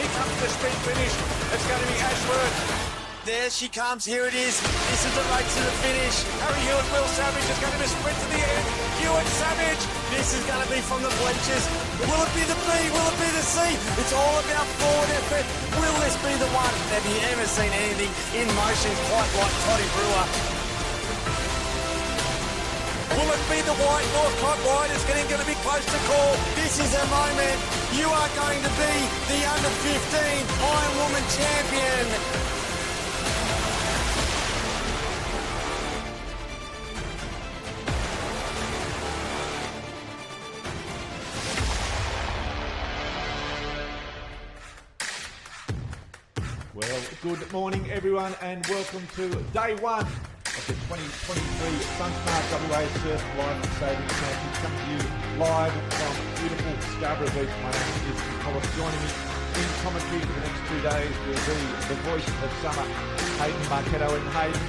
Here comes the sprint finish. It's going to be Ashworth. There she comes, here it is. This is the race to the finish. Harry Hewitt, Will Savage is going to be a sprint to the end. Hewitt, Savage. This is going to be from the bleachers. Will it be the B? Will it be the C? It's all about forward effort. Will this be the one? Have you ever seen anything in motion quite like Toddy Brewer? Will it be the white Northcott Riders getting going to be close to call? This is a moment. You are going to be the under-15 Iron Woman champion. Well, good morning everyone and welcome to day one of the 2023 SunSmart WA Surf Life Saving Championship, coming to you live from beautiful Scarborough Beach. My name is Nicholas. Joining me in commentary for the next 2 days will be the voice of summer, Hayden Marchetto. And Hayden,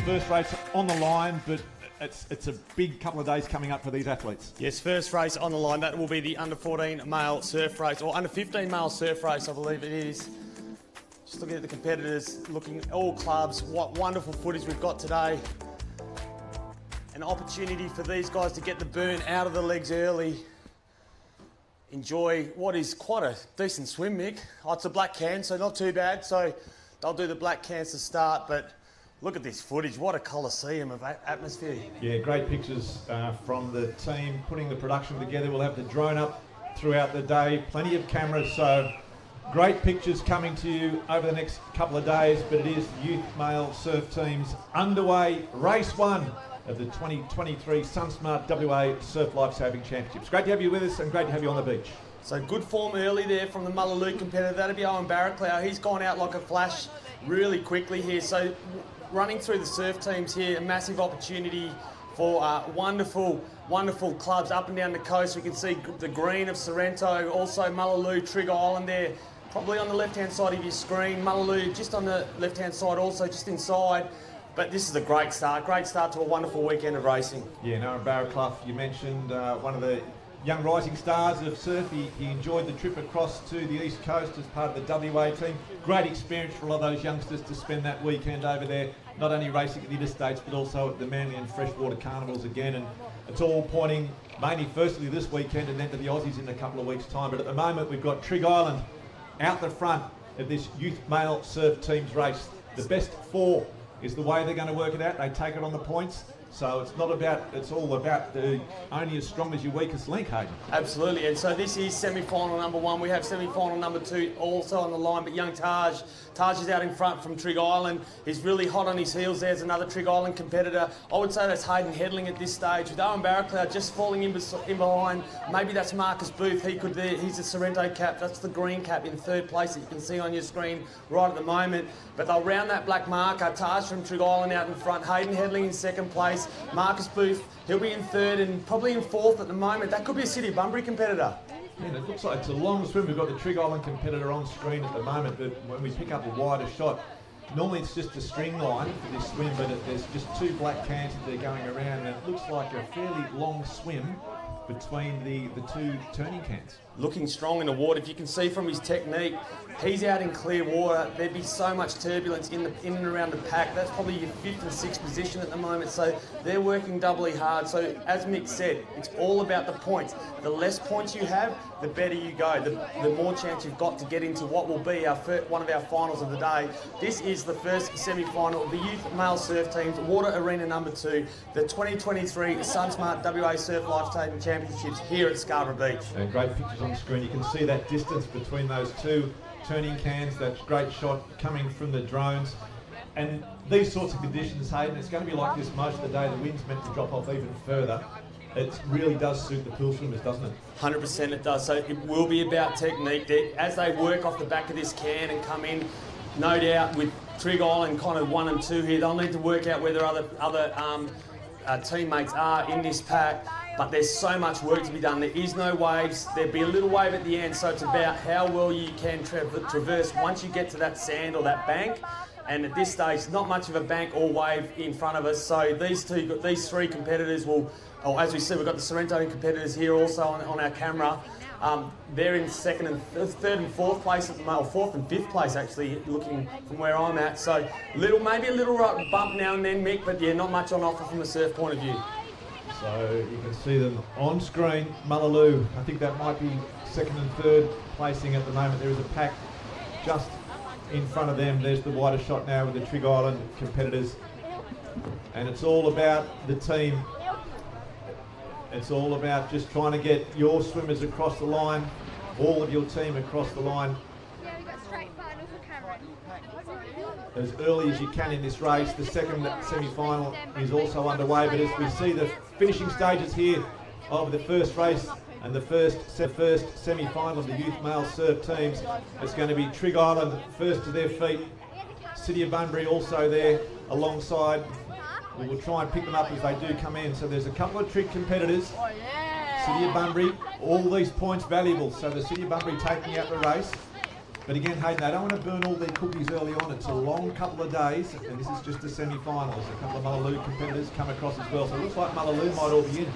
first race on the line, but it's a big couple of days coming up for these athletes. Yes, first race on the line. That will be the under-14 male surf race, or under-15 male surf race, I believe it is. Just looking at the competitors, looking at all clubs, what wonderful footage we've got today. An opportunity for these guys to get the burn out of the legs early. Enjoy what is quite a decent swim, Mick. Oh, it's a black can, so not too bad. So they'll do the black cans to start, but look at this footage. What a coliseum of atmosphere. Yeah, great pictures from the team putting the production together. We'll have the drone up throughout the day, plenty of cameras, so great pictures coming to you over the next couple of days. But it is youth male surf teams underway. Race one of the 2023 SunSmart WA Surf Life Saving Championships. Great to have you with us and great to have you on the beach. So good form early there from the Mullaloo competitor. That'll be Owen Barraclough. He's gone out like a flash really quickly here. So running through the surf teams here, a massive opportunity for wonderful clubs up and down the coast. We can see the green of Sorrento, also Mullaloo, Trigg Island there, probably on the left-hand side of your screen. Mullaloo just on the left-hand side also, just inside. But this is a great start to a wonderful weekend of racing. Yeah, Owen Barraclough, you mentioned one of the young rising stars of surf. He enjoyed the trip across to the East Coast as part of the WA team. Great experience for a lot of those youngsters to spend that weekend over there, not only racing at the interstates but also at the Manly and Freshwater Carnivals again. And it's all pointing mainly firstly this weekend and then to the Aussies in a couple of weeks' time. But at the moment we've got Trigg Island out the front of this youth male surf teams race. The best four is the way they're going to work it out. They take it on the points. So it's all about the only as strong as your weakest link, Hayden. Absolutely, and so this is semi-final number one. We have semi-final number two also on the line, but young Taj is out in front from Trigg Island. He's really hot on his heels. There's another Trigg Island competitor. I would say that's Hayden Headling at this stage, with Owen Barraclough just falling in behind. Maybe that's Marcus Booth. He's a Sorrento cap. That's the green cap in third place that you can see on your screen right at the moment. But they'll round that black marker. Taj from Trigg Island out in front. Hayden Headling in second place. Marcus Booth, he'll be in third and probably in fourth at the moment. That could be a City of Bunbury competitor. Yeah, it looks like it's a long swim. We've got the Trigg Island competitor on screen at the moment, but when we pick up a wider shot, normally it's just a string line for this swim, but there's just two black cans that they're going around, and it looks like a fairly long swim between the two turning cans. Looking strong in the water. If you can see from his technique, he's out in clear water. There'd be so much turbulence in and around the pack. That's probably your fifth and sixth position at the moment. So they're working doubly hard. So as Mick said, it's all about the points. The less points you have, the better you go. The more chance you've got to get into what will be one of our finals of the day. This is the first semi-final of the youth male surf teams, Water Arena number 2, the 2023 SunSmart WA Surf Life Saving Championships here at Scarborough Beach. And great pictures on the screen. You can see that distance between those two turning cans. That great shot coming from the drones. And these sorts of conditions, Hayden, it's going to be like this most of the day. The wind's meant to drop off even further. It really does suit the pool swimmers, doesn't it? 100% it does. So it will be about technique. As they work off the back of this can and come in, no doubt with Trigg Island kind of 1 and 2 here, they'll need to work out where their other teammates are in this pack. But there's so much work to be done. There is no waves. There'll be a little wave at the end, so it's about how well you can traverse once you get to that sand or that bank. And at this stage, not much of a bank or wave in front of us. So these three competitors will, as we see, we've got the Sorrento competitors here also on our camera. They're in third and fourth place at the moment, or fourth and fifth place actually, looking from where I'm at. So maybe a little bump now and then, Mick, but yeah, not much on offer from a surf point of view. So you can see them on screen. Mullaloo, I think that might be second and third placing at the moment. There is a pack just in front of them. There's the wider shot now with the Trig Island competitors. And it's all about the team. It's all about just trying to get your swimmers across the line, all of your team across the line as early as you can in this race. The second semi-final is also underway, but as we see the finishing stages here of the first race and the first semi-final of the youth male surf teams, it's going to be Trig Island first to their feet, City of Bunbury also there alongside. We will try and pick them up as they do come in. So there's a couple of Trig competitors. City of Bunbury, all these points valuable. So the City of Bunbury taking out the race. But again, Hayden, they don't want to burn all their cookies early on. It's a long couple of days, and this is just the semi-finals. A couple of Mullaloo competitors come across as well. So it looks like Mullaloo might all be in.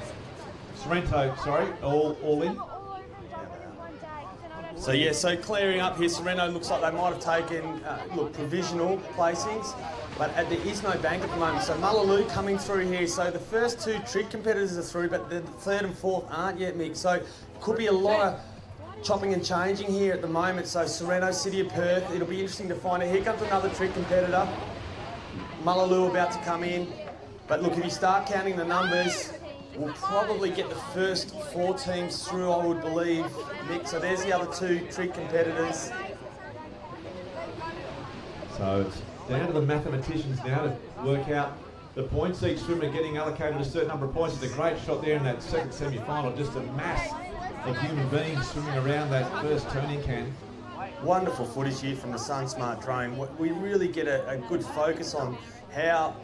Sorrento, sorry, all in. So yeah, so clearing up here, Sorrento looks like they might have taken, provisional placings, but there is no bank at the moment. So Mullaloo coming through here. So the first two Trig competitors are through, but the third and fourth aren't yet, Mick. So could be a lot of chopping and changing here at the moment. So Sorrento, City of Perth, it'll be interesting to find out. Here comes another Trig competitor. Mullaloo about to come in. But look, if you start counting the numbers, we'll probably get the first four teams through, I would believe, Mick. So there's the other two Trig competitors. So it's down to the mathematicians now to work out the points. Each swimmer getting allocated a certain number of points. It's a great shot there in that second semi-final. Just a mass of human beings swimming around that first turning can. Wonderful footage here from the SunSmart drone. We really get a good focus on how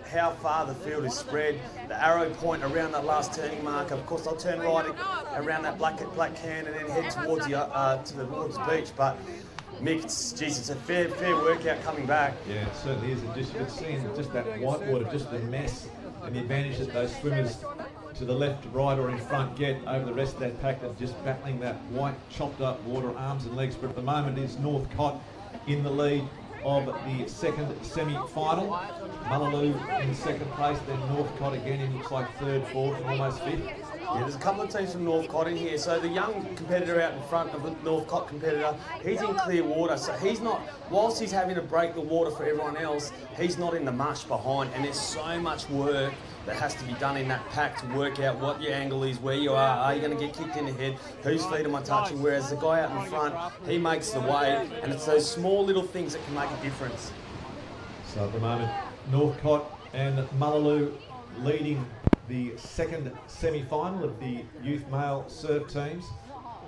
far the field is spread. The arrow point around that last turning marker. Of course, I'll turn right around that black can and then head towards the beach. But Mick, it's a fair workout coming back. Yeah, it certainly is. And just you're seeing just that white water, just the mess and the advantage that those swimmers to the left, right or in front get over the rest of that pack that's just battling that white chopped up water, arms and legs. But at the moment is Northcott in the lead of the second semi-final. Mullaloo in second place, then Northcott again in looks like third, fourth and almost fifth. Yeah, there's a couple of teams from Northcott in here. So the young competitor out in front of the Northcott competitor, he's in clear water. So he's not, whilst he's having to break the water for everyone else, he's not in the mush behind. And there's so much work that has to be done in that pack to work out what your angle is, where you are you going to get kicked in the head, whose feet am I touching, whereas the guy out in front, he makes the weight, and it's those small little things that can make a difference. So at the moment, Northcott and Mullaloo leading the second semi-final of the youth male surf teams.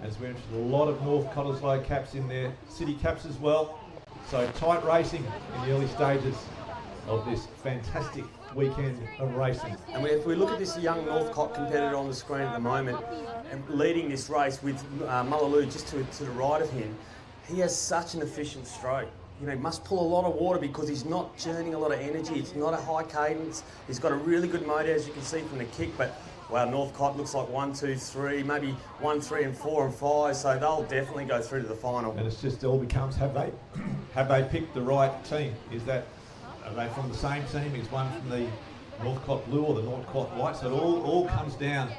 As we mentioned, a lot of Northcotters low caps in their city caps as well. So tight racing in the early stages of this fantastic weekend of racing. And if we look at this young Northcott competitor on the screen at the moment, and leading this race with Mullaloo just to the right of him, he has such an efficient stroke. You know, he must pull a lot of water because he's not churning a lot of energy. It's not a high cadence. He's got a really good motor, as you can see from the kick. But wow, Northcott looks like 1, 2, 3, maybe 1, 3, and 4 and 5. So they'll definitely go through to the final. And it's just all becomes have they picked the right team? Are they from the same team? Is one from the Northcott Blue or the Northcott White? So it all comes down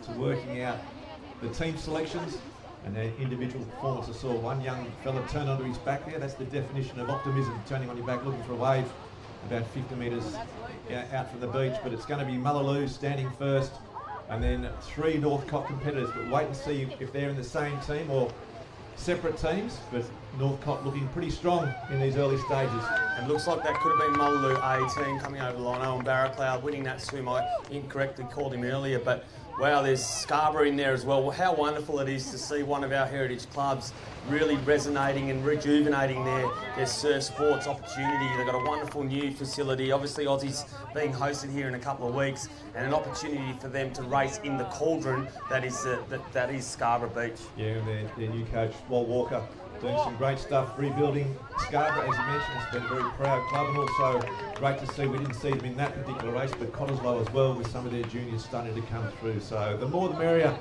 to working out the team selections and their individual performance. I saw one young fella turn onto his back there. That's the definition of optimism, turning on your back, looking for a wave about 50 metres out from the beach. But it's going to be Mullaloo standing first, and then 3 Northcott competitors. But wait and see if they're in the same team or separate teams. But Northcott looking pretty strong in these early stages. It looks like that could have been Mullaloo A team coming over the line. Owen Barracloud winning that swim. I incorrectly called him earlier, but wow, there's Scarborough in there as well. How wonderful it is to see one of our heritage clubs really resonating and rejuvenating their surf sports opportunity. They've got a wonderful new facility. Obviously, Aussies being hosted here in a couple of weeks, and an opportunity for them to race in the cauldron that is Scarborough Beach. Yeah, and their new coach, Walt Walker, doing some great stuff, rebuilding Scarborough, as you mentioned. It's been a very proud club, and also great to see we didn't see them in that particular race, but Cottesloe as well, with some of their juniors starting to come through. So the more the merrier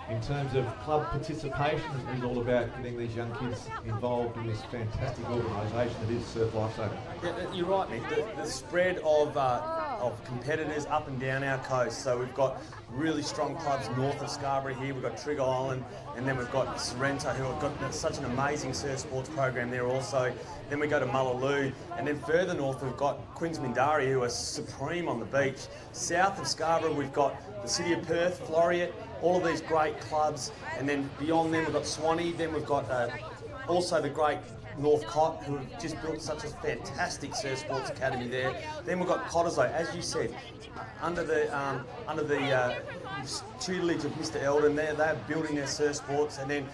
in terms of club participation, it is all about getting these young kids involved in this fantastic organisation that is Surf Lifesaver. Yeah, you're right, Nick. The spread of competitors up and down our coast. So we've got really strong clubs north of Scarborough here. We've got Trigg Island, and then we've got Sorrento, who have got such an amazing surf sports program there also. Then we go to Mullaloo, and then further north we've got Queensmindari, who are supreme on the beach. South of Scarborough we've got the City of Perth, Floreat, all of these great clubs, and then beyond them we've got Swanee. Then we've got also the great Northcott, who have just built such a fantastic surf sports academy there. Then we've got Cottesloe, as you said, under the tutelage of Mr. Eldon. They're building their surf sports, and then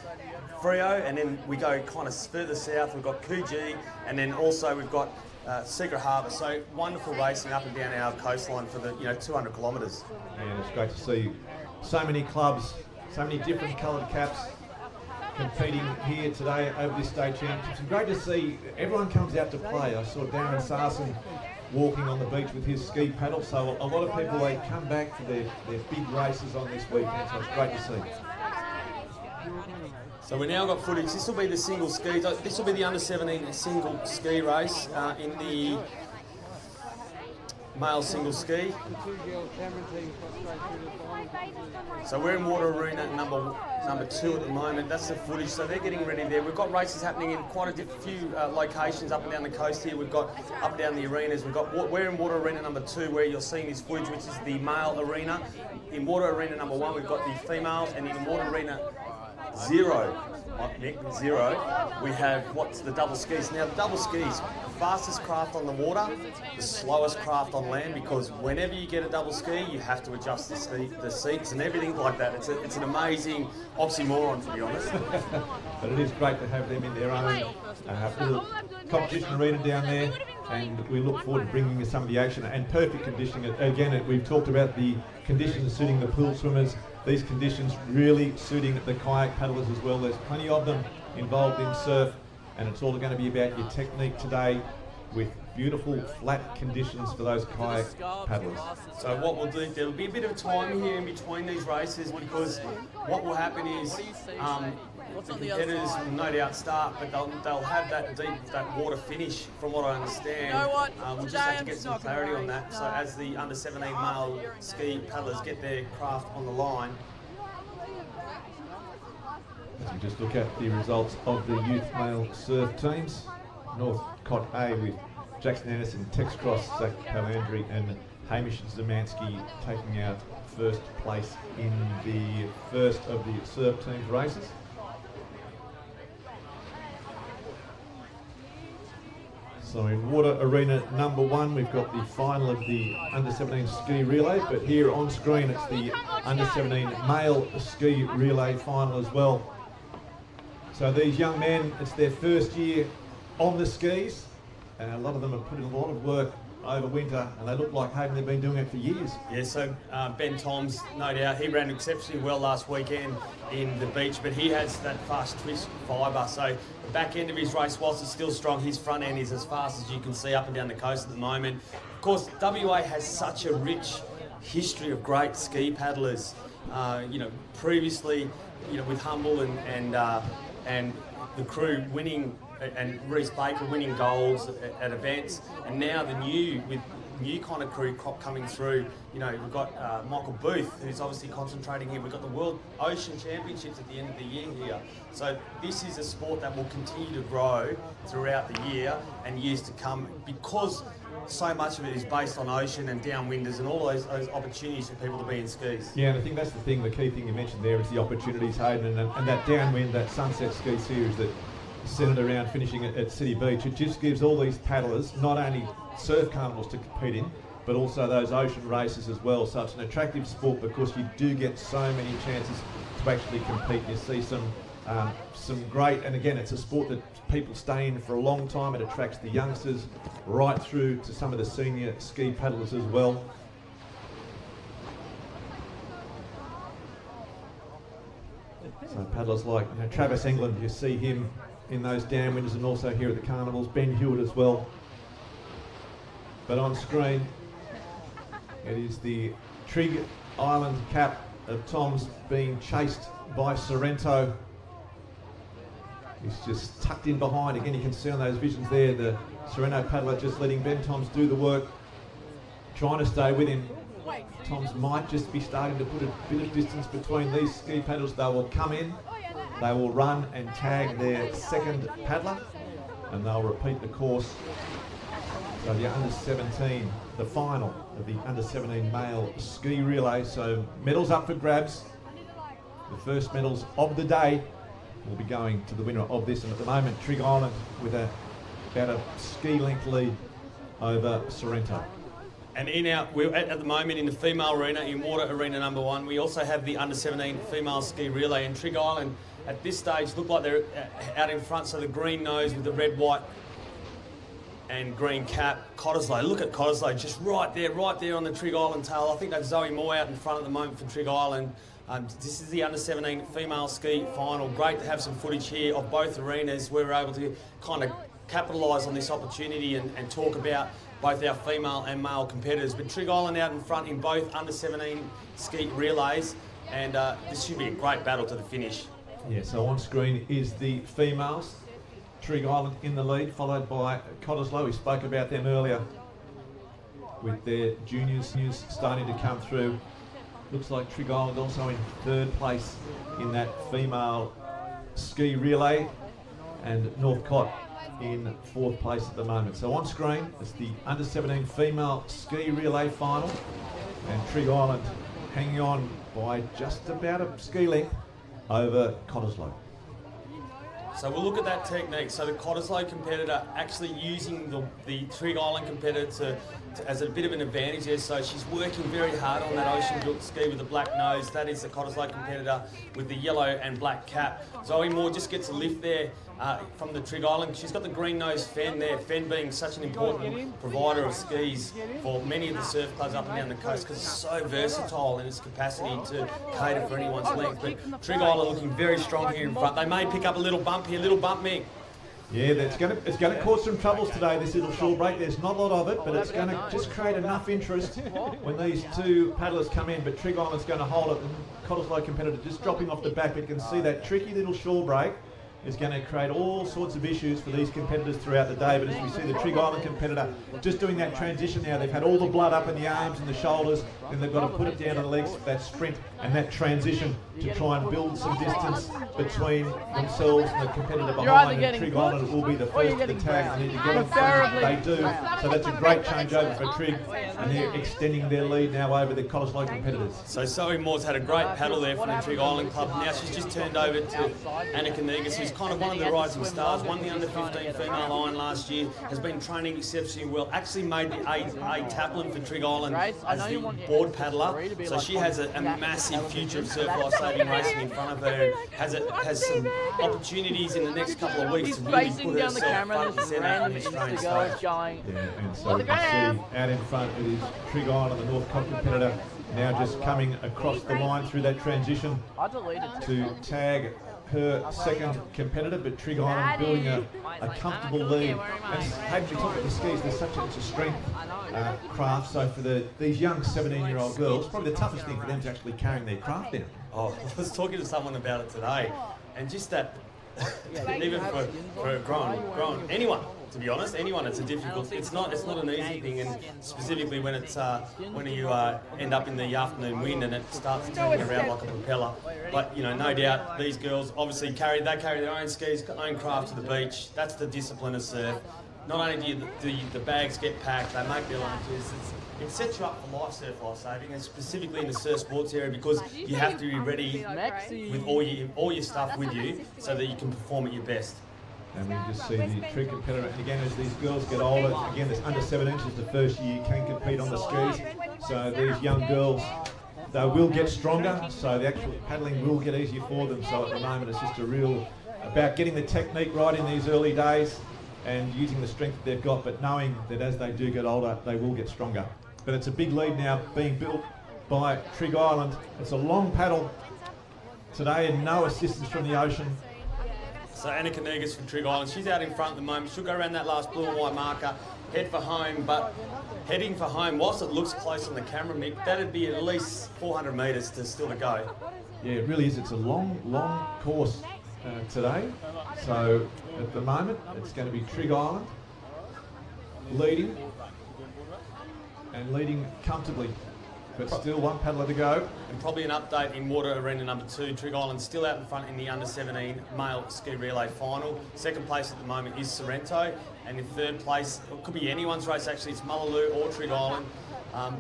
Freo, and then we go kind of further south. We've got Coogee, and then also we've got Secret Harbour. So wonderful racing up and down our coastline for the 200 kilometres. And it's great to see so many clubs, so many different coloured caps competing here today over this state championships. It's great to see everyone comes out to play. I saw Darren Sarson walking on the beach with his ski paddle, so a lot of people, they come back for their big races on this weekend, so it's great to see. So we now got footage. This will be the single skis. This will be the under-17 single ski race in the male single ski. So we're in Water Arena number 2 at the moment. That's the footage. So they're getting ready there. We've got races happening in quite a few locations up and down the coast here. We've got up and down the arenas. We're in Water Arena number 2, where you're seeing this footage, which is the male arena. In Water Arena number 1, we've got the females, and in Water Arena 0, Nick, 0, we have what's the double skis. Now the double skis, the fastest craft on the water, the slowest craft on land, because whenever you get a double ski, you have to adjust the seats and everything like that. It's an amazing oxymoron, to be honest. But it is great to have them in their own little competition arena down there, and we look forward to bringing you some of the action and perfect conditioning. Again, we've talked about the conditions suiting the pool swimmers. These conditions really suiting the kayak paddlers as well. There's plenty of them involved in surf, and it's all going to be about your technique today, with beautiful flat conditions for those kayak paddlers. So what we'll do, there'll be a bit of time here in between these races, because what will happen is the competitors will no doubt start, but they'll have that water finish, from what I understand. You know what? We'll just have to get some clarity on that. So as the under-17 male ski paddlers get their craft on the line. As we just look at the results of the youth male surf teams, Northcott A with Jackson Anderson, Tex Cross, Zach Palandry and Hamish Zemansky taking out first place in the first of the surf teams races. So in Water Arena number 1, we've got the final of the under-17 ski relay, but here on screen it's the under-17 male ski relay final as well. So these young men, it's their first year on the skis, and a lot of them have put in a lot of work over winter, and they look like they've been doing it for years. Yeah, so Ben Toms, no doubt, he ran exceptionally well last weekend in the beach, but he has that fast twist fibre. So the back end of his race, whilst it's still strong, his front end is as fast as you can see up and down the coast at the moment. Of course, WA has such a rich history of great ski paddlers. Previously, with Humble and the crew winning, and Reece Baker winning golds at events, and now the new kind of crew coming through. We've got Michael Booth, who's obviously concentrating here. We've got the World Ocean Championships at the end of the year here. So this is a sport that will continue to grow throughout the year and years to come, because so much of it is based on ocean and downwinders and all those opportunities for people to be in skis. Yeah, and I think that's the thing, the key thing you mentioned there is the opportunities, Hayden, and that downwind, that Sunset Ski Series that centred around finishing at City Beach. It just gives all these paddlers not only surf carnivals to compete in, but also those ocean races as well. So it's an attractive sport because you do get so many chances to actually compete. You see some great, and again, it's a sport that people stay in for a long time. It attracts the youngsters right through to some of the senior ski paddlers as well. So paddlers like Travis England, you see him in those downwinders, and also here at the carnivals, Ben Hewitt as well. But on screen, it is the Trigg Island cap of Tom's being chased by Sorrento. He's just tucked in behind. Again, you can see on those visions there, the Sorrento paddler just letting Ben Toms do the work, trying to stay with him. Toms might just be starting to put a bit of distance between these ski paddlers. They will come in, they will run and tag their second paddler, and they'll repeat the course. So the under-17, the final of the under-17 male ski relay. So medals up for grabs. The first medals of the day will be going to the winner of this. And at the moment, Trig Island with about a ski length lead over Sorrento. And we're at the moment in the female arena, in water arena number 1, we also have the under-17 female ski relay. And Trig Island at this stage look like they're out in front. So the green nose with the red, white and green cap. Cottesloe, look at Cottesloe, just right there on the Trig Island tail. I think that's Zoe Moore out in front at the moment for Trig Island. This is the under-17 female ski final. Great to have some footage here of both arenas where we're able to kind of capitalise on this opportunity and talk about both our female and male competitors. But Trig Island out in front in both under-17 ski relays, and this should be a great battle to the finish. Yeah, so on screen is the females. Trig Island in the lead, followed by Cottesloe. We spoke about them earlier with their juniors starting to come through. Looks like Trig Island also in third place in that female ski relay, and Northcott in fourth place at the moment. So on screen is the under-17 female ski relay final, and Trig Island hanging on by just about a ski length over Cottesloe. So we'll look at that technique. So the Cottesloe competitor actually using the Trig Island competitor as a bit of an advantage there. So she's working very hard on that ocean-built ski with the black nose. That is the Cottesloe competitor with the yellow and black cap. Zoe Moore just gets a lift there from the Trig Island. She's got the green nose Fen there. Fen being such an important provider of skis for many of the surf clubs up and down the coast because it's so versatile in its capacity to cater for anyone's length. But Trig Island looking very strong here in front. They may pick up a little bump here, little bump, Mick. Yeah, it's going to cause some troubles today, this little shore break. There's not a lot of it, but it's going to just create enough interest when these two paddlers come in. But Trig Island's going to hold it, and Cottesloe competitor just dropping off the back. You can see that tricky little shore break is going to create all sorts of issues for these competitors throughout the day. But as we see the Trig Island competitor just doing that transition now, they've had all the blood up in the arms and the shoulders, then they've got to put it down to the legs, that sprint and that transition to try and build some distance between themselves and the competitor behind. And Trig Island will be the first to the tag. They need to get in front. They do. So that's a great changeover for Trig, and they're extending their lead now over the Cottesloe competitors. So Zoe Moore's had a great paddle there from the Trig Island club. Now she's just turned over to Annika Negus, who's kind of one of the rising stars, won the under-15 female iron last year, has been training exceptionally well, actually made the A taplin for Trig Island as the board paddler, so she has a massive future of surf life-saving racing in front of her, has some opportunities in the next couple of weeks to really put herself front and centre on the Australian stage. Yeah, and so you can see out in front it is Trig Island, the Northcott competitor, now just coming across the line through that transition to tag her second competitor, but Trig Island building a comfortable lead. And Hayden, we talk about the skis, there's such a strength craft, so for these young 17-year-old girls, probably the toughest thing for them is actually carrying their craft down. Oh, I was talking to someone about it today, and just that, even for grown anyone, to be honest, anyone, it's a difficult. It's not an easy thing, and specifically when it's when you end up in the afternoon wind and it starts turning around like a propeller. But you know, no doubt these girls obviously carry their own skis, own craft to the beach. That's the discipline of surf. Not only do the bags get packed, they make their lunches. It sets you up for life surf life saving, and specifically in the surf sports area, because you have to be ready with all your stuff with you so that you can perform at your best. And we just see the Trig competitor, and again as these girls get older, again this under 17 is the first year you can compete on the skis, so these young girls, they will get stronger, so the actual paddling will get easier for them. So at the moment it's just a real about getting the technique right in these early days and using the strength that they've got, but knowing that as they do get older they will get stronger. But it's a big lead now being built by Trig Island. It's a long paddle today and no assistance from the ocean. So Annika Negus from Trig Island, she's out in front at the moment. She'll go around that last blue and white marker, head for home, but heading for home, whilst it looks close on the camera, Mick, that'd be at least 400 metres still to go. Yeah, it really is. It's a long course today. So at the moment, it's going to be Trig Island leading and leading comfortably. But still one paddler to go. And probably an update in Water Arena number 2. Trig Island still out in front in the under-17 male ski relay final. Second place at the moment is Sorrento. And in third place, it could be anyone's race actually, it's Mullaloo or Trig Island.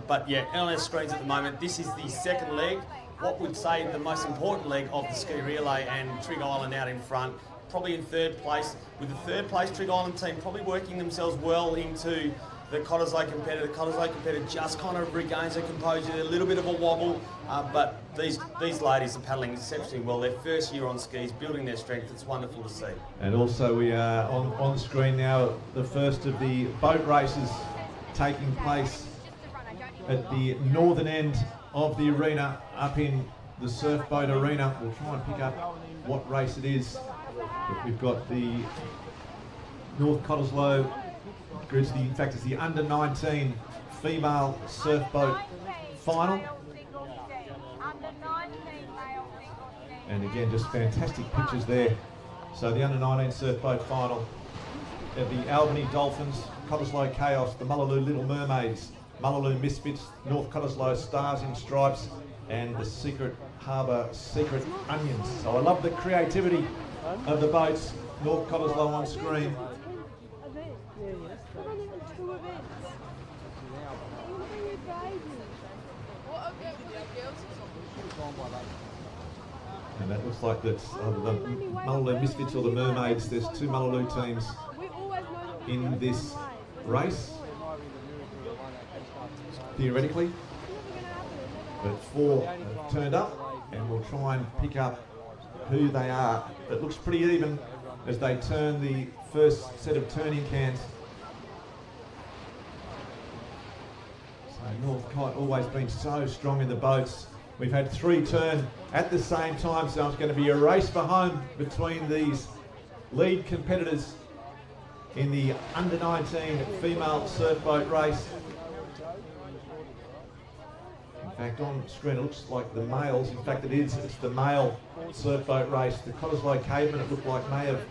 But yeah, on our screens at the moment, this is the second leg. What would say the most important leg of the ski relay, and Trig Island out in front. Probably in third place, with the third place Trig Island team probably working themselves well into the Cottesloe competitor. The Cottesloe competitor just kind of regains their composure, a little bit of a wobble, but these ladies are paddling exceptionally well. Their first year on skis, building their strength. It's wonderful to see. And also we are on the screen now, the first of the boat races taking place at the northern end of the arena, up in the surf boat arena. We'll try and pick up what race it is. But we've got the North Cottesloe Grizzly, in fact it's the under-19 female surf boat final. And again, just fantastic pictures there. So the under-19 surf boat final of the Albany Dolphins, Cottesloe Chaos, the Mullaloo Little Mermaids, Mullaloo Misfits, North Cottesloe Stars in Stripes, and the Secret Harbour Secret Onions. So I love the creativity of the boats. North Cottesloe on screen. And that looks like that's either the Mullaloo Misfits or the Mermaids. There's 2 Mullaloo teams in this race, theoretically. But 4 have turned up, and we'll try and pick up who they are. It looks pretty even as they turn the first set of turning cans. So North Cott always been so strong in the boats. We've had 3 turn at the same time, so it's going to be a race for home between these lead competitors in the under-19 female surf boat race. In fact, on screen it looks like the males, in fact it is, it's the male surf boat race. The Cottesloe Cavemen, it looked like, may have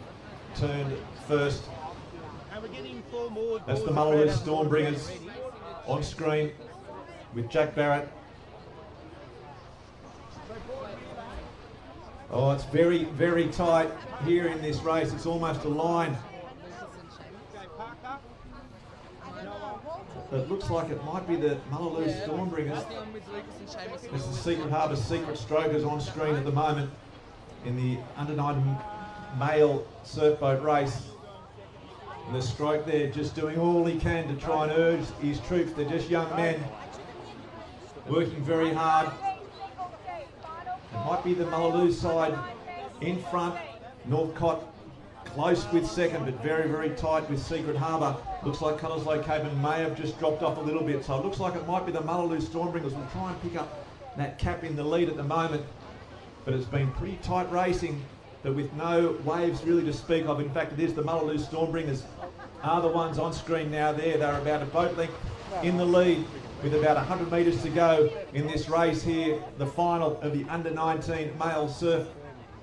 turned first. That's the Mullaloo Stormbringers on screen with Jack Barrett. Oh, it's very, very tight here in this race. It's almost a line. It looks like it might be the Mullaloo Stormbringers. It's the Secret Harbour Secret Strokers on screen at the moment in the under-9 male surf boat race. And the stroke there just doing all he can to try and urge his troops. They're just young men working very hard. It might be the Mullaloo side in front. Northcott close with second, but very, very tight with Secret Harbour. Looks like Cottesloe Cavemen may have just dropped off a little bit. So it looks like it might be the Mullaloo Stormbringers. We'll try and pick up that cap in the lead at the moment. But it's been pretty tight racing, but with no waves really to speak of. In fact, it is the Mullaloo Stormbringers are the ones on screen now there. They're about a boat length in the lead with about 100 metres to go in this race here, the final of the under-19 male surf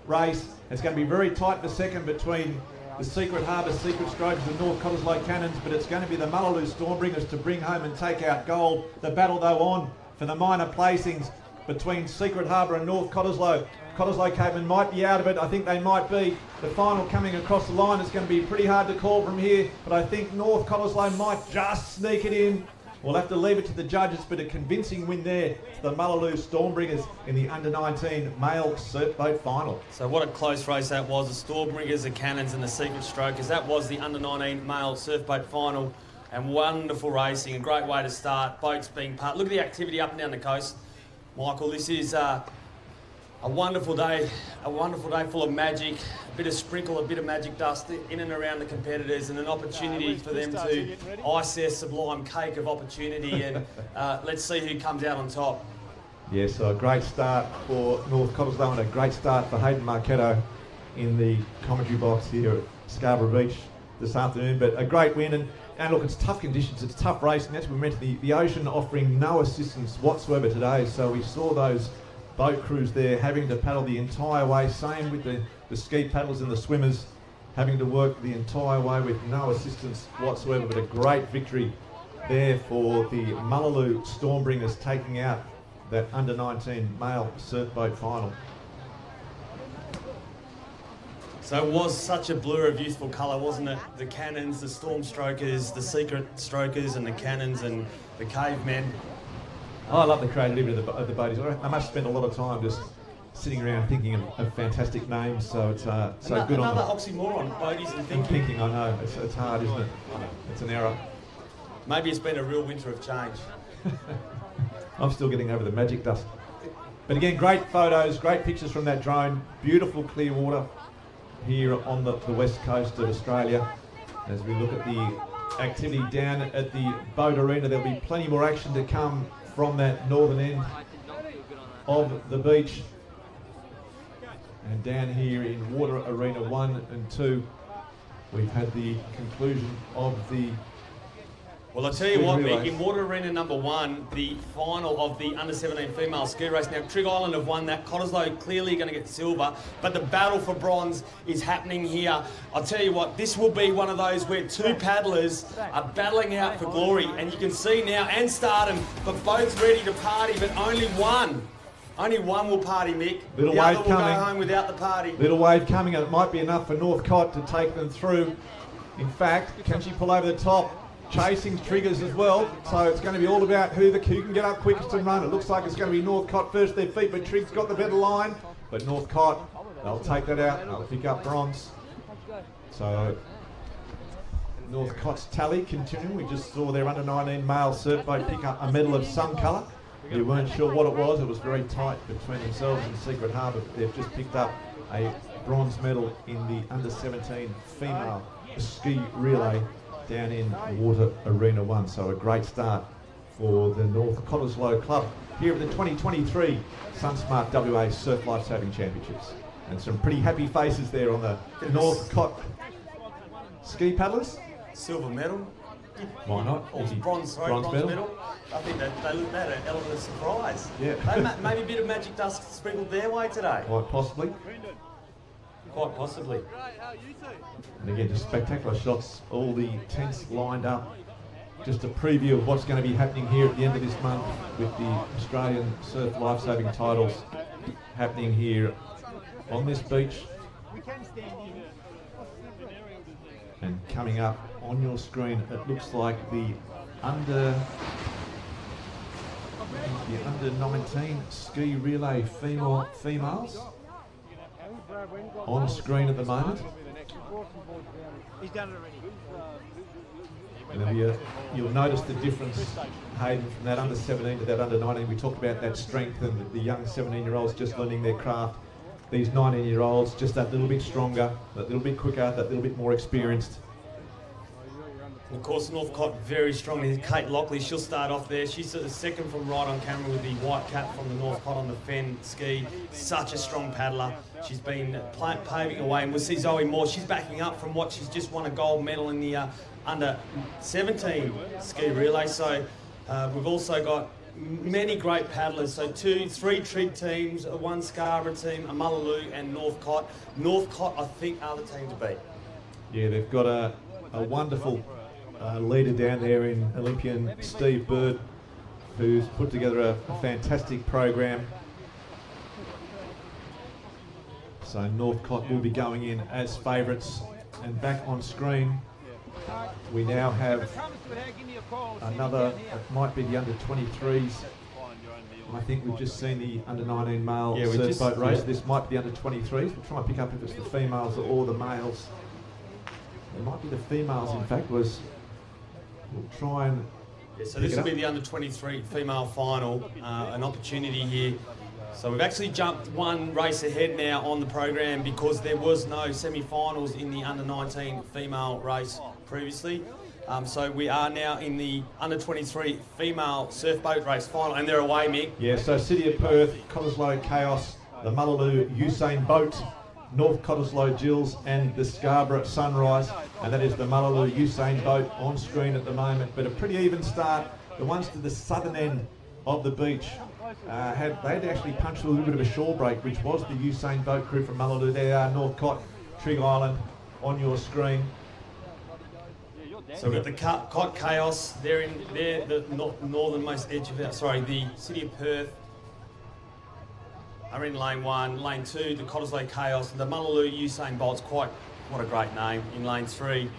race. It's going to be very tight for second between the Secret Harbour Secret Strokers and North Cottesloe Cannons, but it's going to be the Mullaloo Stormbringers to bring home and take out gold. The battle though on for the minor placings between Secret Harbour and North Cottesloe. Cottesloe Cavemen might be out of it. I think they might be. The final coming across the line is going to be pretty hard to call from here, but I think North Cottesloe might just sneak it in. We'll have to leave it to the judges, but a convincing win there to the Mullaloo Stormbringers in the under-19 male surf boat final. So what a close race that was. The Stormbringers, the Cannons and the Secret Strokers. That was the under-19 male surf boat final, and wonderful racing. A great way to start. Boats being part. Look at the activity up and down the coast, Michael. This is a wonderful day full of magic, a bit of sprinkle, a bit of magic dust in and around the competitors, and an opportunity for them to ice their sublime cake of opportunity, and let's see who comes out on top. Yes, so a great start for North Cottesloe and a great start for Hayden Marchetto in the commentary box here at Scarborough Beach this afternoon, but a great win. And look, it's tough conditions, it's tough racing. That's what we meant, the ocean offering no assistance whatsoever today, so we saw those boat crews there having to paddle the entire way. Same with the ski paddlers and the swimmers having to work the entire way with no assistance whatsoever. But a great victory there for the Mullaloo Stormbringers, taking out that under-19 male surf boat final. So it was such a blur of youthful colour, wasn't it? The Cannons, the Storm Strokers, the Secret Strokers and the Cannons and the Cavemen. Oh, I love the creativity of the boaties. I must spend a lot of time just sitting around thinking of fantastic names, so it's so good on them. Another oxymoron, boaties and thinking. Thinking, I know. It's hard, isn't it? It's an error. Maybe it's been a real winter of change. I'm still getting over the magic dust. But again, great photos, great pictures from that drone. Beautiful clear water here on the west coast of Australia. As we look at the activity down at the boat arena, there'll be plenty more action to come from that northern end of the beach. And down here in Water Arena 1 and 2, we've had the conclusion of the... Well, I'll tell you what, Mick, in Water Arena number 1, the final of the under-17 female ski race. Now, Trig Island have won that. Cottesloe clearly going to get silver, but the battle for bronze is happening here. I'll tell you what, this will be one of those where two paddlers are battling out for glory, and you can see now, and Stardom, but both ready to party, but only one will party, Mick. Little the wave other will coming. go home without the party. Little wave coming, and it might be enough for Northcott to take them through. In fact, can she pull over the top? Chasing triggers as well, so it's going to be all about who can get up quickest and run. It looks like it's going to be Northcott first, their feet, but Trig's got the better line. But Northcott, they'll take that out and they'll pick up bronze. So Northcott's tally continuing. We just saw their under-19 male surf boat pick up a medal of some colour. We weren't sure what it was. It was very tight between themselves and Secret Harbour, but they've just picked up a bronze medal in the under-17 female ski relay down in Water Arena 1. So a great start for the North Cottesloe Club here at the 2023 SunSmart WA Surf Lifesaving Championships. And some pretty happy faces there on the Northcott ski paddlers. Silver medal. Why not? Or bronze medal. I think they looked at an element of surprise. Yeah. Maybe a bit of magic dust sprinkled their way today. Quite possibly. Quite possibly. And again, just spectacular shots, all the tents lined up. Just a preview of what's going to be happening here at the end of this month with the Australian Surf Lifesaving titles happening here on this beach. And coming up on your screen, it looks like the under 19 ski relay females on screen at the moment. And you'll notice the difference, Hayden, from that under 17 to that under 19. We talked about that strength and the young 17-year-olds just learning their craft. These 19-year-olds just that little bit stronger, that little bit quicker, that little bit more experienced. And of course, Northcott very strong. Kate Lockley, she'll start off there. She's the second from right on camera with the white cap from the Northcott on the Fen ski. Such a strong paddler. She's been paving away, and we'll see Zoe Moore. She's backing up from what she's just won a gold medal in the under 17 ski relay. So we've also got many great paddlers. So three Trig teams, one Scarborough team, a Mullaloo and Northcott. Northcott, I think, are the team to beat. Yeah, they've got a wonderful leader down there in Olympian Steve Bird, who's put together a fantastic program. So Northcott will be going in as favourites. And back on screen, we now have another, it might be the under-23s. I think we've just seen the under-19 male surf boat race. This might be the under-23s. We'll try and pick up if it's the females or the males. It might be the females, in fact, we'll try and... Yeah, so this will be the under-23 female final, an opportunity here. So we've actually jumped one race ahead now on the program because there was no semi-finals in the under-19 female race previously. So we are now in the under-23 female surf boat race final, and they're away, Mick. Yeah, so City of Perth, Cottesloe Chaos, the Mullaloo Usain Boat, North Cottesloe Gills and the Scarborough Sunrise, and that is the Mullaloo Usain Boat on screen at the moment. But a pretty even start. The ones to the southern end of the beach they'd actually punched a little bit of a shore break, which was the Usain Bolt crew from Mullaloo. There are Northcott, Trig Island on your screen. So we've got the Cot Chaos. They're the northernmost edge of the city of Perth. Are in lane 1, lane 2, the Cottesloe Chaos, the Mullaloo Usain Bolt's what a great name in lane 3.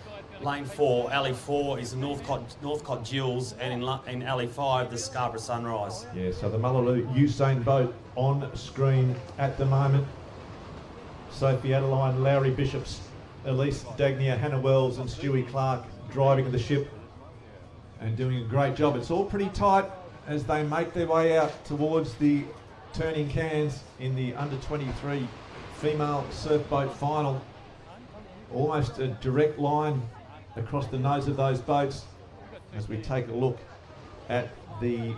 Lane 4, alley 4 is the Northcott Jills, and in alley 5 the Scarborough Sunrise. Yeah, so the Mullaloo Usain Bolt on screen at the moment. Sophie Adeline, Lowry Bishops, Elise Dagnier, Hannah Wells and Stewie Clark driving the ship and doing a great job. It's all pretty tight as they make their way out towards the turning cans in the under-23 female surf boat final. Almost a direct line across the nose of those boats as we take a look at the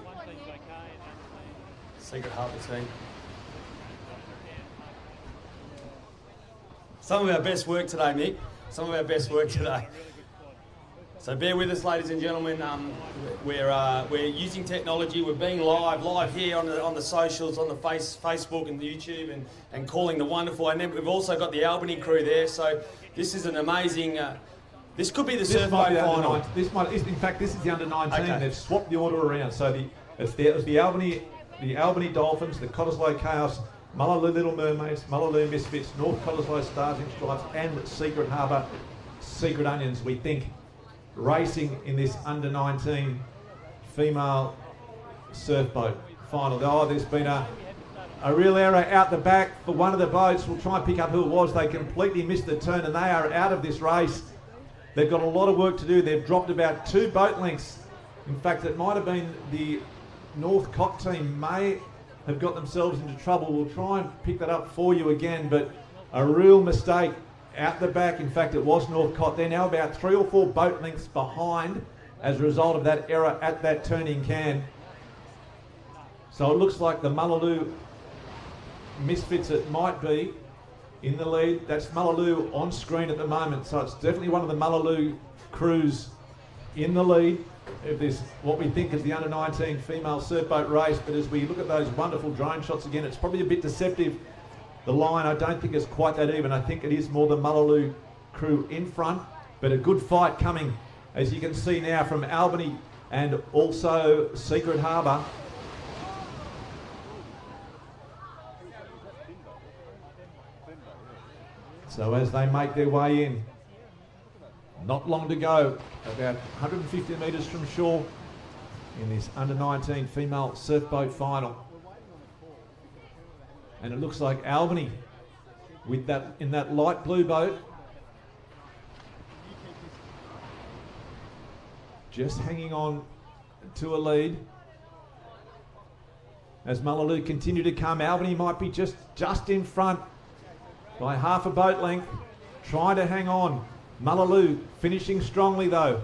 Secret Harbour team. Some of our best work today, Mick. Some of our best work today. So bear with us, ladies and gentlemen. We're using technology. We're being live here on the socials, on the Facebook and YouTube, and calling the wonderful. And then we've also got the Albany crew there. So this is an amazing. This could be the surf boat final. In fact, this is the under-19. Okay. They've swapped the order around. So it's the Albany Dolphins, the Cottesloe Chaos, Mullaloo Little Mermaids, Mullaloo Misfits, North Cottesloe Stars and Stripes, and Secret Harbour Secret Onions. We think racing in this under-19 female surf boat final. Oh, there's been a real error out the back for one of the boats. We'll try and pick up who it was. They completely missed the turn and they are out of this race. They've got a lot of work to do. They've dropped about 2 boat lengths. In fact, it might have been the Northcott team may have got themselves into trouble. We'll try and pick that up for you again, but a real mistake out the back. In fact, it was Northcott. They're now about 3 or 4 boat lengths behind as a result of that error at that turning can. So it looks like the Mullaloo Misfits, it might be, in the lead. That's Mullaloo on screen at the moment. So it's definitely one of the Mullaloo crews in the lead of this, what we think is the under-19 female surf boat race. But as we look at those wonderful drone shots again, it's probably a bit deceptive. The line, I don't think is quite that even. I think it is more the Mullaloo crew in front, but a good fight coming, as you can see now, from Albany and also Secret Harbour. So as they make their way in, not long to go, about 150 metres from shore in this under-19 female surf boat final. And it looks like Albany with that in that light blue boat, just hanging on to a lead. As Mullaloo continue to come, Albany might be just in front by half a boat length, trying to hang on. Mullaloo finishing strongly though.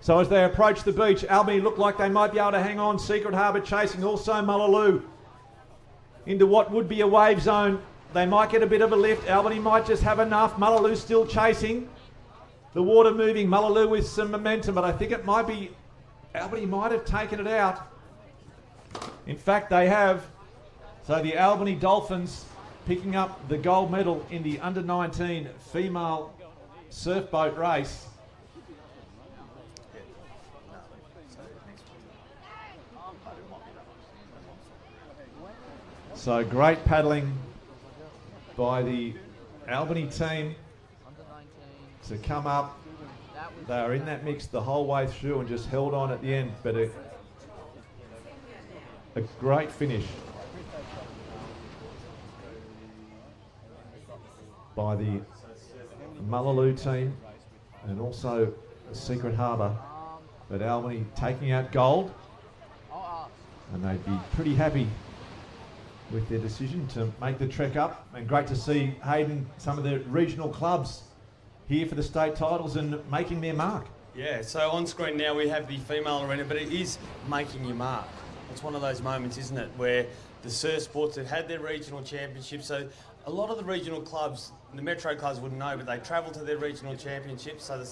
So as they approach the beach, Albany look like they might be able to hang on. Secret Harbour chasing also Mullaloo into what would be a wave zone. They might get a bit of a lift. Albany might just have enough. Mullaloo still chasing. The water moving. Mullaloo with some momentum, but I think it might be Albany might have taken it out. In fact, they have. So the Albany Dolphins picking up the gold medal in the under-19 female surf boat race. So great paddling by the Albany team to come up. They are in that mix the whole way through and just held on at the end, but a great finish by the Mullaloo team and also Secret Harbour. But Albany taking out gold, and they'd be pretty happy with their decision to make the trek up. And great to see Hayden, some of the regional clubs here for the state titles and making their mark. Yeah, so on screen now we have the female arena, but it is making your mark. It's one of those moments, isn't it, where the surf sports have had their regional championships. So a lot of the regional clubs, the metro clubs wouldn't know, but they travel to their regional championships. So the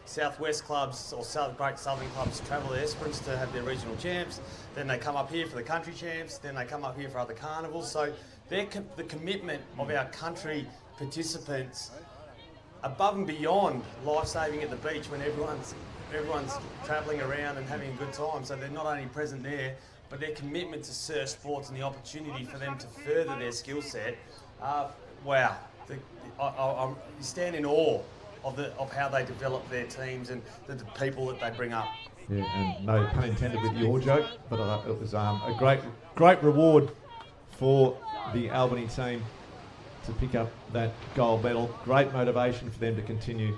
southwest clubs or great southern clubs travel to Esperance to have their regional champs. Then they come up here for the country champs. Then they come up here for other carnivals. So the commitment of our country participants above and beyond life-saving at the beach when everyone's travelling around and having a good time. So they're not only present there, but their commitment to surf sports and the opportunity for them to further their skill set, wow. You stand in awe of how they develop their teams and the people that they bring up. Yeah, and no pun intended with your joke, but it was a great reward for the Albany team to pick up that gold medal. Great motivation for them to continue.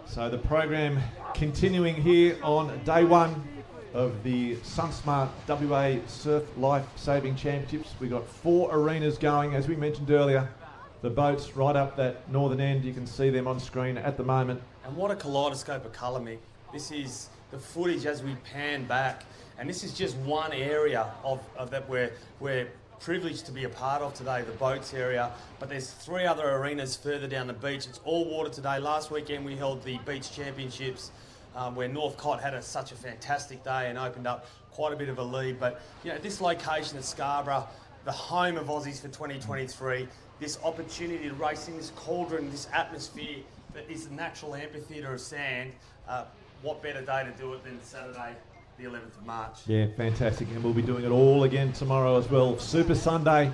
So the program continuing here on day one of the SunSmart WA Surf Life Saving Championships. We've got 4 arenas going, as we mentioned earlier. The boats right up that northern end, you can see them on screen at the moment. And what a kaleidoscope of colour, Mick. This is the footage as we pan back, and this is just one area of that we're privileged to be a part of today, the boats area, but there's 3 other arenas further down the beach. It's all water today. Last weekend we held the beach championships where Northcott had such a fantastic day and opened up quite a bit of a lead. But you know, this location at Scarborough, the home of Aussies for 2023, this opportunity to race in this cauldron, this atmosphere that is a natural amphitheatre of sand, what better day to do it than Saturday, the 11th of March. Yeah, fantastic. And we'll be doing it all again tomorrow as well. Super Sunday,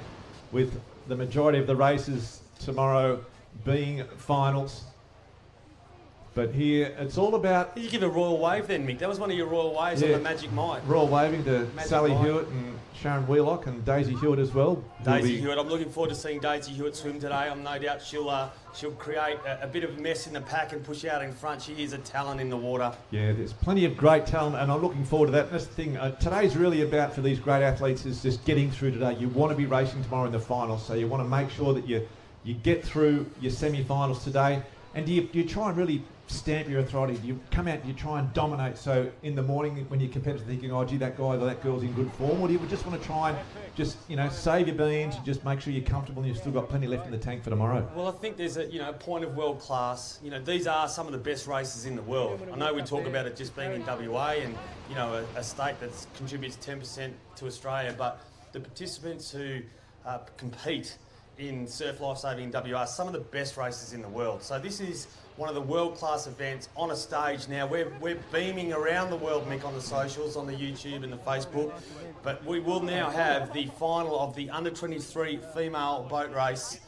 with the majority of the races tomorrow being finals. But here, it's all about... Did you give a royal wave then, Mick? That was one of your royal waves on the Magic Might. Royal waving to Magic Sally Might. Hewitt and Sharon Wheelock and Daisy Hewitt as well. Daisy Hewitt, I'm looking forward to seeing Daisy Hewitt swim today. I'm no doubt she'll create a bit of a mess in the pack and push out in front. She is a talent in the water. Yeah, there's plenty of great talent, and I'm looking forward to that. And that's the thing, today's really about, for these great athletes, is just getting through today. You want to be racing tomorrow in the finals, so you want to make sure that you get through your semi-finals today, and you try and really stamp your authority. You come out and you try and dominate. So in the morning when you're competitive, thinking, oh gee, that guy or that girl's in good form, or do you just want to try and just, you know, save your beans and just make sure you're comfortable and you've still got plenty left in the tank for tomorrow? Well, I think there's a point of world class. You know, these are some of the best races in the world. I know we talk about it just being in WA and, you know, a state that contributes 10% to Australia, but the participants who compete in surf lifesaving in WA are some of the best races in the world. So this is one of the world-class events on a stage now. We're beaming around the world, Mick, on the socials, on the YouTube and the Facebook. But we will now have the final of the under-23 female boat race,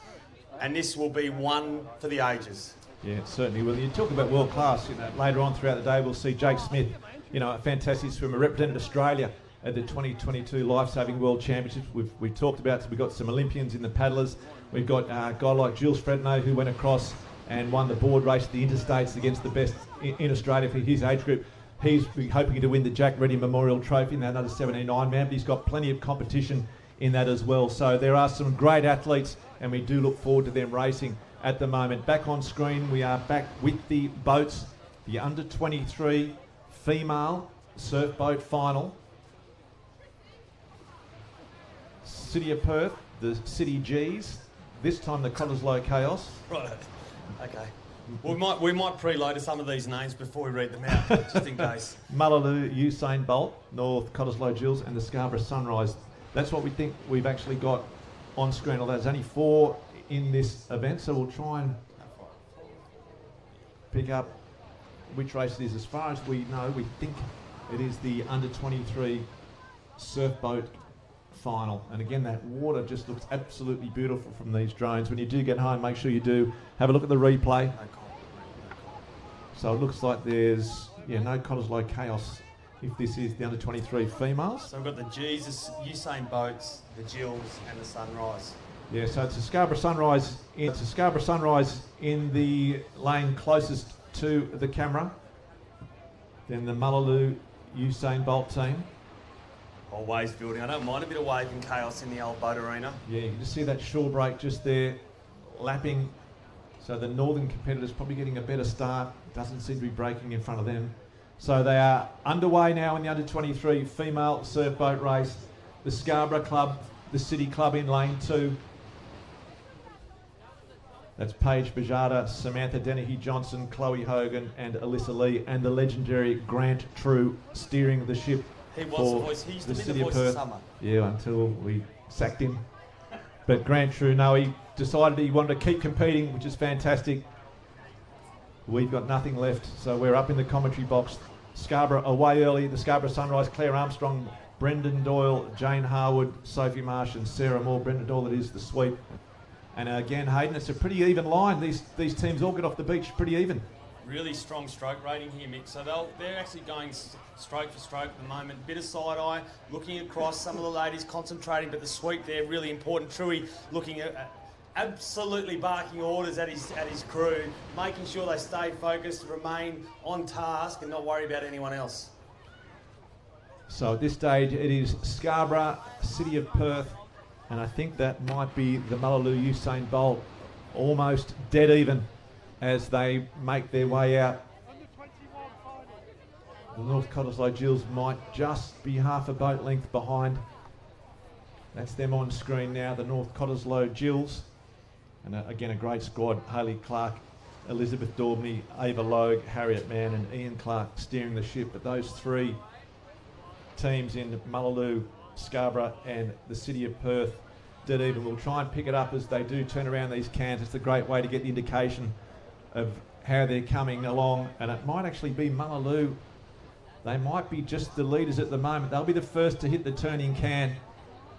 and this will be one for the ages. Yeah, it certainly will. You talk about world-class, you know, later on throughout the day we'll see Jake Smith, you know, a fantastic swimmer, represented Australia at the 2022 Lifesaving World Championships. We've talked about, so we've got some Olympians in the paddlers. We've got a guy like Jules Fredneau who went across and won the board race at the interstates against the best in Australia for his age group. He's hoping to win the Jack Reddy Memorial Trophy in that under 79 man, but he's got plenty of competition in that as well. So there are some great athletes, and we do look forward to them racing at the moment. Back on screen, we are back with the boats, the under 23 female surf boat final. City of Perth, the City G's, this time the Cottesloe Chaos. Right. Okay. We might preload some of these names before we read them out, just in case. Mullaloo, Usain Bolt, North Cottesloe Gills, and the Scarborough Sunrise. That's what we think we've actually got on screen. Although there's only 4 in this event, so we'll try and pick up which race it is. As far as we know, we think it is the under 23 surf boat final. And again, that water just looks absolutely beautiful from these drones. When you do get home, make sure you do have a look at the replay. So it looks like there's no Cottesloe Chaos if this is the under 23 females. So we've got the G's, the Usain Boats, the Jills, and the Sunrise. Yeah, so it's a Scarborough Sunrise. It's a Scarborough Sunrise in the lane closest to the camera. Then the Mullaloo Usain Bolt team. Waves building. I don't mind a bit of wave and chaos in the old boat arena. Yeah, you can just see that shore break just there, lapping. So the northern competitors probably getting a better start. Doesn't seem to be breaking in front of them. So they are underway now in the under-23 female surf boat race. The Scarborough Club, the City Club in lane 2. That's Paige Bajada, Samantha Dennehy-Johnson, Chloe Hogan and Alyssa Lee, and the legendary Grant True steering the ship. He was the voice. He used to be the voice of summer. Yeah, until we sacked him. But Grant True, no, he decided he wanted to keep competing, which is fantastic. We've got nothing left, so we're up in the commentary box. Scarborough away early. The Scarborough Sunrise, Claire Armstrong, Brendan Doyle, Jane Harwood, Sophie Marsh and Sarah Moore. Brendan Doyle, it is the sweep. And again, Hayden, it's a pretty even line. These teams all get off the beach pretty even. Really strong stroke rating here, Mick. So they're actually going stroke for stroke at the moment. Bit of side eye, looking across. Some of the ladies concentrating, but the sweep there really important. Truey looking at absolutely barking orders at his crew, making sure they stay focused, remain on task, and not worry about anyone else. So at this stage, it is Scarborough, City of Perth, and I think that might be the Mullaloo Usain Bolt, almost dead even as they make their way out. The North Cottesloe Gills might just be half a boat length behind. That's them on screen now, the North Cottesloe Gills. And again, a great squad. Hayley Clark, Elizabeth Daubney, Ava Logue, Harriet Mann and Ian Clark steering the ship. But those three teams in Mullaloo, Scarborough and the City of Perth dead even. We'll try and pick it up as they do turn around these cans. It's a great way to get the indication of how they're coming along. And it might actually be Mullaloo. They might be just the leaders at the moment. They'll be the first to hit the turning can.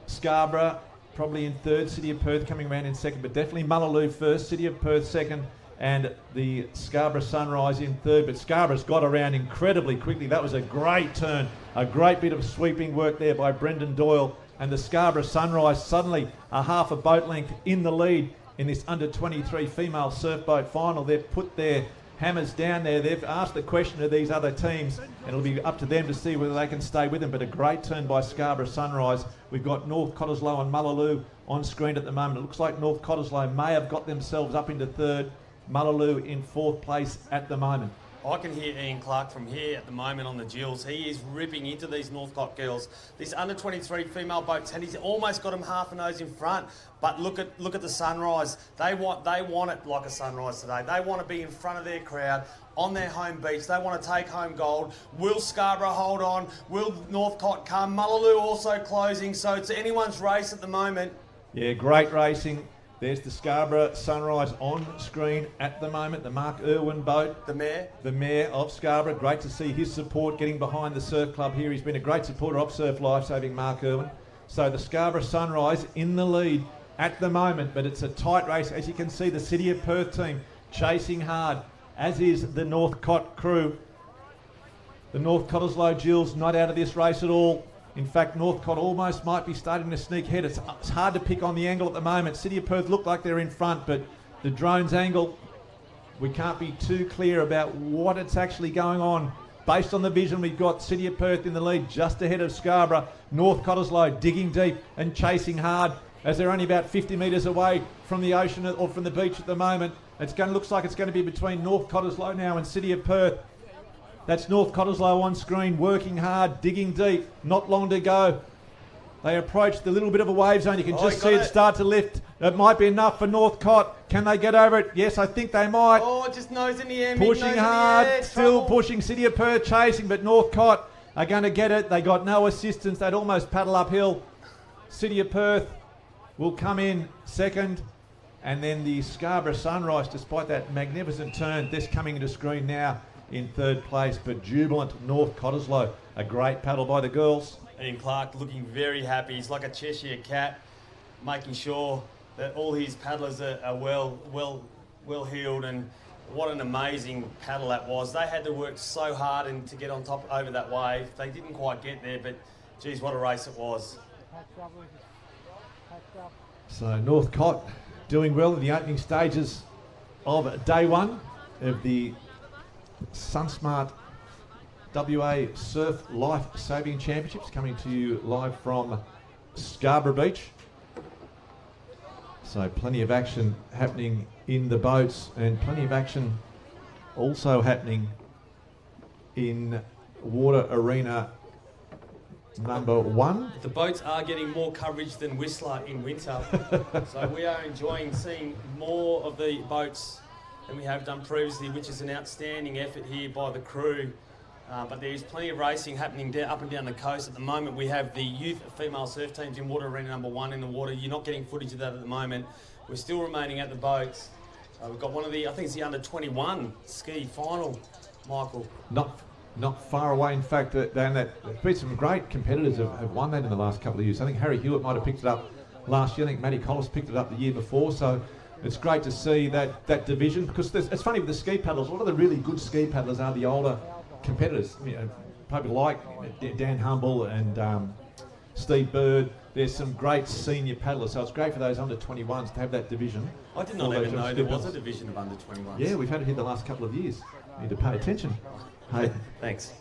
Scarborough probably in third, City of Perth coming around in second, but definitely Mullaloo first, City of Perth second, and the Scarborough Sunrise in third. But Scarborough's got around incredibly quickly. That was a great turn, a great bit of sweeping work there by Brendan Doyle, and the Scarborough Sunrise suddenly a half a boat length in the lead in this under-23 female surf boat final. They've put their hammers down there. They've asked the question of these other teams, and it'll be up to them to see whether they can stay with them. But a great turn by Scarborough Sunrise. We've got North Cottesloe and Mullaloo on screen at the moment. It looks like North Cottesloe may have got themselves up into third. Mullaloo in fourth place at the moment. I can hear Ian Clark from here at the moment on the Gills. He is ripping into these Northcote girls. This under-23 female boats, and he's almost got them half a nose in front. But look at the Sunrise. They want it like a Sunrise today. They want to be in front of their crowd on their home beach. They want to take home gold. Will Scarborough hold on? Will Northcote come? Mullaloo also closing. So it's anyone's race at the moment. Yeah, great racing. There's the Scarborough Sunrise on screen at the moment, the Mark Irwin boat. The Mayor of Scarborough. Great to see his support getting behind the surf club here. He's been a great supporter of Surf Lifesaving, Mark Irwin. So the Scarborough Sunrise in the lead at the moment, but it's a tight race. As you can see, the City of Perth team chasing hard, as is the Northcote crew. The North Cottesloe Gills not out of this race at all. In fact, Northcote almost might be starting to sneak ahead. It's hard to pick on the angle at the moment. City of Perth look like they're in front, but the drone's angle, we can't be too clear about what it's actually going on. Based on the vision, we've got City of Perth in the lead just ahead of Scarborough. North Cottesloe digging deep and chasing hard as they're only about 50 metres away from the ocean or from the beach at the moment. Looks like it's going to be between North Cottesloe now and City of Perth. That's North Cottesloe on screen, working hard, digging deep, not long to go. They approach the little bit of a wave zone. You can just see it start to lift. It might be enough for Northcote. Can they get over it? Yes, I think they might. Oh, it just nose in the air. Pushing hard, still pushing. City of Perth chasing, but Northcote are going to get it. They got no assistance. They'd almost paddle uphill. City of Perth will come in second. And then the Scarborough Sunrise, despite that magnificent turn, this coming into screen now in third place, but jubilant North Cottesloe. A great paddle by the girls. Ian Clark looking very happy. He's like a Cheshire cat, making sure that all his paddlers are well heeled, and what an amazing paddle that was. They had to work so hard to get on top over that wave. They didn't quite get there, but geez, what a race it was. So Northcote doing well in the opening stages of day one of the SunSmart WA Surf Life Saving Championships, coming to you live from Scarborough Beach. So plenty of action happening in the boats, and plenty of action also happening in Water Arena number 1. The boats are getting more coverage than Whistler in winter, so we are enjoying seeing more of the boats than we have done previously, which is an outstanding effort here by the crew. But there is plenty of racing happening up and down the coast. At the moment, we have the youth female surf teams in Water Arena number 1 in the water. You're not getting footage of that at the moment. We're still remaining at the boats. We've got one of the, I think it's the under 21 ski final, Michael. Not far away. In fact, there's been some great competitors have won that in the last couple of years. I think Harry Hewitt might have picked it up last year. I think Matty Collis picked it up the year before. So it's great to see that division, because it's funny with the ski paddlers. A lot of the really good ski paddlers are the older competitors. You know, people like Dan Humble and Steve Bird. There's some great senior paddlers, so it's great for those under 21s to have that division. I did not even know there was a division of under 21s. Yeah, we've had it here the last couple of years. Need to pay attention. Hey. Thanks.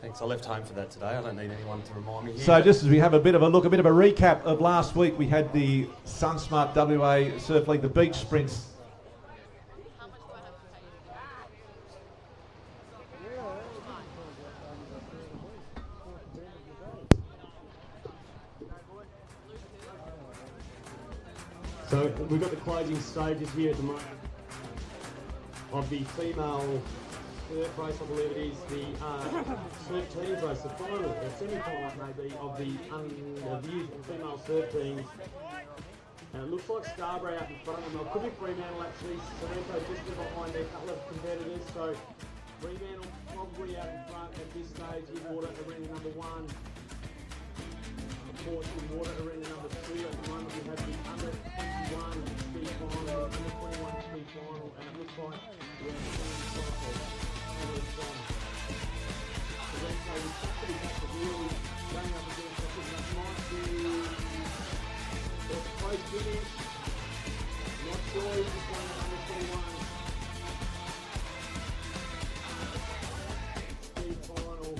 I left home for that today. I don't need anyone to remind me here. So just as we have a bit of a look, a bit of a recap of last week, we had the SunSmart WA Surf League, the beach sprints. So we've got the closing stages here at the moment of the female surf race, I believe it is, the surf teams race, the final, the semi-final maybe, of the youth female surf teams. And it looks like Scarborough out in front of them. It could be Fremantle actually. Sorrento just behind a couple of competitors. So Fremantle probably out in front at this stage in Water Arena number 1. Of course, in Water Arena number 2 at the moment we have the under 21 ski final, the under 21 ski final, and it looks like we're in the same cycle. Sorrento is actually back to really going up against, I think that might be the close finish. Not sure if it's one under 21. Ski final.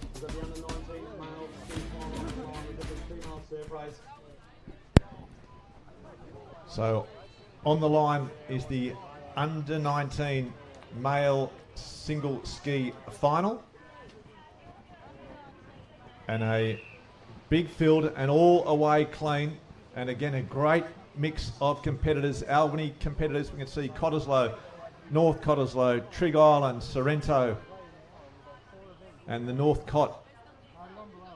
We've got the under 19 male ski final. We've got the female surf race. So on the line is the under 19 male single ski final. And a big field and all away clean. And again, a great mix of competitors, Albany competitors. We can see Cottesloe, North Cottesloe, Trigg Island, Sorrento, and the North Cot.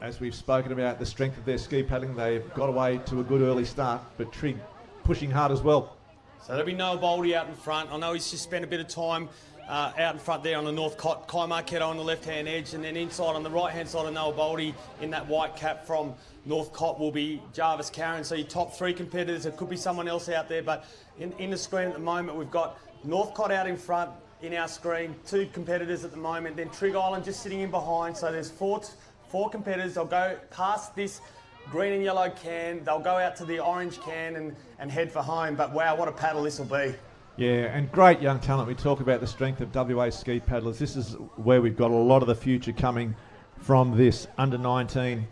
As we've spoken about the strength of their ski paddling, they've got away to a good early start, but Trigg pushing hard as well. So there'll be Noah Boldy out in front. I know he's just spent a bit of time out in front there on the North Cot, Kai Marquetto on the left-hand edge, and then inside on the right-hand side of Noah Boldy in that white cap from North Cot will be Jarvis Karen. So your top 3 competitors, there could be someone else out there, but in the screen at the moment we've got North Cot out in front in our screen, 2 competitors at the moment, then Trigg Island just sitting in behind, so there's four competitors. They'll go past this green and yellow can, they'll go out to the orange can and head for home, but wow, what a paddle this will be. Yeah, and great young talent. We talk about the strength of WA ski paddlers. This is where we've got a lot of the future coming from this under 19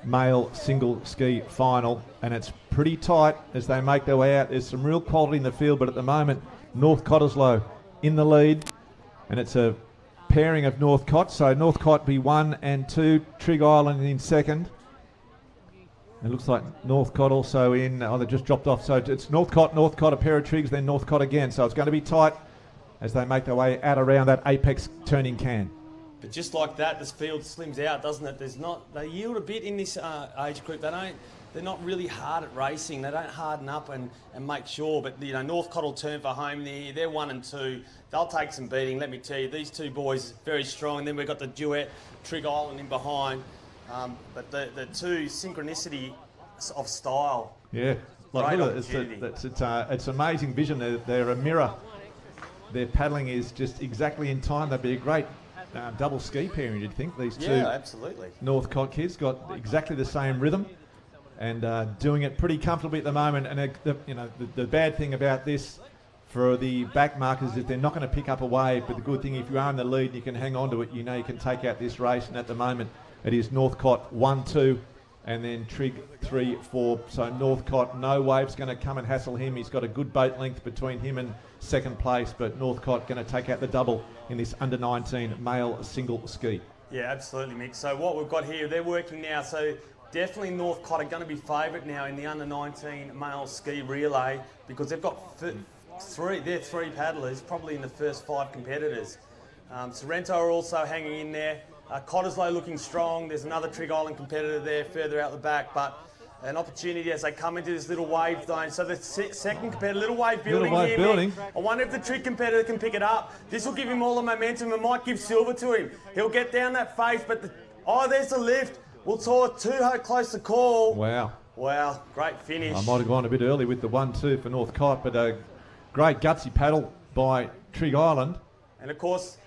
male single ski final, and it's pretty tight as they make their way out. There's some real quality in the field, but at the moment North Cottesloe in the lead, and it's a pairing of North Cot, so North Cot be 1 and 2, Trigg Island in second. It looks like North Cot also in, they just dropped off, so it's North Cot, a pair of Triggs, then North Cot again, so it's going to be tight as they make their way out around that apex turning can. But just like that, this field slims out, doesn't it? They yield a bit in this age group. They're not really hard at racing. They don't harden up and make sure. But you know, North Cot will turn for home there. They're 1 and 2. They'll take some beating. Let me tell you, these 2 boys very strong. And then we've got the duet, Trigg Island in behind. But the 2 synchronicity of style. Yeah, like, look, it's amazing vision. They're a mirror. Their paddling is just exactly in time. They'd be a great double ski pairing, you'd think. These 2 absolutely. North Cot kids got exactly the same rhythm and doing it pretty comfortably at the moment. And the bad thing about this for the back markers is they're not going to pick up a wave. But the good thing, if you are in the lead and you can hang on to it, you know you can take out this race. And at the moment, it is North Cot 1-2 and then Trig 3, 4. So Northcott, no wave's going to come and hassle him. He's got a good boat length between him and second place, but Northcott going to take out the double in this under-19 male single ski. Yeah, absolutely, Mick. So what we've got here, they're working now. So definitely Northcott are going to be favourite now in the under-19 male ski relay because they've got three paddlers, probably in the first 5 competitors. Sorrento are also hanging in there. Cottesloe looking strong. There's another Trig Island competitor there further out the back, but an opportunity as they come into this little wave zone. So the second competitor, little wave building here. Mick. I wonder if the Trig competitor can pick it up. This will give him all the momentum and might give silver to him. He'll get down that face, but there's the lift. We'll talk too close to call. Wow. Wow, great finish. I might have gone a bit early with the 1-2 for Northcott, but a great gutsy paddle by Trig Island. And of course,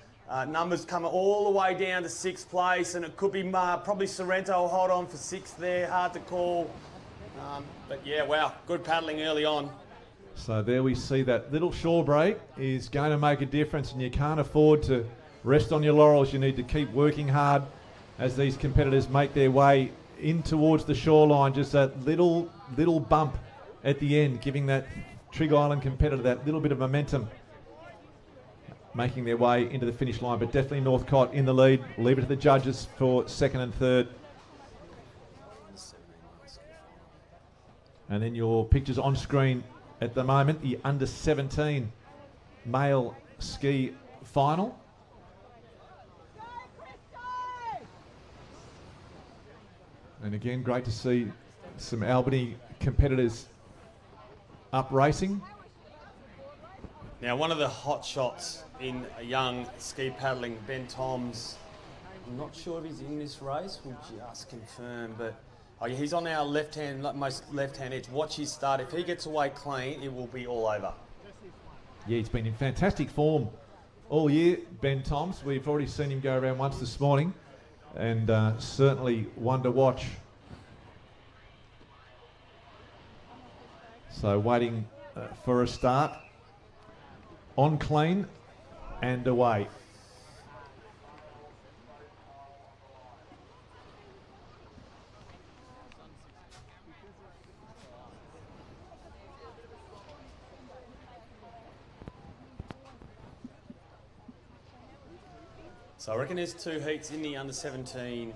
numbers come all the way down to 6th place, and it could be probably Sorrento will hold on for 6th there. Hard to call. But yeah, wow, good paddling early on. So there we see that little shore break is going to make a difference, and you can't afford to rest on your laurels. You need to keep working hard as these competitors make their way in towards the shoreline. Just that little bump at the end, giving that Trig Island competitor that little bit of momentum, making their way into the finish line. But definitely Northcott in the lead. Leave it to the judges for second and third. And then your pictures on screen at the moment, the under-17 male ski final. And again, great to see some Albany competitors up racing. Now, one of the hot shots in a young ski paddling, Ben Toms. I'm not sure if he's in this race. We'll just confirm, but yeah, he's on our most left-hand edge. Watch his start. If he gets away clean, it will be all over. Yeah, he's been in fantastic form all year, Ben Toms. We've already seen him go around once this morning, and certainly one to watch. So waiting for a start. On clean and away. So I reckon there's 2 heats in the under-17.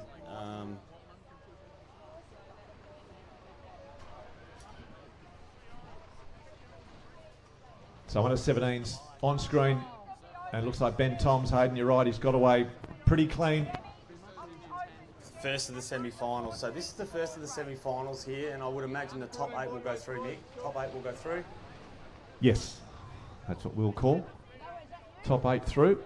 So under-17's on screen, and it looks like Ben Toms, Hayden, you're right, he's got away pretty clean. First of the semi-finals. So this is the first of the semi-finals here, and I would imagine the top 8 will go through, Nick. Top 8 will go through. Yes, that's what we'll call top 8 through.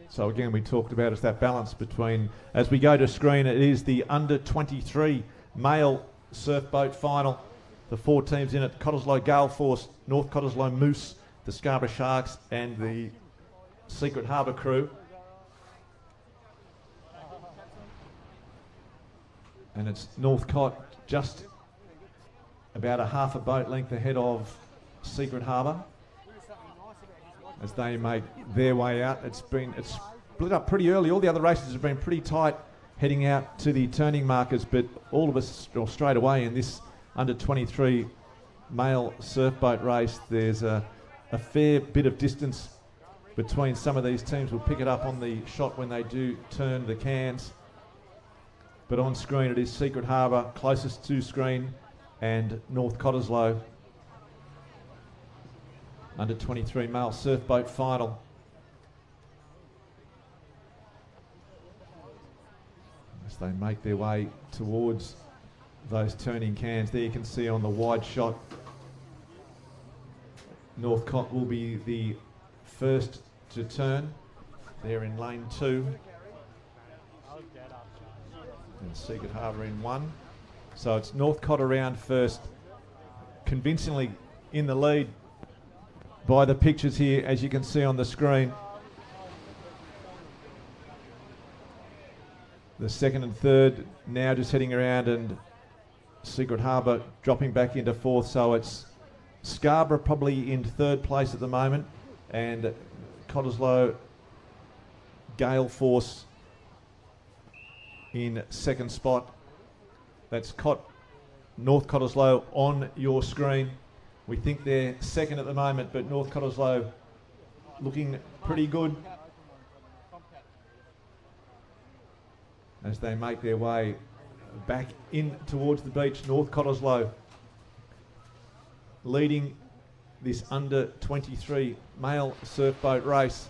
So again, we talked about is that balance between, as we go to screen, it is the under-23 male surf boat final. The 4 teams in it: Cottesloe Gale Force, North Cottesloe Moose, the Scarborough Sharks, and the Secret Harbour crew. And it's Northcott just about a half a boat length ahead of Secret Harbour as they make their way out. It's split up pretty early. All the other races have been pretty tight heading out to the turning markers, but all of us straight away in this under-23 male surf boat race, there's a fair bit of distance between some of these teams. We'll pick it up on the shot when they do turn the cans. But on screen it is Secret Harbour closest to screen, and North Cottesloe under-23 male surf boat final. As they make their way towards those turning cans, there you can see on the wide shot, Northcott will be the first to turn. They're in lane 2. And Secret Harbour in 1. So it's Northcott around first, convincingly in the lead by the pictures here, as you can see on the screen. The second and third now just heading around, and Secret Harbour dropping back into 4th. So it's Scarborough probably in 3rd place at the moment, and Cottesloe Gale Force in 2nd spot. That's North Cottesloe on your screen. We think they're second at the moment, but North Cottesloe looking pretty good as they make their way back in towards the beach. North Cottesloe leading this under 23 male surf boat race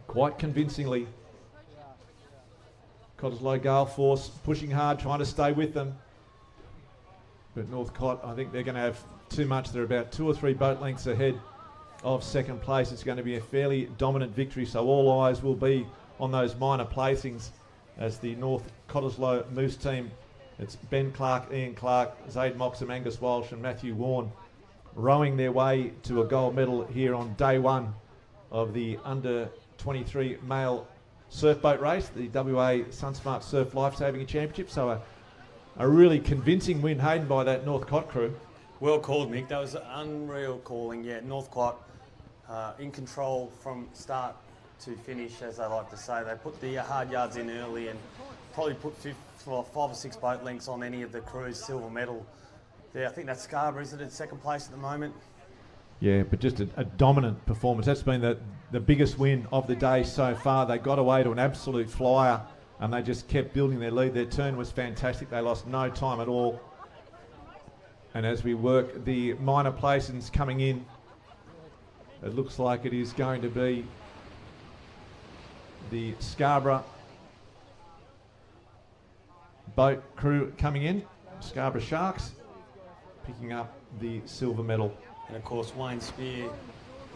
quite convincingly. Cottesloe Gale Force pushing hard, trying to stay with them. But North Cott, I think they're going to have too much. They're about 2 or 3 boat lengths ahead of second place. It's going to be a fairly dominant victory, so all eyes will be on those minor placings as the North Cottesloe Moose team. It's Ben Clark, Ian Clark, Zaid Moxham, Angus Walsh and Matthew Warren rowing their way to a gold medal here on day one of the under 23 male surf boat race, the WA SunSmart Surf Lifesaving Championship. So a really convincing win, Hayden, by that North Cott crew. Well called, Mick. That was an unreal calling. Yeah, North Cott in control from start to finish, as they like to say. They put the hard yards in early and probably put 5 or 6 boat lengths on any of the crew's silver medal. Yeah, I think that's Scarborough, isn't it, in second place at the moment? Yeah, but just a dominant performance. That's been the biggest win of the day so far. They got away to an absolute flyer and they just kept building their lead. Their turn was fantastic. They lost no time at all. And as we work the minor placings coming in, it looks like it is going to be the Scarborough boat crew coming in. Scarborough Sharks picking up the silver medal. And of course Wayne Spear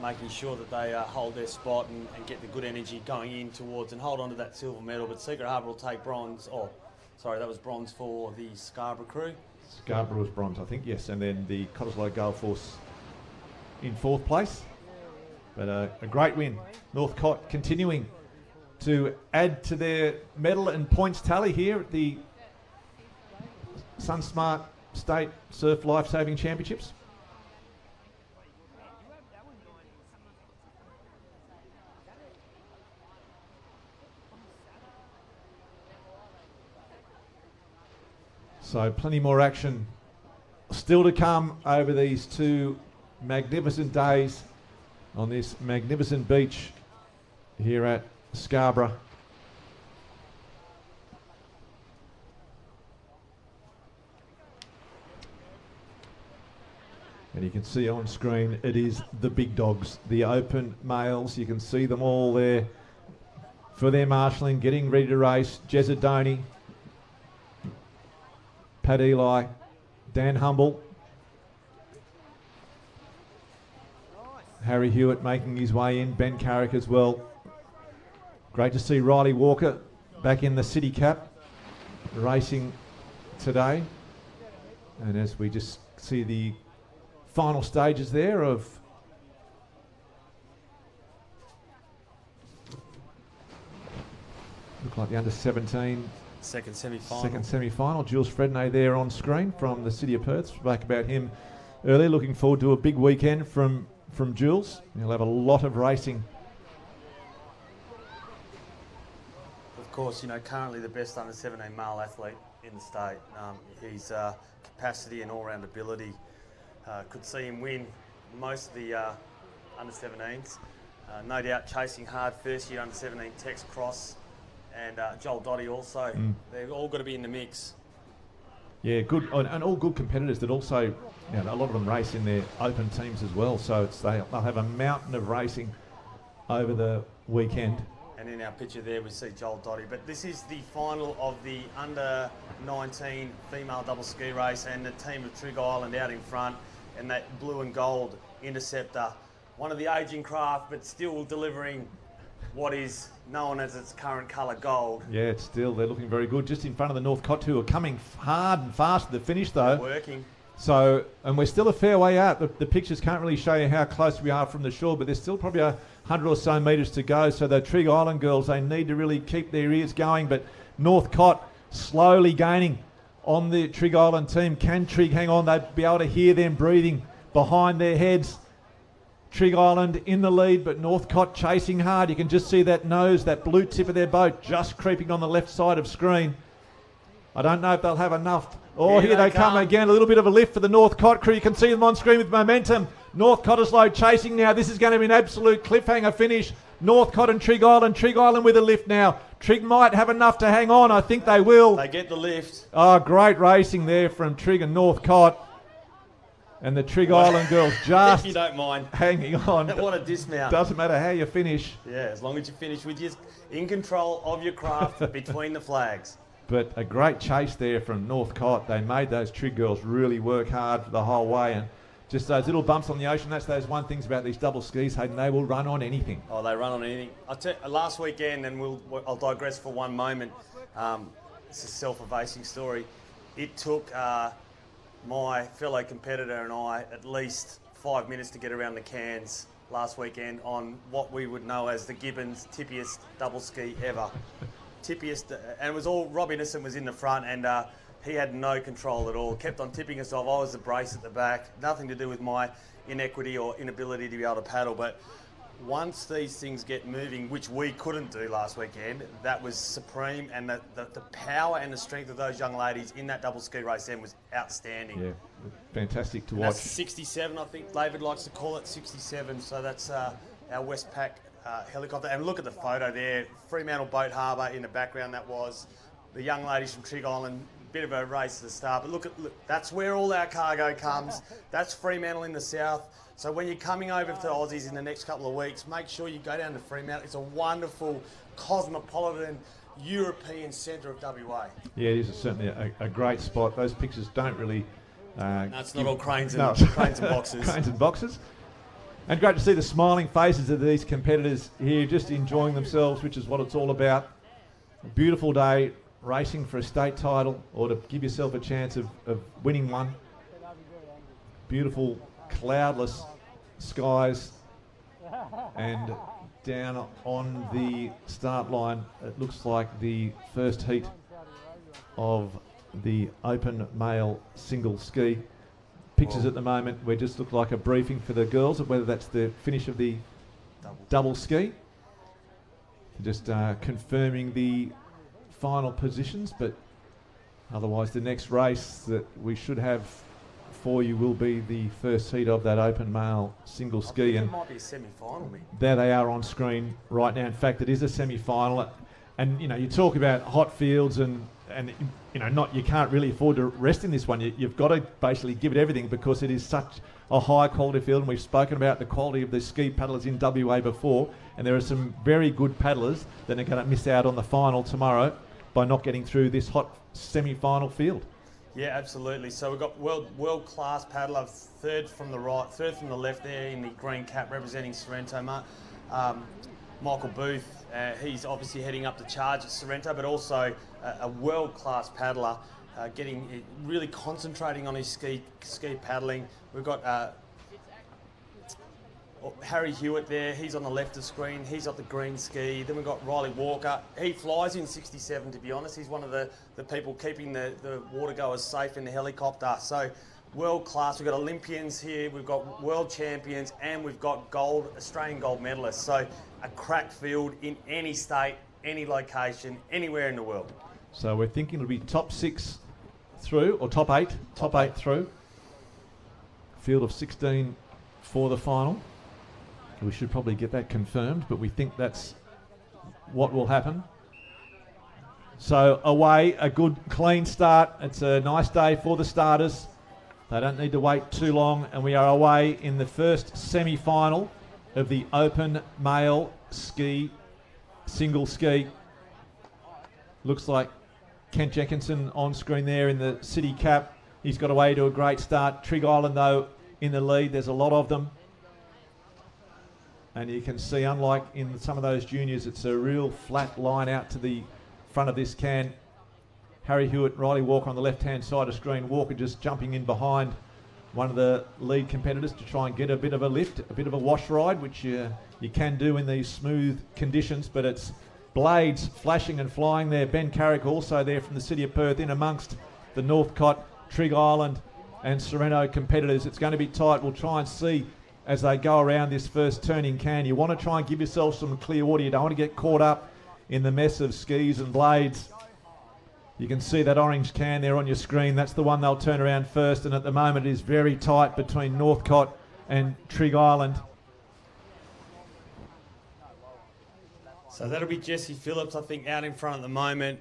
making sure that they hold their spot and get the good energy going in towards and hold on to that silver medal. But Secret Harbour will take bronze. Oh, sorry, that was bronze for the Scarborough crew. Scarborough was bronze, I think, yes. And then the Cottesloe Gale Force in 4th place. But a great win. North Cott continuing to add to their medal and points tally here at the SunSmart State Surf Lifesaving Championships. So plenty more action still to come over these 2 magnificent days on this magnificent beach here at Scarborough. And you can see on screen it is the big dogs, the open males. You can see them all there for their marshalling, getting ready to race. Jezadoni, Pat Eli, Dan Humble, Harry Hewitt making his way in, Ben Carrick as well. Great to see Riley Walker back in the City Cap racing today. And as we just see the final stages there of look like the under 17 second semi-final. Jules Frednay there on screen from the City of Perth. Spoke about him earlier. Looking forward to a big weekend from Jules. He'll have a lot of racing. Of course, you know, currently the best under 17 male athlete in the state. His capacity and all-round ability could see him win most of the under 17s. No doubt chasing hard first year under 17 Tex Cross and Joel Dotty also. They've all got to be in the mix. Yeah, good, and all good competitors that also, you know, a lot of them race in their open teams as well. So they'll have a mountain of racing over the weekend. And in our picture there we see Joel Dotty. But this is the final of the under 19 female double ski race, and the team of Trigg Island out in front, and that blue and gold Interceptor. One of the aging craft, but still delivering what is known as its current colour, gold. Yeah, it's still, they're looking very good. Just in front of the North Cott, who are coming hard and fast to the finish though. They're working. So, and we're still a fair way out. The pictures can't really show you how close we are from the shore, but there's still probably 100 or so metres to go. So the Trigg Island girls, they need to really keep their ears going. But North Cott slowly gaining on the Trigg Island team. Can Trigg hang on? They'd be able to hear them breathing behind their heads. Trigg Island in the lead, but North Cott chasing hard. You can just see that nose, that blue tip of their boat just creeping on the left side of screen. I don't know if they'll have enough. Oh, Here here they they come come. again. A little bit of a lift for the Northcott crew. You can see them on screen with momentum. North Cottesloe chasing now. This is going to be an absolute cliffhanger finish. Northcott and Trig Island. Trig Island with a lift now. Trig might have enough to hang on. I think they will. They get the lift. Oh, great racing there from Trig and Northcott. And the Trig Island girls just If you don't mind. hanging on. What a dismount. Doesn't matter how you finish. Yeah, as long as you finish with your in control of your craft between the flags. But a great chase there from Northcott. They made those Trig girls really work hard for the whole way. And just those little bumps on the ocean, that's those one things about these double skis, Hayden, they will run on anything. Oh, they run on anything. Last weekend, and I'll digress for one moment. It's a self-effacing story. It took my fellow competitor and I at least 5 minutes to get around the Cairns last weekend on what we would know as the Gibbons tippiest double ski ever. Tippiest, and it was all, Rob Innocent was in the front, and he had no control at all, kept on tipping us off. I was the brace at the back, nothing to do with my inequity or inability to be able to paddle, but once these things get moving, which we couldn't do last weekend, that was supreme, and the power and the strength of those young ladies in that double ski race then was outstanding. Yeah, fantastic to And watch. that's 67, I think David likes to call it 67, so that's our Westpac helicopter. And look at the photo there, Fremantle Boat Harbour in the background. That was the young ladies from Trig Island. Bit of a race to the start, but look, that's where all our cargo comes. That's Fremantle in the south. So when you're coming over to Aussies in the next couple of weeks, make sure you go down to Fremantle. It's a wonderful, cosmopolitan, European centre of WA. Yeah, it is certainly a great spot. Those pictures don't really... No, it's not all cranes and, No. cranes and boxes. Cranes and boxes. And great to see the smiling faces of these competitors here, just enjoying themselves, which is what it's all about. A beautiful day, racing for a state title or to give yourself a chance of winning one. Beautiful cloudless skies, and down on the start line it looks like the first heat of the open male single ski. Pictures at the moment we just look like a briefing for the girls of whether that's the finish of the double ski. Just confirming the final positions, but otherwise the next race that we should have for you will be the first heat of that open male single ski, and It might be a semi-final, mate. there they are on screen right now. In fact, it is a semi-final, and you know, you talk about hot fields and you know, you can't really afford to rest in this one. You've got to basically give it everything because it is such a high quality field, and we've spoken about the quality of the ski paddlers in WA before, and there are some very good paddlers that are going to miss out on the final tomorrow by not getting through this hot semi-final field. Yeah, absolutely. So we've got world-class paddler, third from the left there in the green cap representing Sorrento, Michael Booth. He's obviously heading up the charge at Sorrento, but also a world-class paddler, really concentrating on his ski paddling. We've got Harry Hewitt there, he's on the left of the screen, he's got the green ski. Then we've got Riley Walker, he flies in 67 to be honest, he's one of the people keeping the watergoers safe in the helicopter. So world class, we've got Olympians here, we've got world champions, and we've got Australian gold medalists. So a crack field in any state, any location, anywhere in the world. So we're thinking it'll be top 6 through, or top 8 through. Field of 16 for the final. We should probably get that confirmed, but we think that's what will happen. So away, a good clean start. It's a nice day for the starters. They don't need to wait too long, and we are away in the first semi-final of the open male single ski. Looks like Kent Jenkinson on screen there in the city cap. He's got away to a great start. Trig Island though in the lead. There's a lot of them. And you can see, unlike in some of those juniors, it's a real flat line out to the front of this can. Harry Hewitt, Riley Walker on the left-hand side of screen. Walker just jumping in behind one of the lead competitors to try and get a bit of a lift, a bit of a wash ride, which you can do in these smooth conditions, but it's blades flashing and flying there. Ben Carrick also there from the city of Perth in amongst the Northcott, Trig Island and Sorrento competitors. It's going to be tight. We'll try and see as they go around this first turning can. You want to try and give yourself some clear water. You don't want to get caught up in the mess of skis and blades. You can see that orange can there on your screen. That's the one they'll turn around first, and at the moment it is very tight between Northcott and Trig Island. So that'll be Jesse Phillips, I think, out in front at the moment.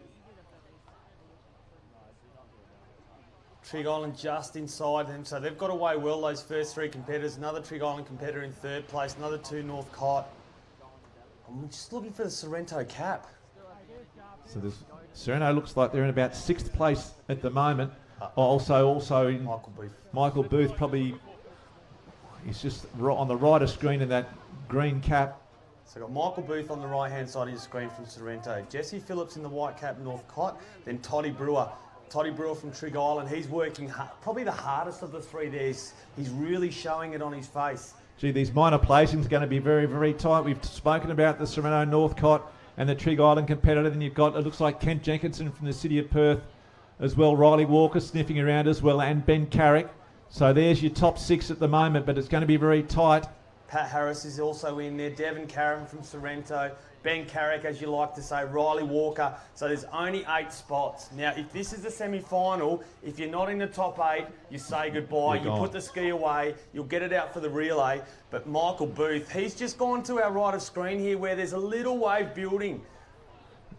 Trig Island just inside them, so they've got away well, those first three competitors. Another Trig Island competitor in third place, another two Northcott. I'm just looking for the Sorrento cap. So this Sereno looks like they're in about 6th place at the moment. Also in Michael Booth probably, he's just on the right of screen in that green cap. So got Michael Booth on the right-hand side of your screen from Sorrento. Jesse Phillips in the white cap, Northcott. Then Toddy Brewer. Toddy Brewer from Trig Island. He's working hard, probably the hardest of the three there. He's really showing it on his face. Gee, these minor placings are going to be very, very tight. We've spoken about the Sereno Northcott and the Trig Island competitor. Then you've got, it looks like Kent Jenkinson from the city of Perth as well. Riley Walker sniffing around as well, and Ben Carrick. So there's your top 6 at the moment, but it's going to be very tight. Pat Harris is also in there. Devon Carron from Sorrento. Ben Carrick, as you like to say. Riley Walker. So there's only 8 spots. Now, if this is the semi-final, if you're not in the top 8, you say goodbye. You put the ski away. You'll get it out for the relay. But Michael Booth, he's just gone to our right of screen here where there's a little wave building.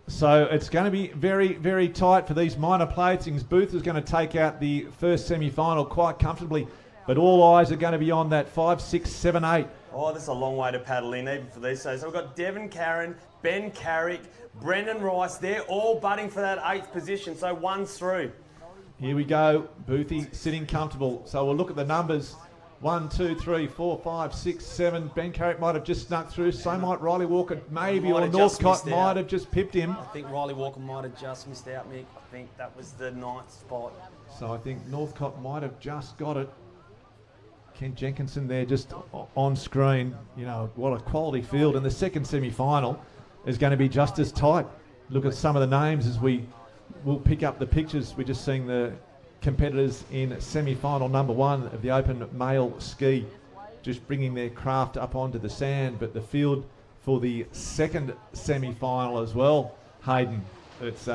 So it's going to be very, very tight for these minor placings. Booth is going to take out the first semi-final quite comfortably. But all eyes are going to be on that 5, 6, 7, 8. Oh, that's a long way to paddle in, even for these. So we've got Devon Carron, Ben Carrick, Brendan Rice. They're all butting for that 8th position, so one's through. Here we go. Boothie sitting comfortable. So we'll look at the numbers. 1, 2, 3, 4, 5, 6, 7. Ben Carrick might have just snuck through. So might Riley Walker, maybe, or Northcott might have just pipped him. I think Riley Walker might have just missed out, Mick. I think that was the 9th spot. So I think Northcott might have just got it. Ken Jenkinson there just on screen. You know, what a quality field. And the second semi-final is going to be just as tight. Look at some of the names as we'll pick up the pictures. We're just seeing the competitors in semi-final number 1 of the open male ski, just bringing their craft up onto the sand. But the field for the second semi-final as well, Hayden, it's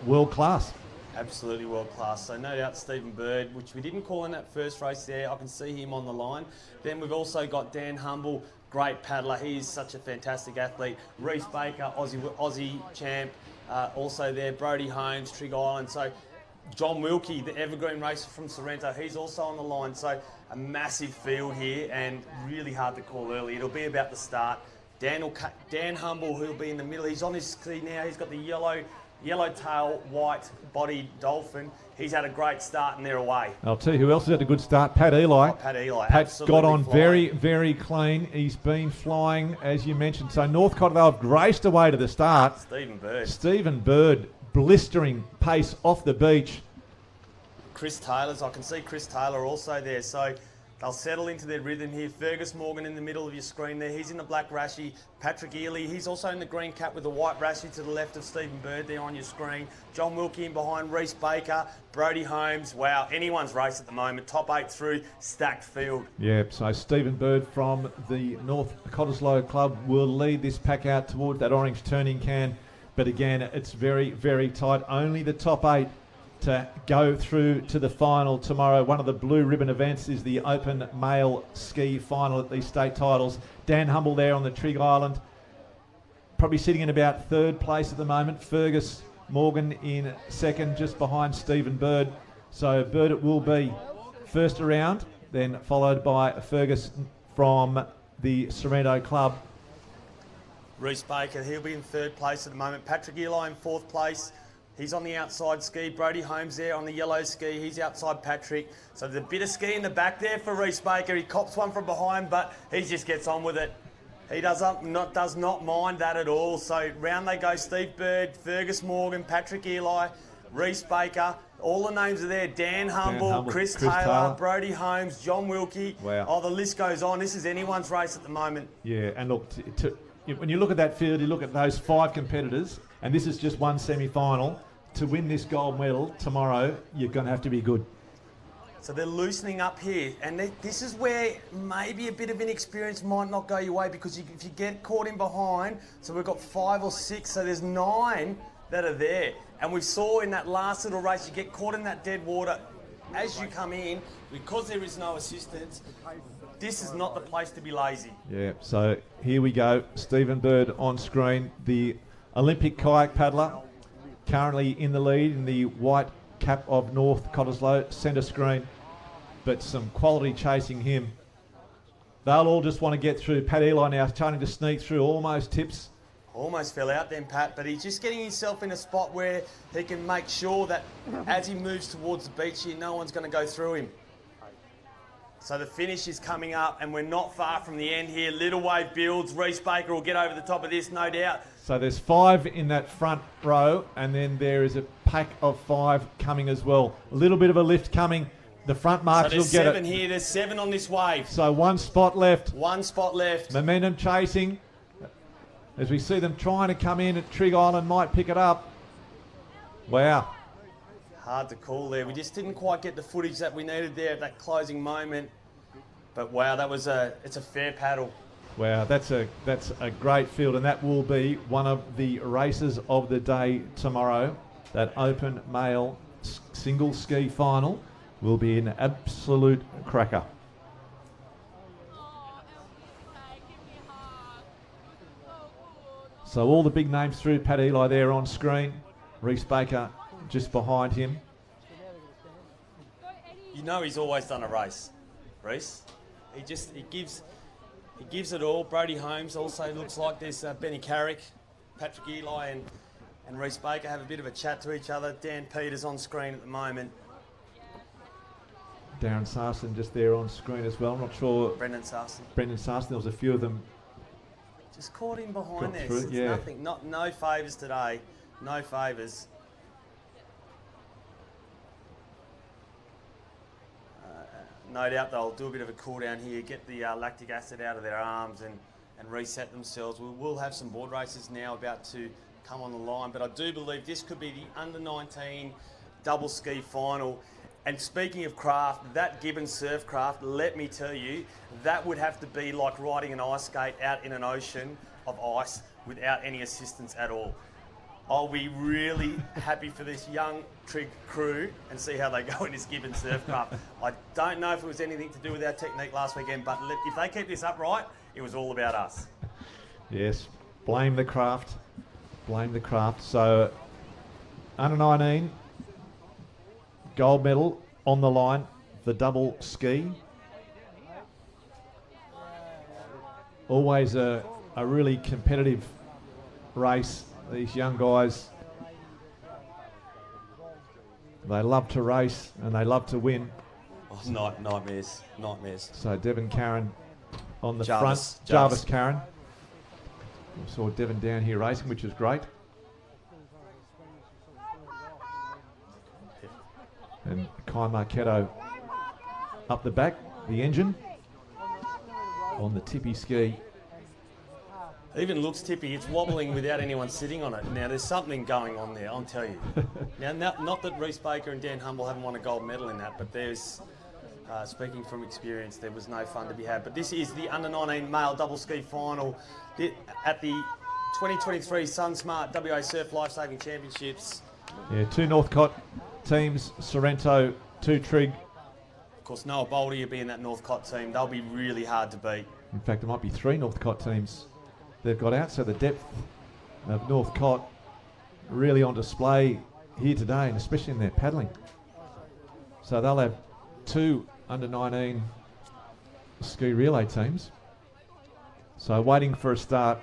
world class. Absolutely world class. So no doubt Stephen Bird, which we didn't call in that first race there. I can see him on the line. Then we've also got Dan Humble, great paddler. He is such a fantastic athlete. Reece Baker, Aussie champ, also there. Brodie Holmes, Trig Island. So John Wilkie, the evergreen racer from Sorrento, he's also on the line. So a massive field here and really hard to call early. It'll be about the start. Dan Humble, who'll be in the middle. He's on his ski now. He's got the yellow tail, white body dolphin. He's had a great start and they're away. I'll tell you who else has had a good start. Pat Eli. Pat Eli. Pat's got on very, very clean. He's been flying, as you mentioned. So Northcott, they've raced away to the start. Stephen Bird, blistering pace off the beach. Chris Taylor's, I can see Chris Taylor also there. So they'll settle into their rhythm here. Fergus Morgan in the middle of your screen there. He's in the black rashie. Patrick Ely, he's also in the green cap with the white rashie to the left of Stephen Bird there on your screen. John Wilkie in behind. Reece Baker, Brodie Holmes. Wow, anyone's race at the moment. Top 8 through, stacked field. Yeah, so Stephen Bird from the North Cottesloe Club will lead this pack out toward that orange turning can. But again, it's very, very tight. Only the top 8 to go through to the final tomorrow. One of the blue ribbon events is the open male ski final at these state titles. Dan Humble there on the Trig Island, probably sitting in about 3rd place at the moment. Fergus Morgan in 2nd, just behind Stephen Bird. So Bird it will be first around, then followed by Fergus from the Sorrento Club. Reece Baker, he'll be in 3rd place at the moment. Patrick Ely in 4th place. He's on the outside ski. Brodie Holmes there on the yellow ski. He's outside Patrick. So there's a bit of ski in the back there for Reece Baker. He cops one from behind, but he just gets on with it. He does not mind that at all. So round they go. Steve Bird, Fergus Morgan, Patrick Ely, Reece Baker. All the names are there. Dan Humble, Chris Taylor, Brodie Holmes, John Wilkie. Wow. Oh, the list goes on. This is anyone's race at the moment. Yeah, and look, when you look at that field, you look at those 5 competitors, and this is just one semi-final. To win this gold medal tomorrow, you're going to have to be good. So they're loosening up here, and this is where maybe a bit of inexperience might not go your way, because if you get caught in behind, so we've got 5 or 6, so there's 9 that are there. And we saw in that last little race, you get caught in that dead water. As you come in, because there is no assistance, this is not the place to be lazy. Yeah, so here we go. Stephen Bird on screen, the Olympic kayak paddler, currently in the lead in the white cap of North Cottesloe, centre screen, but some quality chasing him. They'll all just want to get through. Pat Eli now starting to sneak through, almost tips. Almost fell out then, Pat, but he's just getting himself in a spot where he can make sure that as he moves towards the beach here, no one's going to go through him. So the finish is coming up, and we're not far from the end here. Little wave builds. Reece Baker will get over the top of this, no doubt. So there's 5 in that front row, and then there is a pack of 5 coming as well. A little bit of a lift coming. The front marks will get it. So there's 7 here. There's 7 on this wave. So 1 spot left. 1 spot left. Momentum chasing. As we see them trying to come in at Trig Island, might pick it up. Wow. Hard to call there. We just didn't quite get the footage that we needed there at that closing moment. But wow, it's a fair paddle. Wow, that's a great field, and that will be one of the races of the day tomorrow. That open male single ski final will be an absolute cracker. So all the big names through. Pat Eli there on screen. Reece Baker just behind him. You know he's always done a race, Reece. He gives it all. Brodie Holmes also looks like there's Benny Carrick, Patrick Eli and Reece Baker have a bit of a chat to each other. Dan Peters on screen at the moment. Darren Sarson just there on screen as well. I'm not sure. Brendan Sarson. There was a few of them. Just caught him behind there. Through, yeah. Nothing. No favours today. No favours. No doubt they'll do a bit of a cool down here, get the lactic acid out of their arms and reset themselves. We will have some board races now about to come on the line, but I do believe this could be the under-19 double ski final. And speaking of craft, that Gibbon surf craft, let me tell you, that would have to be like riding an ice skate out in an ocean of ice without any assistance at all. I'll be really happy for this young Trig crew and see how they go in this Gibbon surf craft. I don't know if it was anything to do with our technique last weekend, but if they keep this up right, it was all about us. Yes, blame the craft. Blame the craft. So, under 19, gold medal on the line, the double ski. Always a really competitive race. These young guys, they love to race and they love to win. Oh, nightmares. So Devon Karen on the Jarvis. front. Jarvis Karen. We saw Devon down here racing, which is great. And Kai Marketo up the back, the engine on the tippy ski. It even looks tippy. It's wobbling without anyone sitting on it. Now, there's something going on there, I'll tell you. Now, not that Reece Baker and Dan Humble haven't won a gold medal in that, but there's, speaking from experience, there was no fun to be had. But this is the under-19 male double ski final at the 2023 SunSmart WA Surf Lifesaving Championships. Yeah, 2 Northcott teams, Sorrento, 2 Trig. Of course, Noah Boldy will be in that Northcott team. They'll be really hard to beat. In fact, there might be 3 Northcott teams they've got out, so the depth of Northcott really on display here today, and especially in their paddling. So they'll have 2 under-19 ski relay teams. So waiting for a start.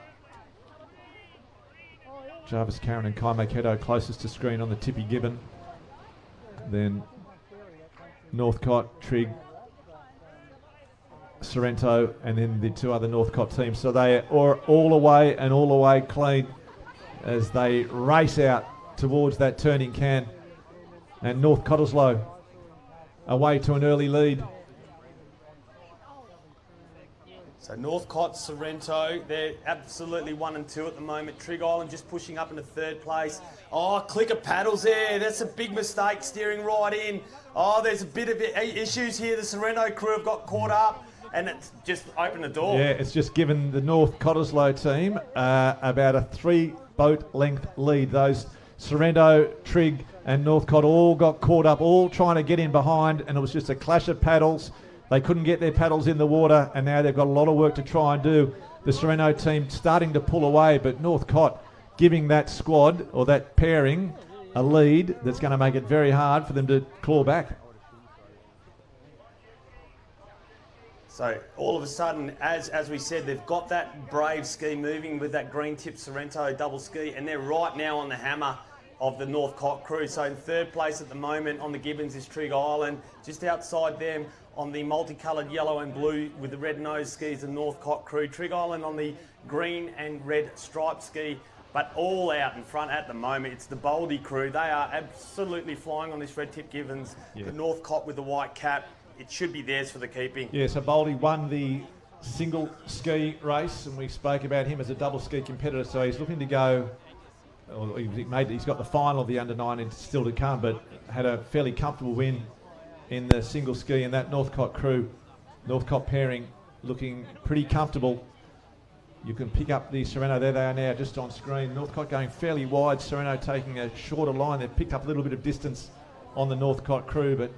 Jarvis Karen and Kai Makedo closest to screen on the Tippy Gibbon. Then Northcott, Trig, Sorrento, and then the 2 other Northcott teams. So they are all away and all away clean as they race out towards that turning can. And North Cottesloe away to an early lead. So Northcott, Sorrento, they're absolutely 1 and 2 at the moment. Trig Island just pushing up into 3rd place. Oh, clicker paddles there. That's a big mistake, steering right in. Oh, there's a bit of issues here. The Sorrento crew have got caught up, and it's just opened the door. Yeah, it's just given the North Cottesloe team about a 3 boat length lead. Those Sorrento, Trig and Northcott all got caught up, all trying to get in behind, and it was just a clash of paddles. They couldn't get their paddles in the water, and now they've got a lot of work to try and do. The Sorrento team starting to pull away, but Northcott giving that squad or that pairing a lead that's going to make it very hard for them to claw back. So all of a sudden, as we said, they've got that Brave ski moving with that green tip Sorrento double ski, and they're right now on the hammer of the Northcott crew. So in third place at the moment on the Gibbons is Trig Island. Just outside them on the multicoloured yellow and blue with the red nose skis, the Northcott crew. Trig Island on the green and red striped ski. But all out in front at the moment, it's the Boldy crew. They are absolutely flying on this red tip Gibbons. Yeah. The Northcott with the white cap. It should be theirs for the keeping. Yeah, so Boldy won the single ski race, and we spoke about him as a double ski competitor, so he's looking to go, he's got the final of the under-19 still to come, but had a fairly comfortable win in the single ski, and that Northcott crew, Northcott pairing, looking pretty comfortable. You can pick up the Sorrento, there they are now just on screen. Northcott going fairly wide, Sorrento taking a shorter line. They've picked up a little bit of distance on the Northcott crew, but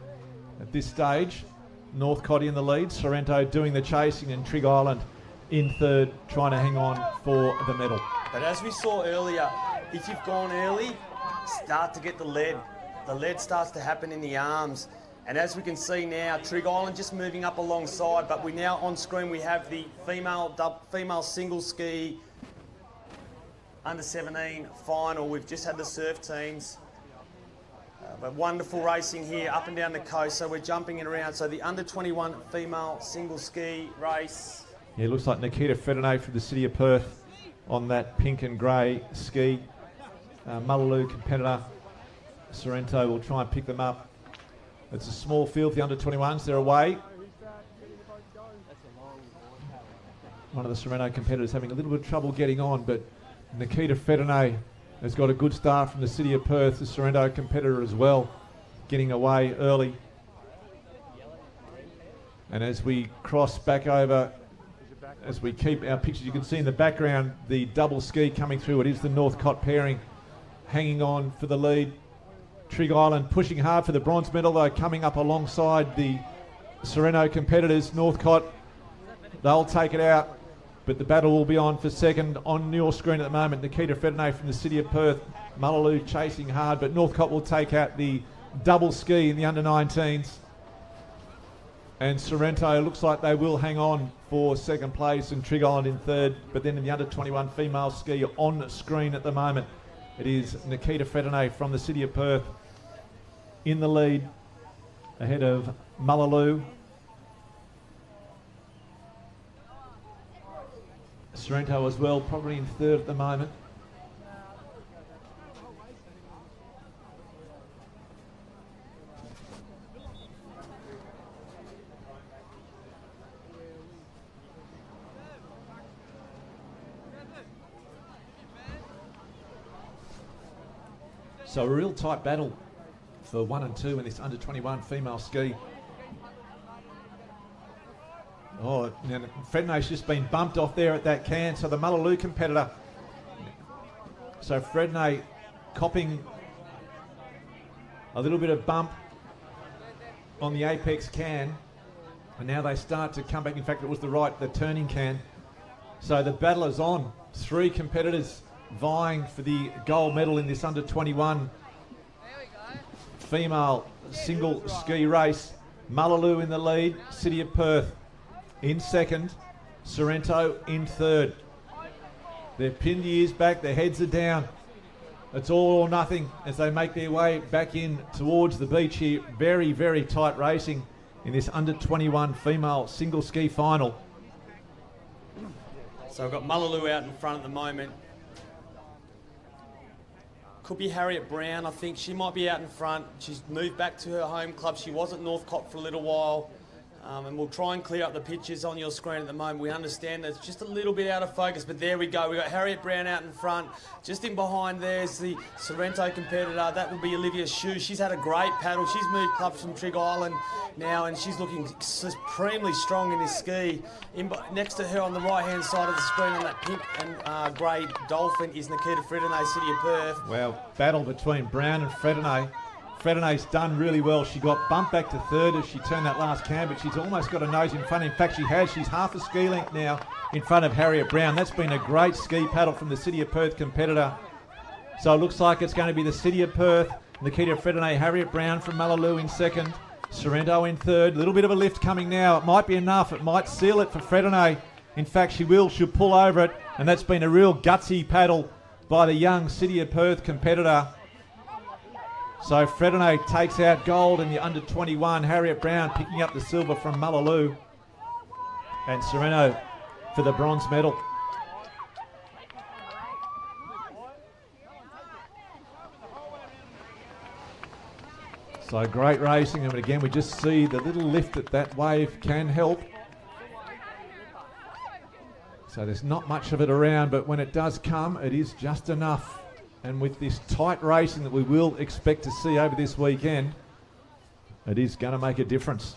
at this stage, Northcott in the lead, Sorrento doing the chasing, and Trig Island in third, trying to hang on for the medal. But as we saw earlier, if you've gone early, start to get the lead. The lead starts to happen in the arms. And as we can see now, Trig Island just moving up alongside, but we now on screen we have the female single ski under 17 final. We've just had the surf teams. But wonderful racing here up and down the coast, so we're jumping it around. So the under 21 female single ski race. Yeah, it looks like Nikita Fredonay from the city of Perth on that pink and grey ski. Mullaloo competitor. Sorrento will try and pick them up. It's a small field, the under 21s, they're away. One of the Sorrento competitors having a little bit of trouble getting on, but Nikita Fredonay has got a good start from the city of Perth, the Sorrento competitor as well, getting away early. And as we cross back over, as we keep our pictures, you can see in the background the double ski coming through. It is the Northcott pairing hanging on for the lead. Trig Island pushing hard for the bronze medal, though, coming up alongside the Sorrento competitors. Northcott, they'll take it out, but the battle will be on for second. On your screen at the moment, Nikita Fredonay from the city of Perth. Mullaloo chasing hard, but Northcott will take out the double ski in the under-19s. And Sorrento looks like they will hang on for second place, and Trig Island in third. But then in the under-21 female ski on screen at the moment, it is Nikita Fredonay from the city of Perth in the lead, ahead of Mullaloo. Sorrento as well, probably in third at the moment. So a real tight battle for 1 and 2 in this under 21 female ski. Oh, now Fredonay's just been bumped off there at that can, so the Mullaloo competitor. So Fredonay copping a little bit of bump on the apex can, and now they start to come back. In fact, it was the turning can. So the battle is on. 3 competitors vying for the gold medal in this under 21 female single ski race. Mullaloo in the lead, city of Perth in second, Sorrento in third. Their pinned ears back, their heads are down. It's all or nothing as they make their way back in towards the beach here. Very, very tight racing in this under 21 female single ski final. So I've got Mullaloo out in front at the moment. Could be Harriet Brown, I think. She might be out in front. She's moved back to her home club. She was at Northcott for a little while. And we'll try and clear up the pictures on your screen at the moment. We understand that it's just a little bit out of focus, but there we go. We've got Harriet Brown out in front. Just in behind there's the Sorrento competitor. That will be Olivia Shue. She's had a great paddle. She's moved clubs from Trig Island now, and she's looking supremely strong in this ski. Next to her on the right-hand side of the screen on that pink and grey dolphin is Nikita Fredonay, City of Perth. Well, battle between Brown and Fredonay. Fredonay's done really well. She got bumped back to third as she turned that last cam, but she's almost got a nose in front. In fact, she has. She's half a ski length now in front of Harriet Brown. That's been a great ski paddle from the City of Perth competitor. So it looks like it's going to be the City of Perth, Nikita Fredonay, Harriet Brown from Mullaloo in second, Sorrento in third. A little bit of a lift coming now. It might be enough. It might seal it for Fredonay. In fact, she'll pull over it, and that's been a real gutsy paddle by the young City of Perth competitor. So Fredonay takes out gold in the under 21. Harriet Brown picking up the silver from Mullaloo. And Sorrento for the bronze medal. So great racing, and again we just see the little lift that wave can help. So there's not much of it around, but when it does come, it is just enough. And with this tight racing that we will expect to see over this weekend, it is going to make a difference.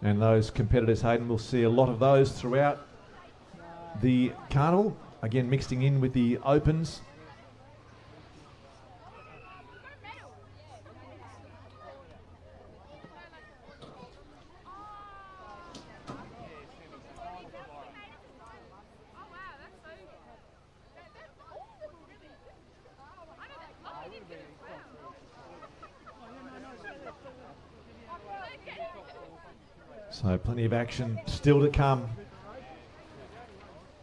And those competitors, Hayden, we'll see a lot of those throughout the carnival. Again, mixing in with the opens. So plenty of action still to come.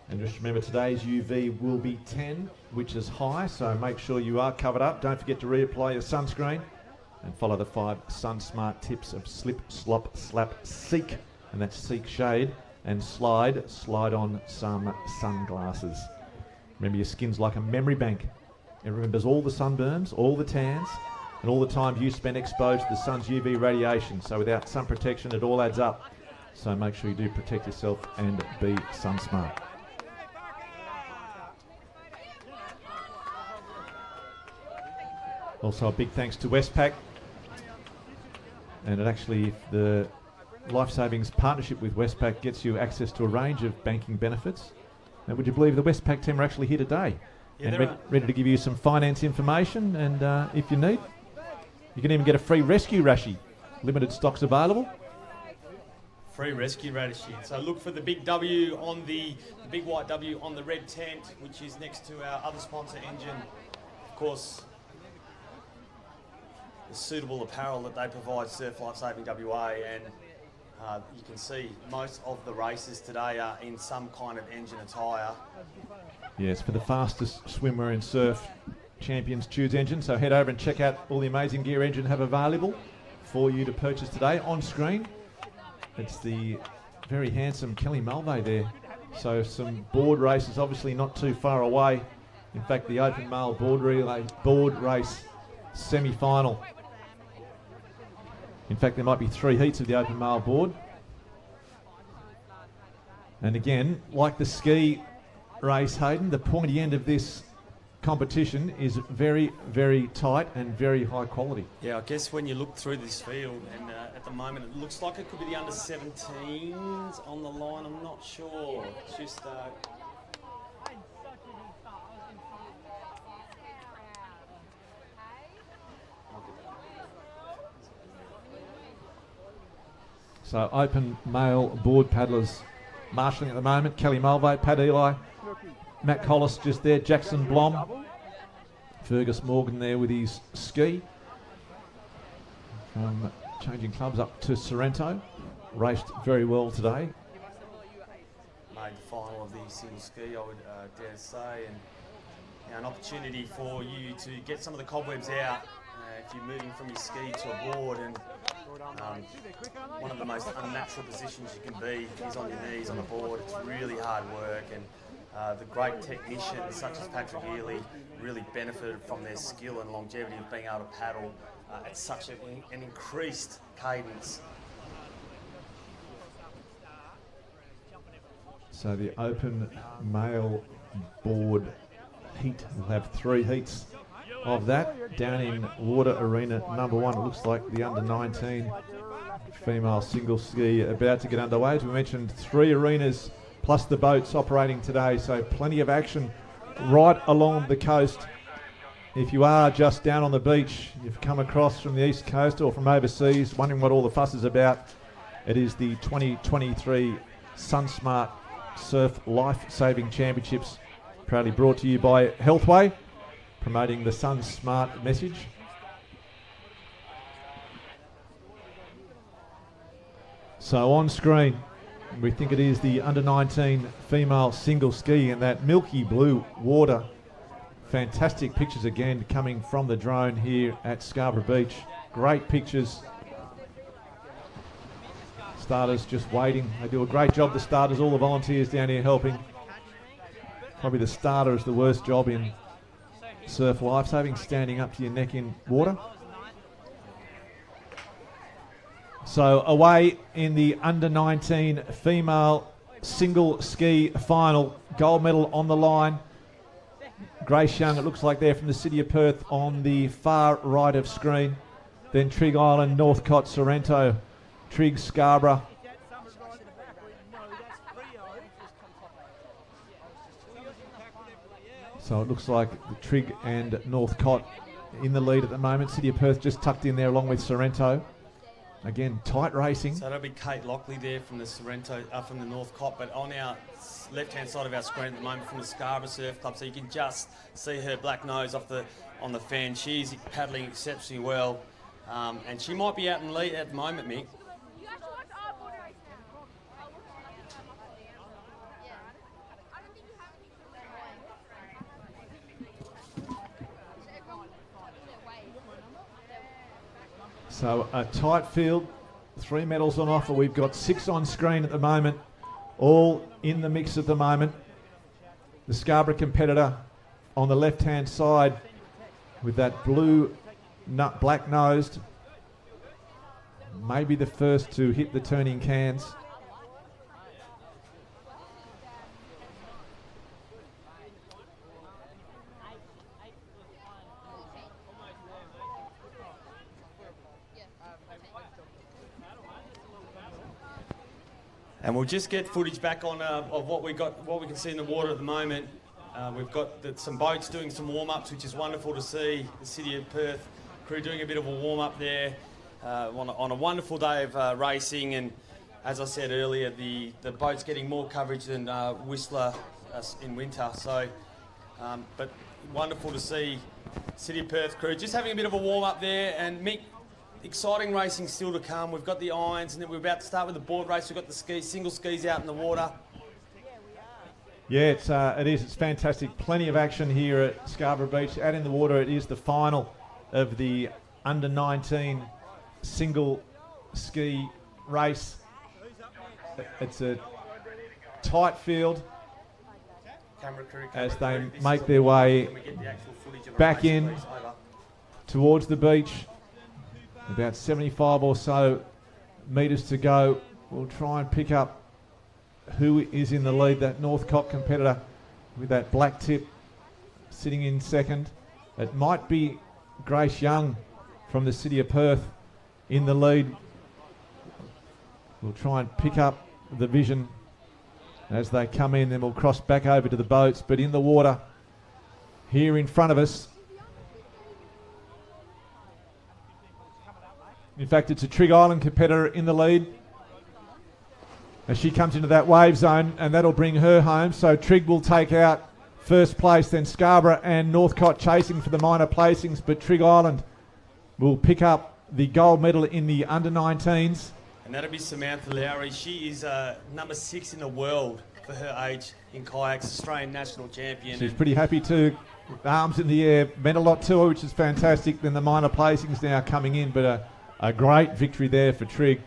And just remember, today's UV will be 10, which is high, so make sure you are covered up. Don't forget to reapply your sunscreen and follow the 5 SunSmart tips of slip, slop, slap, seek, and that's seek shade, and slide on some sunglasses. Remember, your skin's like a memory bank. It remembers all the sunburns, all the tans, and all the times you spend exposed to the sun's UV radiation. So without sun protection, it all adds up. So make sure you do protect yourself and be SunSmart. Also a big thanks to Westpac. And it actually, the Life Savings partnership with Westpac gets you access to a range of banking benefits. And would you believe the Westpac team are actually here today? Yeah, and ready to give you some finance information, and if you need, you can even get a free rescue rashi. Limited stocks available. Free rescue rashi. So look for the big W on the big white W on the red tent, which is next to our other sponsor, Engine. Of course, the suitable apparel that they provide, Surf Life Saving WA, and you can see most of the races today are in some kind of Engine attire. Yes, for the fastest swimmer in surf, champions choose Engine. So head over and check out all the amazing gear Engine have available for you to purchase today. On screen, it's the very handsome Kelly Mulvey there. So some board races, obviously not too far away. In fact, the Open Male board race semi-final. In fact, there might be 3 heats of the Open Male board. And again, like the ski race, Hayden, the pointy end of this competition is very, very tight and very high quality. Yeah, I guess when you look through this field, and at the moment it looks like it could be the under-17s on the line. I'm not sure. It's just So open male board paddlers marshalling at the moment. Kelly Mulvey, Pat Eli, Matt Collis just there, Jackson Blom, Fergus Morgan there with his ski. From changing clubs up to Sorrento. Raced very well today. Made the final of the single ski, I would dare say, and an opportunity for you to get some of the cobwebs out if you're moving from your ski to a board. And one of the most unnatural positions you can be is on your knees on a board. It's really hard work, and the great technicians such as Patrick Ely really benefited from their skill and longevity of being able to paddle at such an increased cadence. So the open male board heat will have 3 heats of that. Down in water arena number 1, it looks like the under 19 female single ski about to get underway. As we mentioned, 3 arenas plus the boats operating today, so plenty of action right along the coast. If you are just down on the beach, you've come across from the east coast or from overseas, wondering what all the fuss is about, it is the 2023 SunSmart Surf Life Saving Championships, proudly brought to you by Healthway, promoting the SunSmart message. So on screen, we think it is the under 19 female single ski in that milky blue water. Fantastic pictures again coming from the drone here at Scarborough Beach. Great pictures. Starters just waiting. They do a great job, the starters, all the volunteers down here helping. Probably the starter is the worst job in surf lifesaving, standing up to your neck in water. So away in the under 19 female single ski final, gold medal on the line. Grace Young, it looks like there from the city of Perth on the far right of screen. Then Trig Island, Northcote, Sorrento, Trig, Scarborough. So it looks like the Trig and Northcote in the lead at the moment. City of Perth just tucked in there along with Sorrento. Again, tight racing. So that'll be Kate Lockley there from the Sorrento, from the Northcote, but on our left-hand side of our screen at the moment from the Scarborough Surf Club, so you can just see her black nose on the fan. She's paddling exceptionally well, and she might be out in lead at the moment, Mick. So a tight field, 3 medals on offer. We've got 6 on screen at the moment, all in the mix at the moment. The Scarborough competitor on the left-hand side with that blue, black-nosed, maybe the first to hit the turning cans. And we'll just get footage back on of what we can see in the water at the moment. We've got some boats doing some warm-ups, which is wonderful to see. The City of Perth crew doing a bit of a warm-up there on a wonderful day of racing. And as I said earlier, the boat's getting more coverage than Whistler in winter. So, but wonderful to see City of Perth crew just having a bit of a warm-up there. And Mick, exciting racing still to come. We've got the irons, and then we're about to start with the board race. We've got the single skis out in the water. Yeah, it is. It's fantastic. Plenty of action here at Scarborough Beach. Out in the water, it is the final of the under 19 single ski race. It's a tight field as they make their way back in towards the beach. About 75 or so metres to go. We'll try and pick up who is in the lead. That Northcote competitor with that black tip sitting in second. It might be Grace Young from the City of Perth in the lead. We'll try and pick up the vision as they come in, then we'll cross back over to the boats. But in the water here in front of us, in fact, it's a Trig Island competitor in the lead as she comes into that wave zone, and that'll bring her home. So Trig will take out first place, then Scarborough and Northcote chasing for the minor placings, but Trig Island will pick up the gold medal in the under-19s. And that'll be Samantha Lowry. She is number 6 in the world for her age in kayaks, Australian national champion. She's pretty happy too, arms in the air, meant a lot to her, which is fantastic. Then the minor placings now coming in, but a great victory there for Trig.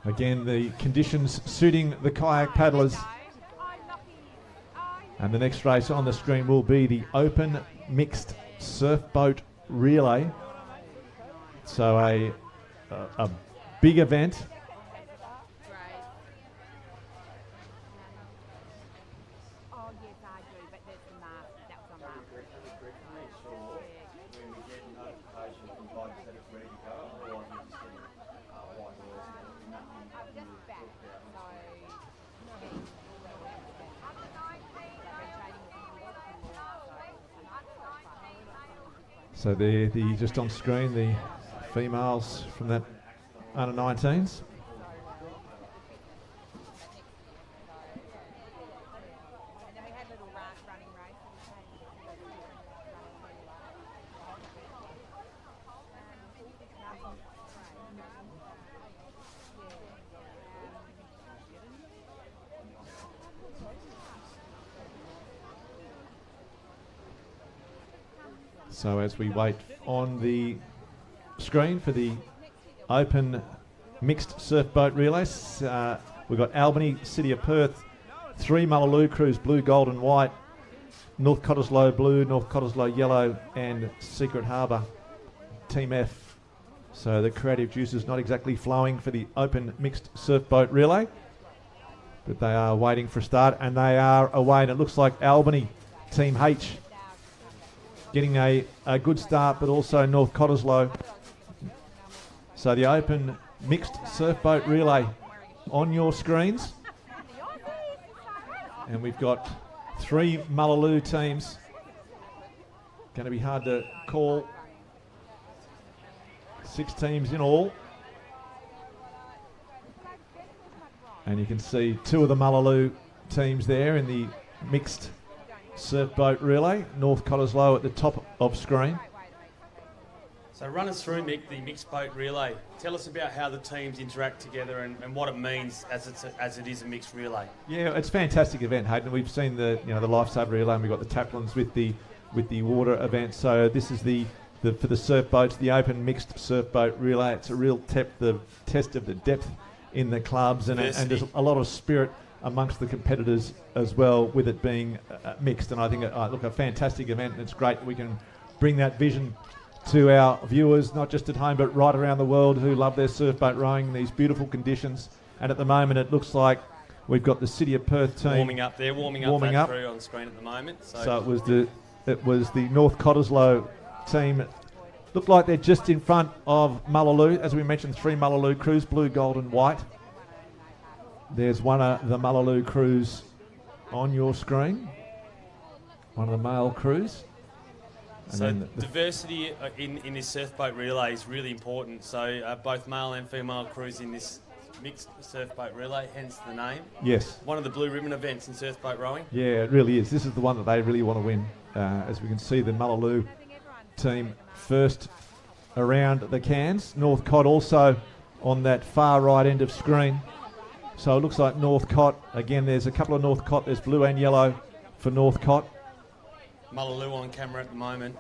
Again, the conditions suiting the kayak paddlers. And the next race on the screen will be the Open Mixed Surf Boat Relay. So a big event. So they're just on screen, the females from that under 19s. So as we wait on the screen for the Open Mixed Surf Boat Relays, we've got Albany, City of Perth, 3 Mullaloo crews, blue, gold and white, North Cottesloe blue, North Cottesloe yellow and Secret Harbour, Team F. So the creative juice is not exactly flowing for the Open Mixed Surf Boat Relay, but they are waiting for a start and they are away, and it looks like Albany, Team H, getting a good start, but also North Cottesloe. So the Open Mixed Surf Boat Relay on your screens. And we've got 3 Mullaloo teams. Going to be hard to call. 6 teams in all. And you can see 2 of the Mullaloo teams there in the mixed surf boat relay. North Cottesloe at the top of screen. So run us through, Mick, the mixed boat relay. Tell us about how the teams interact together and what it means as it is a mixed relay. Yeah, it's a fantastic event, Hayden. We've seen the the lifesaver relay, and we've got the taplins with the water event. So this is the for the surf boats, the Open Mixed Surf Boat Relay. It's a real test of the depth in the clubs, and there's a lot of spirit amongst the competitors as well, with it being mixed. And I think a fantastic event, and it's great that we can bring that vision to our viewers, not just at home but right around the world, who love their surf boat rowing in these beautiful conditions. And at the moment it looks like we've got the City of Perth team warming up that crew on screen at the moment. So it was the North Cottesloe team. Look like they're just in front of Mullaloo. As we mentioned, 3 Mullaloo crews, blue, gold and white. There's one of the Mullaloo crews on your screen, one of the male crews. And so diversity in this surf boat relay is really important. So both male and female crews in this mixed surf boat relay, hence the name. Yes. One of the blue ribbon events in surf boat rowing. Yeah, it really is. This is the one that they really want to win. As we can see, the Mullaloo team first around the cans. North Cott also on that far right end of screen. So it looks like North Cott, again, there's a couple of North Cott. There's blue and yellow for North Cott. Mullaloo on camera at the moment.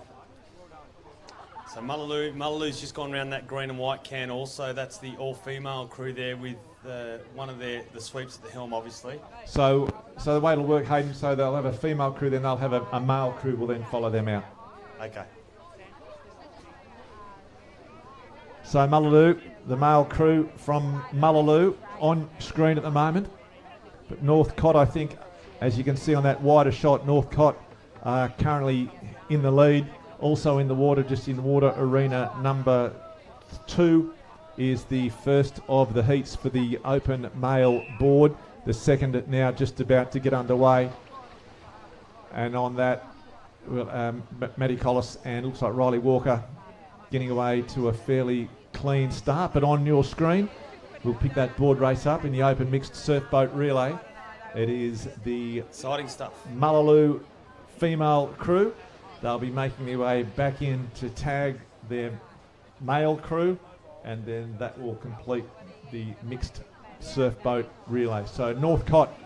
So Mullaloo's just gone around that green and white can also. That's the all-female crew there with one of the sweeps at the helm, obviously. So the way it'll work, Hayden, so they'll have a female crew, then they'll have a male crew will then follow them out. Okay. So Mullaloo, the male crew from Mullaloo on screen at the moment. But North Cott, I think, as you can see on that wider shot, North Cott are currently in the lead. Also in the water, just in water arena number 2 is the first of the heats for the open male board. The second now just about to get underway. And on that, Matty Collis and looks like Riley Walker getting away to a fairly clean start. But on your screen, we'll pick that board race up in the Open Mixed Surf Boat Relay. It is the exciting stuff. Mullaloo female crew. They'll be making their way back in to tag their male crew, and then that will complete the mixed surf boat relay. So North Cott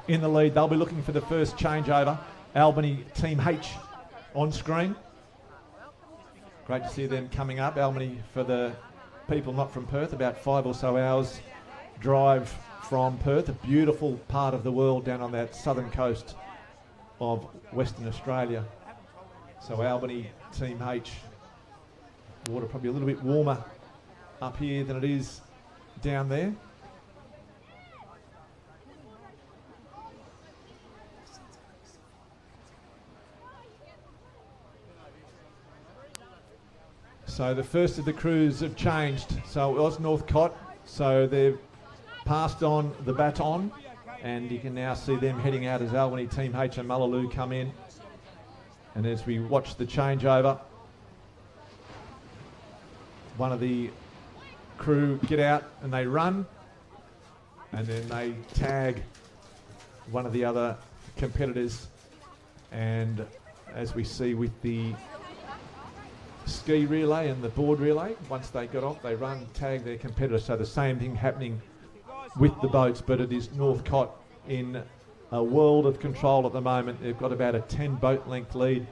in the lead. They'll be looking for the first changeover. Albany Team H on screen. Great to see them coming up. Albany, for the people not from Perth, about 5 or so hours drive from Perth, a beautiful part of the world down on that southern coast of Western Australia. So Albany Team H, water probably a little bit warmer up here than it is down there. So the first of the crews have changed. So it was Northcott. So they've passed on the baton, and you can now see them heading out as Albany Team H and Mullaloo come in. And as we watch the changeover, one of the crew get out and they run, and then they tag one of the other competitors. And as we see with the ski relay and the board relay, once they got off, they run, tag their competitor. So the same thing happening with the boats, but it is Northcott in a world of control at the moment. They've got about a 10 boat length lead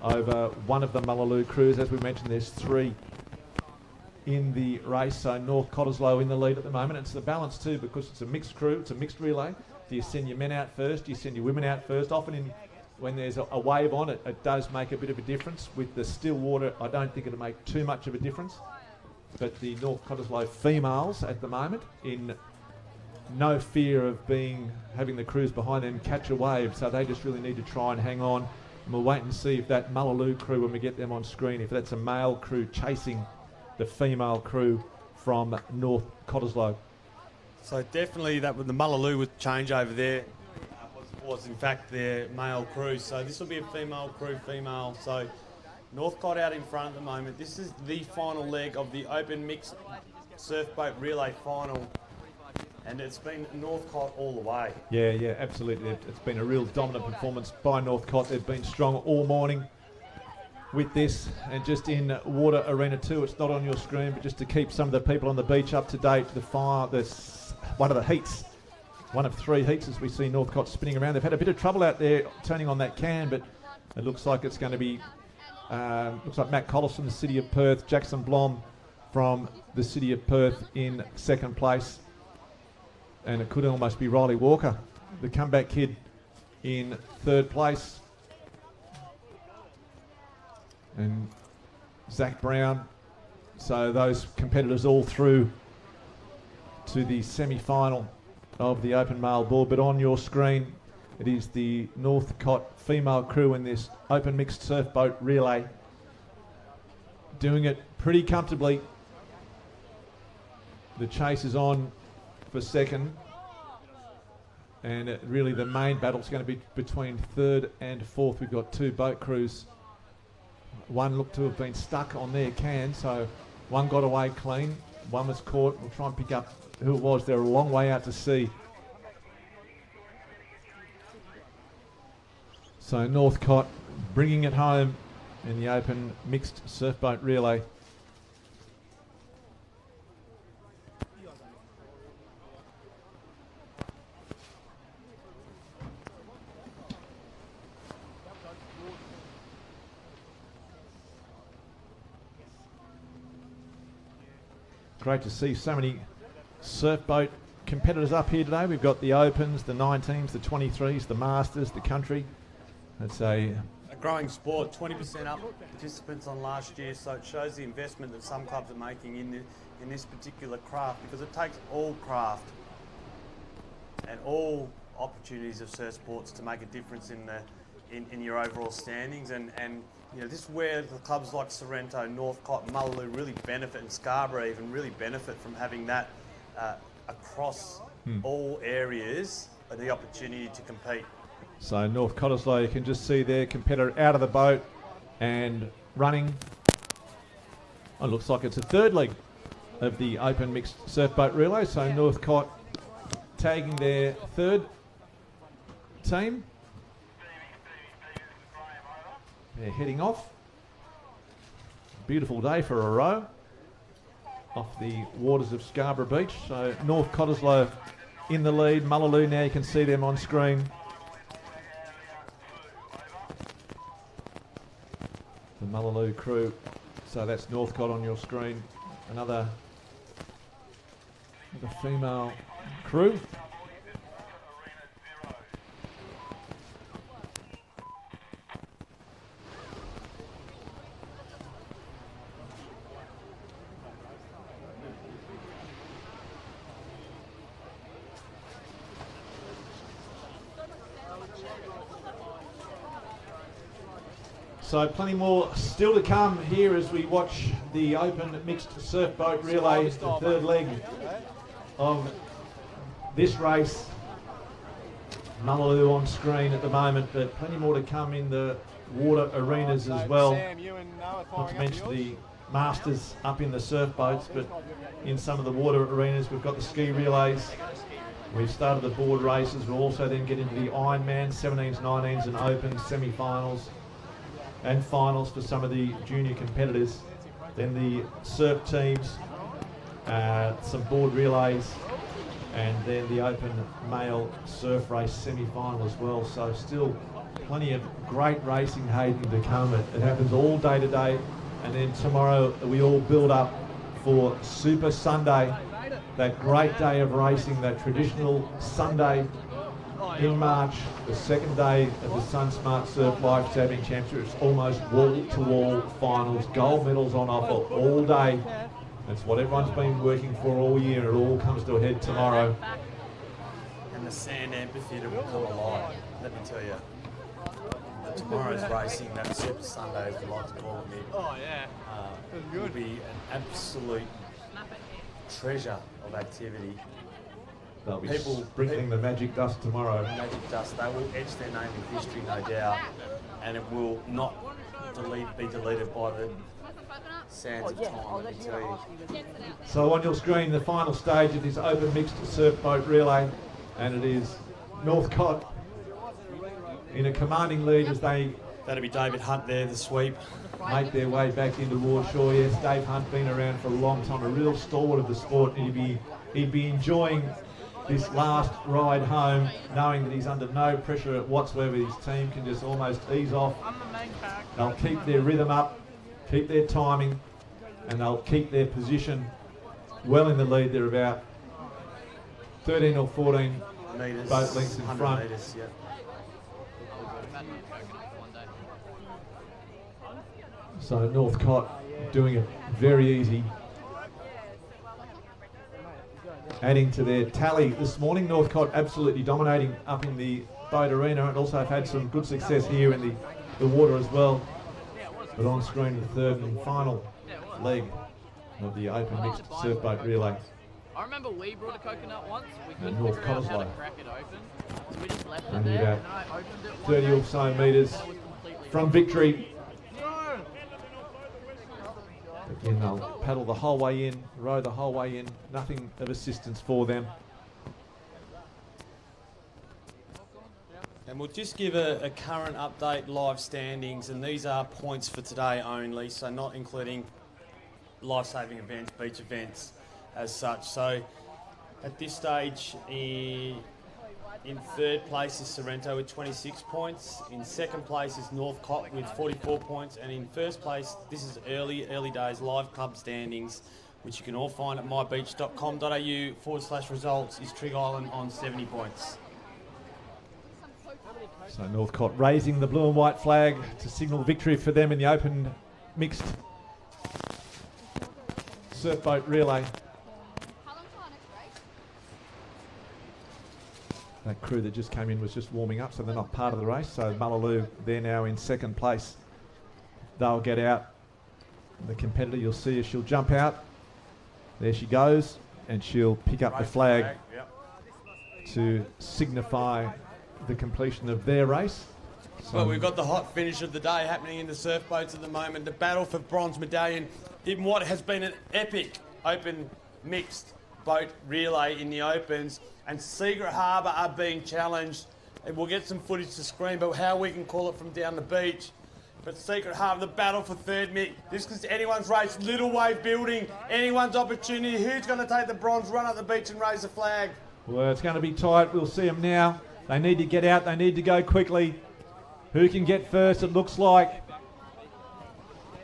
over one of the Mullaloo crews. As we mentioned, there's 3 in the race, so North Cottesloe in the lead at the moment. It's the balance too, because it's a mixed crew, it's a mixed relay. Do you send your men out first? Do you send your women out first? Often when there's a wave on it, it does make a bit of a difference. With the still water, I don't think it'll make too much of a difference. But the North Cottesloe females at the moment in no fear of having the crews behind them catch a wave, so they just really need to try and hang on. And we'll wait and see if that Mullaloo crew, when we get them on screen, if that's a male crew chasing the female crew from North Cottesloe. So definitely that with the Mullaloo with change over there was in fact their male crew. So this will be a female crew, So Northcott out in front at the moment. This is the final leg of the open mixed surfboat relay final. And it's been Northcott all the way. Yeah, absolutely. It's been a real dominant performance by Northcott. They've been strong all morning with this. And just in Water Arena 2, it's not on your screen, but just to keep some of the people on the beach up to date, one of the heats, one of 3 heats as we see Northcott spinning around. They've had a bit of trouble out there turning on that can, but it looks like it's going to be, looks like Matt Collis from the City of Perth, Jackson Blom from the City of Perth in second place. And it could almost be Riley Walker, the comeback kid, in third place. And Zach Brown. So those competitors all through to the semi-final of the open male board. But on your screen, it is the Northcott female crew in this open mixed surfboat relay, doing it pretty comfortably. The chase is on for second, and really the main battle is going to be between third and fourth. We've got 2 boat crews. One looked to have been stuck on their can, so one got away clean, one was caught. We'll try and pick up who it was. They're a long way out to sea. So Northcott bringing it home in the open mixed surfboat relay. Great to see so many surfboat competitors up here today. We've got the Opens, the 19s, the 23s, the Masters, the Country. It's a growing sport, 20% up participants on last year, so it shows the investment that some clubs are making in this particular craft, because it takes all craft and all opportunities of surf sports to make a difference in your overall standings. And you know, this is where the clubs like Sorrento, Northcott, Mullaloo really benefit, and Scarborough even really benefit from having that across all areas, the opportunity to compete. So North Cottesloe, you can just see their competitor out of the boat and running. Oh, it looks like it's a third leg of the open mixed surfboat relay. So Northcott tagging their third team. They're heading off. Beautiful day for a row off the waters of Scarborough Beach. So North Cottesloe in the lead. Mullaloo, now you can see them on screen. The Mullaloo crew. So that's Northcott on your screen. Another female crew. So plenty more still to come here as we watch the open mixed surf boat relay, the third leg of this race. Mullaloo on screen at the moment, but plenty more to come in the water arenas as well. Not to mention the masters up in the surf boats, but in some of the water arenas we've got the ski relays. We've started the board races. We'll also then get into the Ironman, 17s, 19s and open semi-finals and finals for some of the junior competitors. Then the surf teams, some board relays, and then the open male surf race semi-final as well. So still plenty of great racing, Hayden, to come. It happens all day today, and then tomorrow we all build up for Super Sunday, that great day of racing, that traditional Sunday in March, the second day of the SunSmart Surf Life Saving Championship. It's almost wall-to-wall finals, gold medals on offer all day. That's what everyone's been working for all year. It all comes to a head tomorrow. And the sand amphitheatre will come alive, let me tell you. Tomorrow's racing, that Super Sunday, as we like to call it, Nick, will be an absolute treasure of activity. They'll be sprinkling the magic dust tomorrow. Magic dust, they will etch their name in history, no doubt, and it will not be deleted by the sands of time, let me tell you. So on your screen, the final stage of this open mixed surf boat relay, and it is Northcott in a commanding lead as they... That'll be David Hunt there, the sweep. Make their way back into Warshore. Yes, Dave Hunt been around for a long time, a real stalwart of the sport, and he'd be enjoying this last ride home, knowing that he's under no pressure whatsoever. His team can just almost ease off. They'll keep their rhythm up, keep their timing, and they'll keep their position well in the lead. They're about 13 or 14 meters, boat lengths in front. Meters, yeah. So Northcott doing it very easy. Adding to their tally this morning, Northcott absolutely dominating up in the boat arena, and also have had some good success here in the water as well. But on screen, the third and final leg of the open mixed surf boat relay. I remember we brought a coconut once. We couldn't North figure out how to Cottesloe. crack it open, so we just left it Only there. about And I opened it 30 or so metres from victory. Again, they'll paddle the whole way in, row the whole way in, nothing of assistance for them. And we'll just give a current update, live standings, and these are points for today only, so not including life-saving events, beach events as such. So at this stage, in third place is Sorrento with 26 points. In second place is Northcott with 44 points. And in first place, this is early days live club standings, which you can all find at mybeach.com.au/results, is Trig Island on 70 points. So Northcott raising the blue and white flag to signal victory for them in the open mixed surf boat relay. That crew that just came in was just warming up, so they're not part of the race. So Mullaloo, they're now in second place. They'll get out. The competitor, you'll see her, she'll jump out. There she goes, and she'll pick up the flag to signify the completion of their race. So Well, we've got the hot finish of the day happening in the surf boats at the moment. The battle for bronze medallion in what has been an epic open mixed boat relay in the opens. And Secret Harbour are being challenged. And we'll get some footage to screen, but how we can call it from down the beach. But Secret Harbour, the battle for third, Mick. This is anyone's race, little wave building, anyone's opportunity. Who's going to take the bronze, run up the beach and raise the flag? Well, it's going to be tight. We'll see them now. They need to get out. They need to go quickly. Who can get first, it looks like.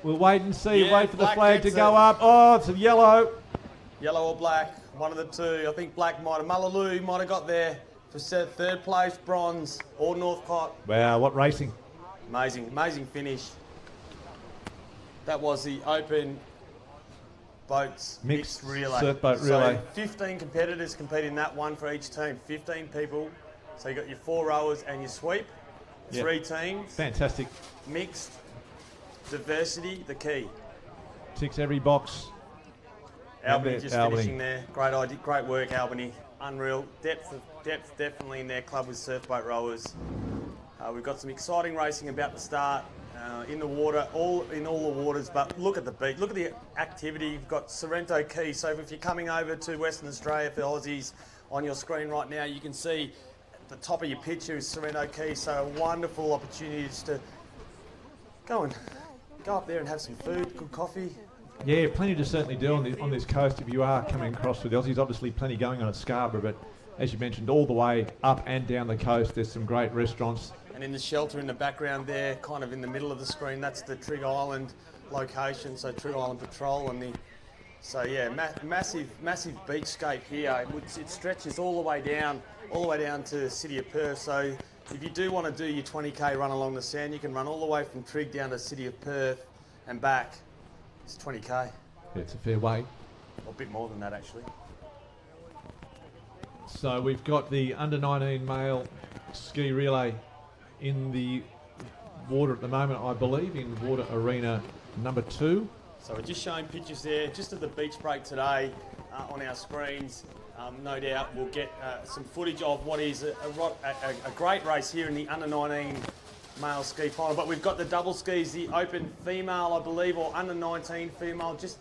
We'll wait and see. Yeah, Wait for the black flag to gets go it. up. Oh, it's a yellow. Yellow or black, one of the two. I think black might have, Mullaloo might have got there for third place, bronze, or Northcott. Wow, what racing. Amazing, amazing finish. That was the open boats Mixed relay. surf boat relay. So 15 competitors competing in that one for each team. 15 people. So you got your 4 rowers and your sweep. Yep. 3 teams. Fantastic. Mixed. Diversity, the key. Ticks every box. Albany just Albany. finishing there. Great idea, great work, Albany. Unreal. Depth definitely in their club with surf boat rowers. We've got some exciting racing about to start in the water, all the waters. But look at the beach. Look at the activity. You've got Sorrento Key. So if you're coming over to Western Australia for Aussies, on your screen right now, you can see at the top of your picture is Sorrento Key. So a wonderful opportunity just to go up there and have some food, good coffee. Yeah, plenty to certainly do on this coast if you are coming across with the Aussies. Obviously plenty going on at Scarborough, but as you mentioned, all the way up and down the coast, there's some great restaurants. And in the shelter in the background there, kind of in the middle of the screen, that's the Trig Island location, so Trig Island Patrol. Massive beachscape here. It stretches all the way down to the city of Perth. So if you do want to do your 20k run along the sand, you can run all the way from Trig down to the city of Perth and back. It's 20k. Yeah, it's a fair way. A bit more than that, actually. So we've got the under-19 male ski relay in the water at the moment, I believe, in water arena number 2. So we're just showing pictures there, just of the beach break today on our screens. No doubt we'll get some footage of what is a great race here in the under-19 male ski final. But we've got the double skis, the open female, I believe, or under-19 female, just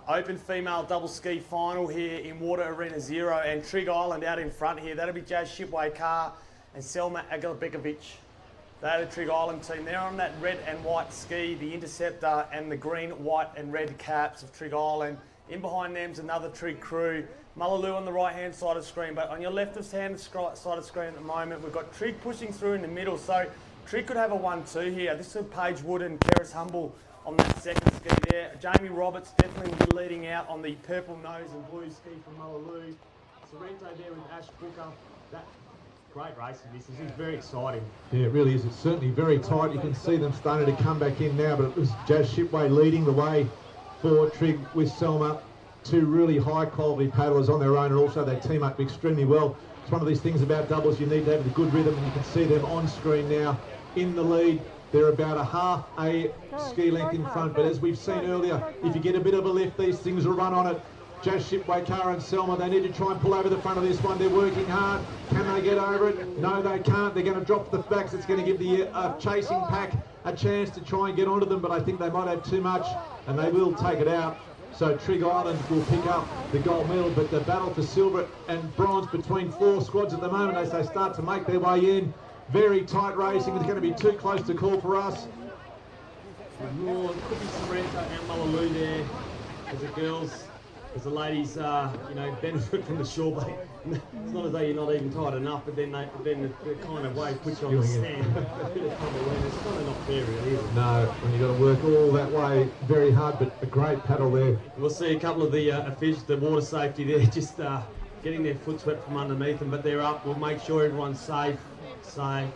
open female double ski final here in Water Arena 0, and Trig Island out in front here. That'll be Jazz Shipway-Carr and Selma Agalabekovic. They're the Trig Island team. They're on that red and white ski, the Interceptor and the green, white and red caps of Trig Island. In behind them's another Trig crew. Mullaloo on the right-hand side of the screen, but on your left-hand side of the screen at the moment, we've got Trig pushing through in the middle. So Trig could have a 1-2 here. This is Paige Wood and Keris Humble on that second ski there. Jamie Roberts definitely will be leading out on the purple nose and blue ski from Mullaloo. Sorrento there with Ash Booker. Great racing. This is very exciting. Yeah, it really is. It's certainly very tight. You can see them starting to come back in now, but it was Jazz Shipway leading the way for Trig with Selma. Two really high quality paddlers on their own, and also they team up extremely well. It's one of these things about doubles, you need to have the good rhythm, and you can see them on screen now in the lead. They're about a half a ski length in front, but as we've seen earlier, if you get a bit of a lift, these things will run on it. Jazz Shipway-Carr and Selma, they need to try and pull over the front of this one. They're working hard. Can they get over it? No, they can't. They're going to drop the backs. It's going to give the chasing pack a chance to try and get onto them, but I think they might have too much, and they will take it out. So Trig Island will pick up the gold medal, but the battle for silver and bronze between 4 squads at the moment as they start to make their way in. Very tight racing. It's going to be too close to call for us. More, could be Sorrento and Mullaloo there as the girls. As the ladies, benefit from the shore break. It's not as though you're not even tight enough, but then the kind of wave puts you on the stand. A bit of tumbleweed. It's kind of not fair, really, is it? No, when you've got to work all that way, very hard, but a great paddle there. We'll see a couple of the officials, the water safety there, just getting their foot swept from underneath them, but they're up. We'll make sure everyone's safe, and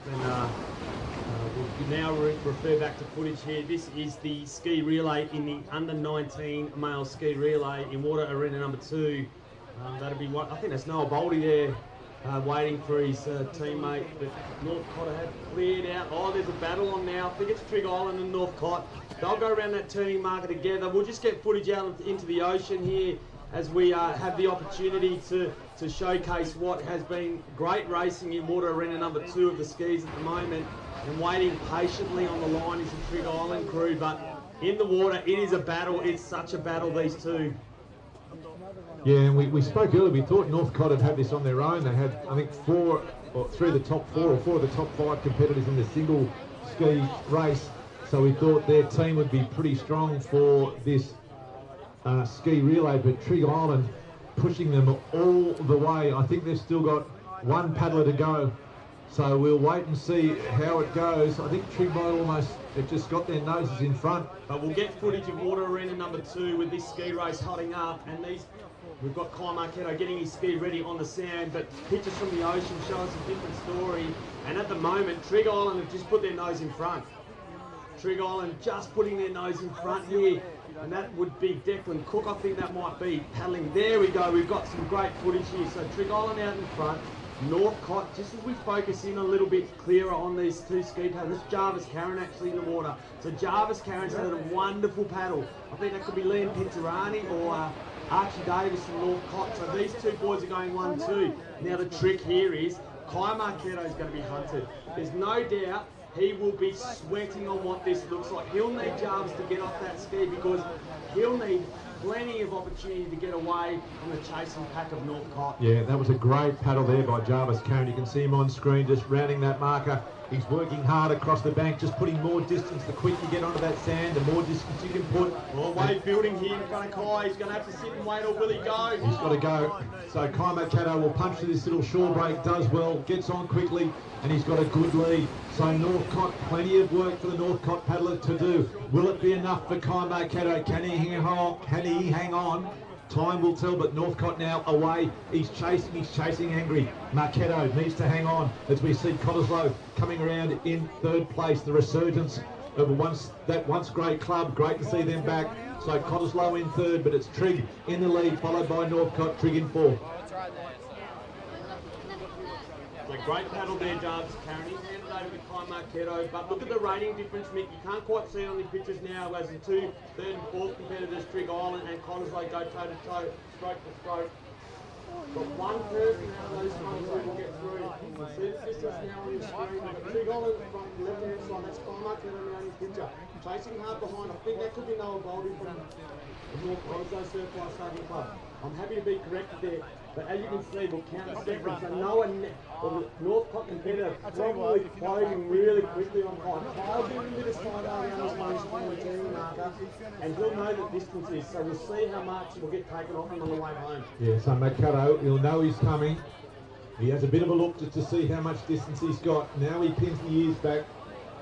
we'll now refer back to footage here. This is the ski relay in the under-19 male ski relay in Water Arena number 2. That'll be what I think that's Noah Boldy there, waiting for his teammate. But Northcott have cleared out. Oh, there's a battle on now. I think it's Trig Island and Northcott. They'll go around that turning marker together. We'll just get footage out into the ocean here as we have the opportunity to showcase what has been great racing in Water Arena number 2 of the skis at the moment. And waiting patiently on the line is the Trig Island crew, but in the water, it is a battle. It's such a battle, these two. Yeah, and we spoke earlier, we thought Northcott had this on their own. They had, I think, 3 of the top 4 or 4 of the top 5 competitors in the single ski race. So we thought their team would be pretty strong for this ski relay, but Trig Island pushing them all the way. I think they've still got 1 paddler to go. So we'll wait and see how it goes. I think Trig might almost have just got their noses in front. But we'll get footage of Water Arena number 2 with this ski race holding up. And we've got Kai Marchetto getting his ski ready on the sand, but pictures from the ocean show us a different story. And at the moment, Trig Island have just put their nose in front. Trig Island just putting their nose in front here. And that would be Declan Cook. I think that might be paddling. There we go. We've got some great footage here. So Trig Island out in front. Northcott, just as we focus in a little bit clearer on these two ski paddles, this Jarvis Karen actually in the water. So Jarvis Karen's had a wonderful paddle. I think that could be Liam Pizzarani or Archie Davis from Northcott. So these two boys are going 1-2. Now the trick here is Kai Marchetto is going to be hunted. There's no doubt he will be sweating on what this looks like. He'll need Jarvis to get off that ski because he'll need plenty of opportunity to get away from the chasing pack of Northcott. Yeah, that was a great paddle there by Jarvis Karen. You can see him on screen just rounding that marker. He's working hard across the bank, just putting more distance. The quicker you get onto that sand, the more distance you can put. Well, Wade building here in front of Kai. He's going to have to sit and wait, or will he go? He's got to go. So Kai Marchetto will punch to this little shore break, does well, gets on quickly, and he's got a good lead. So Northcott, plenty of work for the Northcott paddler to do. Will it be enough for Kai Marchetto? Can he hang on? Time will tell, but Northcott now away. He's chasing angry. Marchetto needs to hang on as we see Cottesloe coming around in third place. The resurgence of that once great club. Great to see them back. So Cottesloe in third, but it's Trigg in the lead, followed by Northcott. Trigg in fourth. A great paddle there, Jarvis Karen. He's handed over to Kai Marchetto, but look at the rating difference, Mick. You can't quite see on the pictures now as the two third and fourth competitors, Trigg Island and Cottesloe, go toe to toe, stroke to stroke. But one person out of those ones who will get through. You can see the distance now on your screen. But Trigg Island from the left hand side, that's Kai Marchetto now in the picture. Chasing hard behind. I think that could be Noah Goldie from the North Cottesloe Surfline Starting Club. I'm happy to be corrected there. But as you can see, we'll count the seconds. So the Northcott competitor probably closing really quickly on Kai. Kyle's doing a bit of side around this one, he's going to turn marker, and he'll know the distance is. So we'll see how much will get taken off him on the way home. Yeah, so Marchetto, he'll know he's coming. He has a bit of a look just to see how much distance he's got. Now he pins the ears back,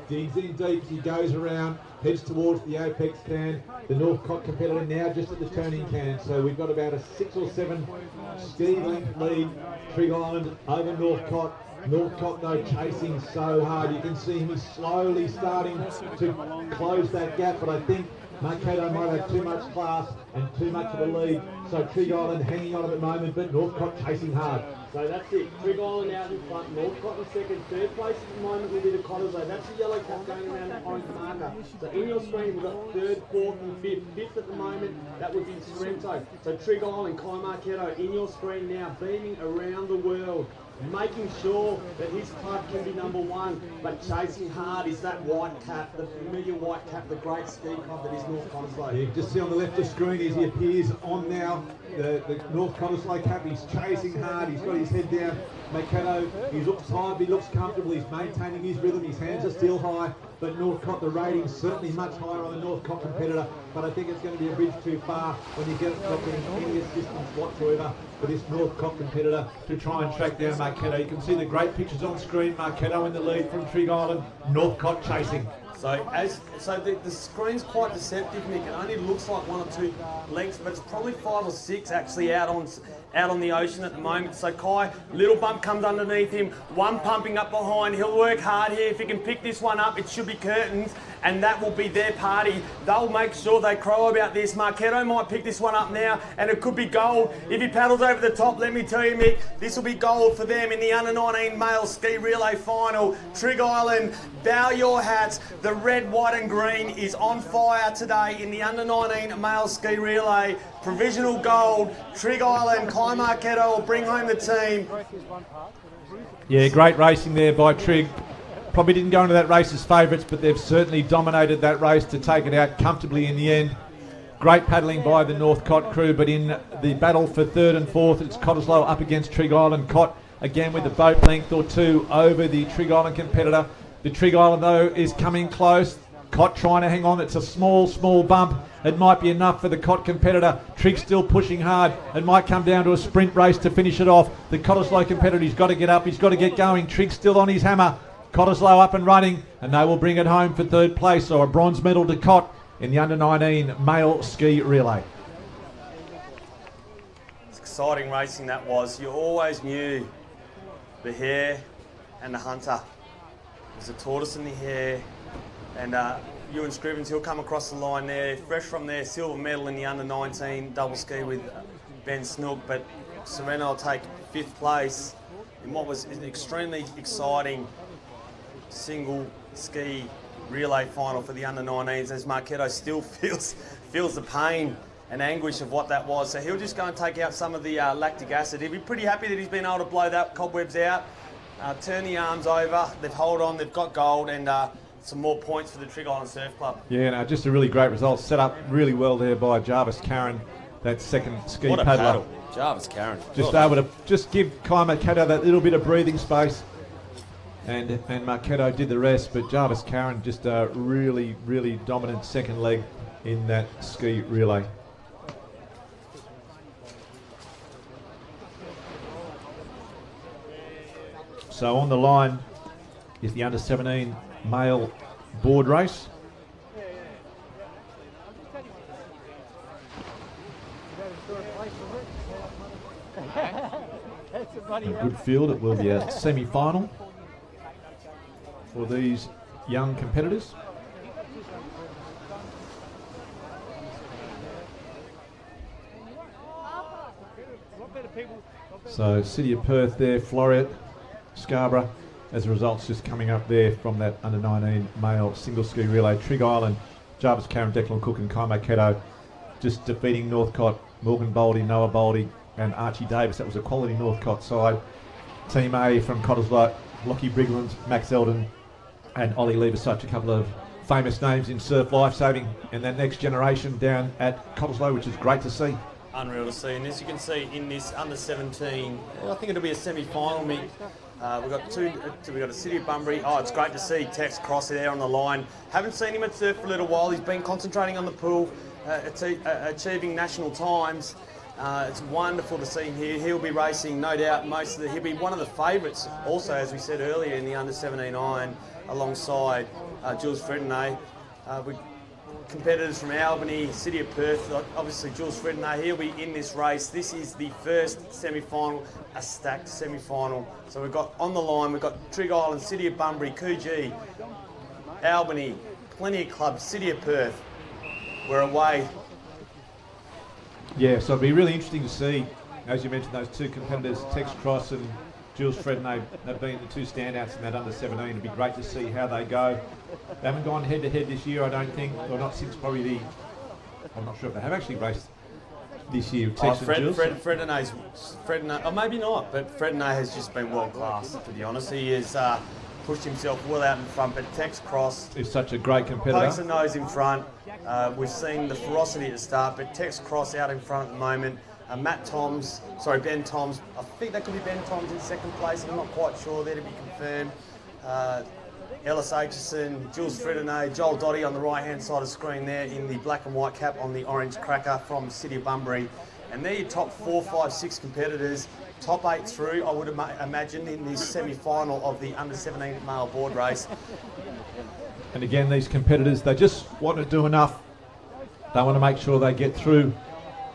digs in deep as he goes around, heads towards the apex can. The Northcott competitor now just at the turning can. So we've got about a 6 or 7 ski length lead. Trigg Island over Northcott. Northcott though chasing so hard. You can see him, he's slowly starting to close that gap, but I think Marchetto might have too much class and too much of a lead. So Trigg Island hanging on at the moment, but Northcott chasing hard. So that's it. Trigg Island out in front, Northcott in second. Third place at the moment will be the Cottesloe. That's the yellow cap going around that orange marker. So in your screen we've got third, fourth and fifth. Fifth at the moment, that would be Sorrento. So Trigg Island, Kai Marchetto in your screen now, beaming around the world, making sure that his club can be number one, but chasing hard is that white cap, the familiar white cap, the great ski club that is North Cottesloe. You can just see on the left of the screen as he appears on now, the North Cottesloe cap. He's chasing hard, he's got his head down. Marchetto, he looks high, he looks comfortable, he's maintaining his rhythm, his hands are still high, but Northcott, the rating's certainly much higher on the Northcott competitor, but I think it's going to be a bridge too far when you get any assistance whatsoever for this Northcott competitor to try and track down Marchetto. You can see the great pictures on screen. Marchetto in the lead from Trigg Island, Northcott chasing. So the screen's quite deceptive, Nick. It only looks like 1 or 2 lengths, but it's probably 5 or 6 actually out on the ocean at the moment. So Kai, little bump comes underneath him, one pumping up behind. He'll work hard here. If he can pick this one up, it should be curtains, and that will be their party. They'll make sure they crow about this. Marchetto might pick this one up now, and it could be gold. If he paddles over the top, let me tell you, Mick, this will be gold for them in the under-19 male ski relay final. Trigg Island, bow your hats. The red, white and green is on fire today in the under-19 male ski relay. Provisional gold. Trigg Island, Kai Marchetto will bring home the team. Yeah, great racing there by Trigg. Probably didn't go into that race as favourites, but they've certainly dominated that race to take it out comfortably in the end. Great paddling by the Northcott crew, but in the battle for third and fourth, it's Cottesloe up against Trigg Island. Cott again with a boat length or 2 over the Trigg Island competitor. The Trigg Island though is coming close. Cott trying to hang on. It's a small bump. It might be enough for the Cott competitor. Trigg still pushing hard. It might come down to a sprint race to finish it off. The Cottesloe competitor, he's got to get up. He's got to get going. Trigg still on his hammer. Cottesloe up and running, and they will bring it home for third place. So a bronze medal to Cott in the under-19 male ski relay. It's exciting racing that was. You always knew the hare and the hunter. There's a tortoise in the hare, and Ewan Scrivens, he'll come across the line there, fresh from their silver medal in the under-19 double ski with Ben Snook, but Serena will take 5th place. in what was an extremely exciting single ski relay final for the under-19s, as Marketo still feels the pain and anguish of what that was. So he'll just go and take out some of the lactic acid. He'll be pretty happy that he's been able to blow that cobwebs out, turn the arms over. They've held on, they've got gold, and some more points for the Trigg Island Surf Club. Yeah, no, just a really great result. Set up really well there by Jarvis Karen, that second ski What a paddler. paddle. Jarvis Karen. Just able to just give Kai Marketo that little bit of breathing space, and Marketo did the rest. But Jarvis Karen just a really, really dominant second leg in that ski relay. So on the line is the under-17 male board race. A good field. It will be a semi-final for these young competitors. So City of Perth there, Floreat, Scarborough, as the results just coming up there from that under-19 male single ski relay. Trigg Island, Jarvis Karen, Declan Cook and Kai Marketo just defeating Northcott, Morgan Boldy, Noah Boldy and Archie Davis. That was a quality Northcott side. Team A from Cottesloe, Lockie Brigland, Max Eldon and Ollie Leversuch, a couple of famous names in surf lifesaving, and that next generation down at Cottesloe, which is great to see. Unreal to see, and as you can see in this under-17, I think it'll be a semi-final, Mick. We've got a City of Bunbury. Oh, it's great to see Tex Cross there on the line. Haven't seen him at surf for a little while. He's been concentrating on the pool, achieving national times. It's wonderful to see him here. He'll be racing, no doubt, he'll be one of the favourites also, as we said earlier, in the under-17 iron, alongside Jules Fredenay. Competitors from Albany, City of Perth, obviously Jules Fredenay, he'll be in this race. This is the first semi-final, a stacked semi-final. So we've got on the line, we've got Trigg Island, City of Bunbury, Coogee, Albany, plenty of clubs, City of Perth. We're away. Yeah, so it'll be really interesting to see, as you mentioned, those two competitors, Tex Cross and Jules Fredenay, have been the two standouts in that under-17. It'd be great to see how they go. They haven't gone head-to-head this year, I don't think, or not since probably I'm not sure if they have actually raced this year. Tex and Jules. Fredenay, oh, maybe not, but Fredenay has just been world-class, to be honest. He has pushed himself well out in front, but Tex Cross is such a great competitor. Pokes the nose in front. We've seen the ferocity at the start, but Tex Cross out in front at the moment. Ben Toms, I think that could be Ben Toms in second place, I'm not quite sure, there to be confirmed. Ellis Aitchison, Jules Fredenay, Joel Dotty on the right-hand side of the screen there in the black and white cap on the orange cracker from City of Bunbury. And they're your top 4, 5, 6 competitors, top 8 through, I would imagine, in this semi-final of the under-17 male board race. And again, these competitors, they just want to do enough. They want to make sure they get through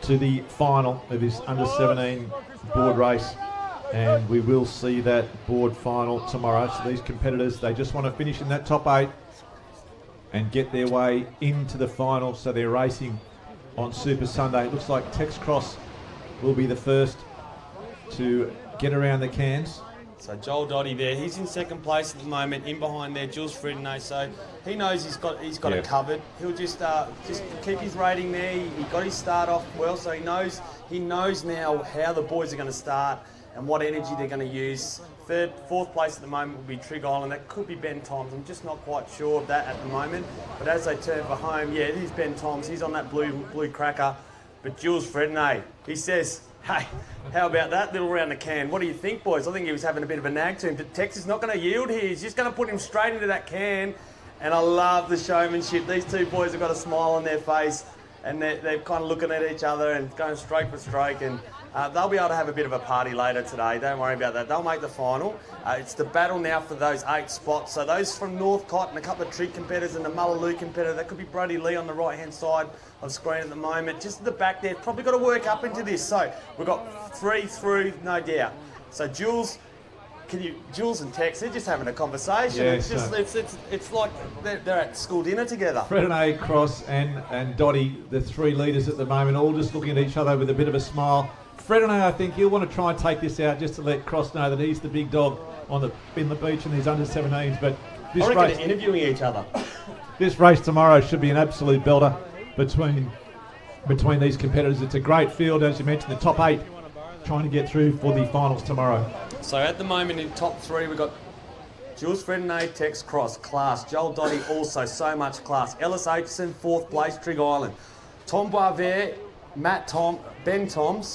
to the final of this under-17 board race, and we will see that board final tomorrow. So these competitors, they just want to finish in that top 8 and get their way into the final, so they're racing on Super Sunday. It looks like Tex Cross will be the first to get around the cans. So Joel Dotty there, he's in second place at the moment. In behind there, Jules Fredenay. So he knows he's got it covered. He'll just keep his rating there. He got his start off well, so he knows now how the boys are going to start and what energy they're going to use. Fourth place at the moment will be Trigg Island. That could be Ben Toms. I'm just not quite sure of that at the moment. But as they turn for home, yeah, it is Ben Toms. He's on that blue cracker. But Jules Fredenay, he says, hey, how about that little round the can? What do you think, boys? I think he was having a bit of a nag to him. But Tex is not going to yield here. He's just going to put him straight into that can. And I love the showmanship. These two boys have got a smile on their face. And they're kind of looking at each other and going stroke for stroke. And they'll be able to have a bit of a party later today. Don't worry about that. They'll make the final. It's the battle now for those 8 spots. So those from Northcott and a couple of Trigg competitors and the Mullaloo competitor, that could be Brody Lee on the right-hand side of the screen at the moment. Just at the back there, probably got to work up into this. So we've got 3 through, no doubt. So Jules and Tex, they're just having a conversation. Yeah, it's like they're at school dinner together. Fredenay, Cross and Dotty, the 3 leaders at the moment, all just looking at each other with a bit of a smile. Fredonay, I think he'll want to try and take this out just to let Cross know that he's the big dog in the beach and these under-17s. But this I reckon race, they're interviewing each other. this race tomorrow should be an absolute belter between these competitors. It's a great field, as you mentioned, the top 8 trying to get through for the finals tomorrow. So at the moment in top 3, we've got Jules Fredonay, Tex Cross, class. Joel Dotty also, so much class. Ellis Aitchison, 4th place, Trig Island. Tom Boisvert, Ben Toms.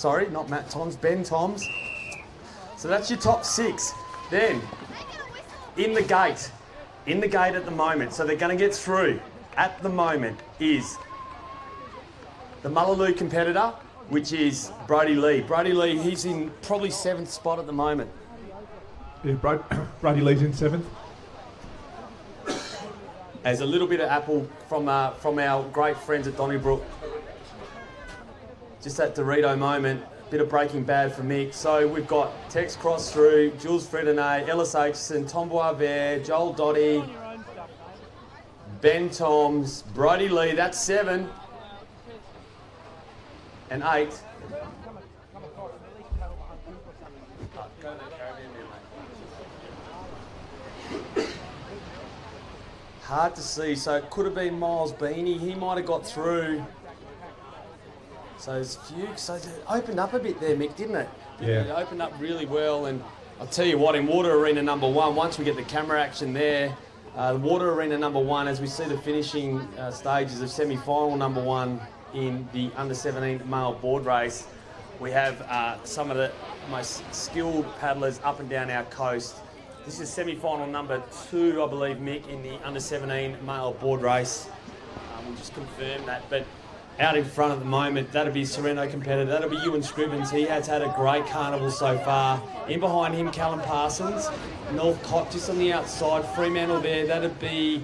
So that's your top 6. Then, in the gate at the moment, so they're going to get through at the moment is the Mullaloo competitor, which is Brody Lee. Brody Lee, he's in probably 7th spot at the moment. Yeah, Brody Lee's in 7th. As a little bit of apple from our great friends at Donnybrook. Just that Dorito moment, bit of Breaking Bad for Mick. So we've got Tex Cross through, Jules Fredonay, Ellis Aitchison, Tom Boisvert, Joel Dotty, Ben Toms, Brody Lee, that's 7. And 8. Hard to see, so it could have been Miles Beanie. He might have got through. So there's Fuchs. So it opened up a bit there, Mick, didn't it? Yeah. It opened up really well. And I'll tell you what, in Water Arena number 1, once we get the camera action there, the Water Arena number 1, as we see the finishing stages of semi-final number 1 in the under-17 male board race, we have some of the most skilled paddlers up and down our coast. This is semi-final number 2, I believe, Mick, in the under-17 male board race. We'll just confirm that. But out in front at the moment, that'll be Sorrento competitor. That'll be Ewan Scribbins. He has had a great carnival so far. In behind him, Callum Parsons. Northcott just on the outside. Fremantle there. That'll be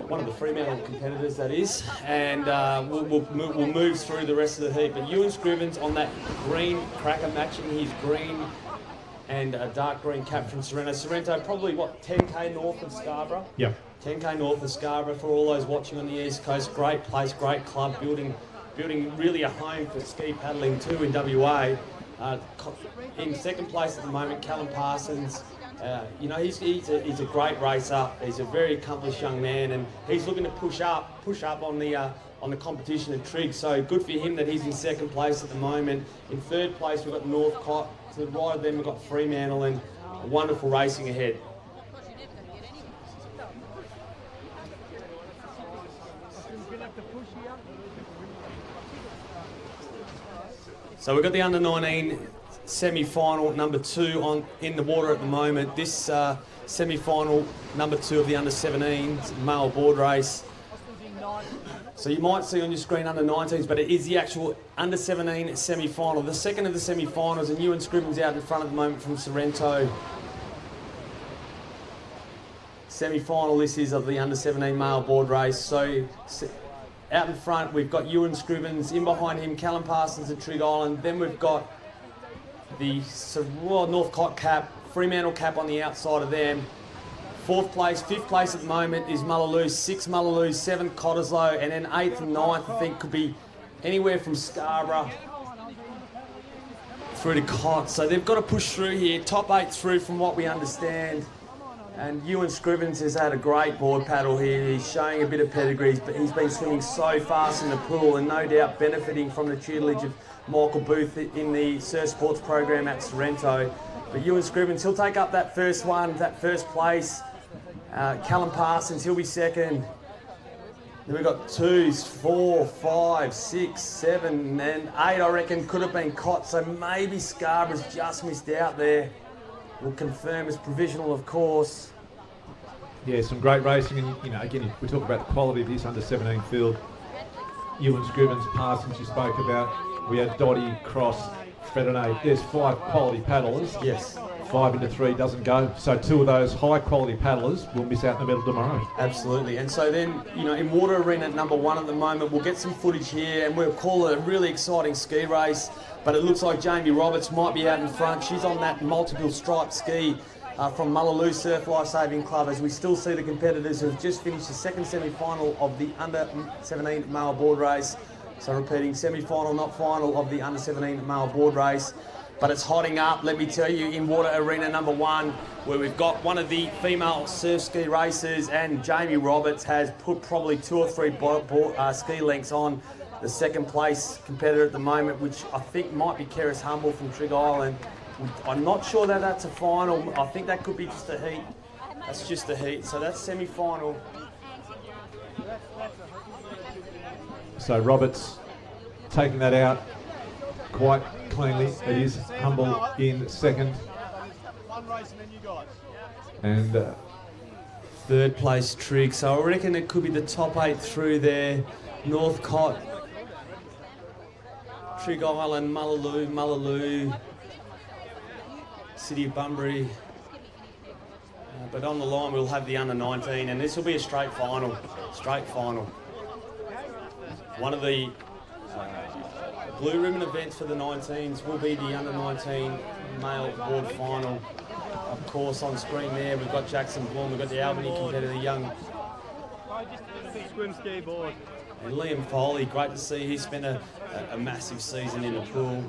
one of the Fremantle competitors, that is. And we'll move through the rest of the heat. But Ewan Scribbins on that green cracker, matching his green and a dark green cap from Sorrento. Sorrento probably, 10k north of Scarborough? Yeah. 10k north of Scarborough for all those watching on the East Coast. Great place, great club, building really a home for ski paddling too in WA. In 2nd place at the moment, Callum Parsons. He's a great racer. He's a very accomplished young man, and he's looking to push up on the competition at Trig. So good for him that he's in 2nd place at the moment. In 3rd place, we've got Northcott. To the right of them, we've got Fremantle, and wonderful racing ahead. So we've got the under-19 semi-final number 2 in the water at the moment. This semi-final number 2 of the under-17s male board race. So you might see on your screen under-19s, but it is the actual under-17 semi-final. The second of the semi-finals, and Ewan Scribbins out in front at the moment from Sorrento. Semi-final this is of the under-17 male board race. So out in front we've got Ewan Scribbins, in behind him Callum Parsons at Trig Island. Then we've got the Northcott cap, Fremantle cap on the outside of them. 4th place, 5th place at the moment is Mullaloo, 6th Mullaloo, 7th Cottesloe, and then 8th and 9th I think could be anywhere from Scarborough through to Cott. So they've got to push through here, top 8 through from what we understand. And Ewan Scribbins has had a great board paddle here. He's showing a bit of pedigree, but he's been swimming so fast in the pool and no doubt benefiting from the tutelage of Michael Booth in the Surf Sports program at Sorrento. But Ewan Scribbins, he'll take up that first one, that first place. Callum Parsons, he'll be 2nd. Then we've got 2s, 4, 5, 6, 7 and 8 I reckon could have been Cott, so maybe Scarborough's just missed out there. We'll confirm as provisional, of course. Yeah, some great racing, and again, we talk about the quality of this under-17 field. Ewan Scribbins, Parsons you spoke about. We had Dotty, Cross, Fredonay. There's 5 quality paddlers. Yes. 5 into 3 doesn't go. So 2 of those high quality paddlers will miss out in the middle tomorrow. Absolutely. And so then, in Water Arena number 1 at the moment, we'll get some footage here and we'll call it a really exciting ski race. But it looks like Jamie Roberts might be out in front. She's on that multiple stripe ski from Mullaloo Surf Lifesaving Club, as we still see the competitors who have just finished the 2nd semi-final of the under-17 male board race. So repeating, semi-final, not final, of the under-17 male board race. But it's hotting up, let me tell you, in water arena number 1, where we've got one of the female surf ski racers, and Jamie Roberts has put probably 2 or 3 ski lengths on the second place competitor at the moment, which I think might be Keris Humble from Trig Island. I'm not sure that that's a final. I think that could be just a heat. That's just a heat. So that's semi-final. So Roberts taking that out quite cleanly. It is Humble in second. And third place Trig. So I reckon it could be the top 8 through there. Northcott, Trig Island, Mullaloo, City of Bunbury. But on the line we'll have the under-19, and this will be a straight final. Straight final. One of the blue ribbon events for the 19s will be the under-19 male board final. Of course, on screen there we've got Jackson Blum, we've got the Albany competitor, young swim ski board. And Liam Foley, great to see. He spent a massive season in the pool.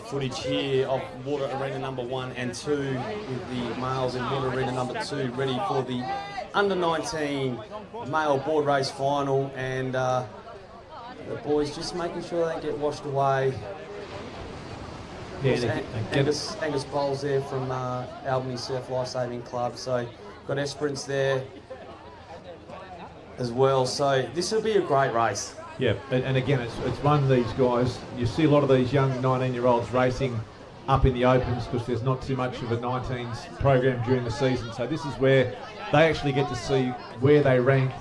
Footage here of water arena number 1 and 2 with the males in water arena number 2 ready for the under-19 male board race final, and the boys just making sure they don't get washed away. Yeah, Angus Bowles there from Albany Surf Lifesaving Club, so got Esperance there as well, so this will be a great race. yeah, and again, it's one of these guys, you see a lot of these young 19-year-olds racing up in the opens because there's not too much of a 19s program during the season, so this is where they actually get to see where they rank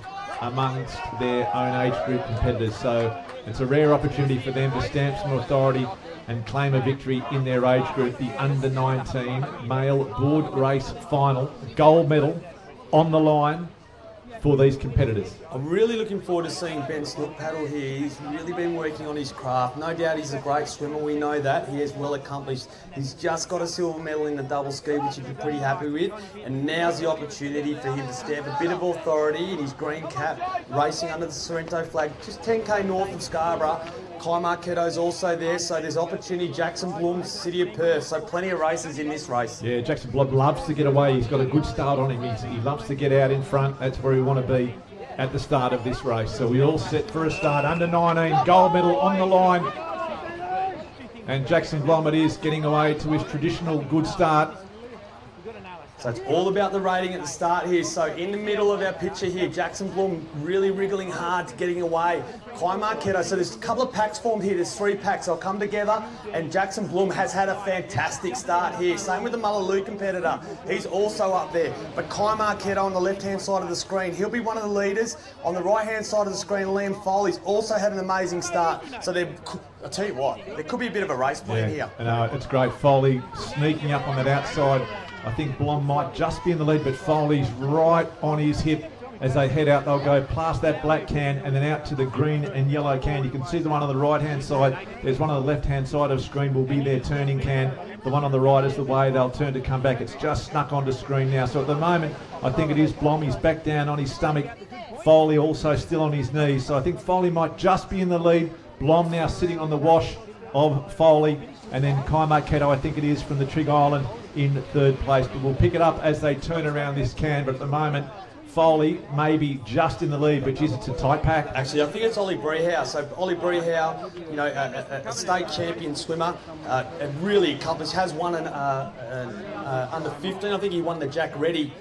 amongst their own age group competitors, so it's a rare opportunity for them to stamp some authority and claim a victory in their age group. The under-19 male board race final, gold medal on the line for these competitors. I'm really looking forward to seeing Ben Snook paddle here. He's really been working on his craft. No doubt he's a great swimmer, we know that. He is well accomplished. He's just got a silver medal in the double ski, which he'd be pretty happy with. And now's the opportunity for him to stamp a bit of authority in his green cap, racing under the Sorrento flag, just 10k north of Scarborough. Kai Marketo's also there, so there's opportunity. Jackson Blum, City of Perth, so plenty of races in this race. Yeah, Jackson Blum loves to get away. He's got a good start on him. He loves to get out in front. That's where we want to be at the start of this race. So we're all set for a start. Under-19 gold medal on the line. And Jackson Blum it is, getting away to his traditional good start. So it's all about the rating at the start here. So in the middle of our picture here, Jackson Blum really wriggling hard to getting away. Kai Marketo, so there's a couple of packs formed here. There's 3 packs. They'll come together. And Jackson Blum has had a fantastic start here. Same with the Mullaloo competitor. He's also up there. But Kai Marketo on the left-hand side of the screen, he'll be one of the leaders. On the right-hand side of the screen, Liam Foley's also had an amazing start. So I'll tell you what, there could be a bit of a race plan here. It's great. Foley sneaking up on that outside. I think Blum might just be in the lead, but Foley's right on his hip as they head out. They'll go past that black can and then out to the green and yellow can. You can see the one on the right-hand side. There's one on the left-hand side of screen will be their turning can. The one on the right is the way they'll turn to come back. It's just snuck onto screen now. So at the moment, I think it is Blum. He's back down on his stomach. Foley also still on his knees. So I think Foley might just be in the lead. Blum now sitting on the wash of Foley. And then Kai Marketo, I think it is, from the Trig Island in 3rd place. But we'll pick it up as they turn around this can. But at the moment, Foley may be just in the lead, but geez, it's a tight pack. Actually, I think it's Ollie Brehow. So Ollie Brehow, you know, a state champion swimmer, really accomplished, has won an under 15. I think he won the Jack Reddy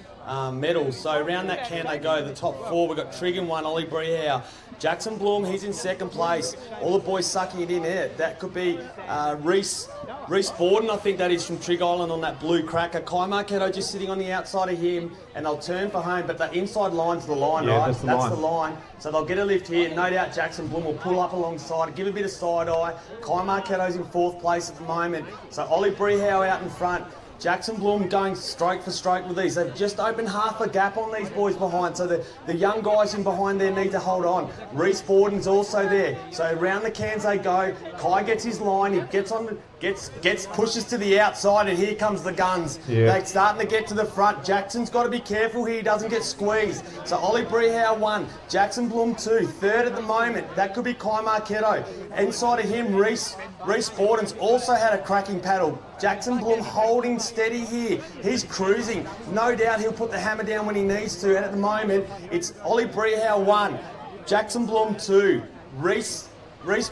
medal. So around that can they go, the top 4. We've got Trig in 1, Ollie Brehow. Jackson Blum, he's in 2nd place. All the boys sucking it in there. That could be Reese Borden, I think that is, from Trig Island on that blue cracker. Kai Marketo just sitting on the outside of him, and they'll turn for home. But the inside line's the line, yeah, right? That's the line. So they'll get a lift here. No doubt Jackson Blum will pull up alongside, give a bit of side eye. Kai Marketo's in 4th place at the moment. So Ollie Brehow out in front. Jackson Bloom going stroke for stroke with these. They've just opened half a gap on these boys behind, so the young guys in behind there need to hold on. Reece Borden's also there. So around the cans they go. Kai gets his line, he gets on, pushes to the outside, and here comes the guns. Yeah. They're starting to get to the front. Jackson's got to be careful here, he doesn't get squeezed. So Ollie Brehow 1, Jackson Bloom 2, third at the moment. That could be Kai Marchetto. Inside of him, Reece Borden's also had a cracking paddle. Jackson Bloom holding steady here. He's cruising. No doubt he'll put the hammer down when he needs to. And at the moment, it's Ollie Brehow 1, Jackson Bloom 2, Reece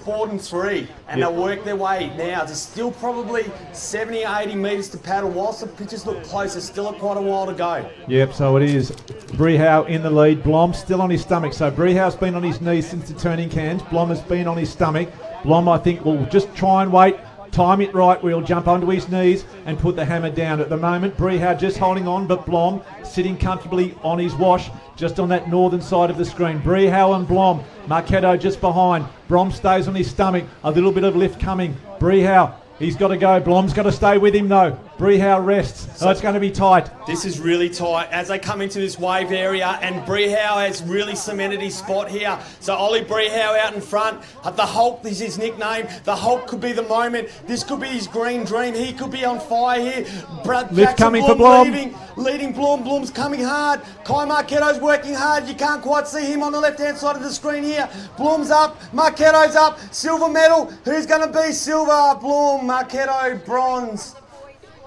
Borden 3, and they'll work their way now. There's still probably 70 or 80 metres to paddle. Whilst the pitches look close, there's still quite a while to go. Yep, so it is Brehow in the lead. Blom still on his stomach. So Brehow's been on his knees since the turning cans. Blom has been on his stomach. Blom, I think, will just try and wait. Time it right, we'll jump onto his knees and put the hammer down. At the moment, Brehow just holding on, but Blom sitting comfortably on his wash, just on that northern side of the screen. Brehow and Blom, Marchetto just behind. Blom stays on his stomach, a little bit of lift coming. Brehow, he's got to go. Blom's got to stay with him though. Brehow rests, so it's going to be tight. This is really tight as they come into this wave area, and Brehow has really cemented his spot here. So Ollie Brehow out in front. The Hulk is his nickname. The Hulk could be the moment. This could be his green dream. He could be on fire here. Lift coming for Blom. Leading Blom. Blom's coming hard. Kai Marchetto's working hard. You can't quite see him on the left-hand side of the screen here. Blom's up. Marchetto's up. Silver medal. Who's going to be silver? Blom. Marchetto bronze.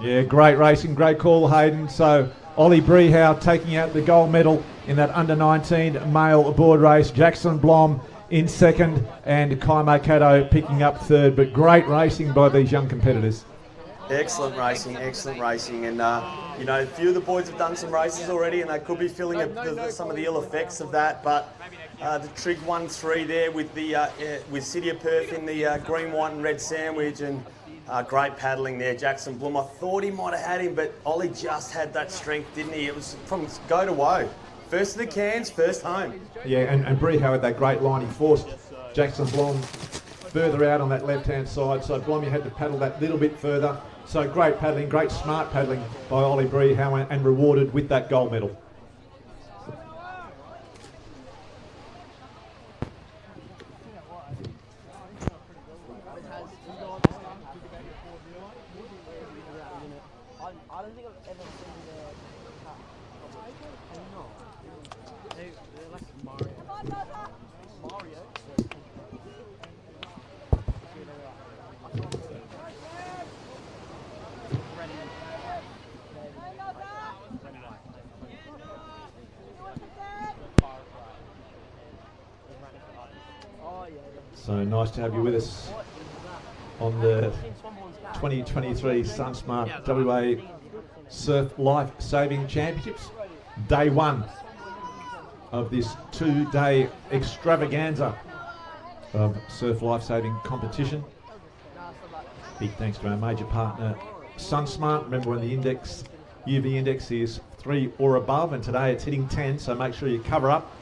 Yeah, great racing, great call, Hayden. So Ollie Brehow taking out the gold medal in that under-19 male aboard race. Jackson Blom in second, and Kai Marchetto picking up third. But great racing by these young competitors. Excellent racing, and you know, a few of the boys have done some races already, and they could be feeling some of the ill effects of that. But the Trig 1-3 there with with City of Perth in the green, white, and red sandwich, and great paddling there, Jackson Bloom. I thought he might have had him, but Ollie just had that strength, didn't he? It was from go to woe. First to the cans, first home. Yeah, and Brehow had that great line. He forced Jackson Blom further out on that left-hand side, so Blom, you had to paddle that little bit further. So great paddling, great smart paddling by Ollie Brehow, and rewarded with that gold medal. I don't think I've ever seen they're like Mario. So nice to have you with us on the 2023 SunSmart WA Surf Life Saving Championships. Day one of this 2-day extravaganza of surf life saving competition. Big thanks to our major partner SunSmart. Remember, when the index, UV index, is 3 or above, and today it's hitting 10, so make sure you cover up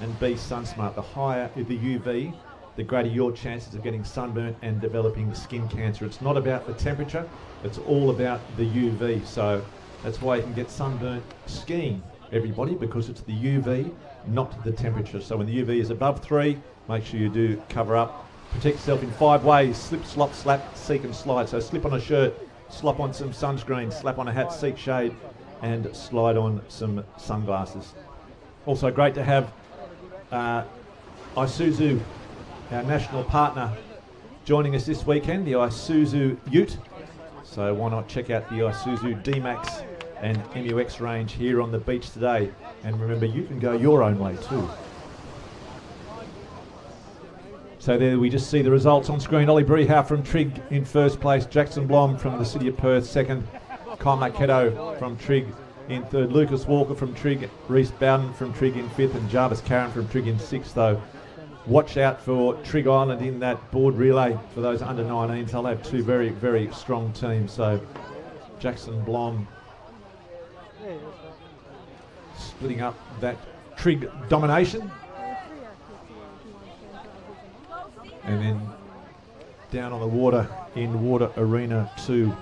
and be SunSmart. The higher the UV, the greater your chances of getting sunburnt and developing skin cancer. It's not about the temperature, it's all about the UV. So that's why you can get sunburnt skiing, everybody, because it's the UV, not the temperature. So when the UV is above 3, make sure you do cover up. Protect yourself in 5 ways: slip, slop, slap, seek and slide. So slip on a shirt, slop on some sunscreen, slap on a hat, seek shade, and slide on some sunglasses. Also great to have Isuzu, our national partner, joining us this weekend, the Isuzu Ute. So why not check out the Isuzu D-Max and MUX range here on the beach today. And remember, you can go your own way too. So there we just see the results on screen. Ollie Brehow from Trig in first place, Jackson Blom from the City of Perth second, Kai Marchetto from Trig in third, Lucas Walker from Trig, Reece Bowden from Trig in fifth, and Jarvis Karen from Trig in sixth. Though watch out for Trig Island in that board relay for those under 19s. They'll have 2 very, very strong teams. So Jackson Blom splitting up that Trig domination. And then down on the water in Water Arena 2,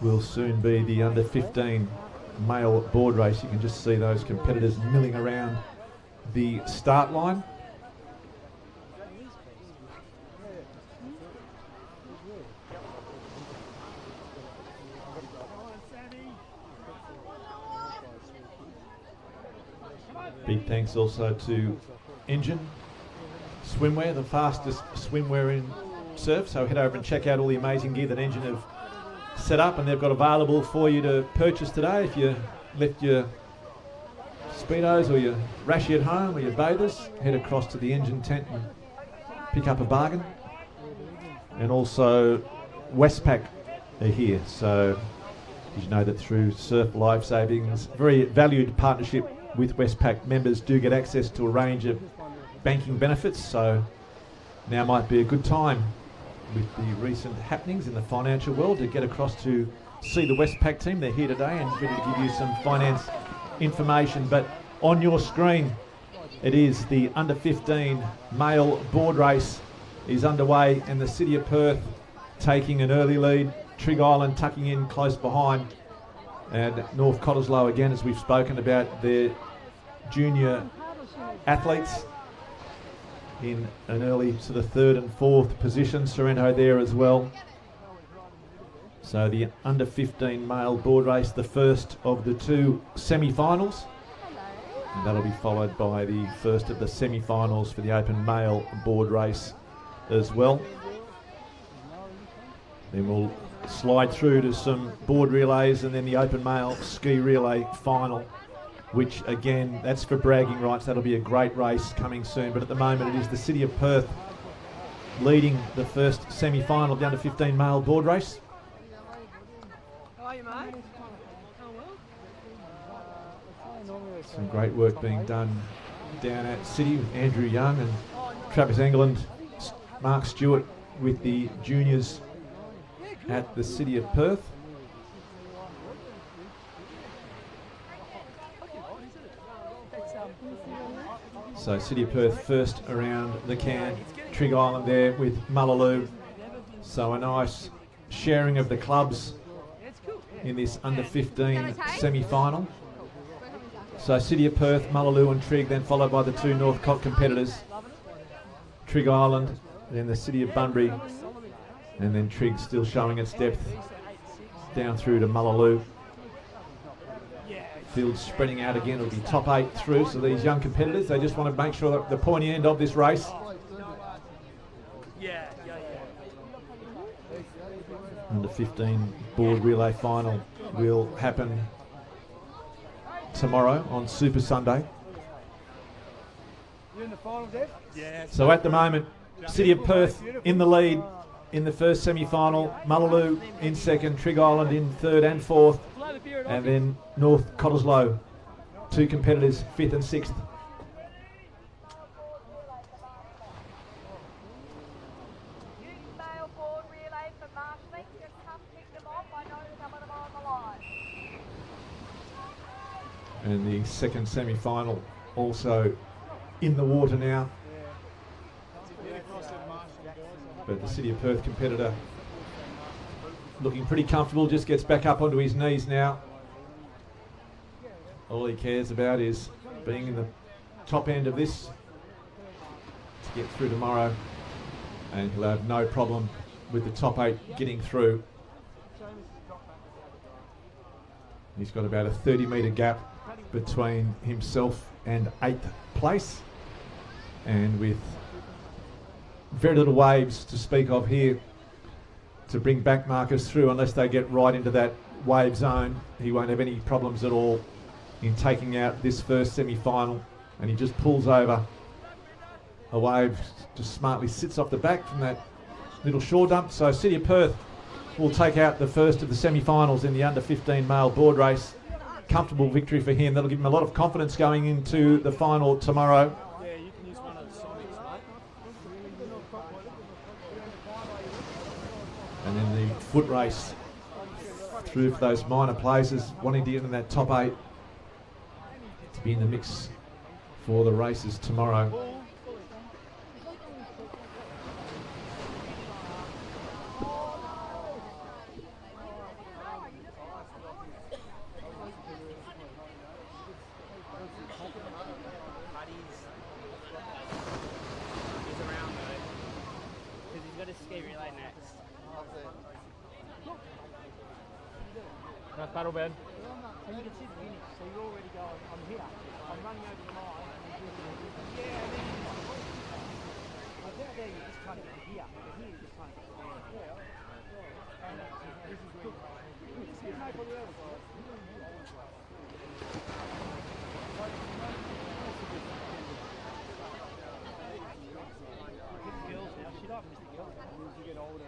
will soon be the under 15 male board race. You can just see those competitors milling around the start line. Big thanks also to Engine Swimwear, the fastest swimwear in surf. So head over and check out all the amazing gear that Engine have set up and they've got available for you to purchase today. If you left your Speedos or your rashy at home or your bathers, head across to the Engine tent and pick up a bargain. And also Westpac are here. So did you know that through Surf Life Savings, very valued partnership with Westpac, members do get access to a range of banking benefits, so now might be a good time with the recent happenings in the financial world to get across to see the Westpac team. They're here today and ready to give you some finance information. But on your screen, it is the under 15 male board race is underway, and the City of Perth taking an early lead, Trig Island tucking in close behind, and North Cottesloe again, as we've spoken about, their junior athletes in an early sort of third and fourth position. Sorrento there as well. So the under 15 male board race, the first of the two semi-finals, and that'll be followed by the first of the semi-finals for the open male board race as well. Then we'll slide through to some board relays and then the open male ski relay final, which again, that's for bragging rights. That'll be a great race coming soon. But at the moment, it is the City of Perth leading the first semi-final of the under 15 male board race. How are you, mate? Some great work being done down at City with Andrew Young and Travis England, Mark Stewart with the juniors at the City of Perth. So City of Perth first around the can, Trig Island there with Mullaloo. So a nice sharing of the clubs in this under 15 semi-final. So City of Perth, Mullaloo and Trig, then followed by the two Northcote competitors, Trig Island, then the City of Bunbury, and then Trig still showing its depth down through to Mullaloo. Field spreading out again. It'll be top 8 through. So these young competitors, they just want to make sure that the pointy end of this race. Under 15 board relay final will happen tomorrow on Super Sunday. You in the final, Dave? Yeah. So at the moment, City of Perth in the lead in the first semi-final, Mullaloo in second, Trig Island in third and fourth, and then North Cottesloe, two competitors, fifth and sixth. Male board relay for marshalling. Just come pick them off. I know some of them are on the line. And the second semi-final also in the water now. But the City of Perth competitor looking pretty comfortable, just gets back up onto his knees now. All he cares about is being in the top end of this to get through tomorrow, and he'll have no problem with the top 8 getting through. He's got about a 30-metre gap between himself and 8th place, and with very little waves to speak of here to bring back markers through unless they get right into that wave zone. He won't have any problems at all in taking out this first semi-final, and he just pulls over. A wave just smartly sits off the back from that little shore dump. So City of Perth will take out the first of the semi-finals in the under 15 male board race. Comfortable victory for him. That'll give him a lot of confidence going into the final tomorrow. Yeah, you can use one of the Sonics, mate. And then the foot race through for those minor places, wanting to get in that top 8 to be in the mix for the races tomorrow. Nice battle, Ben. So you can see the finish. So you're already going, I'm here. I'm running over the line. Yeah, and then out there you're just trying to get here. But here you're just trying to get there. Yeah. And this is where this is no for the other side. Girls now, she don't miss the girls as you get older.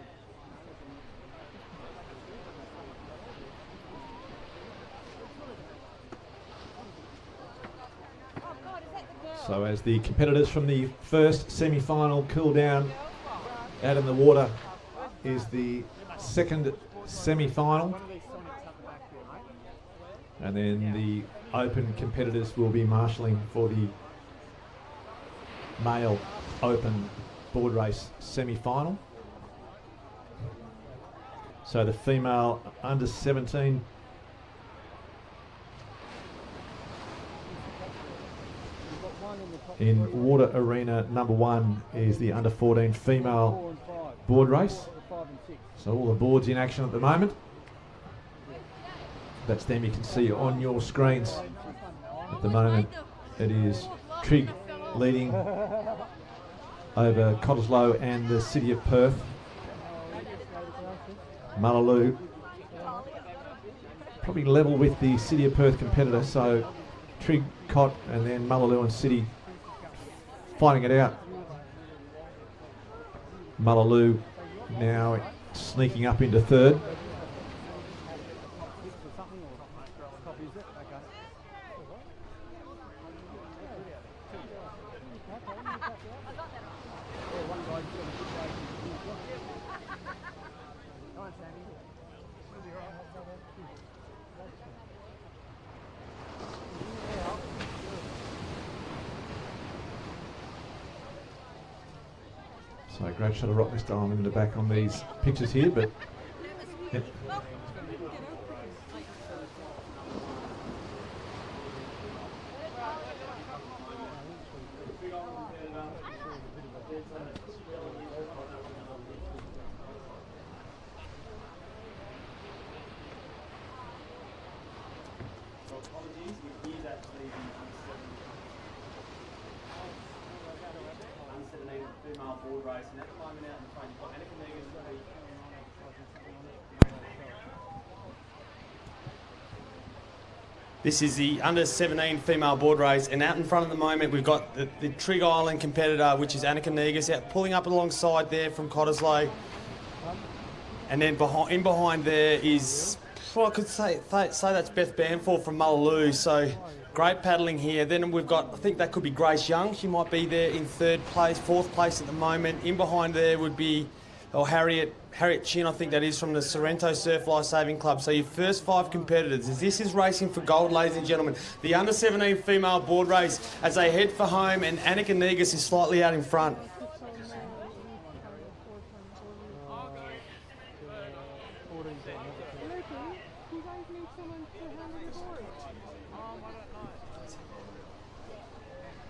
So as the competitors from the first semi-final cool down, out in the water is the second semi-final. And then the open competitors will be marshalling for the male open board race semi-final. So the female under 17 in water arena number 1 is the under 14 female board race. So all the boards in action at the moment. That's them you can see on your screens. At the moment it is Trig leading over Cottesloe and the City of Perth. Mullaloo probably level with the City of Perth competitor, so Trig, Cott and then Mullaloo and City fighting it out. Mullaloo now sneaking up into third. So great shot of Rock Mr. Island in the back on these pictures here, but yeah. This is the under 17 female board race, and out in front at the moment we've got the Trig Island competitor, which is Annika Negus, out pulling up alongside there from Cottesloe, and then behind there is, well, I could say that's Beth Bamford from Mullaloo. So great paddling here. Then we've got, I think that could be Grace Young. She might be there in fourth place at the moment. In behind there would be Harriet Chin, I think that is, from the Sorrento Surf Life Saving Club. So your first 5 competitors. This is racing for gold, ladies and gentlemen. The under 17 female board race as they head for home, and Annika Negus is slightly out in front.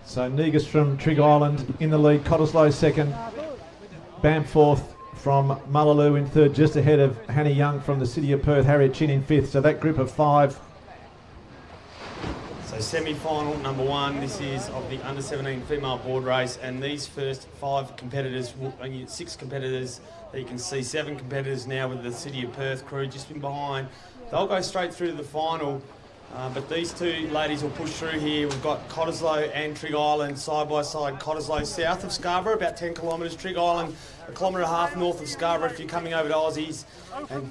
So Negus from Trig Island in the lead, Cottesloe second, Bamforth from Mullaloo in third, just ahead of Hannah Young from the City of Perth, Harriet Chin in fifth. So that group of 5. So semi-final number 1, this is of the under 17 female board race, and these first 5 competitors, 6 competitors, that you can see 7 competitors now with the City of Perth crew just in behind. They'll go straight through to the final. But these 2 ladies will push through here. We've got Cottesloe and Trig Island side by side. Cottesloe south of Scarborough, about 10 kilometres. Trig Island, 1.5 kilometres north of Scarborough if you're coming over to Aussies. And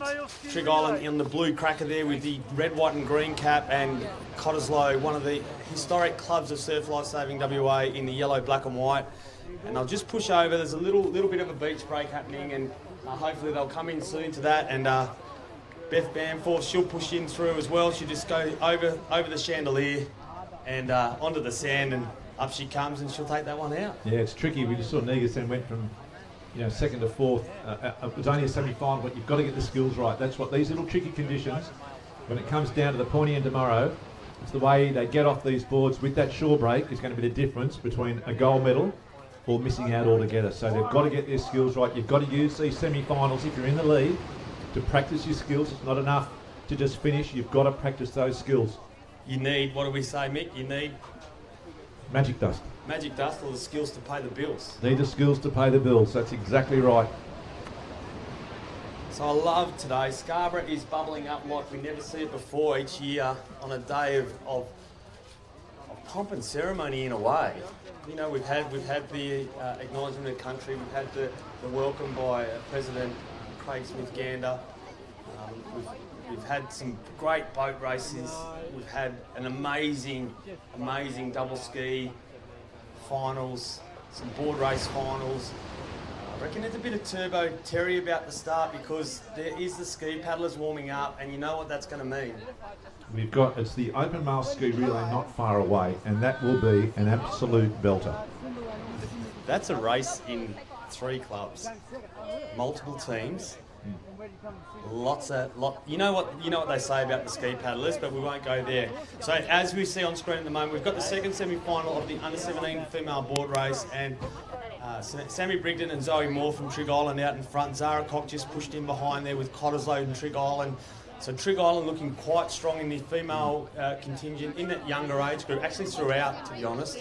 Trig Island in the blue cracker there with the red, white and green cap, and Cottesloe, one of the historic clubs of Surf Life Saving WA, in the yellow, black and white. And I'll just push over. There's a little bit of a beach break happening, and hopefully they'll come in soon to that. And Beth Bamforth, she'll push in through as well. She'll just go over the chandelier and onto the sand, and up she comes, and she'll take that one out. Yeah, it's tricky. We just saw Negus then went from second to fourth. It was only a semi-final, but you've got to get the skills right. That's what these little tricky conditions, when it comes down to the pointy end tomorrow, it's the way they get off these boards with that shore break is going to be the difference between a gold medal or missing out altogether. So they've got to get their skills right. You've got to use these semi-finals if you're in the lead to practice your skills. It's not enough to just finish. You've got to practice those skills. You need, what do we say, Mick? You need Magic dust. magic dust or the skills to pay the bills. Need the skills to pay the bills. That's exactly right. So I love today. Scarborough is bubbling up like we never see it before each year on a day of pomp and ceremony in a way. You know, we've had the acknowledgement of the country. We've had the welcome by President Craig Smith-Gander. We've had some great boat races. We've had an amazing double ski finals, some board race finals. I reckon there's a bit of turbo Terry about the start because there is the ski paddlers warming up, and you know what that's going to mean. It's the open male ski relay not far away, and that will be an absolute belter. That's a race in 3 clubs, multiple teams, you know what they say about the ski paddlers, but we won't go there. So as we see on screen at the moment, we've got the second semi-final of the under-17 female board race, and Sammy Brigden and Zoe Moore from Trig Island out in front. Zara Cock just pushed in behind there with Cottesloe and Trig Island. So Trig Island looking quite strong in the female contingent in that younger age group, actually throughout, to be honest.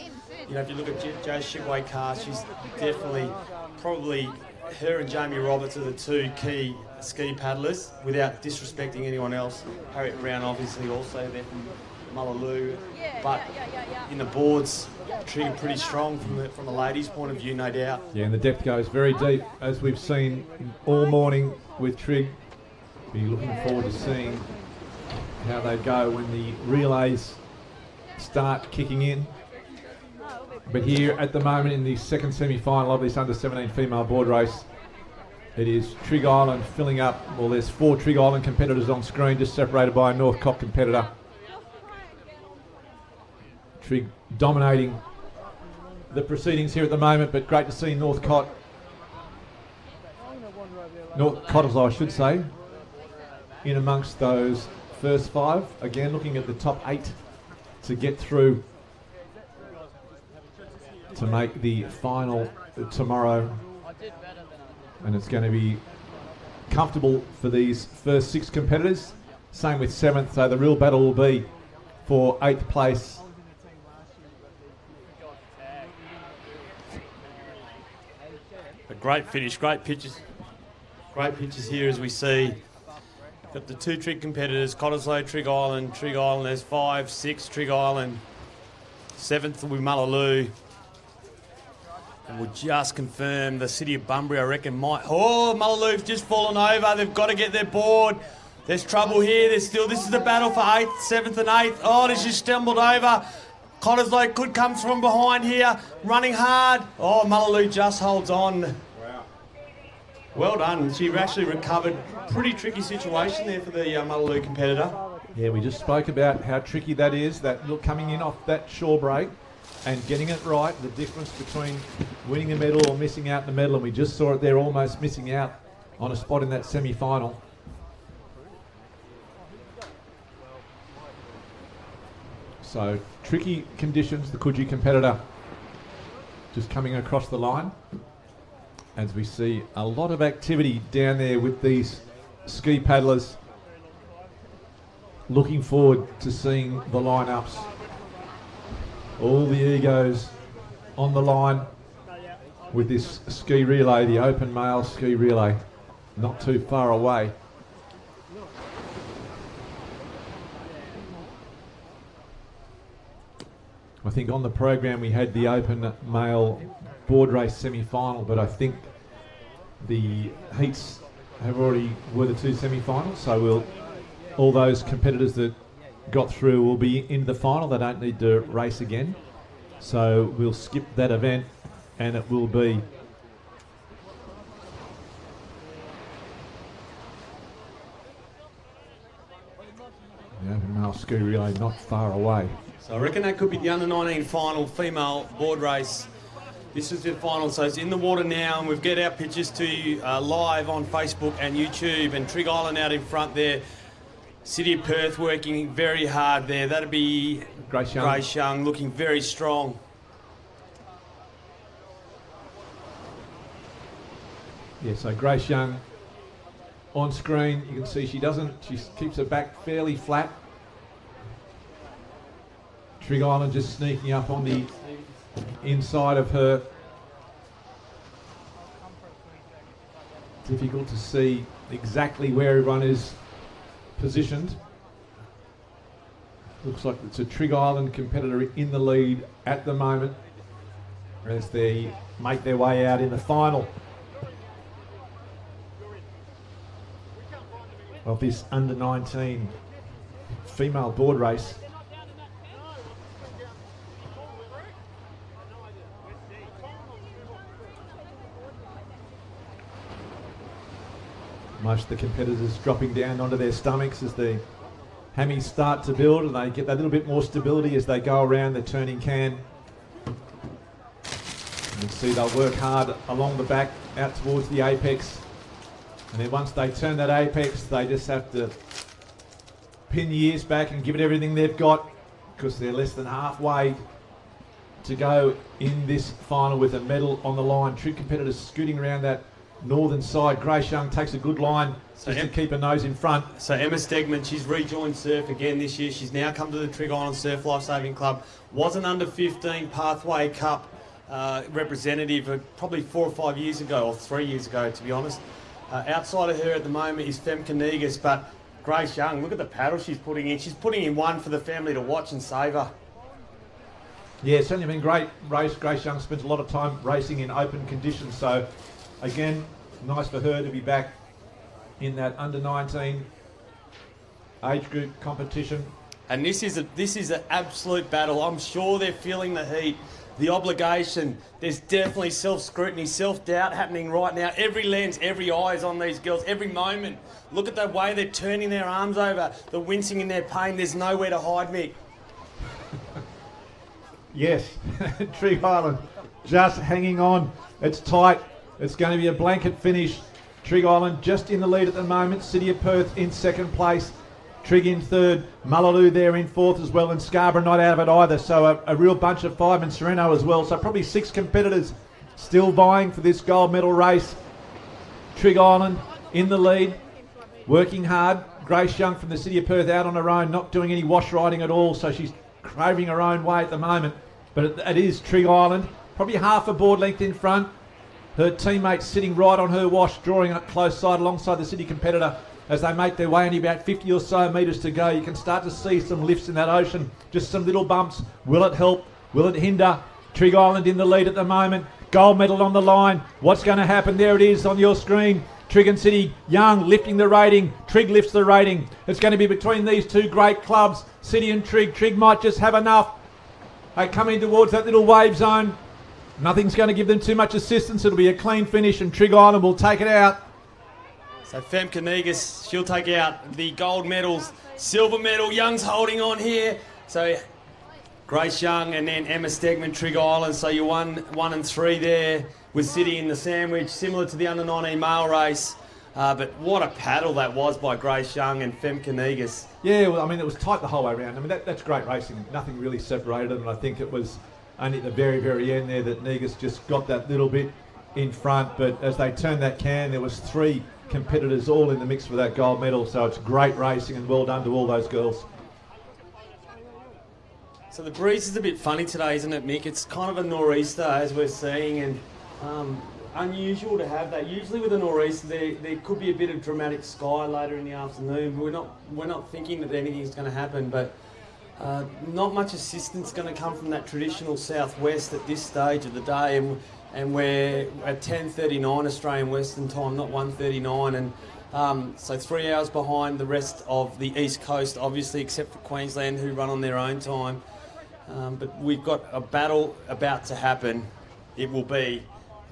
You know, if you look at Jo Shigway Carr, she's definitely, probably her and Jamie Roberts are the 2 key ski paddlers, without disrespecting anyone else. Harriet Brown obviously also there from Mullaloo, but in the boards, Trig are pretty strong from a ladies' point of view, no doubt. Yeah, and the depth goes very deep, as we've seen all morning with Trig. Be looking forward to seeing how they go when the relays start kicking in. But here at the moment in the second semi-final of this under-17 female board race, it is Trig Island filling up. Well, there's 4 Trig Island competitors on screen, just separated by a Northcote competitor. Trig dominating the proceedings here at the moment, but great to see Cottesloe, I should say, in amongst those first 5. Again, looking at the top 8 to get through to make the final tomorrow. And it's going to be comfortable for these first 6 competitors. Same with 7th, so the real battle will be for 8th place. A great finish, great pictures here as we see. Got the 2 Trig competitors, Cottesloe, Trig Island, there's 5, 6, Trig Island. 7th will be Mullaloo. And we'll just confirm the City of Bunbury, I reckon, might... Oh, Mullaloo's just fallen over. They've got to get their board. There's trouble here. This is the battle for 8th, 7th and 8th. Oh, this just stumbled over. Cottesloe could come from behind here, running hard. Oh, Mullaloo just holds on. Wow. Well done. She actually recovered. Pretty tricky situation there for the Mullaloo competitor. Yeah, we just spoke about how tricky that is, that look coming in off that shore break and getting it right, the difference between winning a medal or missing out in the medal, and we just saw it there, almost missing out on a spot in that semi-final. So, tricky conditions, the Coogee competitor just coming across the line as we see a lot of activity down there with these ski paddlers. Looking forward to seeing the lineups. All the egos on the line with this ski relay, the open male ski relay, not too far away. I think on the program we had the open male board race semi-final, but I think the heats were the 2 semi-finals, so all those competitors that got through will be in the final. They don't need to race again, so we'll skip that event, and it will be the open male ski relay not far away. So I reckon that could be the under-19 final female board race. This is the final, so it's in the water now, and we've got our pictures to you live on Facebook and YouTube, and Trig Island out in front there. City of Perth working very hard there. That'll be Grace Young looking very strong. Yeah, so Grace Young on screen. You can see she keeps her back fairly flat. Trig Island just sneaking up on the inside of her. Difficult to see exactly where everyone is positioned. Looks like it's a Trig Island competitor in the lead at the moment as they make their way out in the final of this under-19 female board race. Most of the competitors dropping down onto their stomachs as the hammies start to build, and they get that little bit more stability as they go around the turning can. You can see they'll work hard along the back out towards the apex, and then once they turn that apex they just have to pin the ears back and give it everything they've got, because they're less than halfway to go in this final with a medal on the line. Trig competitors scooting around that northern side. Grace Young takes a good line just to keep her nose in front. So Emma Stegman, she's rejoined surf again this year. She's now come to the Trig Island Surf Lifesaving Club. Was an under 15 Pathway Cup representative probably 4 or 5 years ago, or 3 years ago to be honest. Outside of her at the moment is Femke Negus, but Grace Young, look at the paddle she's putting in. She's putting in one for the family to watch and savour. Yeah, it's certainly been a great race. Grace Young spends a lot of time racing in open conditions, so again, nice for her to be back in that under-19 age group competition. And this is an absolute battle. I'm sure they're feeling the heat, the obligation. There's definitely self-scrutiny, self-doubt happening right now. Every lens, every eye is on these girls, every moment. Look at the way they're turning their arms over, the wincing in their pain. There's nowhere to hide, Mick. Yes, Trig Island just hanging on. It's tight. It's going to be a blanket finish. Trig Island just in the lead at the moment. City of Perth in second place. Trig in third. Mullaloo there in fourth as well, and Scarborough not out of it either. So a real bunch of five, and Sereno as well. So probably 6 competitors still vying for this gold medal race. Trig Island in the lead, working hard. Grace Young from the City of Perth out on her own, not doing any wash riding at all. So she's craving her own way at the moment. But it is Trig Island, probably half a board length in front. Her teammates sitting right on her wash, drawing up close side alongside the City competitor as they make their way. Only about 50 or so metres to go. You can start to see some lifts in that ocean, just some little bumps. Will it help? Will it hinder? Trig Island in the lead at the moment. Gold medal on the line. What's going to happen? There it is on your screen. Trig and City Young lifting the rating. Trig lifts the rating. It's going to be between these two great clubs, City and Trig. Trig might just have enough. They come in towards that little wave zone. Nothing's going to give them too much assistance. It'll be a clean finish, and Trig Island will take it out. So Femke Negus, she'll take out the gold medals. Silver medal, Young's holding on here. So Grace Young and then Emma Stegman, Trig Island. So you're 1 and 3 there with City in the sandwich, similar to the under-19 male race. But what a paddle that was by Grace Young and Femke Negus. Yeah, well, I mean, it was tight the whole way around. I mean, that's great racing. Nothing really separated them, and I think it was only at the very, very end there that Negus just got that little bit in front. But as they turned that can, there was 3 competitors all in the mix for that gold medal. So it's great racing, and well done to all those girls. So the breeze is a bit funny today, isn't it, Mick? It's kind of a nor'easter, as we're seeing, and unusual to have that. Usually with a nor'easter, there could be a bit of dramatic sky later in the afternoon. We're not thinking that anything's going to happen, but not much assistance going to come from that traditional southwest at this stage of the day, and we're at 10:39 Australian Western Time, not 1:39, and so 3 hours behind the rest of the East Coast, obviously, except for Queensland, who run on their own time. But we've got a battle about to happen. It will be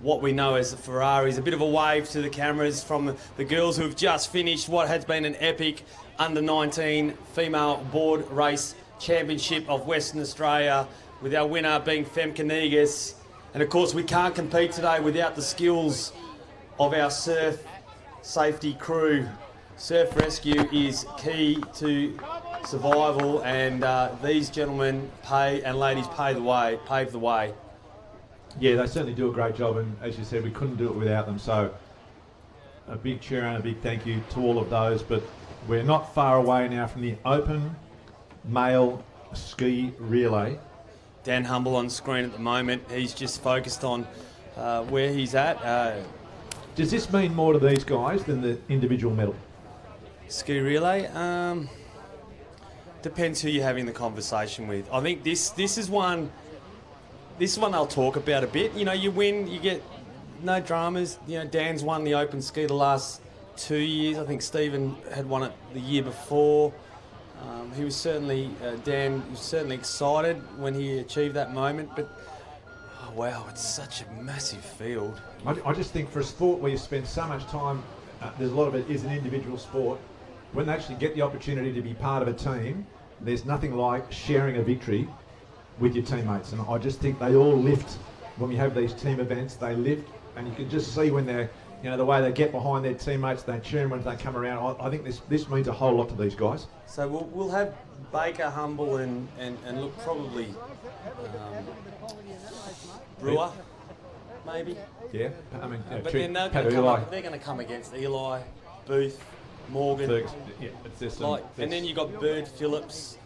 what we know as the Ferraris. A bit of a wave to the cameras from the girls who have just finished what has been an epic under-19 female board race championship of Western Australia, with our winner being Femke Negus. And of course we can't compete today without the skills of our surf safety crew. Surf rescue is key to survival, and these gentlemen and ladies pave the way. Yeah, they certainly do a great job, and as you said, we couldn't do it without them. So a big cheer and a big thank you to all of those. But we're not far away now from the open male ski relay. Dan Humble on screen at the moment. He's just focused on where he's at. Does this mean more to these guys than the individual medal? Ski relay? Depends who you're having the conversation with. I think this is one they'll talk about a bit. You know, you win, you get no dramas. You know, Dan's won the open ski the last 2 years. I think Stephen had won it the year before. He was certainly, Dan was certainly excited when he achieved that moment, but oh, wow, it's such a massive field. I just think for a sport where you spend so much time, there's a lot of it is an individual sport. When they actually get the opportunity to be part of a team, there's nothing like sharing a victory with your teammates. And I just think they all lift when we have these team events. They lift, and you can just see when they're, you know, the way they get behind their teammates, they cheer when they come around. I think this means a whole lot to these guys. So we'll have Baker, Humble, and look, probably Brewer, maybe. Yeah, I mean, but then they're going to come against Eli, Booth, Morgan. Ferguson, yeah, it's and then you got Bird, Phillips,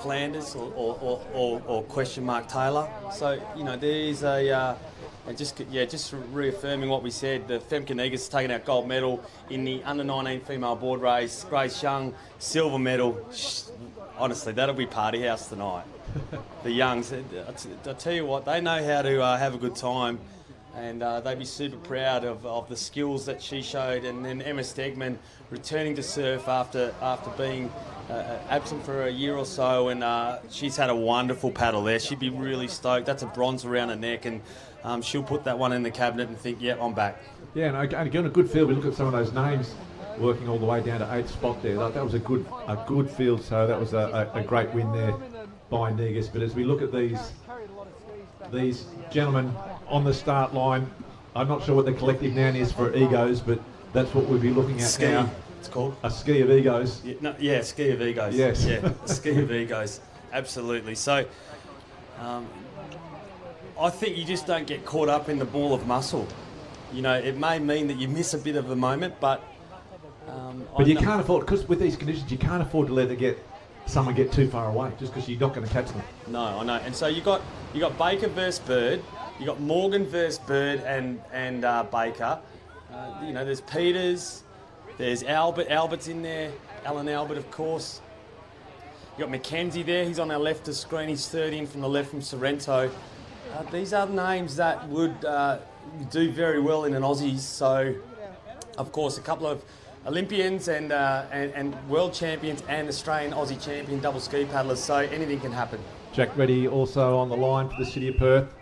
Flanders, or question mark Taylor. So you know there's just reaffirming what we said. The Femkenegas taken out gold medal in the under-19 female board race. Grace Young silver medal. Honestly, that'll be party house tonight. The Youngs, I tell you what, they know how to have a good time. And they'd be super proud of the skills that she showed. And then Emma Stegman returning to surf after being absent for a year or so, and she's had a wonderful paddle there. She'd be really stoked. That's a bronze around her neck, and she'll put that one in the cabinet and think, yep, I'm back. Yeah, and again, a good field. We look at some of those names working all the way down to 8th spot there. That was a good field, so that was a great win there by Negus. But as we look at these gentlemen on the start line, I'm not sure what the collective noun is for egos, but that's what we'll be looking at ski. Now. It's called a ski of egos. Yeah, ski of egos. Yes. Yeah, a ski of egos. Absolutely. So, I think you just don't get caught up in the ball of muscle. You know, it may mean that you miss a bit of the moment, but you can't afford, because with these conditions, you can't afford to let someone get too far away just because you're not going to catch them. No, I know. And so you got Baker versus Bird. You got Morgan versus Bird and Baker. You know, there's Peters, there's Albert. Albert's in there. Alan Albert, of course. You got McKenzie there. He's on our left of screen. He's third in from the left from Sorrento. These are names that would do very well in an Aussies. So, of course, a couple of Olympians and world champions and Australian Aussie champion double ski paddlers. So anything can happen. Jack Reddy also on the line for the City of Perth,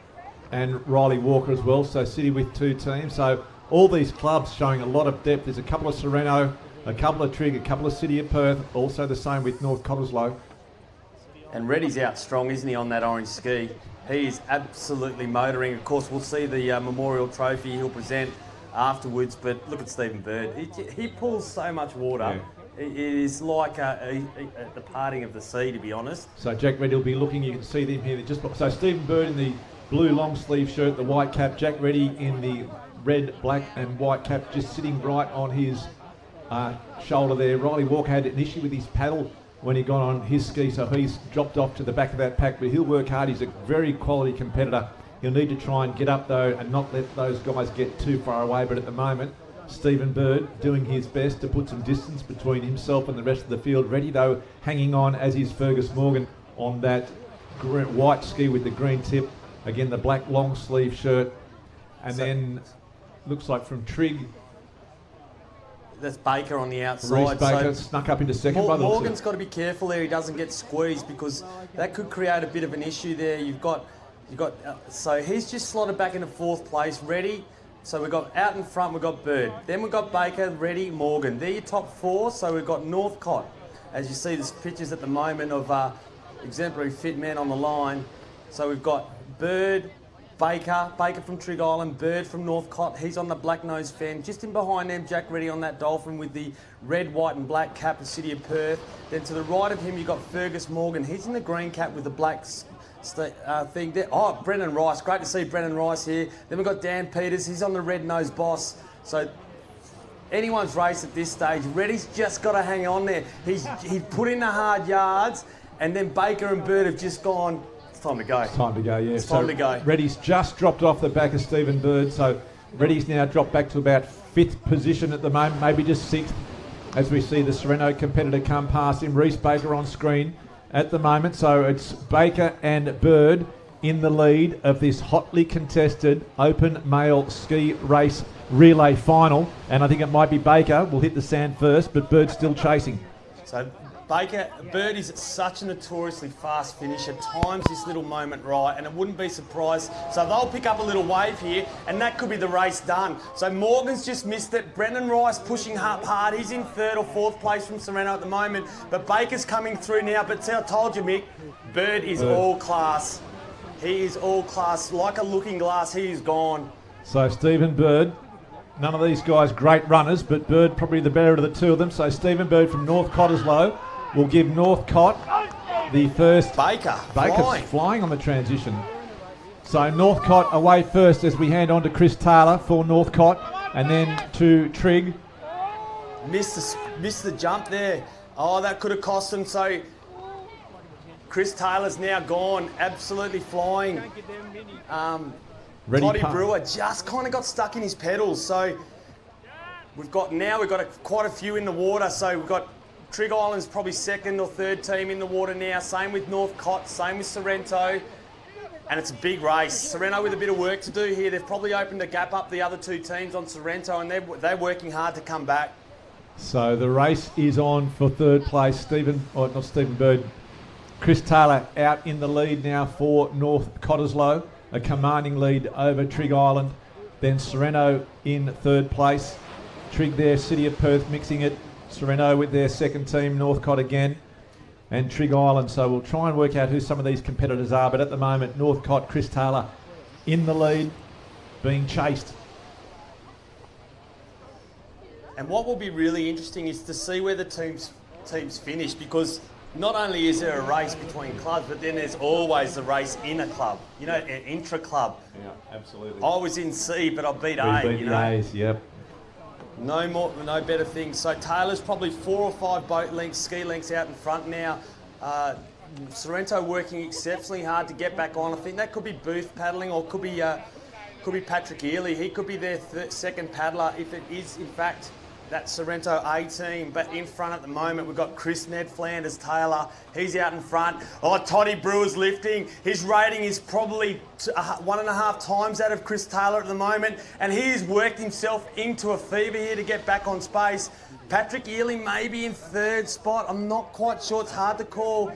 and Riley Walker as well. So City with 2 teams. So all these clubs showing a lot of depth. There's a couple of Sereno, a couple of Trig, a couple of City of Perth. Also the same with North Cottesloe. And Reddy's out strong, isn't he, on that orange ski? He is absolutely motoring. Of course, we'll see the memorial trophy he'll present afterwards. But look at Stephen Bird. He pulls so much water. Yeah. It is like the parting of the sea, to be honest. So Jack Reddy will be looking. You can see them here. So Stephen Bird in the blue long sleeve shirt, the white cap. Jack Reddy in the red, black and white cap, just sitting right on his shoulder there. Riley Walker had an issue with his paddle when he got on his ski, so he's dropped off to the back of that pack, but he'll work hard. He's a very quality competitor. He'll need to try and get up though and not let those guys get too far away, but at the moment Stephen Bird doing his best to put some distance between himself and the rest of the field. Reddy though hanging on, as is Fergus Morgan on that white ski with the green tip. Again, the black long sleeve shirt. And then looks like from Trig, that's Baker on the outside. Reece Baker snuck up into second. Morgan's got to be careful there. He doesn't get squeezed, because that could create a bit of an issue there. So he's just slotted back into 4th place. Reddy. So we've got out in front, we've got Bird. Then we've got Baker, Reddy, Morgan. They're your top 4. So we've got Northcott. As you see, there's pictures at the moment of exemplary fit men on the line. So we've got Bird, Baker from Trig Island, Bird from Northcott. He's on the black nose fan. Just in behind them, Jack Reddy on that Dolphin with the red, white and black cap of City of Perth. Then to the right of him, you've got Fergus Morgan. He's in the green cap with the black thing there. Oh, Brendan Rice. Great to see Brendan Rice here. Then we've got Dan Peters. He's on the red-nosed boss. So anyone's race at this stage. Reddy's just got to hang on there. He's put in the hard yards, and then Baker and Bird have just gone, it's time to go. It's time to go, yeah. It's time to go. Reddy's just dropped off the back of Stephen Bird, so Reddy's now dropped back to about 5th position at the moment, maybe just 6th, as we see the Sorrento competitor come past him. Reece Baker on screen at the moment, so it's Baker and Bird in the lead of this hotly contested open male ski race relay final, and I think it might be Baker will hit the sand first, but Bird's still chasing. So Bird is such a notoriously fast finisher, times this little moment right, and it wouldn't be surprised. So they'll pick up a little wave here, and that could be the race done. So Morgan's just missed it. Brendan Rice pushing up hard. He's in 3rd or 4th place from Sorrento at the moment, but Baker's coming through now. But I told you, Mick, Bird is all class. He is all class. Like a looking glass, he is gone. So Stephen Bird, none of these guys great runners, but Bird probably the better of the two of them. So Stephen Bird from North Cottesloe will give Northcott the first. Baker's flying on the transition. So Northcott away first as we hand on to Chris Taylor for Northcott, and then to Trigg. Missed the jump there. Oh, that could have cost him. So Chris Taylor's now gone, absolutely flying. Toddy Brewer just kind of got stuck in his pedals. So we've got quite a few in the water. So we've got Trigg Island's probably 2nd or 3rd team in the water now. Same with Northcott, same with Sorrento. And it's a big race. Sorrento with a bit of work to do here. They've probably opened a gap up the other two teams on Sorrento, and they're working hard to come back. So the race is on for 3rd place. Not Stephen Bird. Chris Taylor out in the lead now for North Cottesloe. A commanding lead over Trigg Island. Then Sorrento in 3rd place. Trigg there, City of Perth mixing it. Sorrento with their 2nd team, Northcott again, and Trigg Island. So we'll try and work out who some of these competitors are, but at the moment, Northcott, Chris Taylor in the lead, being chased. And what will be really interesting is to see where the teams finish, because not only is there a race between clubs, but then there's always the race in a club, you know, an intra-club. Yeah, absolutely. I was in C, but I beat A, beat you know. A's, yep. No better things. So Taylor's probably 4 or 5 boat lengths, ski lengths out in front now. Sorrento working exceptionally hard to get back on. I think that could be Booth paddling, or could be Patrick Ely. He could be their 2nd paddler if it is in fact that Sorrento A team. But in front at the moment, we've got Chris Ned Flanders Taylor. He's out in front. Oh, Toddy Brewer's lifting. His rating is probably 1.5 times that of Chris Taylor at the moment, and he has worked himself into a fever here to get back on space. Patrick Ely maybe in 3rd spot. I'm not quite sure. It's hard to call.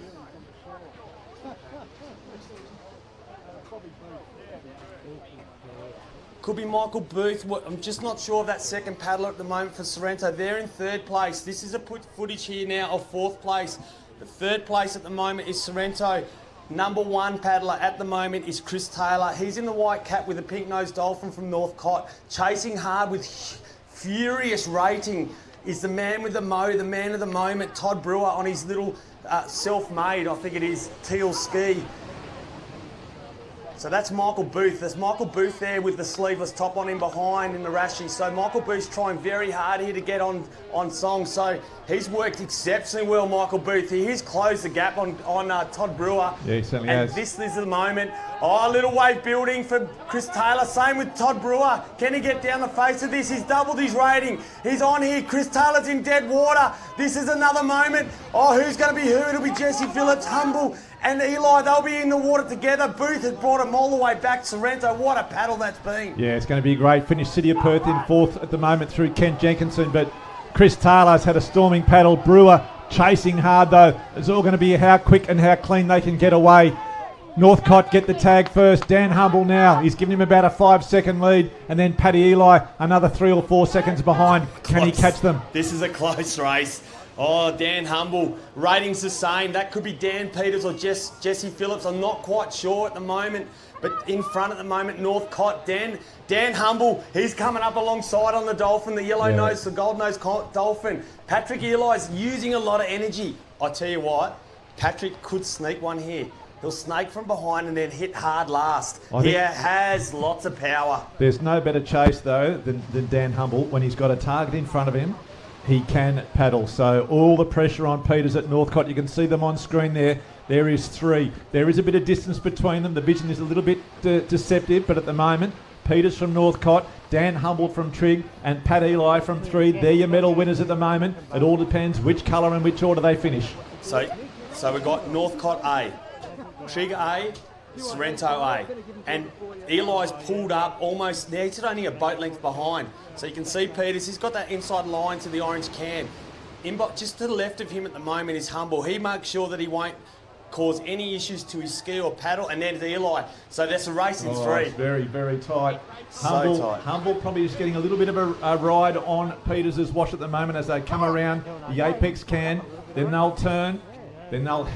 Could be Michael Booth. I'm just not sure of that 2nd paddler at the moment for Sorrento. They're in 3rd place. This is a footage here now of 4th place. The 3rd place at the moment is Sorrento. Number 1 paddler at the moment is Chris Taylor. He's in the white cap with a pink-nosed dolphin from Northcott. Chasing hard with furious rating is the man with the the man of the moment, Todd Brewer, on his little self-made, I think it is, teal ski. So that's Michael Booth. There's Michael Booth there with the sleeveless top on him behind in the Rashi. So Michael Booth's trying very hard here to get on song. So he's worked exceptionally well, Michael Booth. He has closed the gap on Todd Brewer. Yeah, he certainly has. has. This is the moment. Oh, a little wave building for Chris Taylor. Same with Todd Brewer. Can he get down the face of this? He's doubled his rating. He's on here. Chris Taylor's in dead water. This is another moment. Oh, who's going to be who? It'll be Jesse Phillips, Humble, and Eli. They'll be in the water together. Booth has brought him all the way back. Sorrento, what a paddle that's been. Yeah, it's going to be great. Finish City of Perth in 4th at the moment through Kent Jenkinson, but Chris Taylor's had a storming paddle. Brewer chasing hard though. It's all going to be how quick and how clean they can get away. Northcott get the tag first. Dan Humble now. He's given him about a 5-second lead, and then Paddy Eli another 3 or 4 seconds behind. Can he catch them? This is a close race. Oh, Dan Humble, rating's the same. That could be Dan Peters or Jesse Phillips. I'm not quite sure at the moment. But in front at the moment, Northcott, Dan Humble, he's coming up alongside on the Dolphin, the yellow-nosed, the gold-nosed Dolphin. Patrick Eli's using a lot of energy. I tell you what, Patrick could sneak one here. He'll snake from behind and then hit hard last. I He think- has lots of power. There's no better chase, though, than Dan Humble. When he's got a target in front of him, he can paddle. So all the pressure on Peters at Northcote. You can see them on screen there. There is 3. There is a bit of distance between them. The vision is a little bit deceptive, but at the moment, Peters from Northcote, Dan Humble from Trig, and Pat Eli from 3. They're your medal winners at the moment. It all depends which colour and which order they finish. So we've got Northcote A, Trig A, Sorrento A. And Eli's pulled up almost, now he's only a boat length behind. So you can see Peters, he's got that inside line to the orange can. Just to the left of him at the moment is Humble. He makes sure that he won't cause any issues to his ski or paddle, and then it's Eli. So that's a race in 3. It's very, very tight. So tight. Humble probably is getting a little bit of a ride on Peters' wash at the moment as they come around the apex can. Then they'll turn. Then they'll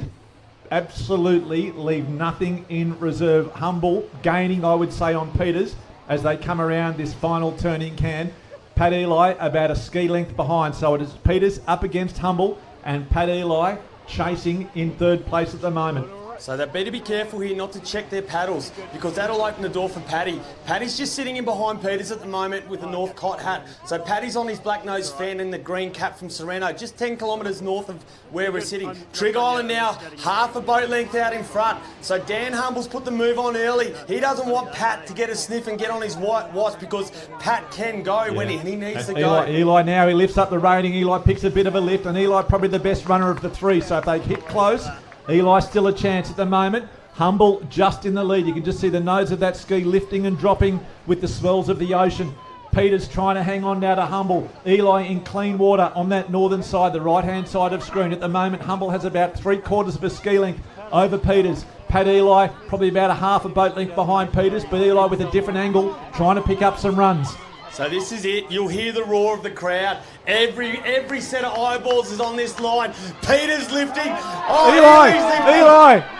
absolutely leave nothing in reserve. Humble gaining, I would say, on Peters as they come around this final turning can. Pat Eli about a ski length behind. So it is Peters up against Humble and Pat Eli chasing in 3rd place at the moment. So they better be careful here not to check their paddles, because that'll open the door for Paddy. Paddy's just sitting in behind Peters at the moment with the Northcote hat. So Paddy's on his black nose fan and the green cap from Sorrento, just 10 kilometres north of where we're sitting. Trig Island now half a boat length out in front. So Dan Humble's put the move on early. He doesn't want Pat to get a sniff and get on his white watch, because Pat can go when he needs to go. Eli now, he lifts up the rating. Eli picks a bit of a lift, and Eli probably the best runner of the 3. So if they hit close, Eli still a chance at the moment. Humble just in the lead. You can just see the nose of that ski lifting and dropping with the swells of the ocean. Peters trying to hang on now to Humble. Eli in clean water on that northern side, the right-hand side of screen. At the moment, Humble has about 3/4 of a ski length over Peters. Pat Eli probably about a half a boat length behind Peters, but Eli with a different angle, trying to pick up some runs. So this is it. You'll hear the roar of the crowd. Every set of eyeballs is on this line. Peters lifting. Oh,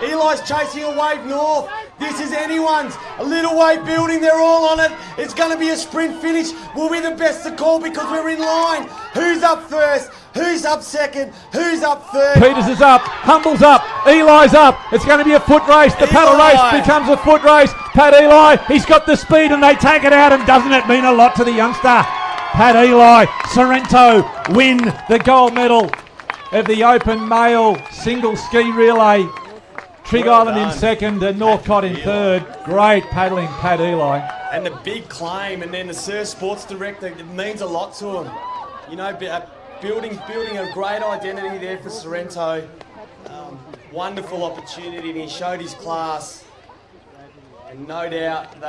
Eli's chasing a wave north. This is anyone's. A little wave building. They're all on it. It's going to be a sprint finish. We'll be the best to call because we're in line. Who's up first? Who's up second? Who's up third? Peters is up. Humble's up. Eli's up. It's going to be a foot race. The paddle race becomes a foot race. Pat Eli, he's got the speed and they take it out, and doesn't it mean a lot to the youngster? Pat Eli, Sorrento win the gold medal of the Open Male Single Ski Relay. Trig Island in second and Northcote in third. Great paddling, Pat Eli. And the big claim, and then the Surf Sports Director, it means a lot to him. You know, building a great identity there for Sorrento. Wonderful opportunity, and he showed his class. And no doubt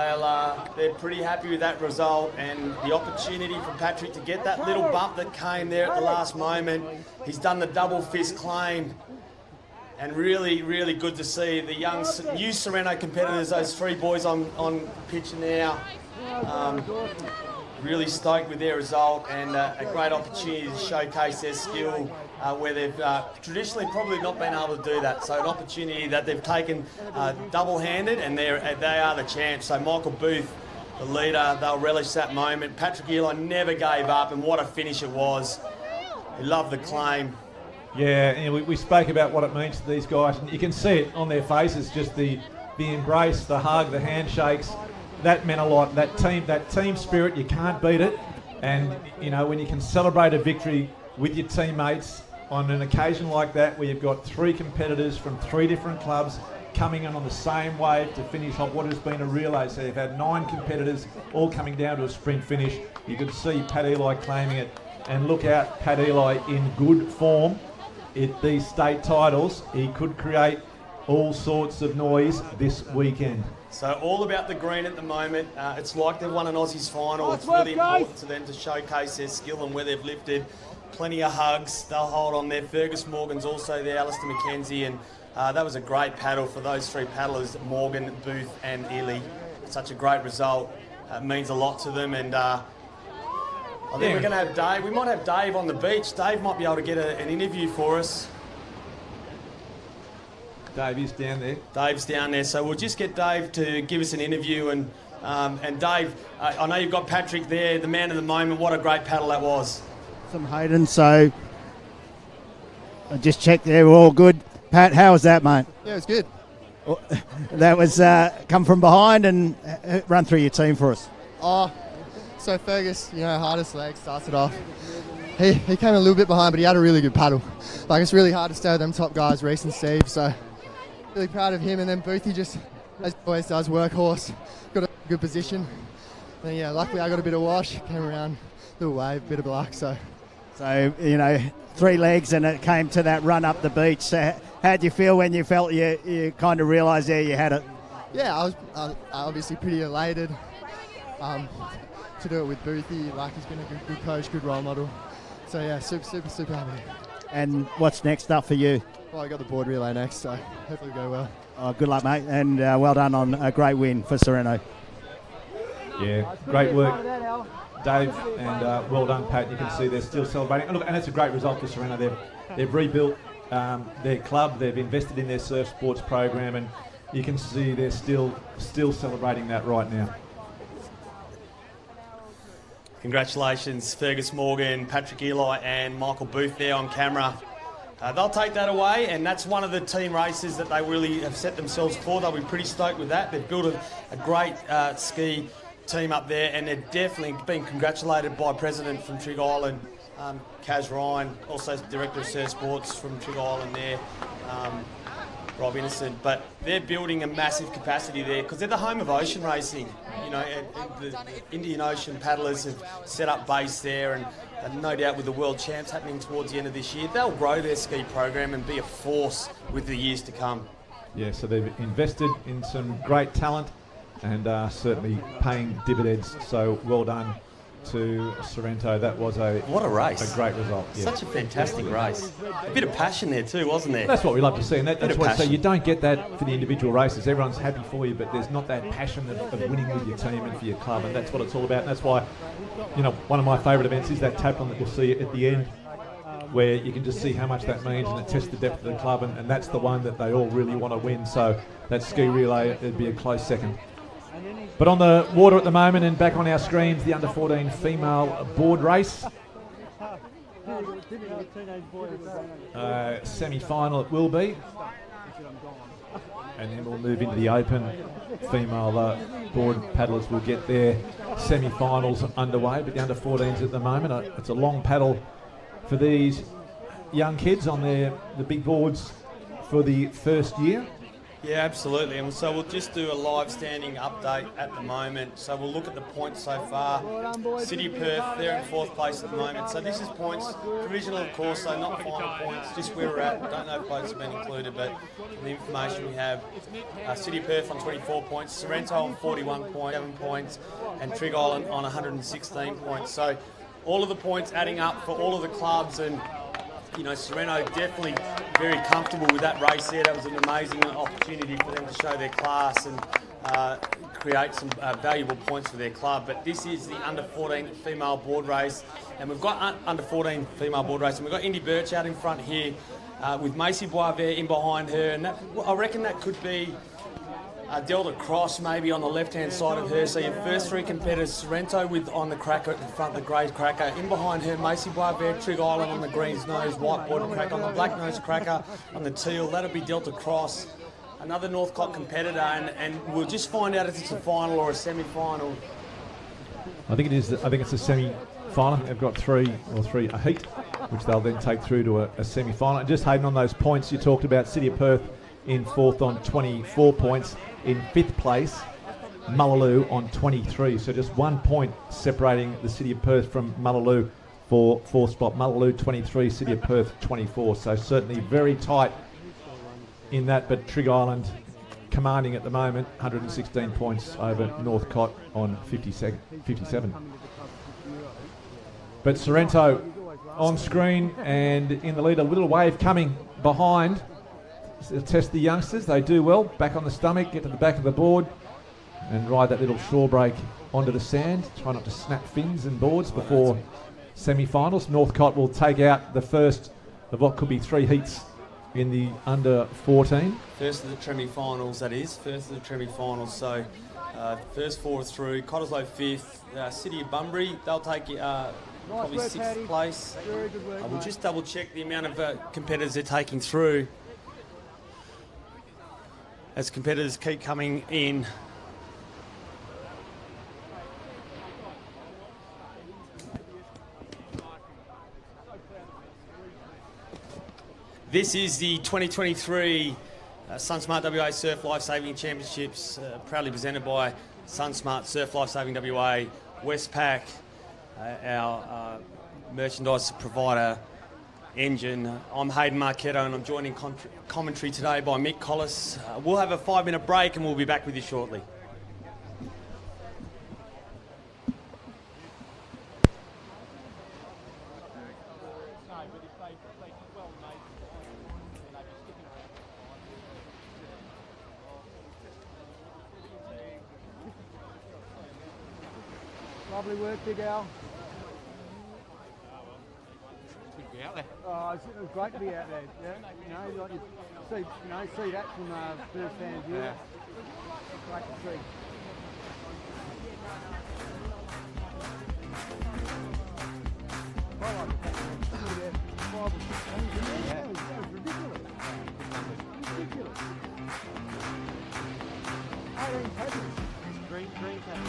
they're pretty happy with that result, and the opportunity for Patrick to get that little bump that came there at the last moment. He's done the double fist claim, and really, really good to see the young new Sorrento competitors, those 3 boys on pitch now. Really stoked with their result, and a great opportunity to showcase their skill where they've traditionally probably not been able to do that. So an opportunity that they've taken double-handed, and they are the champs. So Michael Booth, the leader, they'll relish that moment. Patrick Eli never gave up, and what a finish it was. He loved the claim. Yeah, and we spoke about what it means to these guys, and you can see it on their faces, just the embrace, the hug, the handshakes. That meant a lot. That team spirit, you can't beat it. And, you know, when you can celebrate a victory with your teammates on an occasion like that, where you've got 3 competitors from 3 different clubs coming in on the same wave to finish off what has been a relay. So you've had 9 competitors all coming down to a sprint finish. You could see Pat Eli claiming it. And look out, Pat Eli in good form at these state titles. He could create all sorts of noise this weekend. So all about the green at the moment. It's like they've won an Aussies final. It's really important to them to showcase their skill and where they've lifted. Plenty of hugs. They'll hold on there. Fergus Morgan's also there, Alistair McKenzie, and that was a great paddle for those 3 paddlers, Morgan, Booth and Ely. Such a great result. It means a lot to them, and I think we're going to have Dave. We might have Dave on the beach. Dave might be able to get an interview for us. Dave is down there. Dave's down there, so we'll just get Dave to give us an interview. And Dave, I know you've got Patrick there, the man of the moment. What a great paddle that was. From Hayden, so I just checked there, we're all good. Pat, how was that, mate? Yeah, it was good. That was come from behind and run through your team for us. So Fergus, hardest leg started off. He came a little bit behind, but he had a really good paddle. Like, it's really hard to stay with them top guys, Reece and Steve, so really proud of him. And then Boothie just, as he always does, workhorse, got a good position. And yeah, luckily I got a bit of wash, came around, little wave, bit of luck, so. So, 3 legs and it came to that run up the beach. So how'd you feel when you felt you kind of realised there you had it? Yeah, I was obviously pretty elated to do it with Boothie. Like, he's been a good coach, good role model. So yeah, super happy. And what's next up for you? Well, I got the board relay next, so hopefully it'll go well. Oh, good luck, mate, and well done on a great win for Sorrento. Yeah, great work, Dave, and well done, Pat. You can see they're still celebrating. And look, and it's a great result for Sorrento. They've rebuilt their club. They've invested in their surf sports program, and you can see they're still celebrating that right now. Congratulations, Fergus Morgan, Patrick Eli and Michael Booth there on camera. They'll take that away, and that's one of the team races that they really have set themselves for. They'll be pretty stoked with that. They've built a great ski team up there, and they're definitely being congratulated by President from Trig Island, Kaz Ryan, also Director of Surf Sports from Trig Island there, Rob Innocent. But they're building a massive capacity there because they're the home of ocean racing. The Indian Ocean paddlers have set up base there, and no doubt with the World Champs happening towards the end of this year, they'll grow their ski program and be a force with the years to come. Yeah, so they've invested in some great talent and certainly paying dividends. So well done to Sorrento. That was what a race, a great result. Yeah. Such a fantastic race. A bit of passion there too, wasn't there? That's what we love to see, and that's why. So you don't get that for the individual races. Everyone's happy for you, but there's not that passion of winning with your team and for your club, and that's what it's all about. And that's why, one of my favourite events is that taplin that we'll see at the end, where you can just see how much that means, and it tests the depth of the club, and that's the one that they all really want to win. So that ski relay, it'd be a close second. But on the water at the moment and back on our screens, the under-14 female board race. Semi-final it will be. And then we'll move into the open. Female board paddlers will get their semi-finals underway. But the under-14s at the moment, it's a long paddle for these young kids on the big boards for the first year. Yeah, absolutely. And so we'll just do a live standing update at the moment. So we'll look at the points so far. City of Perth, they're in 4th place at the moment. So this is points, provisional of course, so not final points, just where we're at. Don't know if votes have been included, but the information we have, City of Perth on 24 points, Sorrento on 41.7 points, and Trig Island on 116 points. So all of the points adding up for all of the clubs, and Sorrento definitely very comfortable with that race there. That was an amazing opportunity for them to show their class and create some valuable points for their club. But this is the under-14 female board race, and we've got under-14 female board race, and we've got Indy Birch out in front here with Macy Boisvert in behind her, and I reckon that could be Delta Cross maybe on the left-hand side of her. So your first 3 competitors, Sorrento with on the cracker in front, the grey cracker. In behind her, Macy Boisvert, Trig Island on the green's nose, white border cracker on the black nose cracker on the teal. That'll be Delta Cross, another Northcote competitor, and we'll just find out if it's a final or a semi-final. I think it is. I think it's a semi-final. They've got a heat, which they'll then take through to a semi-final. And just Hayden, on those points you talked about, City of Perth in 4th on 24 points. In 5th place, Mullaloo on 23. So just 1 point separating the City of Perth from Mullaloo for 4th spot. Mullaloo 23, City of Perth 24. So certainly very tight in that, but Trig Island commanding at the moment 116 points over Northcote on 57. But Sorrento on screen and in the lead, a little wave coming behind. Test the youngsters, they do well. Back on the stomach, get to the back of the board and ride that little shore break onto the sand. Try not to snap fins and boards before semi-finals. Northcote will take out the first of what could be 3 heats in the under-14. First of the semi-finals, that is. First of the semi-finals. So first 4 through. Cottesloe 5th. City of Bunbury, they'll take probably 6th place. We'll just double check the amount of competitors they're taking through. as competitors keep coming in. This is the 2023 SunSmart WA Surf Lifesaving Championships, proudly presented by SunSmart Surf Lifesaving WA, Westpac, our merchandise provider, Engine. I'm Hayden Marchetto and I'm joining commentary today by Mick Collis. We'll have a 5-minute break and we'll be back with you shortly. Lovely work, Big Al. Good to be out there. Oh, it's great to be out there. Yeah, you know, like you see that from first-hand view. Yeah. Great to see. I like the fact that we had 5 or 6 things in there. That was ridiculous. Ridiculous. 18 tablets. Green cap.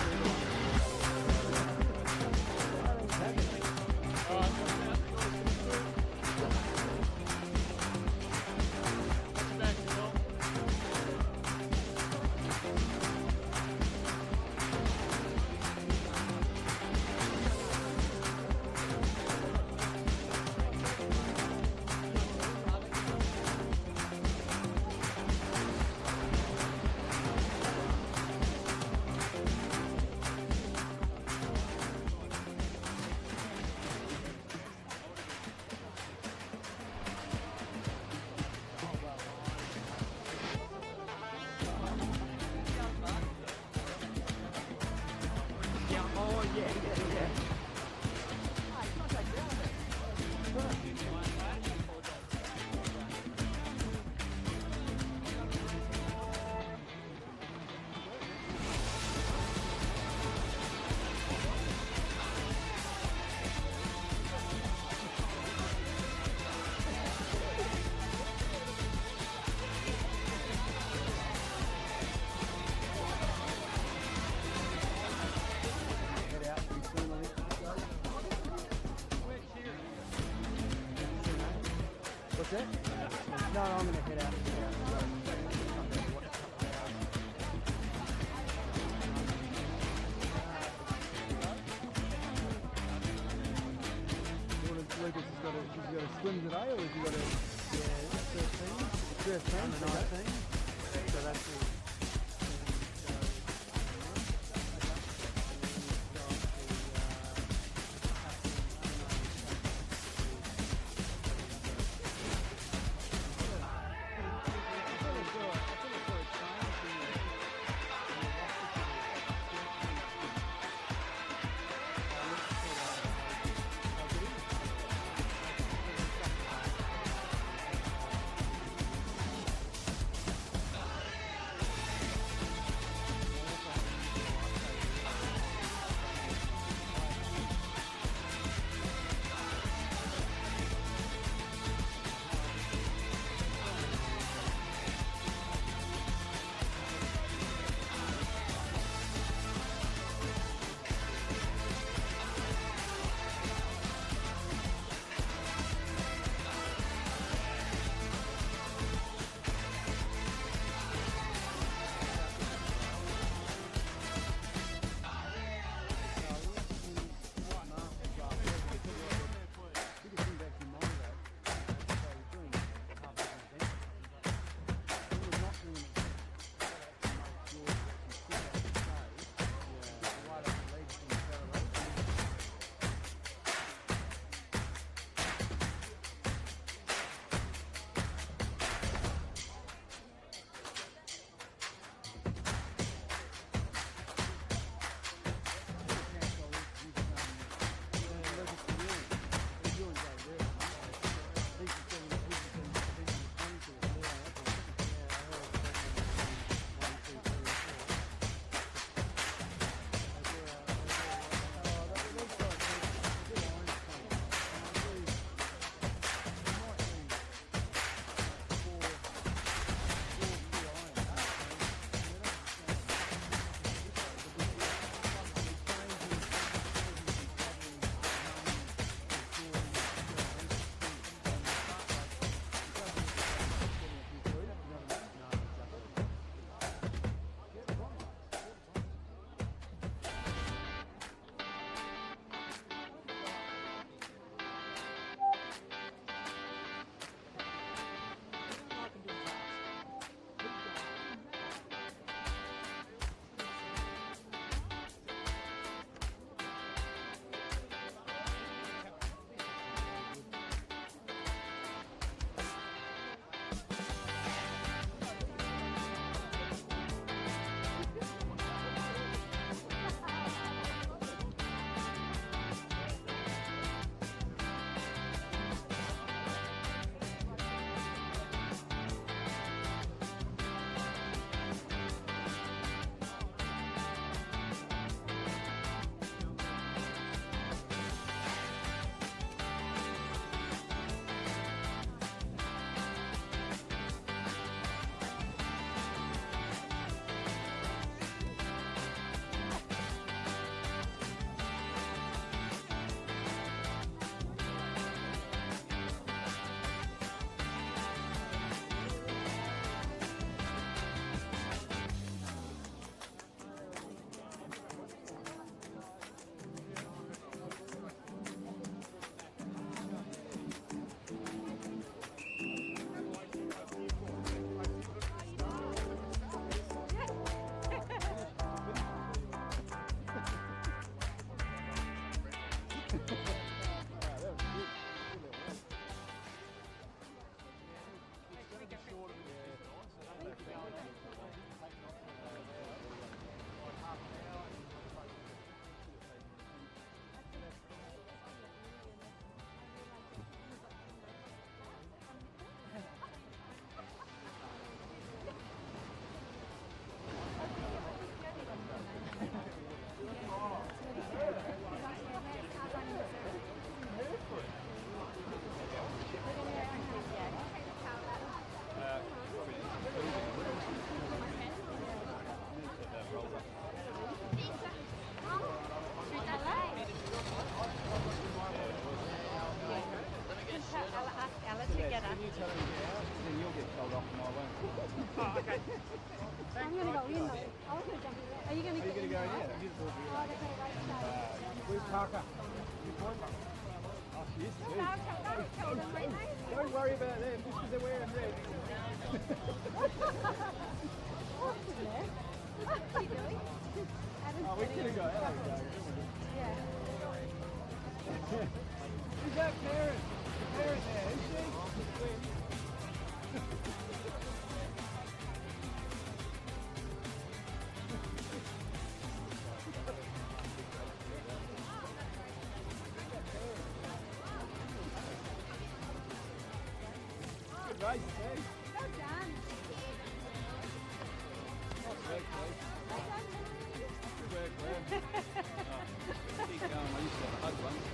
What's that? No, I'm going to head out. Lucas has got a swim today, or has he got a 13? 13 and 19. So that's it. you tell him to get out, then you'll get told off and I won't. Oh, okay. I'm going to go in though. I was going to jump in. Are you going to Are you going to go in? Yeah, you just walk in. Oh, they're going to go straight. Where's Parker? Good point, mate. Oh, she is too. Don't Don't worry about them, just because they're wearing red. What's in there? What are you doing? Oh, we're going to go. There we go. Yeah. Who's that Karen? Karen there, is she? Good race, eh? Well done. Nice work, Lee. Good work, Lee. Keep going. I used to have a hug once.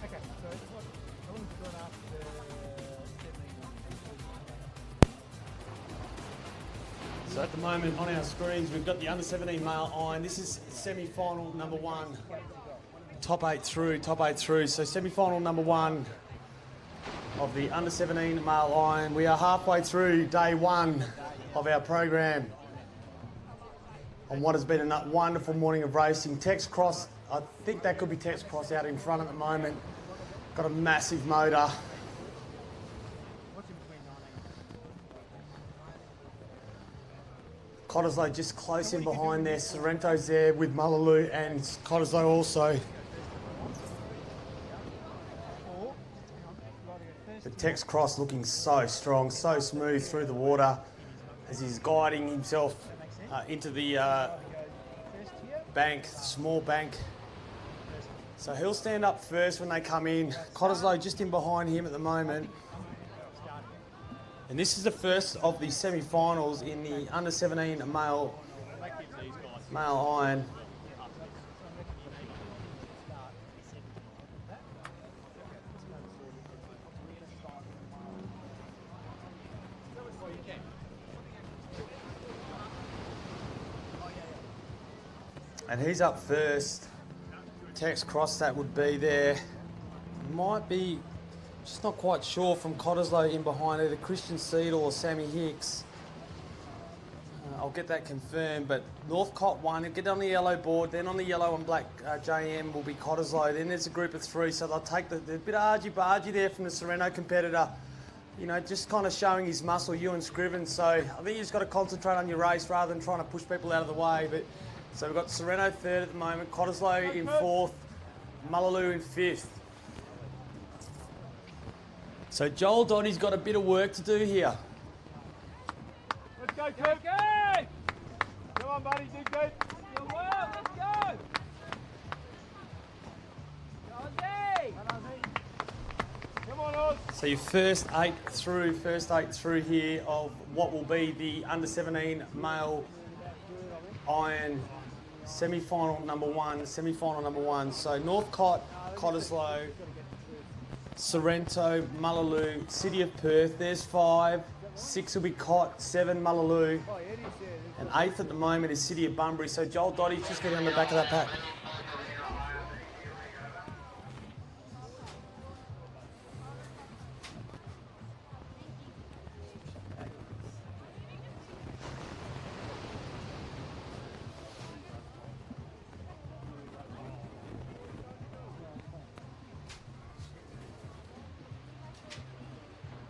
Okay, so I want to run after 17. So at the moment on our screens, we've got the under 17 male iron. This is semi-final number 1. Top 8 through. So semi-final number 1 of the under 17 male iron. We are halfway through day 1 of our program on what has been a wonderful morning of racing. Tex Cross, I think that could be Tex Cross out in front at the moment. Got a massive motor. Cottesloe just close in behind there. Sorrento's there with Mullaloo and Cottesloe also. But Tex Cross looking so strong, so smooth through the water as he's guiding himself into the bank, small bank. So he'll stand up first when they come in. Cottesloe just in behind him at the moment. And this is the first of the semi-finals in the under 17 male iron. And he's up first. Tex Cross, that would be there. Might be, just not quite sure from Cottesloe in behind either Christian Seidel or Sammy Hicks. I'll get that confirmed, but Northcott won. He'll get on the yellow board, then on the yellow and black JM will be Cottesloe. Then there's a group of 3, so they'll take the bit of argy-bargy there from the Sorrento competitor. You know, just kind of showing his muscle, Ewan Scriven. So I think you just got to concentrate on your race rather than trying to push people out of the way. But so we've got Sorrento 3rd at the moment, Cottesloe in 4th, Mullaloo in 5th. So Joel Dottie's got a bit of work to do here. Let's go, Kirk! Come on, buddy, do good. You're well, let's go! Come on, Oz! So your first eight through here of what will be the under 17 male iron semi-final number 1. So Northcott, Cottesloe, Sorrento, Mullaloo, City of Perth, there's 5. 6 will be Cott, 7 Mullaloo, and 8th at the moment is City of Bunbury. So Joel Dottie's just getting on the back of that pack.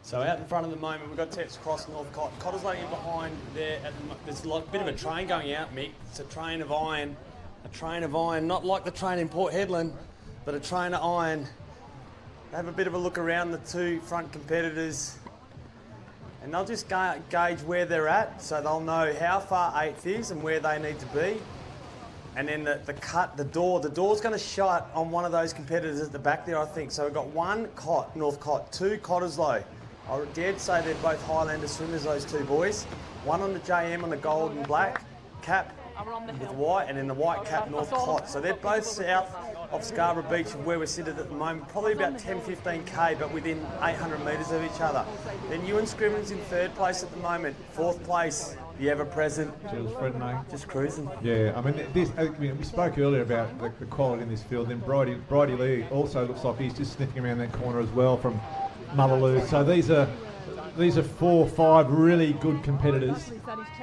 So out in front at the moment, we've got Tex Cross, Northcott. Cottesloe in behind there. There's a bit of a train going out, Mick. It's a train of iron. Not like the train in Port Hedland, but a train of iron. Have a bit of a look around the 2 front competitors. And they'll just gauge where they're at, so they'll know how far 8th is and where they need to be. And then the door's going to shut on one of those competitors at the back there, I think. So we've got one North Cot, two Cottesloe. I dare to say they're both Highlander swimmers, those two boys. One on the JM on the gold and black cap with white, and then the white cap North Cot. So they're both south of Scarborough Beach, where we're sitting at the moment, probably about 10-15k, but within 800 metres of each other. Then Ewan Scriven's in third place at the moment. Fourth place, the ever-present. Just cruising. Yeah, I mean, we spoke earlier about the quality in this field. Then Bridie Lee also looks like he's just sniffing around that corner as well from Mullaloo. So these are 4 or 5 really good competitors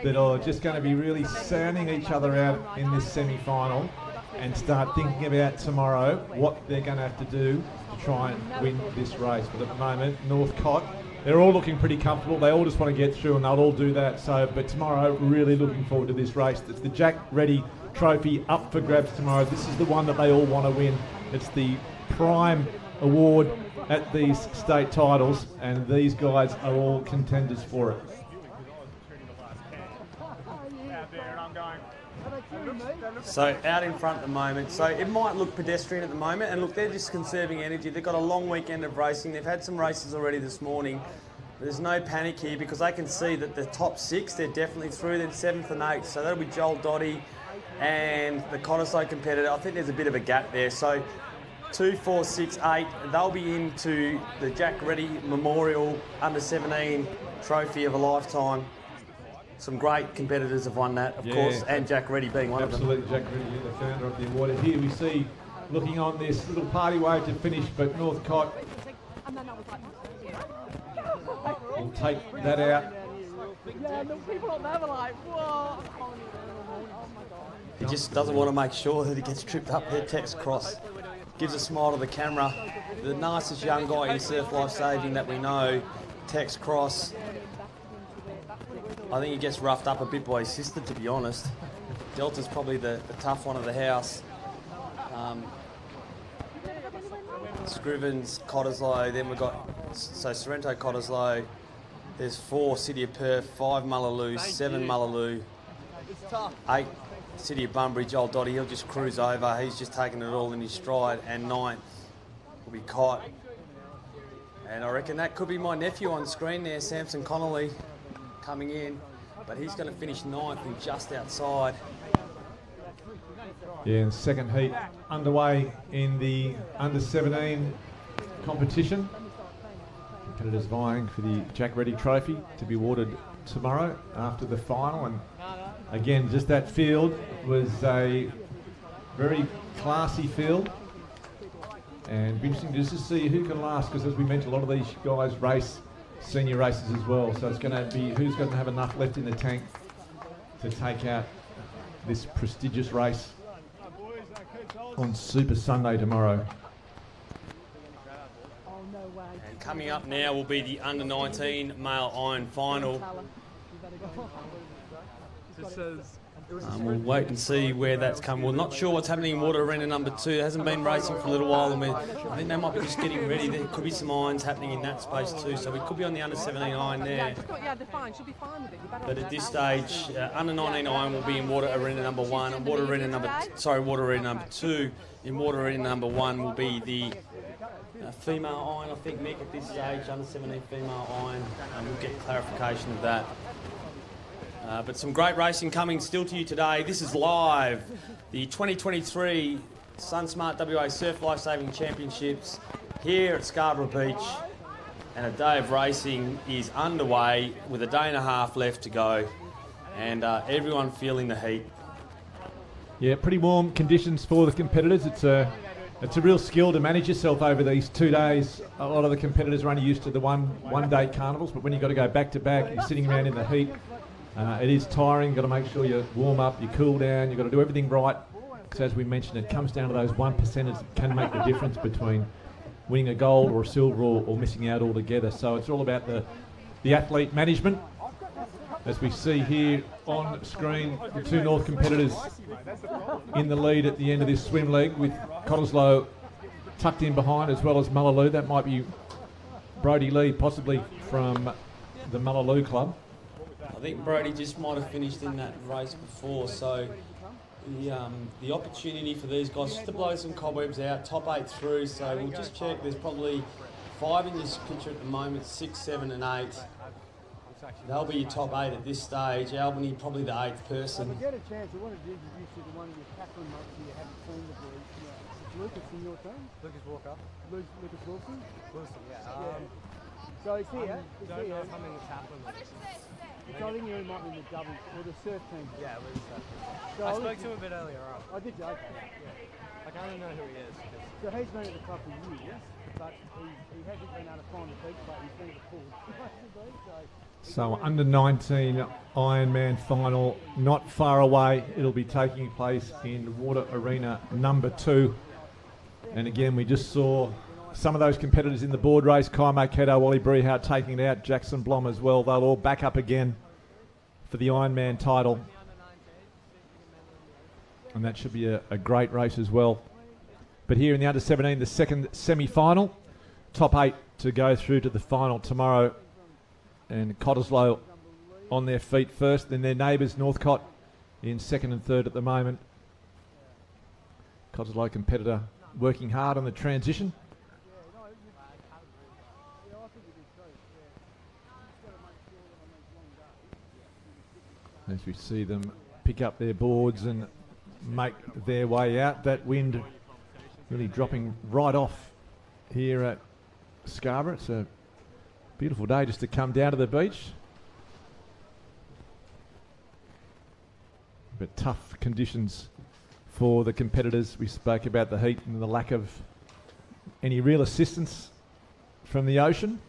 that are just going to be really sounding each other out in this semi-final, and start thinking about tomorrow what they're going to have to do to try and win this race. But at the moment, North Cot, they're all looking pretty comfortable. They all just want to get through, and they'll all do that. So, but tomorrow, really looking forward to this race. It's the Jack Reddy Trophy up for grabs tomorrow. This is the one that they all want to win. It's the prime award at these state titles, and these guys are all contenders for it. So out in front at the moment, so it might look pedestrian at the moment, and look, they're just conserving energy. They've got a long weekend of racing. They've had some races already this morning. There's no panic here because they can see that the top 6, they're definitely through. Then 7th and 8th, so that'll be Joel Dotty and the Cottesloe competitor. I think there's a bit of a gap there. So 2, 4, 6, 8, they'll be into the Jack Reddy Memorial Under-17 Trophy of a Lifetime. Some great competitors have won that, of course, and Jack Reddy being one of them. Absolutely, Jack Reddy, the founder of the award. And here we see, looking on this little party way to finish, but North Cot will take that out. He just doesn't want to make sure that he gets tripped up there. Tex Cross gives a smile to the camera. The nicest young guy in surf life saving that we know, Tex Cross. I think he gets roughed up a bit by his sister, to be honest. Delta's probably the tough one of the house. Scrivens, Cottesloe, then we've got, so Sorrento, Cottesloe. There's 4 City of Perth, 5 Mullaloo, 7 Mullaloo, 8 City of Bunbury, Joel Dotty. He'll just cruise over. He's just taking it all in his stride. And 9th will be Cot. And I reckon that could be my nephew on screen there, Samson Connolly, coming in, but he's going to finish 9th and just outside. Yeah, and second heat underway in the under-17 competition. Competitors vying for the Jack Reddy Trophy to be awarded tomorrow after the final. And again, just that field was a very classy field. And it'll be interesting just to see who can last, because as we mentioned, a lot of these guys race senior races as well, so it's going to be who's going to have enough left in the tank to take out this prestigious race on Super Sunday tomorrow. And coming up now will be the under-19 male iron final. We'll wait and see where that's come. We're not sure what's happening in Water Arena number 2. It hasn't been racing for a little while, and I think they might be just getting ready. There could be some irons happening in that space too, so we could be on the under-17 iron there. Yeah, they're fine. She'll be fine with it. But at this stage, under-19 iron will be in Water Arena number 1, and Water Arena number 2. In Water Arena number 1 will be the female iron, I think, Nick, at this stage, under-17 female iron, and we'll get clarification of that. But some great racing coming still to you today. This is live, the 2023 SunSmart WA Surf Lifesaving Championships here at Scarborough Beach. And a day of racing is underway with a day and a half left to go. And everyone feeling the heat. Yeah, pretty warm conditions for the competitors. It's a real skill to manage yourself over these 2 days. A lot of the competitors are only used to the one-day carnivals, but when you've got to go back-to-back, you're sitting around in the heat. It is tiring. You've got to make sure you warm up, you cool down, you've got to do everything right. Because as we mentioned, it comes down to those 1%ers that can make the difference between winning a gold or a silver or missing out altogether. So it's all about the athlete management. As we see here on screen, the 2 North competitors in the lead at the end of this swim leg, with Cottesloe tucked in behind, as well as Mullaloo. That might be Brodie Lee, possibly from the Mullaloo club. I think Brodie just might have finished in that race before, so the opportunity for these guys just to blow some cobwebs out, top 8 through. So we'll just check. There's probably 5 in this picture at the moment, 6, 7 and 8. They'll be your top 8 at this stage. Albany probably the 8th person. If I get a chance, I wanted to introduce you to one of your tackling mates who you haven't seen the breed. It's Lucas in your team. Lucas Walker. Lucas Wilson. Wilson, yeah. So he's here. Don't know if I'm in the taplin. So I think you might be in the double or the surf team. Yeah, we're the surf team. So I spoke to him a bit earlier on. I did, okay. Yeah. I kind of know who he is. So he's been at the club for years, but he hasn't been able to find the beach, but he's been at the pool. So under 19 Ironman final, not far away. It'll be taking place in Water Arena number 2. And again, we just saw some of those competitors in the board race. Kai Marketo, Wally Brehout taking it out, Jackson Blom as well. They'll all back up again for the Ironman title. And that should be a great race as well. But here in the under 17, the second semi-final, top 8 to go through to the final tomorrow. And Cottesloe on their feet first, then their neighbours Northcott in second and third at the moment. Cottesloe competitor working hard on the transition. As we see them pick up their boards and make their way out. That wind really dropping right off here at Scarborough. It's a beautiful day just to come down to the beach. But tough conditions for the competitors. We spoke about the heat and the lack of any real assistance from the ocean.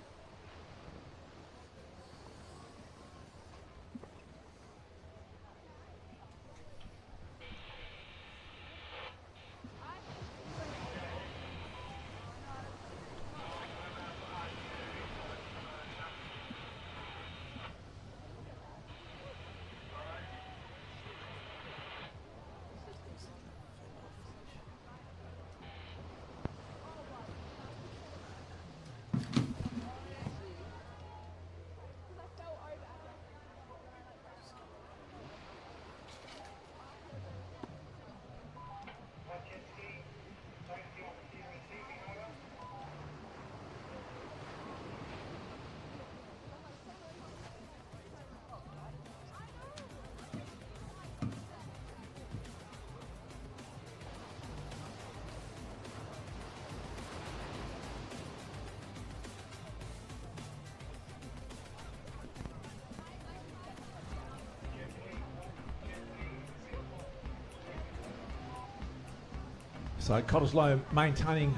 So Cottesloe maintaining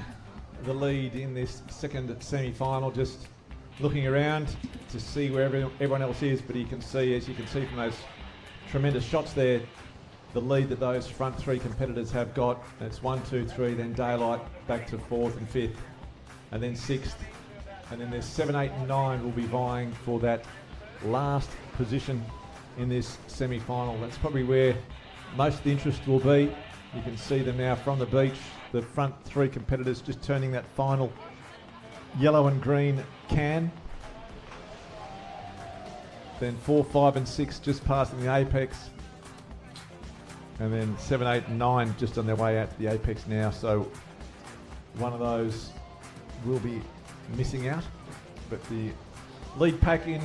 the lead in this second semi-final, just looking around to see where everyone else is, but you can see, as you can see from those tremendous shots there, the lead that those front 3 competitors have got. It's 1, 2, 3, then Daylight back to 4th and 5th, and then 6th, and then there's 7, 8 and 9 will be vying for that last position in this semi-final. That's probably where most of the interest will be. You can see them now from the beach, the front 3 competitors just turning that final yellow and green can. Then 4, 5 and 6 just passing the apex. And then 7, 8 and 9 just on their way out to the apex now. So one of those will be missing out. But the lead pack in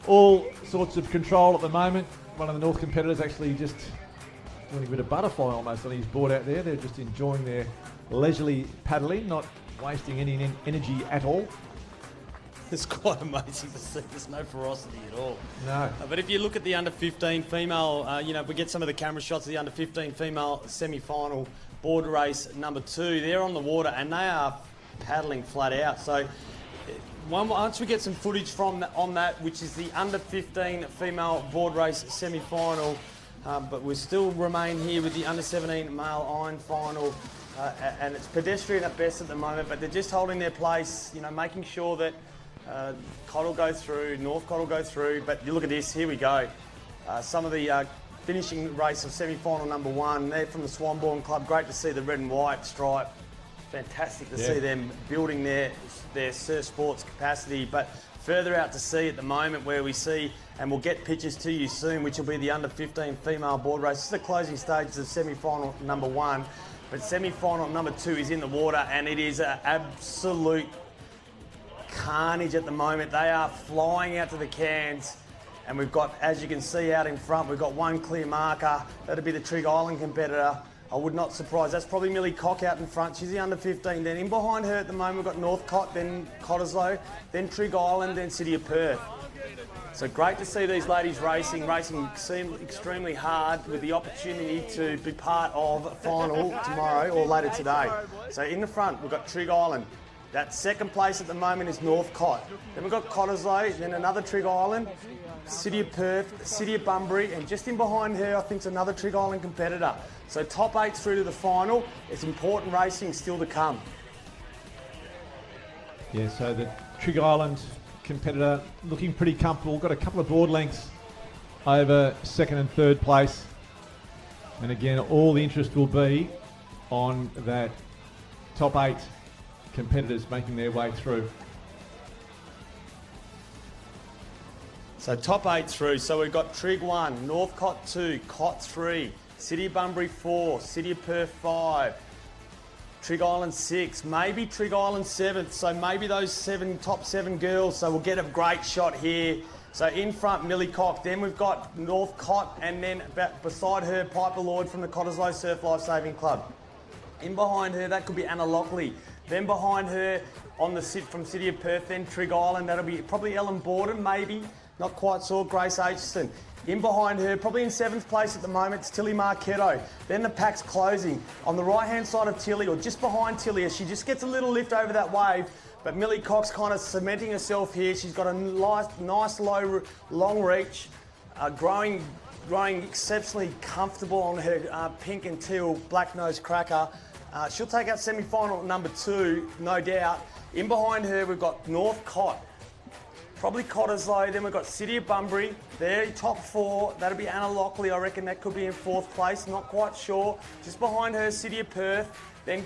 all sorts of control at the moment. One of the North competitors actually just doing a bit of butterfly almost on his board out there. They're just enjoying their leisurely paddling, not wasting any energy at all. It's quite amazing to see. There's no ferocity at all. No. But if you look at the under 15 female, we get some of the camera shots of the under 15 female semi-final board race number 2. They're on the water and they are paddling flat out. So once we get some footage on that, which is the under 15 female board race semi-final, but we still remain here with the under 17 male iron final, and it's pedestrian at best at the moment, but they're just holding their place, making sure that Cott will go through, Northcott will go through, but you look at this, here we go. Some of the finishing race of semi-final number 1, they're from the Swanbourne Club. Great to see the red and white stripe. Fantastic to see them building their surf sports capacity. But further out to sea at the moment where we see, and we'll get pictures to you soon, which will be the under-15 female board race. This is the closing stages of semi-final number 1, but semi-final number 2 is in the water, and it is an absolute carnage at the moment. They are flying out to the cans, and we've got, as you can see out in front, we've got one clear marker. That'll be the Trig Island competitor. I would not surprise. That's probably Millie Cock out in front. She's the under-15. Then in behind her at the moment, we've got Northcott, then Cottesloe, then Trig Island, then City of Perth. So great to see these ladies racing extremely hard with the opportunity to be part of a final tomorrow or later today. So in the front, we've got Trig Island. That second place at the moment is Northcott. Then we've got Cottesloe, then another Trig Island, City of Perth, City of Bunbury, and just in behind her, I think, is another Trig Island competitor. So top 8 through to the final. It's important racing still to come. Yeah, so the Trig Island competitor looking pretty comfortable. Got a couple of broad lengths over second and third place. And again, all the interest will be on that top 8 competitors making their way through. So top 8 through. So we've got Trig 1, Northcott 2, Cott 3, City of Bunbury 4, City of Perth 5, Trig Island 6, maybe Trig Island 7th. So maybe those top 7 girls. So we'll get a great shot here. So in front, Millie Cock. Then we've got Northcott, and then beside her, Piper Lloyd from the Cottesloe Surf Life Saving Club. In behind her, that could be Anna Lockley. Then behind her, from City of Perth, then Trig Island. That'll be probably Ellen Borden, maybe. Not quite sure. Grace Aitchison. In behind her, probably in 7th place at the moment, it's Tilly Marchetto. Then the pack's closing. On the right-hand side of Tilly, or just behind Tilly, as she just gets a little lift over that wave, but Millie Cock's kind of cementing herself here. She's got a nice low, long reach, growing exceptionally comfortable on her pink and teal black-nosed cracker. She'll take out semi-final number 2, no doubt. In behind her, we've got Northcott. Probably Cottesloe, then we've got City of Bunbury. They're top 4. That'll be Anna Lockley. I reckon that could be in 4th place, not quite sure. Just behind her, City of Perth. Then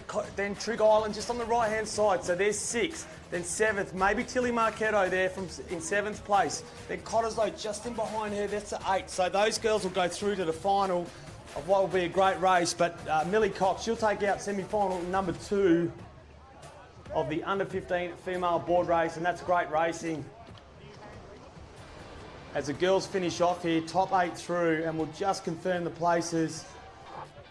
Trig Island just on the right-hand side. So there's 6th. Then 7th, maybe Tilly Marchetto there in 7th place. Then Cottesloe just in behind her, that's the 8th. So those girls will go through to the final of what will be a great race. But Millie Cox, she'll take out semi-final number 2 of the under-15 female board race, and that's great racing. As the girls finish off here, top 8 through, and we'll just confirm the places.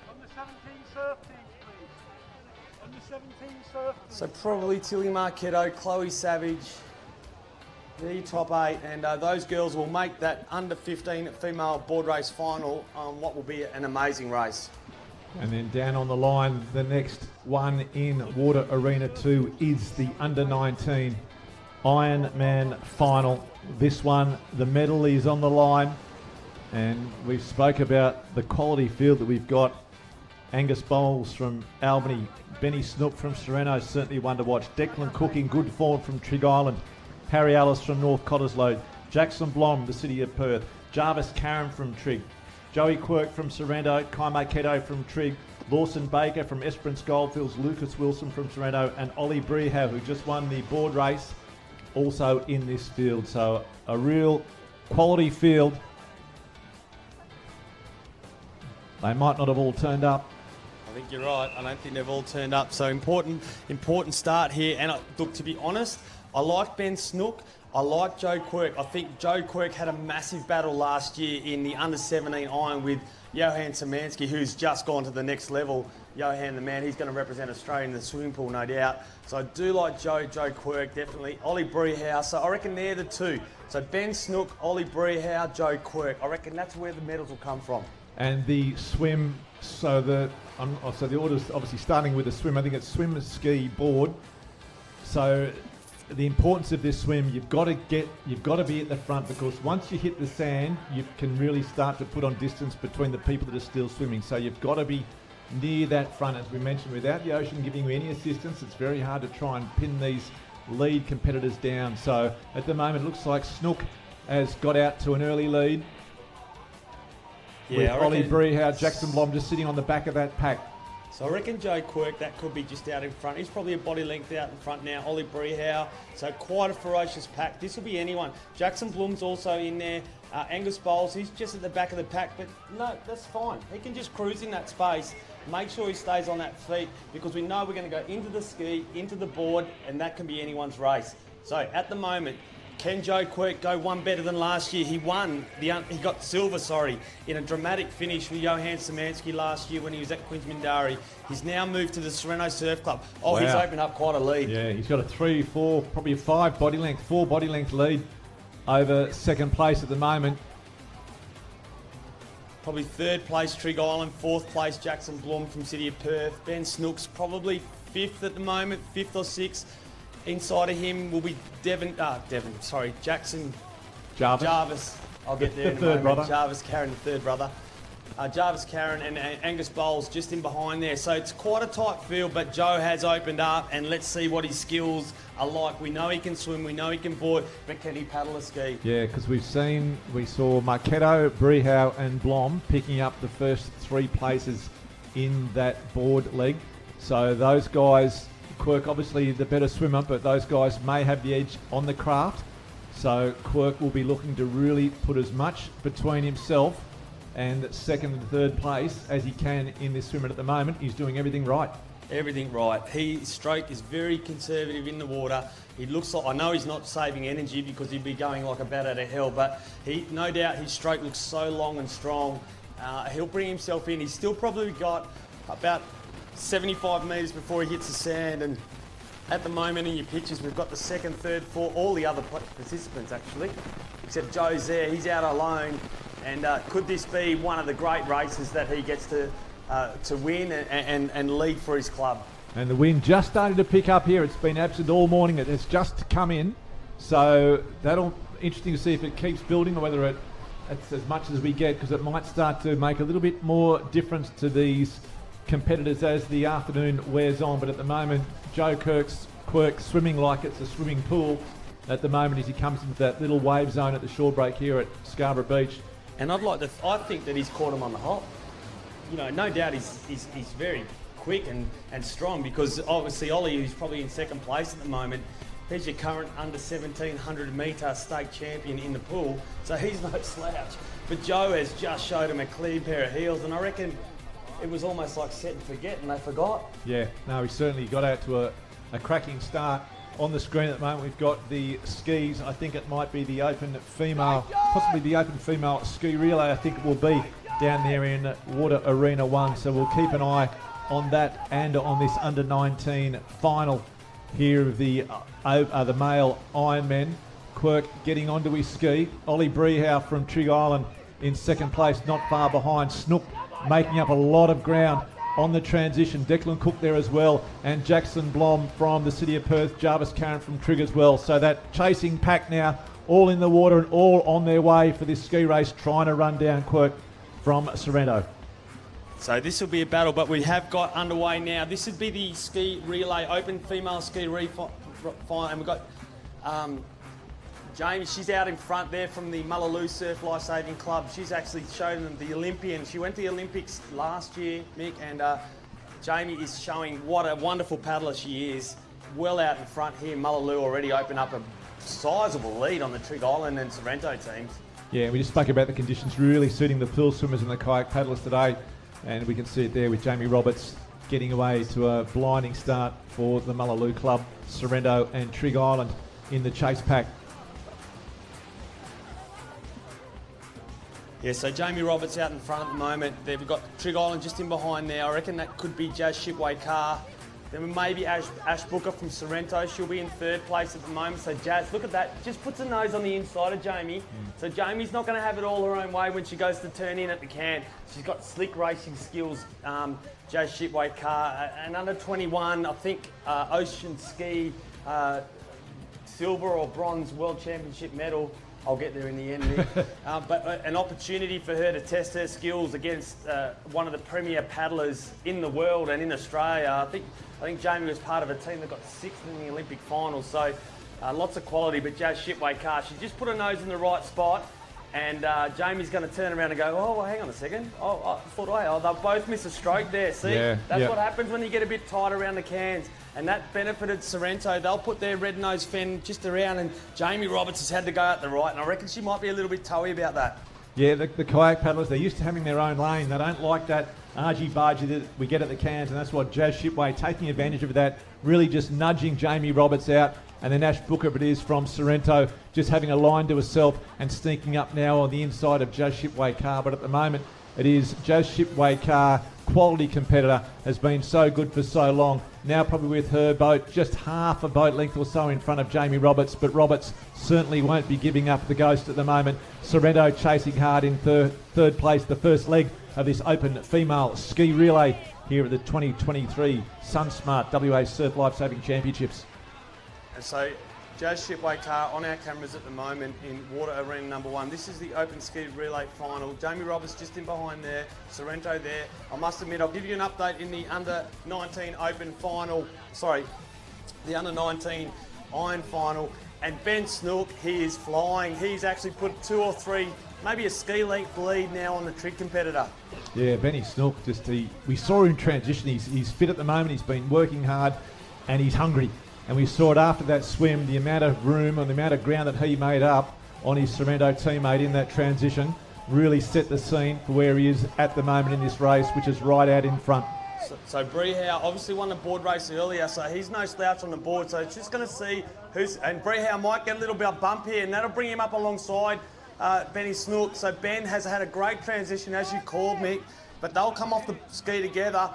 On the 17 surf teams, please. On the 17 surf teams. So probably Tilly Marchetto, Chloe Savage, the top 8, and those girls will make that under-15 female board race final on what will be an amazing race. And then down on the line, the next one in Water Arena 2 is the under-19 Ironman final. This one, the medal is on the line, and we've spoke about the quality field that we've got. Angus Bowles from Albany, Benny Snook from Sereno, certainly one to watch. Declan Cook in good form from Trig Island, Harry Ellis from North Cottesloe, Jackson Blom, the City of Perth, Jarvis Karen from Trig, Joey Quirk from Sorrento, Kai Marchetto from Trig, Lawson Baker from Esperance Goldfields, Lucas Wilson from Sorrento, and Ollie Brehau, who just won the board race, also in this field. So a real quality field. They might not have all turned up. I think you're right. I don't think they've all turned up. So important start here. And look, to be honest, I like Ben Snook. I like Joe Quirk. I think Joe Quirk had a massive battle last year in the under-17 iron with Johan Szymanski, who's just gone to the next level. Johan, the man, he's going to represent Australia in the swimming pool, no doubt. So I do like Joe Quirk, definitely. Ollie Brehau, so I reckon they're the 2. So Ben Snook, Ollie Brehau, Joe Quirk. I reckon that's where the medals will come from. And the swim, so the order's obviously starting with the swim. I think it's swim, ski, board. So the importance of this swim, you've got to be at the front, because once you hit the sand, you can really start to put on distance between the people that are still swimming. So you've got to be near that front. As we mentioned, without the ocean giving you any assistance, it's very hard to try and pin these lead competitors down. So at the moment, it looks like Snook has got out to an early lead. Yeah, with Ollie Brehau, Jackson Blom just sitting on the back of that pack. So I reckon Joe Quirk, that could be just out in front. He's probably a body length out in front now. Ollie Brehow, so quite a ferocious pack. This will be anyone. Jackson Blum's also in there. Angus Bowles, he's just at the back of the pack, but no, that's fine. He can just cruise in that space. Make sure he stays on that feet, because we know we're going to go into the ski, into the board, and that can be anyone's race. So at the moment, can Joe Quirk go one better than last year? He won, he got silver, in a dramatic finish with Johan Szymanski last year when he was at Queens Mindari. He's now moved to the Sereno Surf Club. Oh, wow. He's opened up quite a lead. Yeah, he's got a 3, 4, probably a 4 body length lead over second place at the moment. Probably third place Trig Island, fourth place Jackson Blum from City of Perth. Ben Snook's probably fifth at the moment, fifth or sixth. Inside of him will be Jackson Jarvis. I'll get there in a moment. Brother. Jarvis Karen, the third brother. Jarvis Karen and Angus Bowles just in behind there. So it's quite a tight field, but Joe has opened up, and let's see what his skills are like. We know he can swim, we know he can board, but can he paddle a ski? Yeah, because we saw Marketo, Brehow and Blom picking up the first 3 places in that board leg. So those guys, Quirk obviously the better swimmer, but those guys may have the edge on the craft. So Quirk will be looking to really put as much between himself and second and third place as he can in this swim at the moment. He's doing everything right. Everything right. His stroke is very conservative in the water. He looks like, I know he's not saving energy because he'd be going like a bat out of hell, but no doubt his stroke looks so long and strong. He'll bring himself in. He's still probably got about 75 metres before he hits the sand, and at the moment in your pictures we've got the second, third, fourth, all the other participants actually, except Joe's there. He's out alone, and could this be one of the great races that he gets to win and lead for his club? And the wind just started to pick up here. It's been absent all morning. It has just come in, so that'll be interesting to see if it keeps building or whether it's as much as we get, because it might start to make a little bit more difference to these competitors as the afternoon wears on. But at the moment, Joe Quirk swimming like it's a swimming pool at the moment as he comes into that little wave zone at the shore break here at Scarborough Beach. And I think that he's caught him on the hop. You know, no doubt he's very quick and strong, because obviously Ollie, who's probably in second place at the moment, he's your current under 1700 metre state champion in the pool, so he's no slouch. But Joe has just showed him a clean pair of heels, and I reckon it was almost like set and forget, and they forgot. Yeah, no, he certainly got out to a cracking start. On the screen at the moment, we've got the skis. I think it might be the open female, possibly the open female ski relay, I think it will be, down there in Water Arena 1. So we'll keep an eye on that and on this under-19 final here of the male Ironmen. Quirk getting onto his ski. Ollie Brehow from Trig Island in second place, not far behind. Snook making up a lot of ground on the transition. Declan Cook there as well, and Jackson Blom from the City of Perth, Jarvis Karen from Trig as well. So that chasing pack now, all in the water and all on their way for this ski race, trying to run down Quirk from Sorrento. So this will be a battle, but we have got underway now. This would be the ski relay, open female ski relay, and we've got Jamie, she's out in front there from the Mullaloo Surf Lifesaving Club. She's actually shown them the Olympian. She went to the Olympics last year, Mick, and Jamie is showing what a wonderful paddler she is. Well out in front here. Mullaloo already opened up a sizable lead on the Trig Island and Sorrento teams. Yeah, we just spoke about the conditions really suiting the pool swimmers and the kayak paddlers today, and we can see it there with Jamie Roberts getting away to a blinding start for the Mullaloo Club, Sorrento and Trig Island in the chase pack. Yeah, so Jamie Roberts out in front at the moment. There we've got Trig Island just in behind there. I reckon that could be Jazz Shipway Carr. Then maybe Ash Booker from Sorrento. She'll be in third place at the moment. So Jazz, look at that, just puts her nose on the inside of Jamie. So Jamie's not going to have it all her own way when she goes to turn in at the can. She's got slick racing skills, Jazz Shipway Carr. And under 21, I think Ocean Ski, silver or bronze World Championship medal. I'll get there in the end, Nick. But an opportunity for her to test her skills against one of the premier paddlers in the world and in Australia. I think Jamie was part of a team that got sixth in the Olympic finals, so lots of quality. But Jazz Shipway Carr, she just put her nose in the right spot, And Jamie's going to turn around and go, oh, well, hang on a second. They'll both miss a stroke there. See, that's what happens when you get a bit tight around the cans. And that benefited Sorrento. They'll put their red-nosed fen just around, and Jamie Roberts has had to go out the right. And I reckon she might be a little bit toey about that. Yeah, the kayak paddlers, they're used to having their own lane. They don't like that argy-bargy that we get at the cans, and that's what Jazz Shipway, taking advantage of that, really just nudging Jamie Roberts out. And then Ash Booker, it is from Sorrento, just having a line to herself and sneaking up now on the inside of Jazz Shipway car. But at the moment, it is Jazz Shipway car, quality competitor, has been so good for so long. Now probably with her boat just half a boat length or so in front of Jamie Roberts, but Roberts certainly won't be giving up the ghost at the moment. Sorrento chasing hard in third place, the first leg of this open female ski relay here at the 2023 SunSmart WA Surf Lifesaving Championships. And so Jazz Shipway car on our cameras at the moment in Water Arena number 1. This is the open ski relay final. Jamie Roberts just in behind there, Sorrento there. I must admit, I'll give you an update in the under-19 open final, the under-19 iron final. And Ben Snook, he is flying. He's actually put 2 or 3, maybe a ski length lead now on the trig competitor. Yeah, Benny Snook, we saw him transition. He's fit at the moment, he's been working hard, and he's hungry. And we saw it after that swim, the amount of room and the amount of ground that he made up on his Sorrento teammate in that transition really set the scene for where he is at the moment in this race, which is right out in front. So Brehow obviously won the board race earlier, so he's no slouch on the board. So it's just going to see and Brehow might get a little bit of bump here, and that'll bring him up alongside Benny Snook. So Ben has had a great transition, as you called, Mick, but they'll come off the ski together.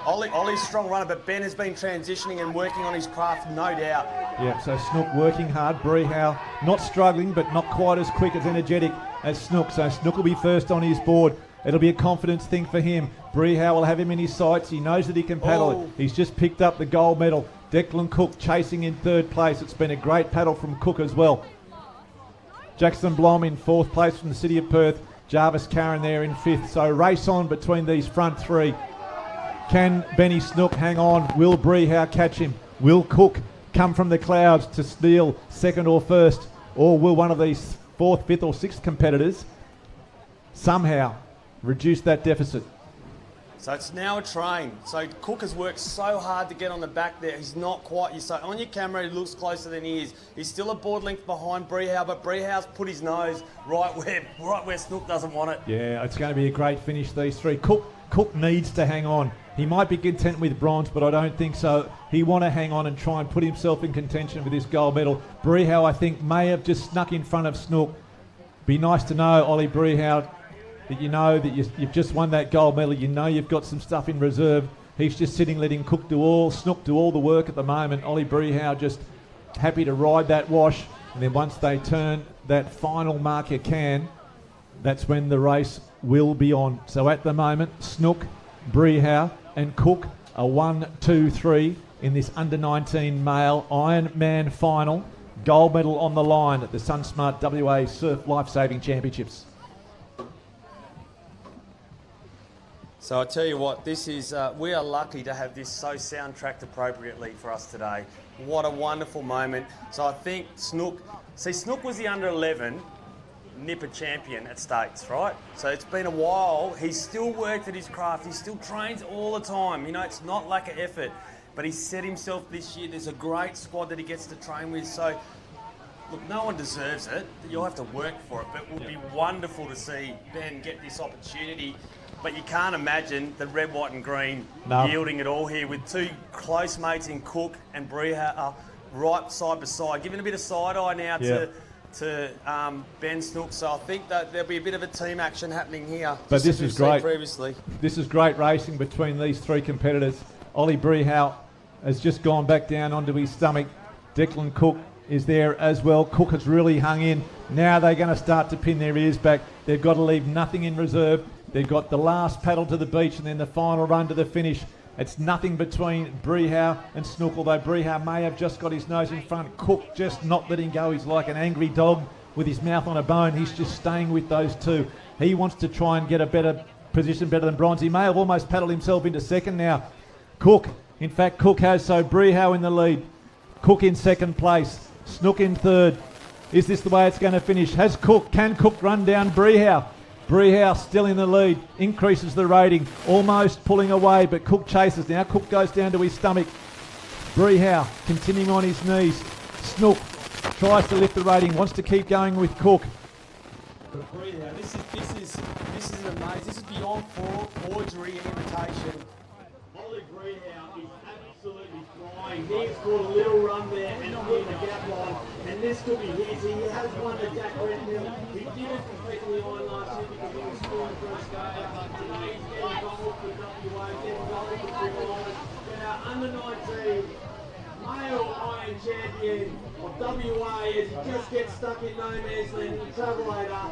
Ollie's strong runner, but Ben has been transitioning and working on his craft, no doubt. Yeah, so Snook working hard. Brehow not struggling, but not quite as quick, as energetic as Snook. So Snook will be first on his board. It'll be a confidence thing for him. Brehow will have him in his sights. He knows that he can paddle. He's just picked up the gold medal. Declan Cook chasing in third place. It's been a great paddle from Cook as well. Jackson Blom in fourth place from the City of Perth. Jarvis Karen there in fifth. So race on between these front three. Can Benny Snook hang on? Will Brehow catch him? Will Cook come from the clouds to steal second or first? Or will one of these fourth, fifth or sixth competitors somehow reduce that deficit? So it's now a train. So Cook has worked so hard to get on the back there. He's not quite, so on your camera he looks closer than he is. He's still a board length behind Brehow, but Brehow's put his nose right where Snook doesn't want it. Yeah, it's going to be a great finish, these three. Cook needs to hang on. He might be content with bronze, but I don't think so. He want to hang on and try and put himself in contention with this gold medal. Brehow, I think, may have just snuck in front of Snook. Be nice to know, Ollie Brehow, that you know that you've just won that gold medal. You know you've got some stuff in reserve. He's just sitting, letting Snook do all the work at the moment. Ollie Brehow just happy to ride that wash. And then once they turn that final marker can, that's when the race will be on. So at the moment, Snook, Brehow and Cook are 1, 2, 3 in this under-19 male Ironman final. Gold medal on the line at the SunSmart WA Surf Lifesaving Championships. So I tell you what, this is, we are lucky to have this so soundtracked appropriately for us today. What a wonderful moment. So I think Snook was the under-11 Nipper champion at States, right? So it's been a while. He's still worked at his craft. He still trains all the time. You know, it's not lack of effort, but he's set himself this year. There's a great squad that he gets to train with. So, look, no one deserves it. You'll have to work for it, but it would be wonderful to see Ben get this opportunity. But you can't imagine the red, white and green yielding it all here with two close mates in Cook and Brehow right side by side, giving a bit of side eye now to Ben Snook. So I think that there'll be a bit of a team action happening here. But this is great. Previously. This is great racing between these three competitors. Ollie Brehow has just gone back down onto his stomach. Declan Cook is there as well. Cook has really hung in. Now they're going to start to pin their ears back. They've got to leave nothing in reserve. They've got the last paddle to the beach and then the final run to the finish. It's nothing between Brehow and Snook, although Brehow may have just got his nose in front. Cook just not letting go. He's like an angry dog with his mouth on a bone. He's just staying with those two. He wants to try and get a better position, better than bronze. He may have almost paddled himself into second now. Cook, in fact, Cook has, so Brehow in the lead. Cook in second place. Snook in third. Is this the way it's going to finish? Can Cook run down Brehow? Brehow still in the lead, increases the rating, almost pulling away, but Cook chases now. Cook goes down to his stomach. Brehow continuing on his knees. Snook tries to lift the rating, wants to keep going with Cook. But Brehow, this is amazing. This is beyond forgery and imitation. Ollie Brehow is absolutely flying. He's got a little run there and not hitting the gap line, and this could be his. He has won the Jack Redhill. He didn't compete in the iron last year because he was scoring first game. Today he's getting gold for WA, getting gold for Triple. But our under-19 male iron champion of WA, as he just gets stuck in no man's land in the Travelator,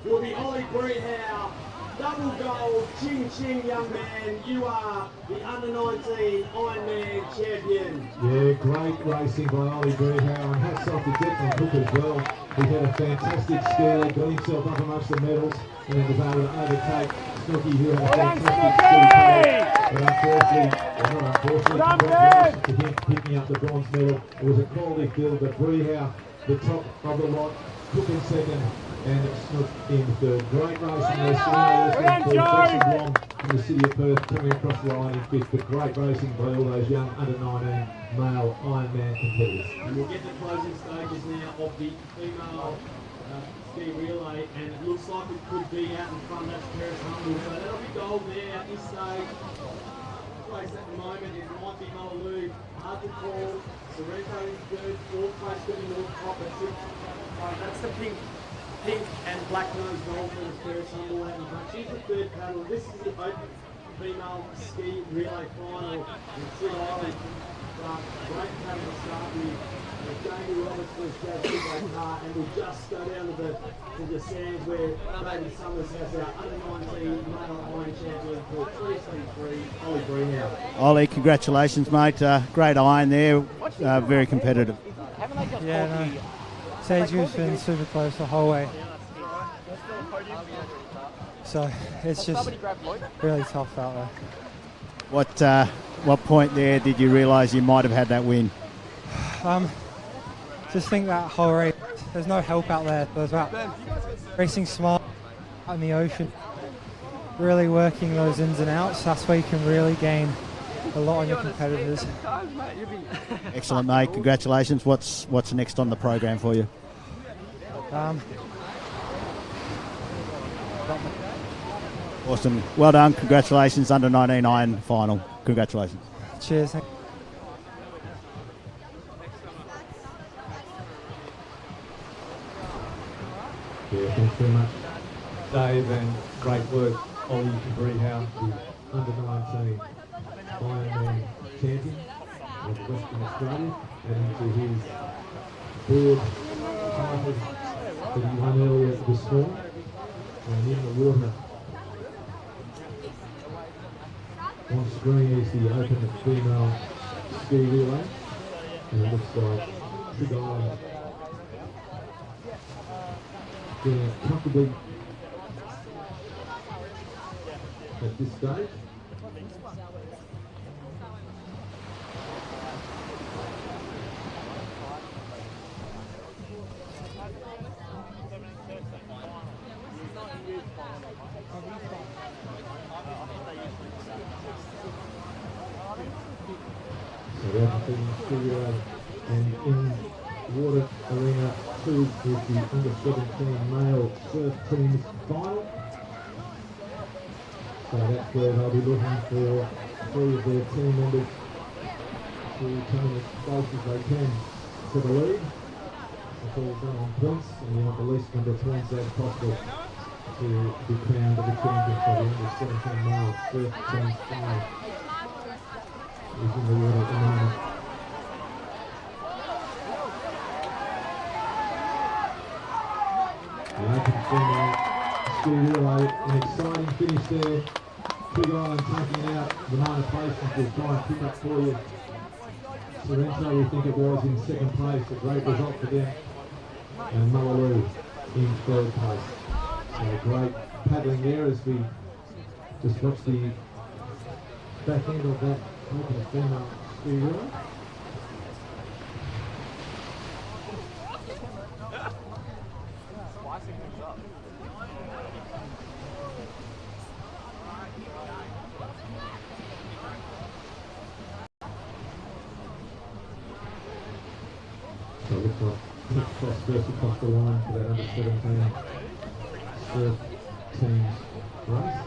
will be Ollie Brehow. Double gold, ching ching, young man. You are the under-19 Ironman champion. Yeah, great racing by Ollie Brehow, and hats off to Declan Cook as well. He had a fantastic scare, got himself up amongst the medals, and then was able to overtake Snooky, who had a fantastic scare. But unfortunately, to him picking up the bronze medal. It was a quality field, but Brehow, the top of the lot, Cook in second, and Snook in third. Great racing there. Jason Blom from the city of Perth coming across the line in fifth. But great racing by all those young under-19 male Ironman competitors. And we'll get the closing stages now of the female ski relay, and it looks like it could be out in front. That's Paris Humble. So that'll be gold there at this stage. Place at the moment is might be Mullaloo. Hard to call. Sorrento is third. Fourth place could be North Copper. That's the pink and black nose gold for the Paris Humble out in front. She's the third paddle. This is the open female ski relay final in Trig Island. Great paddle to start with. Jamie Roberts was Jazz car, and we'll just go down to the sands where David Summers has our under-19 male iron champion for 2023, Ollie Brehow. Ollie, congratulations, mate. Great iron there. Very competitive. Yeah, no. Sage's been super close the whole way. So it's just really tough out there. What point there did you realise you might have had that win? Just think that whole race, there's no help out there. There's about racing smart out in the ocean, really working those ins and outs. That's where you can really gain a lot on your competitors. Excellent, mate. Congratulations. What's next on the program for you? Awesome. Well done. Congratulations. Under-19 iron final. Congratulations. Cheers. Yeah, thanks very much, Dave, and great work, Ollie Brehow, the under-19 Ironman champion of Western Australia, adding to his board title that he won earlier this morning, and in the water on screen is the open female ski relay, and it looks like Trig Island getting comfortably at this stage. So that's the studio, and in water arena 2 is the under-17 male surf team's final. So that's where they'll be looking for 3 of their team members to come in as close as they can to the lead. It's all done on points, and you want the least number of points as possible to be crowned the champion for the under-17 male surf team's final. He's in the water at the moment. The open female ski relay, an exciting finish there. Trig Island taking out the minor placements. We'll try and pick up for you. Sorrento, we think it was, in second place. A great result for them. And Mullaloo in third place. So great paddling there as we just watch the back end of that open female ski relay. So it looks like quick cross first across the line for that under 17 surf team's race.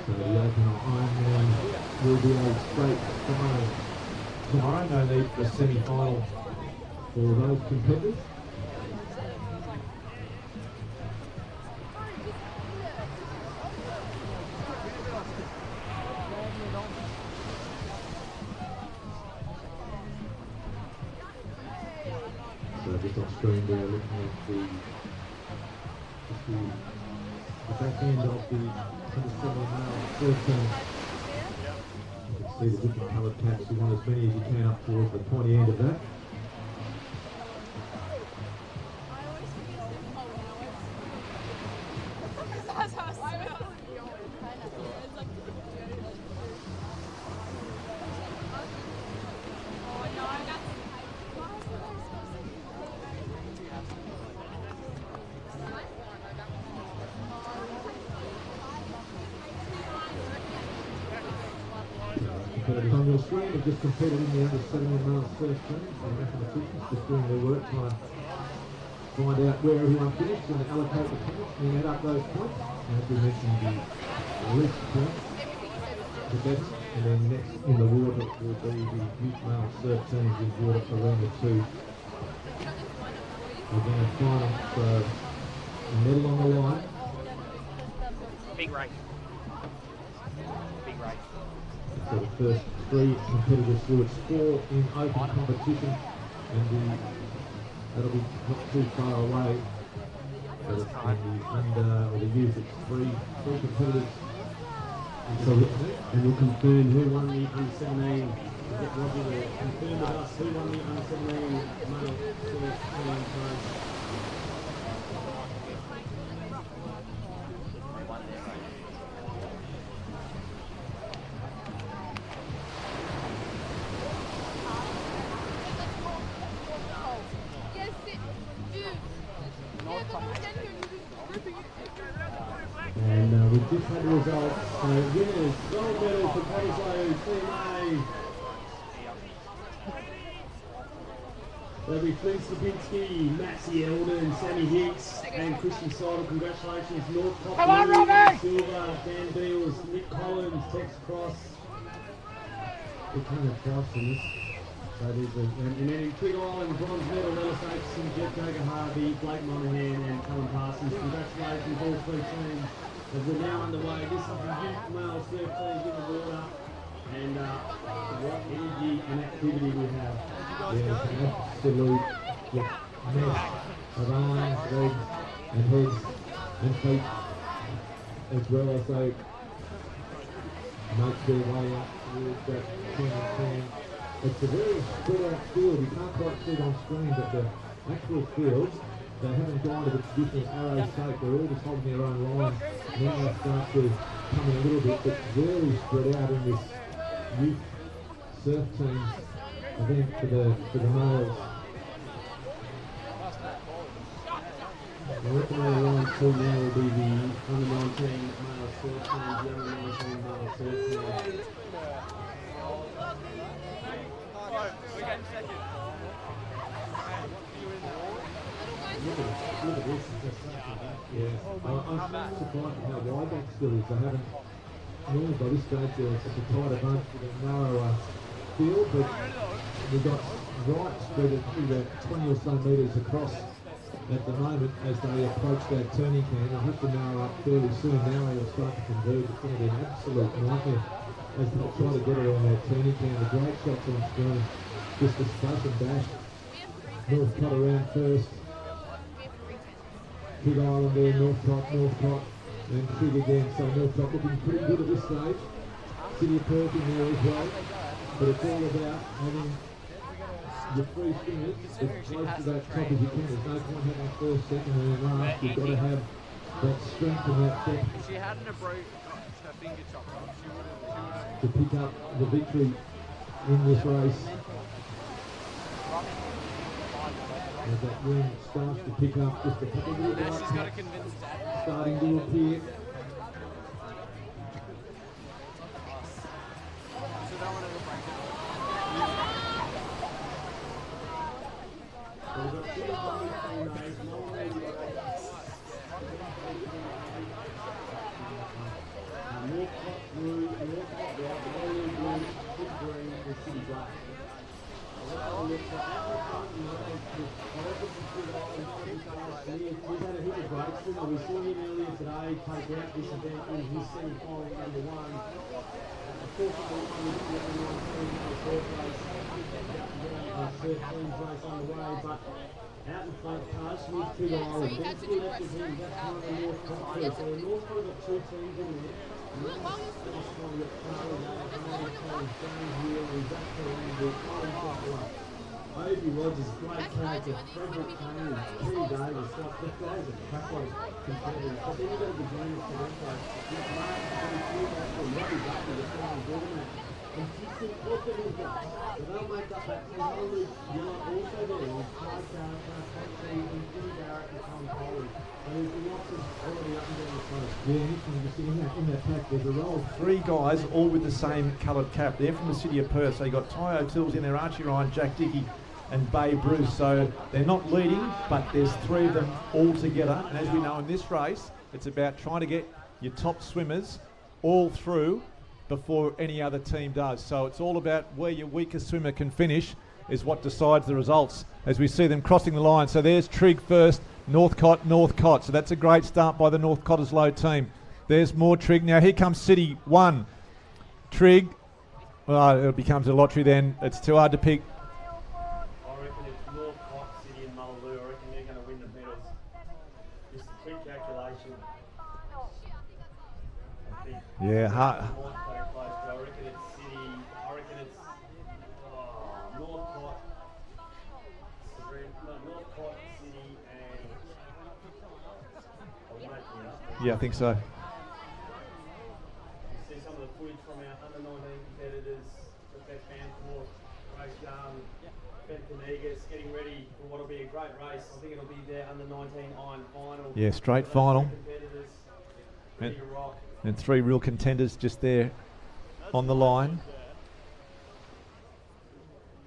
So the opener Ironman will be a straight final tomorrow. No need for a semi-final for those competitors. So just on screen there, looking at the back end of the 107 male 13. You can see the different coloured caps. You want as many as you can up towards the pointy end of that. Competitors on your screen have just competed in the under 17 male surf team. So mathematicians just doing their work, trying to find out where everyone finished and allocate the points and add up those points. And as we mentioned, the least point, the best, and then next in the water will be the youth male surf teams in water arena 2. We're going to find a medal on the line. Big race. Big race. So the first 3 competitors through its 4 in open competition, and that'll be not too far away. So it's in the under, or the youth, it's 3 competitors. So, and we'll confirm who won the under 17. Get Roger to confirm with us who won the under 17 male surf team. And we've just had the results. So winners, gold medal for Conislow, Team A. There'll be Flynn Slabinski, Maxie Eldon, Sammy Hicks, and Christian Seidel. Congratulations, North Top. Come on, Robbie! Silver, Dan Beals, Nick Collins, Tex Cross. We're kind of cross in this. So there's and then in Twig Island, bronze medal, Ellis Aitchison, Jeff Jager Harvey, Blake Monahan, and Callum Parsons. Congratulations, all 3 teams. As we're now underway, this is the youth male surf teams in the water, and what energy and activity we have. Yeah, an absolute mess of arms, legs, and heads and feet, as well as they make their way up towards that 10. It's a very spread out field. You can't quite see it on screen, but the actual field, they haven't gone to the traditional arrow shape. They're all just holding their own line. Now they start to come in a little bit, but very spread out in this youth surf teams event for the males. The referee line 2 now will be the under 19 male surf teams, the under 19 male surf teams. Look at this, yeah. I'm surprised at how wide that still is. They haven't, normally by this stage they're such a tighter bunch with a narrower field, but we've got right spread through the 20 or so metres across at the moment as they approach that turning can. They'll have to narrow up fairly soon. Now they'll start to converge. It's going to be an absolute nightmare as they try to get around that turning can. The great shots on screen, just a splash and dash. Northcott around first. Big Island there, Northcott, and Trig again. So Northcott looking pretty good at this stage. City of Perth in there as well. But it's all about having your three stringers as close to that top as you can. There's no point having 4 second and last. You've got to have that strength and that depth. If she hadn't have broke her finger chopped off, she would have. To pick up the victory in this race. As that wind starts to pick up, just a couple of little Now white she's got to caps convince Dad. starting to appear. So that one will break it. We saw him earlier today take out this event in his semi-final number 1. Unfortunately, we didn't get the 19 third race, third team's race on the way, but out in front, Carr Smith, Big Island. Then to the left of him, that's one of the North top two. So the North have got 2 teams in there. And then this one, we've got Carl, James Hill, and Zach Perrin, Obi Rogers, great character, Frederick Kane, Tree Davis, the guys are crap-like competitors, but then you've got to be doing it for them, like Mark, Robbie Buckley, the final doormat, and consistent confidence, but they'll make up that team. You're not also there with Ty Character, Conte, and Jimmy Barrett, and Tom Coley. So there's been lots of quality up and down the coast. Yeah, interesting to see in that pack. There's a row of 3 guys, all with the same coloured cap. They're from the city of Perth. So you've got Ty O'Till's in there, Archie Ryan, Jack Dickey, and Babe Bruce. So they're not leading, but there's 3 of them all together. And as we know in this race, it's about trying to get your top swimmers all through before any other team does. So it's all about where your weakest swimmer can finish is what decides the results as we see them crossing the line. So there's Trig first, Northcott. So that's a great start by the North Cottesloe team. There's more Trig. Now here comes City 1. Trig, well, it becomes a lottery then. It's too hard to pick. I reckon it's Northcott, City and Mullalu. I reckon they're going to win the medals. Just a quick calculation. Yeah, hard. I reckon it's City. I reckon it's Northcott, City, and Yeah, I think so. You see some of the footage from our under-19 competitors, Rebecca Banthorpe, Grace Young, Ben Canegas, getting ready for what will be a great race. I think it'll be their under-19 iron final. Yeah, straight final. Competitors, ready to rock. And 3 real contenders just there on the line.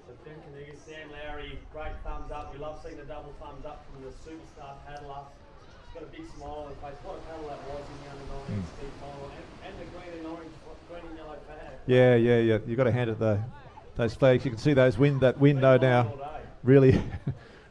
So Ben Canegas, Sam Lowry, great thumbs up. We love seeing the double thumbs up from the superstar paddler. He's got a big smile on his face. What a paddle that was in the under-19 speed final. And the green and orange, green and yellow flag. Yeah. You've got to hand it those flags. You can see those that window now really,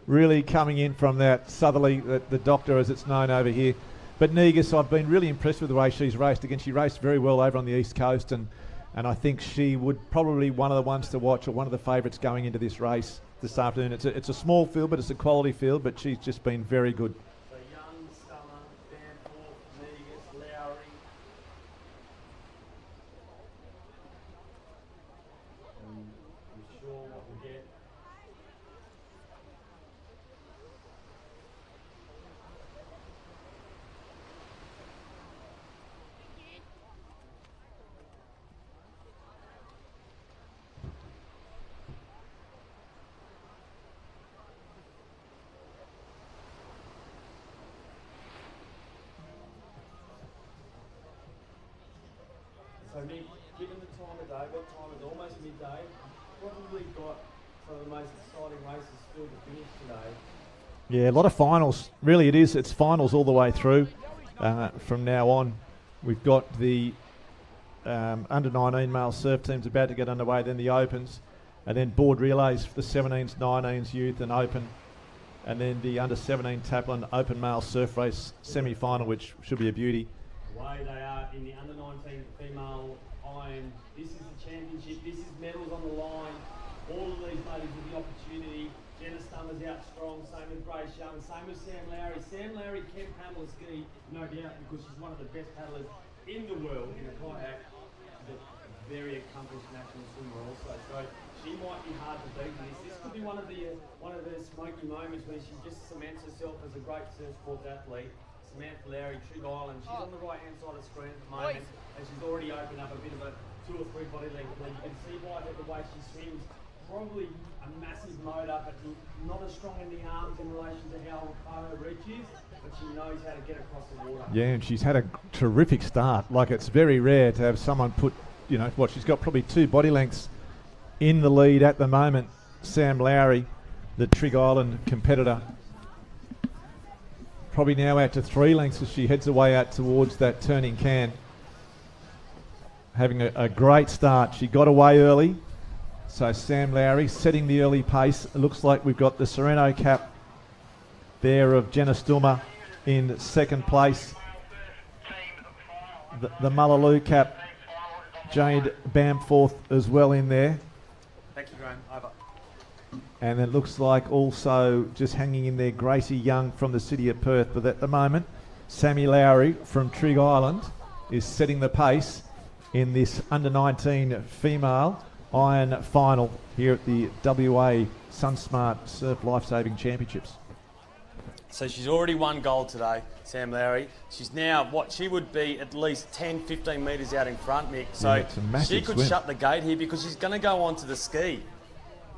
really coming in from that southerly, the doctor as it's known over here. But Negus, I've been really impressed with the way she's raced. Again, she raced very well over on the East Coast, and I think she would probably one of the ones to watch, or one of the favourites going into this race this afternoon. It's a small field, but it's a quality field, but she's just been very good. So Young, Summer, Danforth, Negus, Lowry. And I'm sure what we'll get. So Nick, given the time of day, what time is it? Almost midday, probably got some of the most exciting races still to finish today. Yeah, a lot of finals. Really, it is. It's finals all the way through from now on. We've got the under-19 male surf teams about to get underway, then the Opens, and then board relays for the 17s, 19s, youth and Open. And then the under-17 taplin open male surf race semi-final, which should be a beauty. Away they are in the under-19 female iron. This is the championship. This is medals on the line. All of these ladies with the opportunity. Jenna Stummer's out strong, same with Grace Young, same with Sam Lowry. Sam Lowry can paddle a ski, no doubt, because she's one of the best paddlers in the world in a kayak. She's a very accomplished national swimmer also, so she might be hard to beat in this. This could be one of the smoky moments where she just cements herself as a great surf sports athlete. Samantha Lowry, Trig Island, she's on the right-hand side of the screen at the moment, and she's already opened up a bit of a 2 or 3 body length lead. You can see by her the way she swims. Probably a massive motor, but not as strong in the arms in relation to how far her reach is, but she knows how to get across the water. Yeah, and she's had a terrific start. Like, it's very rare to have someone put, you know, what, she's got probably 2 body lengths in the lead at the moment. Sam Lowry, the Trig Island competitor, probably now out to 3 lengths as she heads away out towards that turning can. Having a great start. She got away early. So Sam Lowry setting the early pace. It looks like we've got the Sereno cap there of Jenna Stummer in second place. The Mullaloo cap, Jade Bamforth as well in there. Thank you, Graham. Over. And it looks like also just hanging in there Gracie Young from the city of Perth. But at the moment, Sammy Lowry from Trig Island is setting the pace in this under-19 female iron final here at the WA SunSmart Surf Lifesaving Championships. So she's already won gold today, Sam Lowry. She's now, she would be at least 10, 15 metres out in front, Mick. So yeah, she could shut the gate here because she's going to go onto the ski.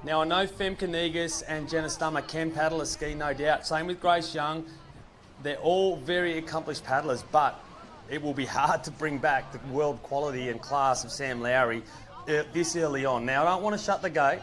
Now, I know Femke Negus and Jenna Stummer can paddle a ski, no doubt. Same with Grace Young. They're all very accomplished paddlers, but it will be hard to bring back the world quality and class of Sam Lowry this early on. Now, I don't want to shut the gate.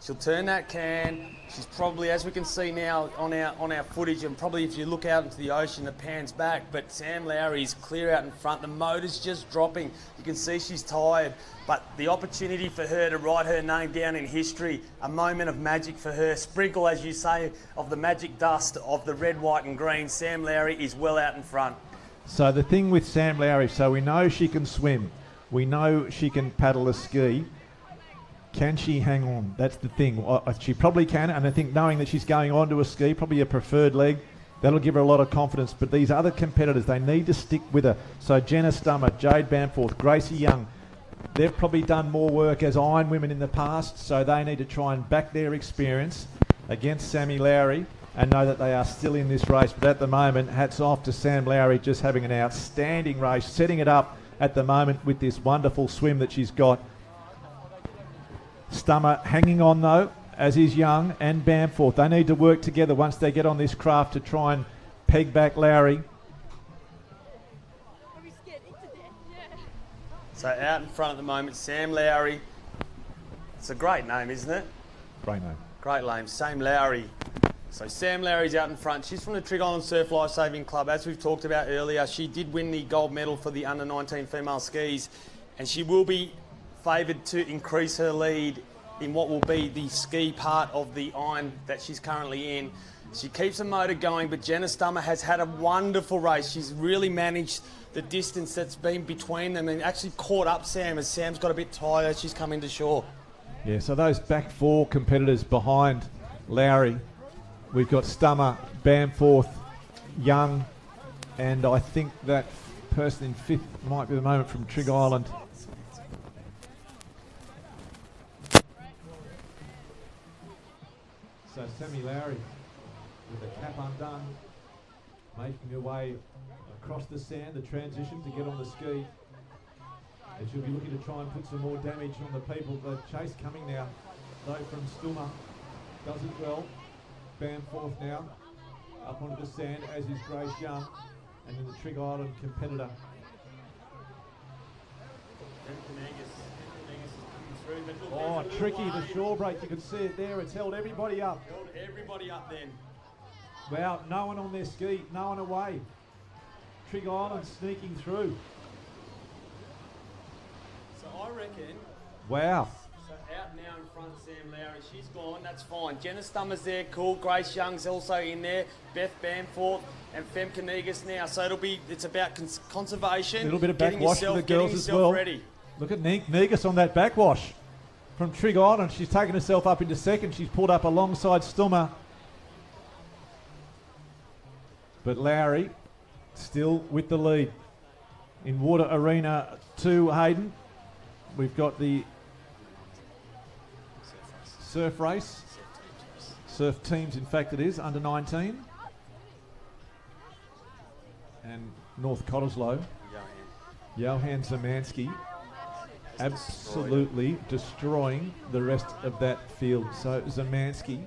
She'll turn that can. She's probably, as we can see now on our footage, and probably if you look out into the ocean, it pans back, but Sam Lowry's clear out in front. The motor's just dropping. You can see she's tired, but the opportunity for her to write her name down in history, a moment of magic for her, sprinkle, as you say, of the magic dust of the red, white and green. Sam Lowry is well out in front. So the thing with Sam Lowry, so we know she can swim. We know she can paddle a ski. Can she hang on? That's the thing. She probably can, and I think knowing that she's going on to a ski, probably a preferred leg, that'll give her a lot of confidence. But these other competitors, they need to stick with her. So Jenna Stummer, Jade Bamforth, Gracie Young, they've probably done more work as iron women in the past, so they need to try and back their experience against Sammy Lowry and know that they are still in this race. But at the moment, hats off to Sam Lowry, just having an outstanding race, setting it up at the moment with this wonderful swim that she's got. Stummer hanging on though, as is Young and Bamforth. They need to work together once they get on this craft to try and peg back Lowry. So out in front at the moment, Sam Lowry. It's a great name, isn't it? Great name. Great name, Sam Lowry. So Sam Lowry's out in front. She's from the Trig Island Surf Lifesaving Club. As we've talked about earlier, she did win the gold medal for the under-19 female skis, and she will be favoured to increase her lead in what will be the ski part of the iron that she's currently in. She keeps the motor going, but Jenna Stummer has had a wonderful race. She's really managed the distance that's been between them and actually caught up Sam as Sam's got a bit tired as she's come into shore. Yeah, so those back 4 competitors behind Lowry, we've got Stummer, Bamforth, Young, and I think that person in 5th might be the moment from Trig Island. So Sammy Lowry with the cap undone, making her way across the sand, the transition to get on the ski. And she'll be looking to try and put some more damage on the people. The chase coming now, though, from Stummer. Does it well. Bamforth now, up onto the sand, as is Grace Young, and then the Trig Island competitor. Oh, tricky, the shore break, you can see it there, it's held everybody up. Held everybody up then. Wow, no one on their ski, no one away. Trig Island sneaking through. So I reckon... Wow. So Out now in front, Sam Lowry. She's gone. That's fine. Jenna Stummer's there. Cool. Grace Young's also in there. Beth Bamforth and Femke Negus now. So it's about conservation. A little bit of getting backwash for the girls as well. Ready. Look at Negus on that backwash from Trig Island. She's taken herself up into second. She's pulled up alongside Stummer. But Lowry still with the lead. In Water Arena 2, Hayden, we've got the surf race. Surf teams, in fact, it is, under 19. And North Cottesloe. Johan Zemansky absolutely destroying the rest of that field. So Zemansky,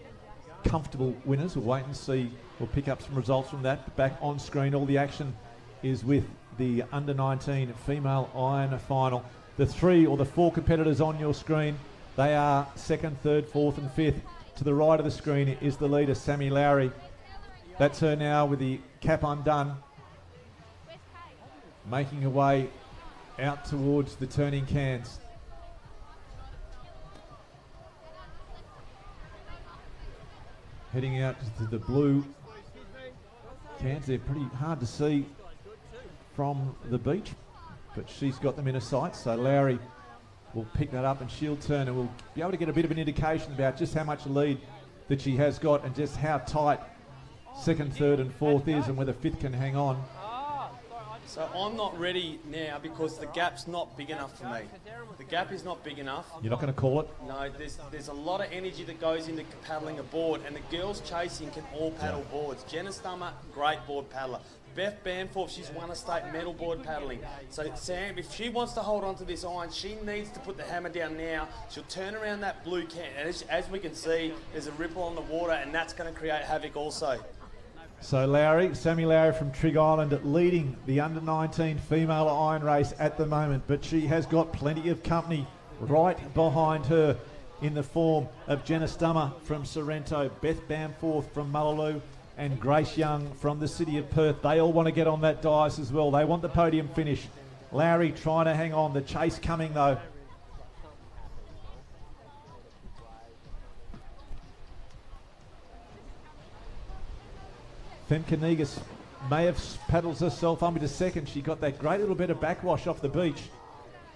comfortable winners. We'll wait and see. We'll pick up some results from that. Back on screen, all the action is with the under 19 female iron final. The 3 or the 4 competitors on your screen, they are 2nd, 3rd, 4th and 5th. To the right of the screen is the leader, Sammy Lowry. That's her now with the cap undone, making her way out towards the turning cans. Heading out to the blue cans. They're pretty hard to see from the beach, but she's got them in her sights. So Lowry will pick that up and she'll turn, and we'll be able to get a bit of an indication about just how much lead that she has got and just how tight 2nd, 3rd and 4th is, and whether 5th can hang on. So I'm not ready now because the gap's not big enough for me. The gap is not big enough. You're not going to call it? No, there's a lot of energy that goes into paddling a board, and the girls chasing can all paddle boards. Jenna Stummer, great board paddler. Beth Bamforth, she's won a state medal board paddling. So Sam, if she wants to hold on to this iron, she needs to put the hammer down now. She'll turn around that blue can, and as we can see, there's a ripple on the water, and that's going to create havoc also. So Lowry, Sammy Lowry from Trig Island, leading the under 19 female iron race at the moment, but she has got plenty of company right behind her in the form of Jenna Stummer from Sorrento, Beth Bamforth from Mullaloo, and Grace Young from the city of Perth. They all want to get on that dais as well. They want the podium finish. Lowry trying to hang on. The chase coming though. Femke Negus may have paddled herself up into second. She got that great little bit of backwash off the beach.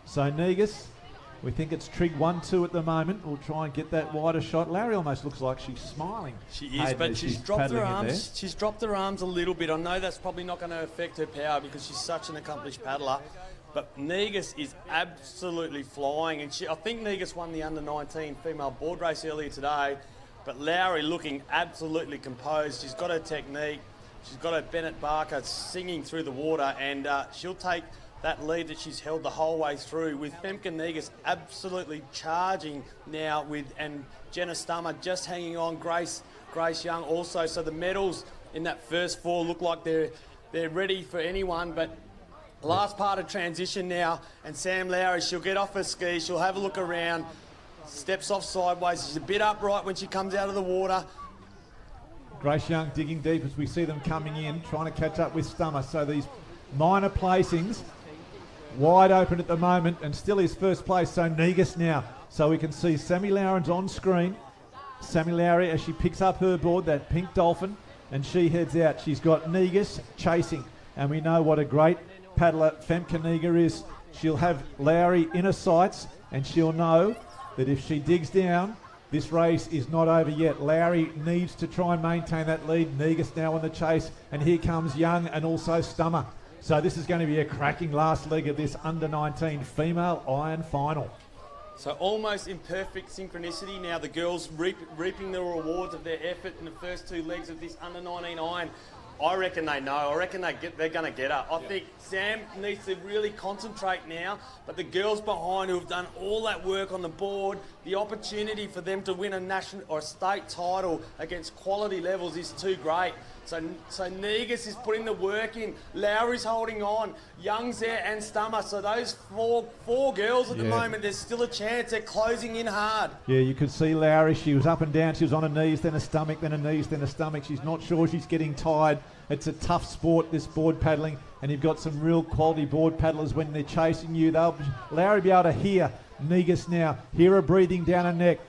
So Negus, we think it's Trig 1-2 at the moment. We'll try and get that wider shot. Larry almost looks like she's smiling. She is, but she's dropped her arms. She's dropped her arms a little bit. I know that's probably not going to affect her power because she's such an accomplished paddler. But Negus is absolutely flying, and I think Negus won the under 19 female board race earlier today. But Lowry looking absolutely composed. She's got her technique. She's got her Bennett Barker singing through the water, and she'll take that lead that she's held the whole way through, with Femke Negus absolutely charging now and Jenna Stummer just hanging on, Grace Young also. So the medals in that first 4 look like they're ready for anyone, but last part of transition now, and Sam Lowry, she'll get off her skis, she'll have a look around, steps off sideways, she's a bit upright when she comes out of the water. Grace Young digging deep as we see them coming in, trying to catch up with Stummer. So these minor placings wide open at the moment, and still is first place. So Negus now. So we can see Sammy Lowry's on screen. Sammy Lowry as she picks up her board, that pink dolphin, and she heads out. She's got Negus chasing, and we know what a great paddler Femke Negus is. She'll have Lowry in her sights, and she'll know that if she digs down, this race is not over yet. Lowry needs to try and maintain that lead. Negus now on the chase, and here comes Young and also Stummer. So this is going to be a cracking last leg of this under-19 female iron final. So almost in perfect synchronicity now, the girls reaping the rewards of their effort in the first 2 legs of this under-19 iron. I reckon they know. I reckon they're going to get her. I think Sam needs to really concentrate now, but the girls behind who have done all that work on the board, the opportunity for them to win a national or a state title against quality levels is too great. So Negus is putting the work in. Lowry's holding on. Young's there and Stummer. So those four girls at the moment, there's still a chance. They're closing in hard. Yeah, you could see Lowry. She was up and down. She was on her knees, then her stomach, then her knees, then her stomach. She's not sure she's getting tired. It's a tough sport, this board paddling, and you've got some real quality board paddlers when they're chasing you. Larry be able to hear Negus now, hear her breathing down her neck.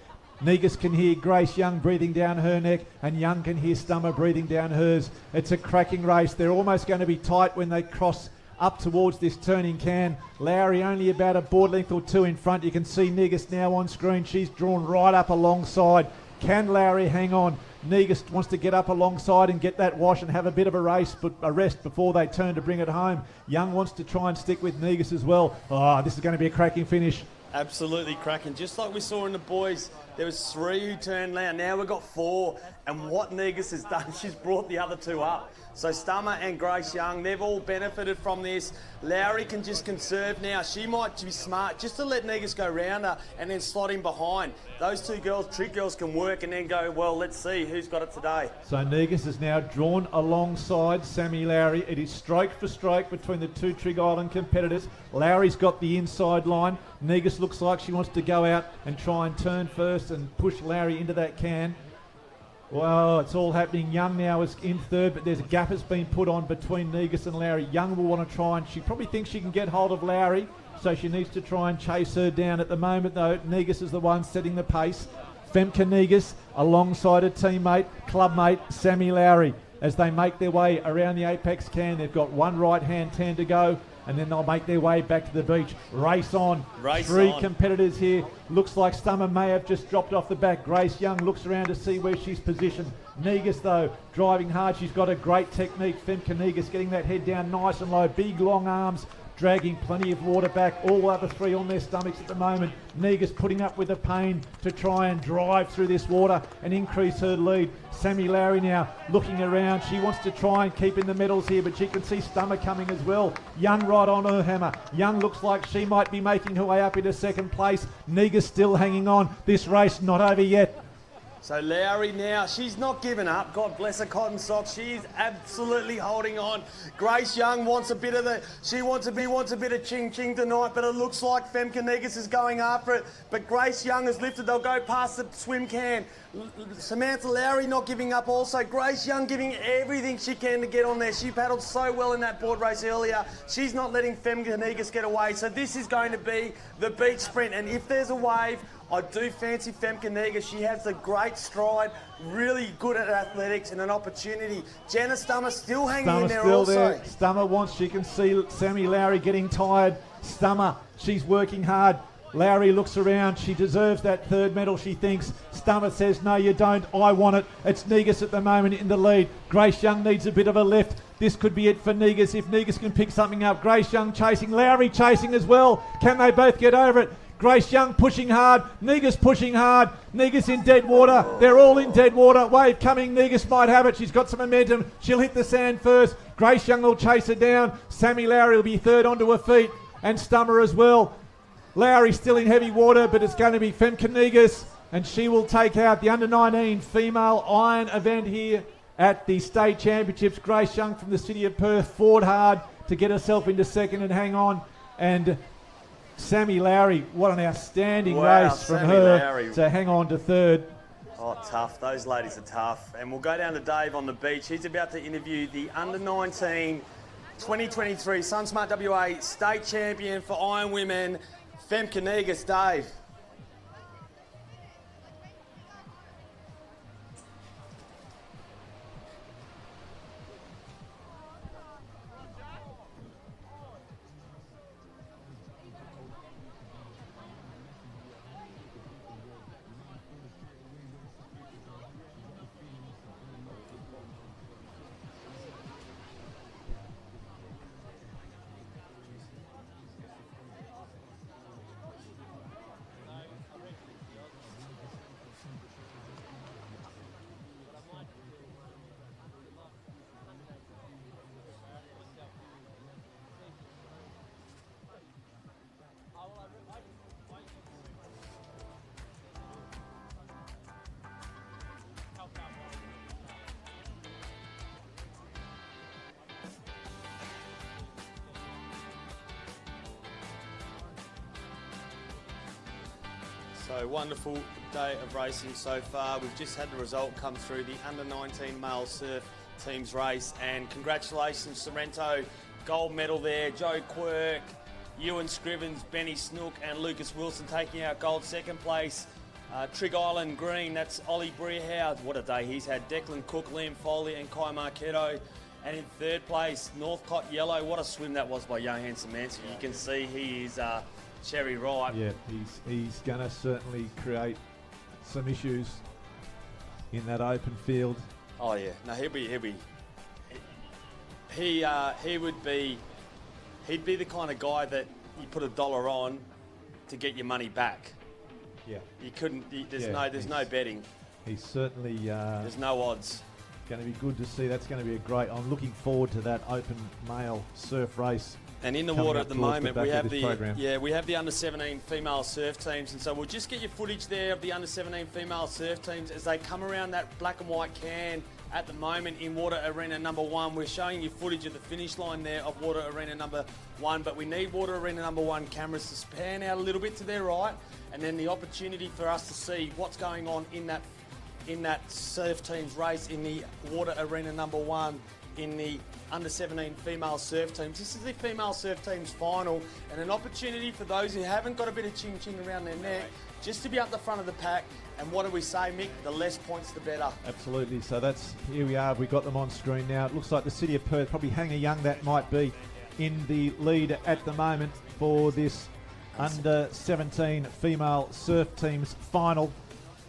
Negus can hear Grace Young breathing down her neck, and Young can hear Stummer breathing down hers. It's a cracking race. They're almost going to be tight when they cross up towards this turning can. Lowry only about a board length or two in front. You can see Negus now on screen. She's drawn right up alongside. Can Lowry hang on? Negus wants to get up alongside and get that wash and have a bit of a race, but a rest before they turn to bring it home. Young wants to try and stick with Negus as well. Oh, this is going to be a cracking finish. Absolutely cracking. Just like we saw in the boys, there was 3 who turned down. Now we've got 4. And what Negus has done, she's brought the other 2 up. So Stummer and Grace Young, they've all benefited from this. Lowry can just conserve now. She might be smart just to let Negus go round her and then slot in behind. Those 2 girls, trick girls, can work and then go, well, let's see who's got it today. So Negus is now drawn alongside Sammy Lowry. It is stroke for stroke between the 2 Trig Island competitors. Lowry's got the inside line. Negus looks like she wants to go out and try and turn first and push Lowry into that can. Well, it's all happening. Young now is in third, but there's a gap that's been put on between Negus and Lowry. Young will want to try, and she probably thinks she can get hold of Lowry, so she needs to try and chase her down. At the moment, though, Negus is the one setting the pace. Femke Negus alongside a teammate, clubmate, Sammy Lowry. As they make their way around the apex can, they've got one right-hand turn to go, and then they'll make their way back to the beach. Race on. Three competitors here. Looks like Stummer may have just dropped off the back. Grace Young looks around to see where she's positioned. Negus, though, driving hard. She's got a great technique. Femke Negus getting that head down nice and low. Big, long arms, dragging plenty of water back. All other 3 on their stomachs at the moment. Negus putting up with the pain to try and drive through this water and increase her lead. Sammy Lowry now looking around. She wants to try and keep in the medals here, but she can see Stummer coming as well. Young right on her hammer. Young looks like she might be making her way up into second place. Negus still hanging on. This race not over yet. So Lowry now, she's not giving up. God bless her cotton socks. She's absolutely holding on. Grace Young wants a bit of wants a bit of ching ching tonight, but it looks like Femke Negus is going after it. But Grace Young has lifted. They'll go past the swim can. Samantha Lowry not giving up also. Grace Young giving everything she can to get on there. She paddled so well in that board race earlier. She's not letting Femke Negus get away. So this is going to be the beach sprint. And if there's a wave, I do fancy Femke Negus. She has a great stride, really good at athletics and an opportunity. Jenna Stummer still hanging in there also. There. Stummer wants, she can see Sammy Lowry getting tired. Stummer, she's working hard. Lowry looks around. She deserves that 3rd medal, she thinks. Stummer says, no, you don't. I want it. It's Negus at the moment in the lead. Grace Young needs a bit of a lift. This could be it for Negus if Negus can pick something up. Grace Young chasing. Lowry chasing as well. Can they both get over it? Grace Young pushing hard. Negus pushing hard. Negus in dead water. They're all in dead water. Wave coming. Negus might have it. She's got some momentum. She'll hit the sand first. Grace Young will chase her down. Sammy Lowry will be 3rd onto her feet. And Stummer as well. Lowry still in heavy water, but it's going to be Femke Negus, and she will take out the under-19 female iron event here at the State Championships. Grace Young from the city of Perth fought hard to get herself into 2nd and hang on. And Sammy Lowry, what an outstanding race from her to hang on to 3rd. Oh, tough. Those ladies are tough. And we'll go down to Dave on the beach. He's about to interview the under-19 2023 SunSmart WA State Champion for Iron Women, Femke Negus. Dave. So wonderful day of racing so far. We've just had the result come through. The under-19 male surf teams race. And congratulations, Sorrento, gold medal there. Joe Quirk, Ewan Scrivens, Benny Snook and Lucas Wilson taking out gold. Second place, Trig Island Green, that's Ollie Breerhouse. What a day he's had. Declan Cook, Liam Foley and Kai Marchetto. And in third place, Northcott Yellow. What a swim that was by young Hanson Mansfield. You can see he is cherry ripe. Yeah, he's going to certainly create some issues in that open field. Oh yeah, no, he'd be the kind of guy that you put $1 on to get your money back. Yeah, you couldn't. There's no betting. He's certainly there's no odds. Going to be good to see. That's going to be a great. I'm looking forward to that open male surf race. And in the water at the moment, we have the under 17 female surf teams, and so we'll just get your footage there of the under 17 female surf teams as they come around that black and white can at the moment in Water Arena number 1. We're showing you footage of the finish line there of Water Arena number 1, but we need Water Arena number 1 cameras to span out a little bit to their right, and then the opportunity for us to see what's going on in that surf teams race in the Water Arena number 1 in the under 17 female surf teams. This is the female surf teams final, and an opportunity for those who haven't got a bit of chin around their neck just to be up the front of the pack. And what do we say, Mick? The less points, the better. Absolutely. So here we are. We've got them on screen now. It looks like the City of Perth, probably Hanger Young, that might be in the lead at the moment for this under 17 female surf teams final.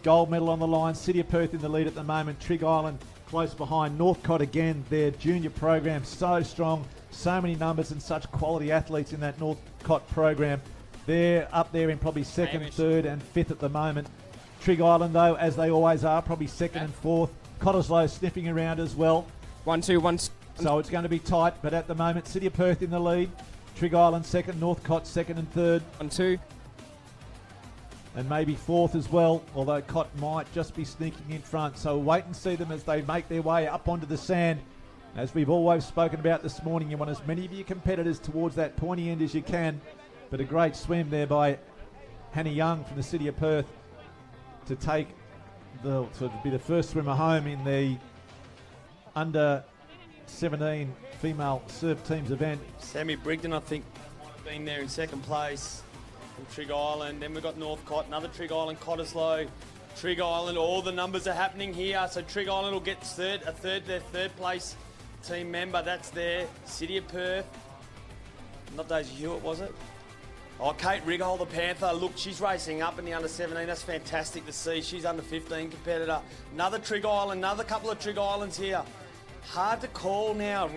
Gold medal on the line. City of Perth in the lead at the moment. Trig Island close behind. Northcott again, their junior program, so strong. So many numbers and such quality athletes in that Northcott program. They're up there in probably second, third and fifth at the moment. Trig Island, though, as they always are, probably second and fourth. Cottesloe sniffing around as well. 1-2. So it's going to be tight, but at the moment, City of Perth in the lead. Trig Island second, Northcott second and third. 1-2. And maybe fourth as well, although Cott might just be sneaking in front. So wait and see them as they make their way up onto the sand. As we've always spoken about this morning, you want as many of your competitors towards that pointy end as you can. But a great swim there by Hannah Young from the City of Perth to be the first swimmer home in the under 17 female surf teams event. Sammy Brigden, I think, might have been there in second place. From Trig Island, then we've got Northcott, another Trig Island, Cottesloe, Trig Island. All the numbers are happening here. So Trig Island will get their third place team member. That's there. City of Perth. Not Daisy Hewitt, was it? Oh, Kate Riggle, the Panther. Look, she's racing up in the under 17. That's fantastic to see. She's under 15 competitor. Another Trig Island, another couple of Trig Islands here. Hard to call now.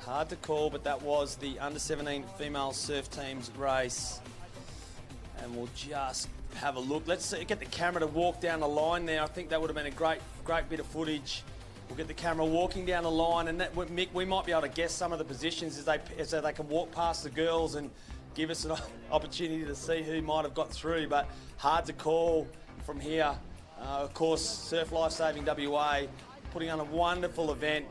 Hard to call, but that was the under 17 female surf teams race. And we'll just have a look. Let's get the camera to walk down the line there. I think that would have been a great bit of footage. We'll get the camera walking down the line, and that, Mick, we might be able to guess some of the positions so they can walk past the girls and give us an opportunity to see who might have got through. But hard to call from here. Of course, Surf Lifesaving WA putting on a wonderful event.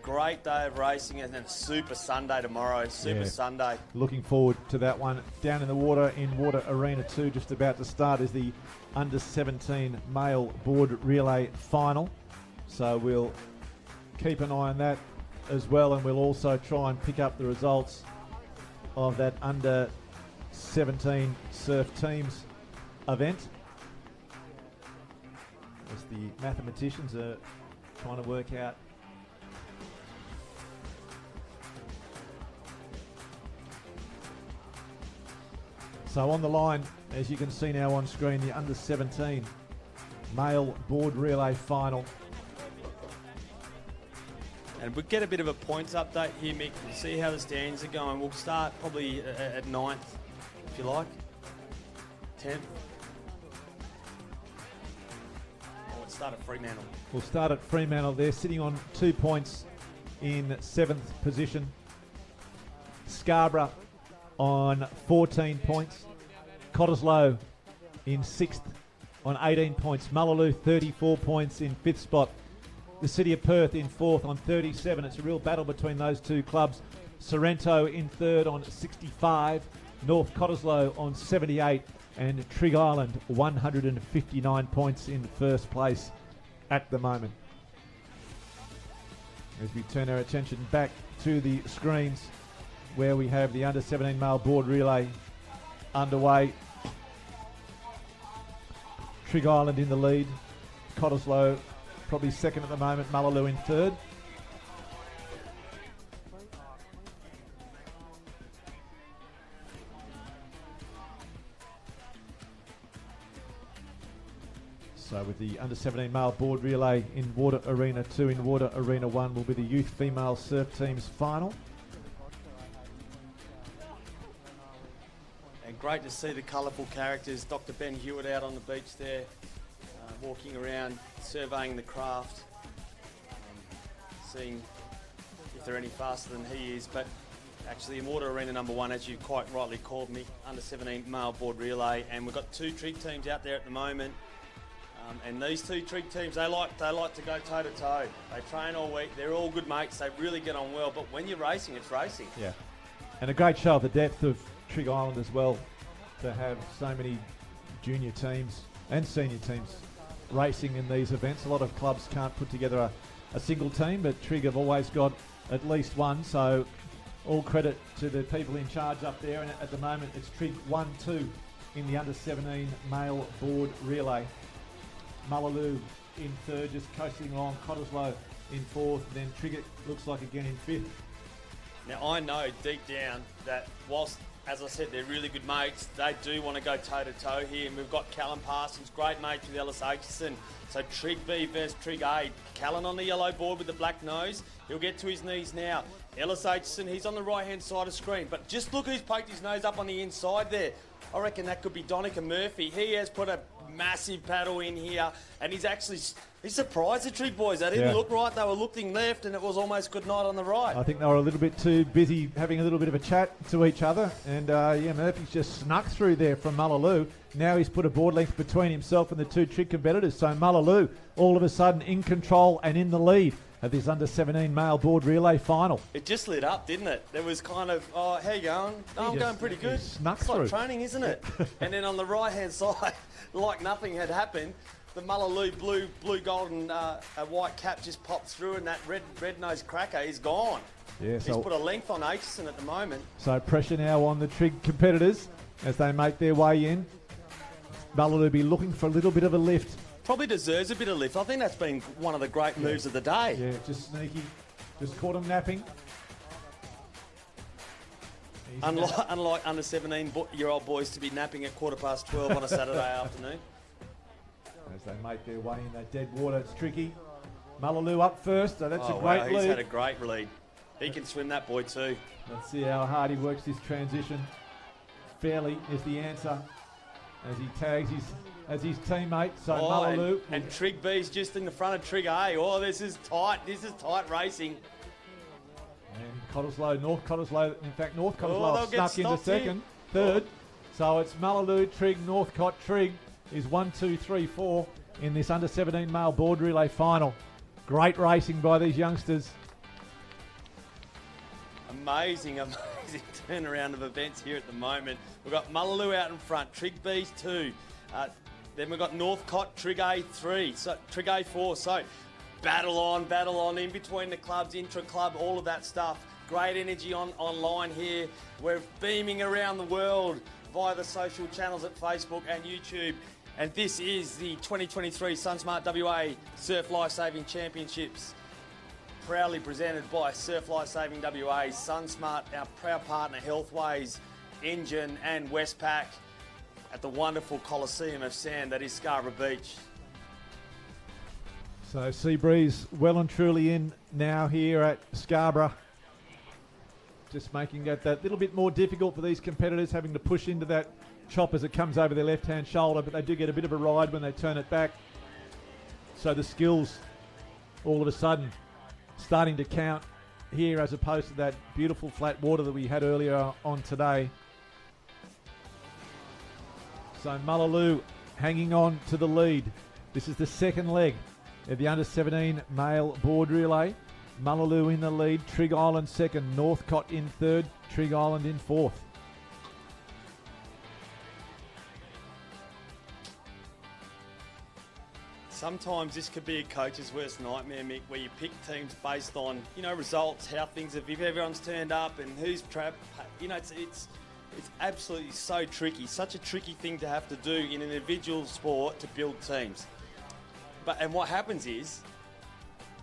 Great day of racing, and then a super Sunday tomorrow. Sunday. Looking forward to that one. Down in the water in Water Arena 2, just about to start, is the under 17 male board relay final. So we'll keep an eye on that as well, and we'll also try and pick up the results of that under 17 surf teams event, as the mathematicians are trying to work out So on the line, as you can see now on screen, the under 17 male board relay final. And we'll get a bit of a points update here, Mick. We'll see how the stands are going. We'll start probably at 9th, if you like. 10th. Oh, let's start at Fremantle. We'll start at Fremantle. They're sitting on 2 points in 7th position. Scarborough on 14 points. Cottesloe in 6th on 18 points. Mullaloo 34 points in 5th spot. The City of Perth in 4th on 37. It's a real battle between those two clubs. Sorrento in 3rd on 65. North Cottesloe on 78, and Trig Island 159 points in first place at the moment. As we turn our attention back to the screens where we have the under-17 male board relay underway. Trig Island in the lead, Cottesloe probably second at the moment, Mullaloo in third. So with the under-17 male board relay in Water Arena 2, in Water Arena 1 will be the youth female surf team's final. And great to see the colourful characters. Dr. Ben Hewitt out on the beach there, walking around, surveying the craft, seeing if they're any faster than he is. But actually in Water Arena number 1, as you quite rightly called me, under-17 male board relay, and we've got 2 trig teams out there at the moment. And these 2 trig teams, they like to go toe to toe. They train all week. They're all good mates. They really get on well. But when you're racing, it's racing. Yeah, and a great show of the depth of Trig Island as well, to have so many junior teams and senior teams racing in these events. A lot of clubs can't put together a single team, but Trig have always got at least one. So all credit to the people in charge up there. And at the moment, it's Trig 1-2 in the under-17 male board relay. Mullaloo in third, just coasting along. Cottesloe in fourth, and then Trigger looks like again in fifth. Now I know deep down that whilst, as I said, they're really good mates, they do want to go toe to toe here. And we've got Callum Parsons, great mates with Ellis Aitchison. So Trig B versus Trig A. Callan on the yellow board with the black nose. He'll get to his knees now. Ellis Aitchison, he's on the right hand side of screen, but just look who's poked his nose up on the inside there. I reckon that could be Donica Murphy. He has put a massive paddle in here, and he's surprised the Trig boys. They didn't look right. They were looking left, and it was almost good night on the right. I think they were a little bit too busy having a little bit of a chat to each other, and Murphy's just snuck through there from Mullaloo. Now he's put a board length between himself and the 2 Trig competitors, so Mullaloo all of a sudden in control and in the lead of this under-17 male board relay final. It just lit up, didn't it? There was kind of, oh, how you going? Oh, I'm going pretty good. Snuck it's through. Like training, isn't it? And then on the right-hand side, like nothing had happened, the Mullaloo blue gold and a white cap just popped through, and that red-nosed cracker is gone. Yeah, He's put a length on Aitchison at the moment. So pressure now on the Trig competitors as they make their way in. Mullaloo be looking for a little bit of a lift. Probably deserves a bit of lift. I think that's been one of the great moves of the day. Yeah, just sneaky. Just caught him napping. Unlike under 17-year-old boys to be napping at 12:15 on a Saturday afternoon. As they make their way in that dead water, it's tricky. Mullaloo up first, so that's a great lead. He's had a great lead. He can swim, that boy too. Let's see how hard he works this transition. Fairly is the answer as he tags his teammate. So Mullaloo. And Trig B's just in the front of Trig A. Oh, this is tight. This is tight racing. And Cottesloe, North Cottesloe, in fact, North Cottesloe snuck into second, third. So it's Mullaloo, Trig, Northcott, Trig is 1, 2, 3, 4 in this under-17 male board relay final. Great racing by these youngsters. Amazing turnaround of events here at the moment. We've got Mullaloo out in front, Trig B's 2. Then we've got Northcott, Trig A 3, so Trig A 4. So battle on in between the clubs, intra-club, all of that stuff. Great energy online here. We're beaming around the world via the social channels at Facebook and YouTube. And this is the 2023 SunSmart WA Surf Lifesaving Championships, proudly presented by Surf Lifesaving WA, SunSmart, our proud partner Healthways, Engine and Westpac at the wonderful Coliseum of Sand that is Scarborough Beach. So sea breeze well and truly in now here at Scarborough. Just making it that little bit more difficult for these competitors, having to push into that chop as it comes over their left-hand shoulder, but they do get a bit of a ride when they turn it back. So the skills all of a sudden starting to count here as opposed to that beautiful flat water that we had earlier on today. So Mullaloo hanging on to the lead. This is the second leg of the under-17 male board relay. Mullaloo in the lead, Trig Island second, Northcott in third, Trig Island in fourth. Sometimes this could be a coach's worst nightmare, Mick, where you pick teams based on, results, how things have, if everyone's turned up and who's trapped. It's absolutely so tricky, such a tricky thing to have to do in an individual sport to build teams. And what happens is,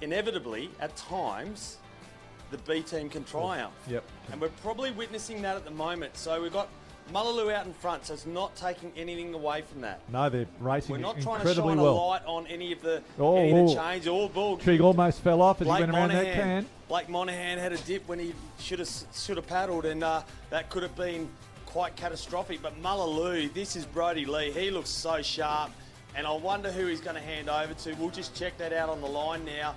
inevitably, at times, the B team can triumph. Yep. And we're probably witnessing that at the moment. So we've got Mullaloo out in front, so it's not taking anything away from that. No, they're racing We're not incredibly trying to shine well. a light on any of the change. Trig almost fell off as he went around that can. Blake Monahan had a dip when he should have paddled, and that could have been quite catastrophic. But Mullaloo, this is Brody Lee. He looks so sharp, and I wonder who he's going to hand over to. We'll just check that out on the line now.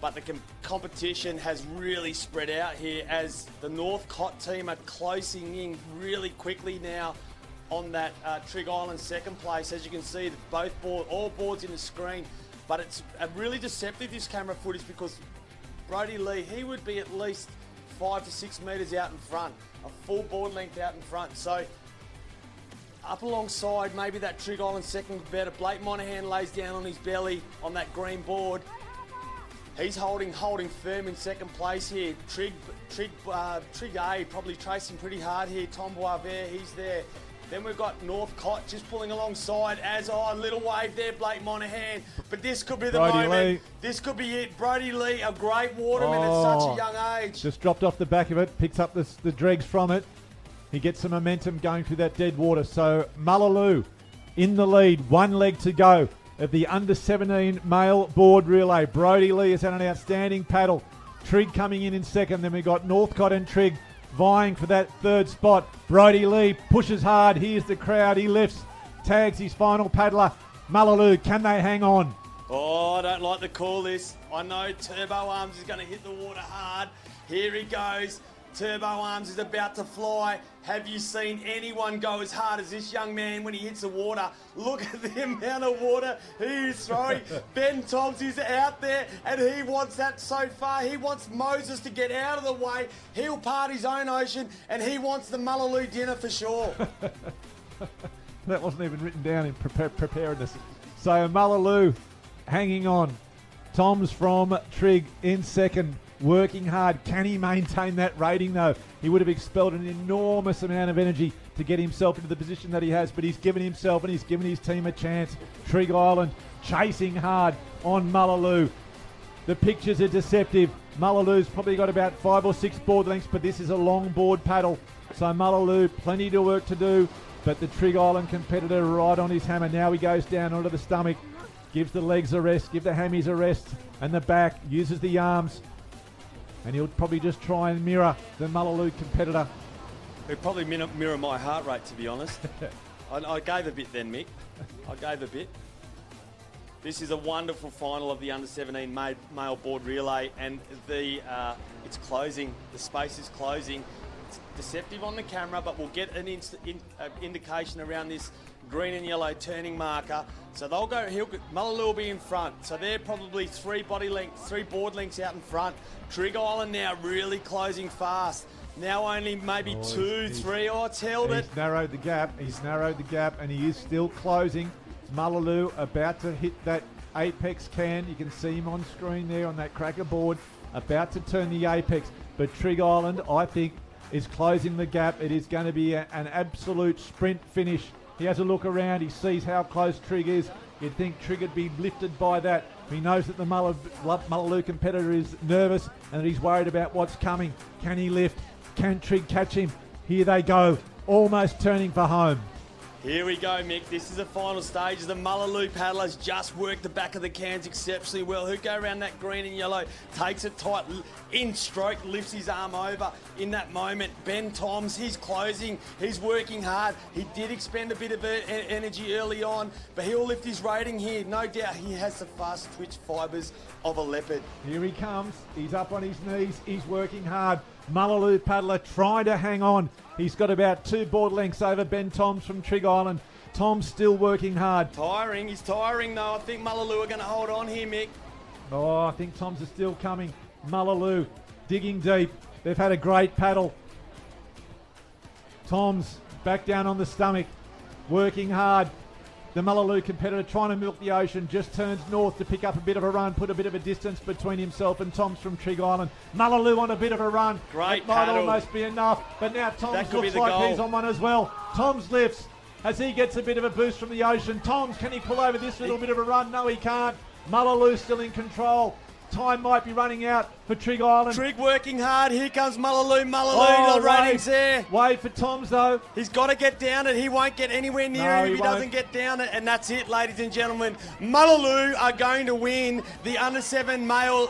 But the competition has really spread out here as the Northcott team are closing in really quickly now on that Trig Island second place. As you can see, all boards in the screen. But it's really deceptive, this camera footage, because Brody Lee, he would be at least 5 to 6 metres out in front, a full board length out in front. So up alongside maybe that Trig Island second better. Blake Monahan lays down on his belly on that green board. He's holding firm in second place here. Trig A probably tracing pretty hard here. Tom Boisvert, he's there. Then we've got Northcott just pulling alongside as little wave there, Blake Monahan. But this could be the moment. Lee. This could be it. Brody Lee, a great waterman at such a young age. Just dropped off the back of it, picks up the dregs from it. He gets some momentum going through that dead water. So Mullaloo in the lead, 1 leg to go of the under-17 male board relay. Brody Lee has had an outstanding paddle. Trig coming in second. Then we've got Northcott and Trig vying for that third spot. Brody Lee pushes hard. Here's the crowd. He lifts, tags his final paddler. Mullaloo, can they hang on? Oh, I don't like to call this. I know Turbo Arms is going to hit the water hard. Here he goes. Turbo Arms is about to fly. Have you seen anyone go as hard as this young man when he hits the water? Look at the amount of water he is throwing. Ben Toms is out there, and he wants that so far. He wants Moses to get out of the way. He'll part his own ocean, and he wants the Mullaloo dinner for sure. That wasn't even written down in preparedness. So Mullaloo hanging on. Toms from Trig in second. Working hard. Can he maintain that rating though? He would have expelled an enormous amount of energy to get himself into the position that he has, but he's given himself and he's given his team a chance. Trig Island chasing hard on Mullaloo. The pictures are deceptive. Mullaloo's probably got about 5 or 6 board lengths, but this is a long board paddle. So Mullaloo, plenty of work to do, but the Trig Island competitor right on his hammer. Now he goes down onto the stomach, gives the legs a rest, give the hammies a rest, and the back, uses the arms. And he'll probably just try and mirror the Mullaloo competitor. He'll probably mirror my heart rate, to be honest. I gave a bit then, Mick. I gave a bit. This is a wonderful final of the under-17 male board relay, and it's closing. The space is closing. It's deceptive on the camera, but we'll get an indication around this green and yellow turning marker. So they'll go, Mullaloo will be in front. So they're probably 3 board lengths out in front. Trig Island now really closing fast. Now only maybe 2, 3, it's held it. He's narrowed the gap, and he is still closing. Mullaloo about to hit that apex can. You can see him on screen there on that cracker board, about to turn the apex. But Trig Island, I think, is closing the gap. It is going to be an absolute sprint finish. He has a look around. He sees how close Trig is. You'd think Trig would be lifted by that. He knows that the Mullaloo competitor is nervous and that he's worried about what's coming. Can he lift? Can Trig catch him? Here they go, almost turning for home. Here we go, Mick. This is the final stage. The Mullaloo paddlers just worked the back of the cans exceptionally well. Who go around that green and yellow, takes it tight, in stroke, lifts his arm over in that moment. Ben Toms, he's closing, he's working hard. He did expend a bit of energy early on, but he'll lift his rating here. No doubt he has the fast twitch fibres of a leopard. Here he comes. He's up on his knees. He's working hard. Mullaloo paddler trying to hang on. He's got about 2 board lengths over Ben Toms from Trig Island. Tom's still working hard. He's tiring though. I think Mullaloo are going to hold on here, Mick. Oh, I think Toms are still coming. Mullaloo digging deep. They've had a great paddle. Toms back down on the stomach, working hard. The Mullaloo competitor trying to milk the Ocean just turns north to pick up a bit of a run, put a bit of a distance between himself and Tom's from Trig Island. Mullaloo on a bit of a run. Great It might paddle. almost be enough, but now That Tom's could be looks the like goal. he's on one as well. Tom's lifts as he gets a bit of a boost from the Ocean. Tom's, can he pull over this little bit of a run? No, he can't. Mullaloo still in control. Time might be running out for Trig Island. Trig working hard. Here comes Mullaloo. Oh, The ratings there. Wait for Tom's though. He's got to get down it. He won't get anywhere near No, it he if he won't. doesn't get down it. And that's it, ladies and gentlemen. Mullaloo are going to win the under 17 male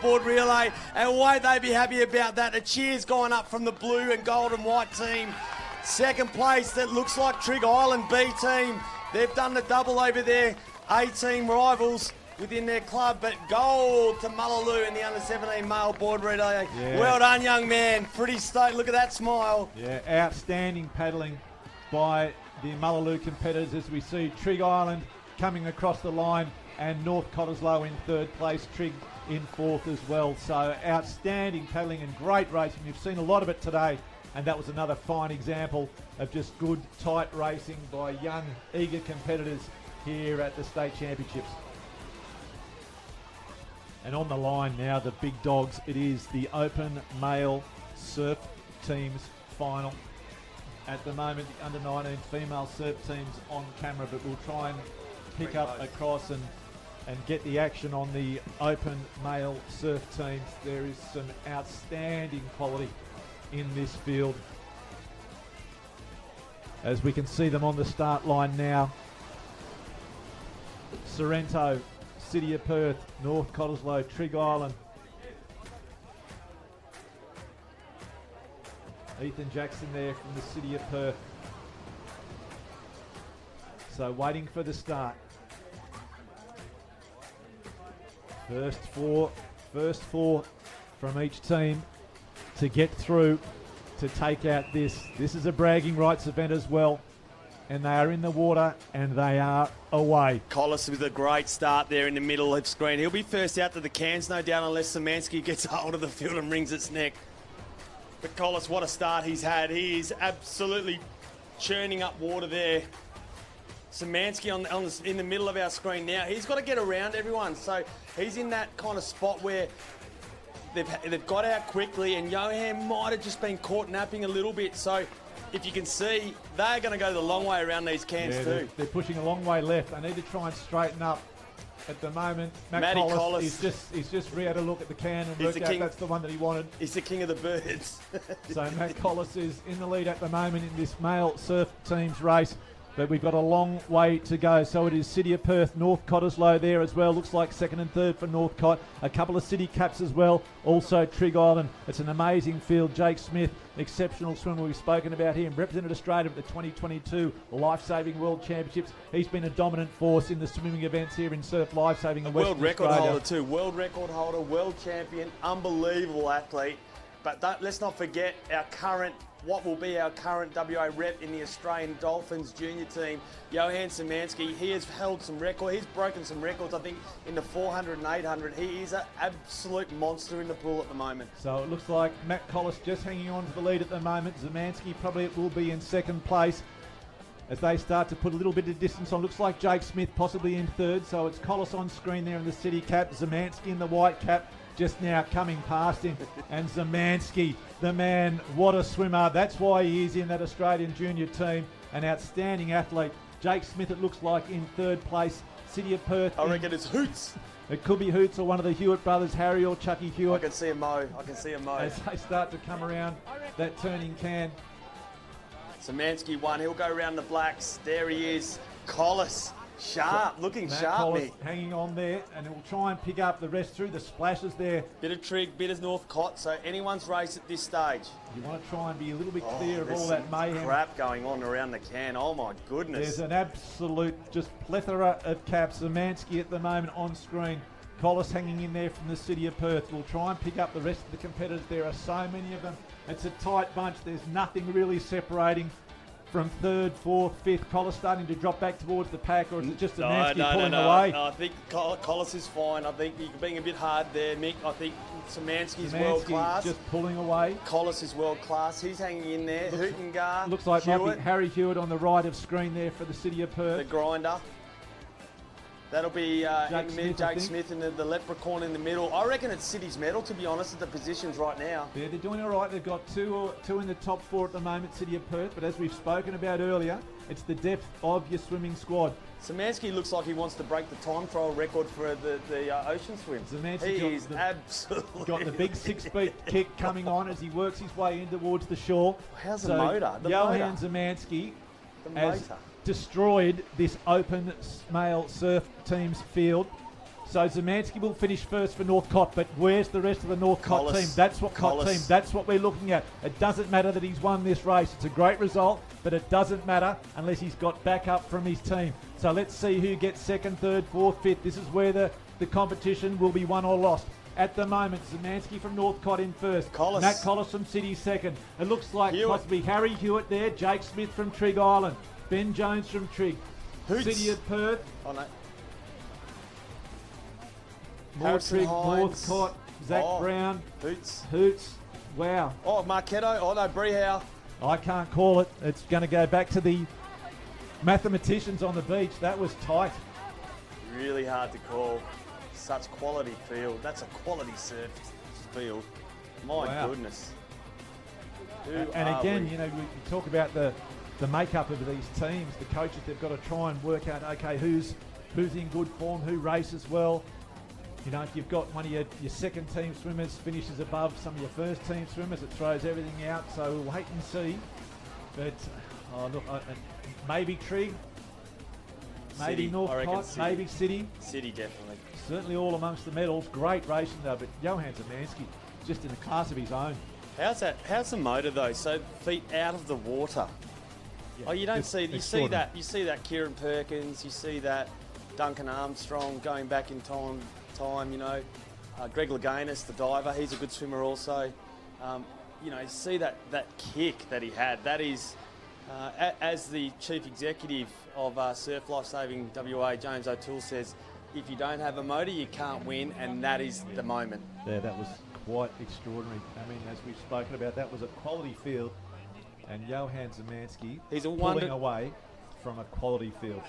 board relay. And won't they be happy about that? A cheer's gone up from the blue and gold and white team. Second place, that looks like Trig Island B team. They've done the double over their A-team rivals within their club, but gold to Mullaloo in the under 17 male board relay. Yeah. Well done, young man. Pretty stoked. Look at that smile. Yeah, outstanding paddling by the Mullaloo competitors as we see Trig Island coming across the line and North Cottesloe in third place, Trig in fourth as well. So outstanding paddling and great racing. You've seen a lot of it today, and that was another fine example of just good, tight racing by young, eager competitors here at the State Championships. And on the line now, the big dogs. It is the Open Male Surf Teams final. At the moment, the under-19 female surf teams on camera, but we'll try and pick up across and get the action on the Open Male Surf teams. There is some outstanding quality in this field, as we can see them on the start line now. Sorrento, City of Perth, North Cottesloe, Trig Island. Ethan Jackson there from the City of Perth. So waiting for the start. First four from each team to get through to take out this. This is a bragging rights event as well. And they are in the water and they are away. Collis with a great start there in the middle of screen. He'll be first out to the cans, no doubt, unless Szymanski gets hold of the field and wrings its neck. But Collis, what a start he's had. He is absolutely churning up water there. Szymanski in the middle of our screen now. He's got to get around everyone. So he's in that kind of spot where they've got out quickly, and Johan might have just been caught napping a little bit. So if you can see, they're going to go the long way around these cans too. They're pushing a long way left. They need to try and straighten up. At the moment, Matt Collis he's just had a look at the can and worked out that's the one that he wanted. He's the king of the birds. So Matt Collis is in the lead at the moment in this male surf teams race. But we've got a long way to go. So it is City of Perth, North Cottesloe there as well. Looks like second and third for North Cott. A couple of city caps as well. Also Trig Island. It's an amazing field. Jake Smith, exceptional swimmer. We've spoken about him. Represented Australia at the 2022 Life-Saving World Championships. He's been a dominant force in the swimming events here in surf life-saving in Western World record Australia. holder too. World record holder, world champion, unbelievable athlete. But let's not forget what will be our current WA rep in the Australian Dolphins junior team, Johan Szymanski. He has held some records. He's broken some records, I think, in the 400 and 800. He is an absolute monster in the pool at the moment. So it looks like Matt Collis just hanging on to the lead at the moment. Szymanski probably will be in second place as they start to put a little bit of distance on. Looks like Jake Smith possibly in third. So it's Collis on screen there in the city cap. Szymanski in the white cap just now coming past him. And Szymanski, the man, what a swimmer. That's why he is in that Australian junior team. An outstanding athlete. Jake Smith, it looks like, in third place. City of Perth. I reckon it's Hoots. It could be Hoots or one of the Hewitt brothers, Harry or Chucky Hewitt. I can see a Mo. As they start to come around that turning can. Szymanski won. He'll go around the blacks. There he is. Collis. Sharp, looking Matt sharp, Collis Nick. hanging on there, and he'll try and pick up the rest through the splashes there. Bit of Trig, bit of North Cott, so anyone's race at this stage. You want to try and be a little bit clear of all that mayhem. Crap going on around the can. Oh my goodness. There's an absolute just plethora of caps. Szymanski at the moment on screen. Collis hanging in there from the City of Perth. We'll try and pick up the rest of the competitors. There are so many of them. It's a tight bunch. There's nothing really separating from third, fourth, fifth? Collis starting to drop back towards the pack, or is it just Zemansky pulling away? No, I think Collis is fine. I think you're being a bit hard there, Mick. I think Zemansky's world class. Just pulling away. Collis is world class. He's hanging in there. Hootengar. Looks like Hewitt. might be Harry Hewitt on the right of screen there for the City of Perth. The grinder. That'll be Jake Smith and the leprechaun in the middle. I reckon it's City's medal, to be honest, at the positions right now. Yeah, they're doing all right. They've got two in the top four at the moment, City of Perth. But as we've spoken about earlier, it's the depth of your swimming squad. Zemansky looks like he wants to break the time trial record for the ocean swim. He is absolutely got the big 6-feet kick coming on as he works his way in towards the shore. How's the motor? Johan Zemansky has destroyed this open male surf team's field. So Zemansky will finish first for Northcote, but where's the rest of the Northcote team? That's what team. That's what we're looking at. It doesn't matter that he's won this race. It's a great result, but it doesn't matter unless he's got backup from his team. So let's see who gets second, third, fourth, fifth. This is where the competition will be won or lost. At the moment, Zemansky from Northcote in first. Matt Collis from City second. It looks like possibly Harry Hewitt there. Jake Smith from Trigg Island. Ben Jones from Trigg. City of Perth. Oh, no. More Trigg, Northcote, Zach Brown. Hoots. Wow. Oh, Marketo. Oh, no, Brehow. I can't call it. It's going to go back to the mathematicians on the beach. That was tight. Really hard to call. Such quality field. That's a quality surf field. My goodness. And again, you know, we talk about the makeup of these teams. The coaches, they've got to try and work out, okay, who's in good form, who races well. You know, if you've got one of your second team swimmers finishes above some of your first team swimmers, it throws everything out. So we'll wait and see. But look, maybe Trigg, maybe Northcote, maybe City. City definitely. Certainly all amongst the medals. Great racing though, but Johan Zemansky just in a class of his own. How's the motor though? So feet out of the water. Yeah, you don't see. You see that Kieran Perkins. You see that Duncan Armstrong going back in time. You know, Greg Louganis, the diver. He's a good swimmer also. You know, you see that kick that he had. That is, as the chief executive of Surf Life Saving WA, James O'Toole says, if you don't have a motor, you can't win, and that is the moment. Yeah, that was quite extraordinary. I mean, as we've spoken about, that was a quality field. And Johan Zemansky pulling away from a quality field.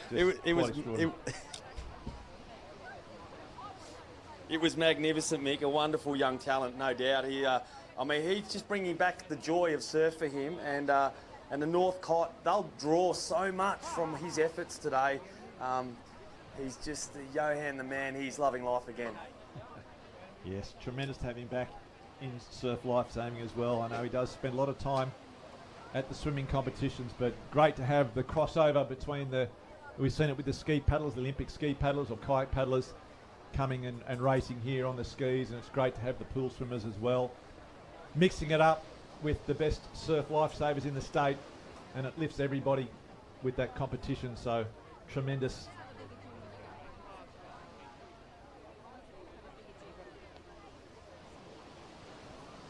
It was magnificent, Mick. A wonderful young talent, no doubt. I mean, he's just bringing back the joy of surf for him, and the Northcote, they'll draw so much from his efforts today. He's just Johan, the man. He's loving life again. Yes, tremendous to have him back in Surf Life Saving as well. I know he does spend a lot of time at the swimming competitions, but great to have the crossover between we've seen it with the ski paddlers, the Olympic ski paddlers or kayak paddlers coming and racing here on the skis, and it's great to have the pool swimmers as well. Mixing it up with the best surf lifesavers in the state, and it lifts everybody with that competition, so tremendous.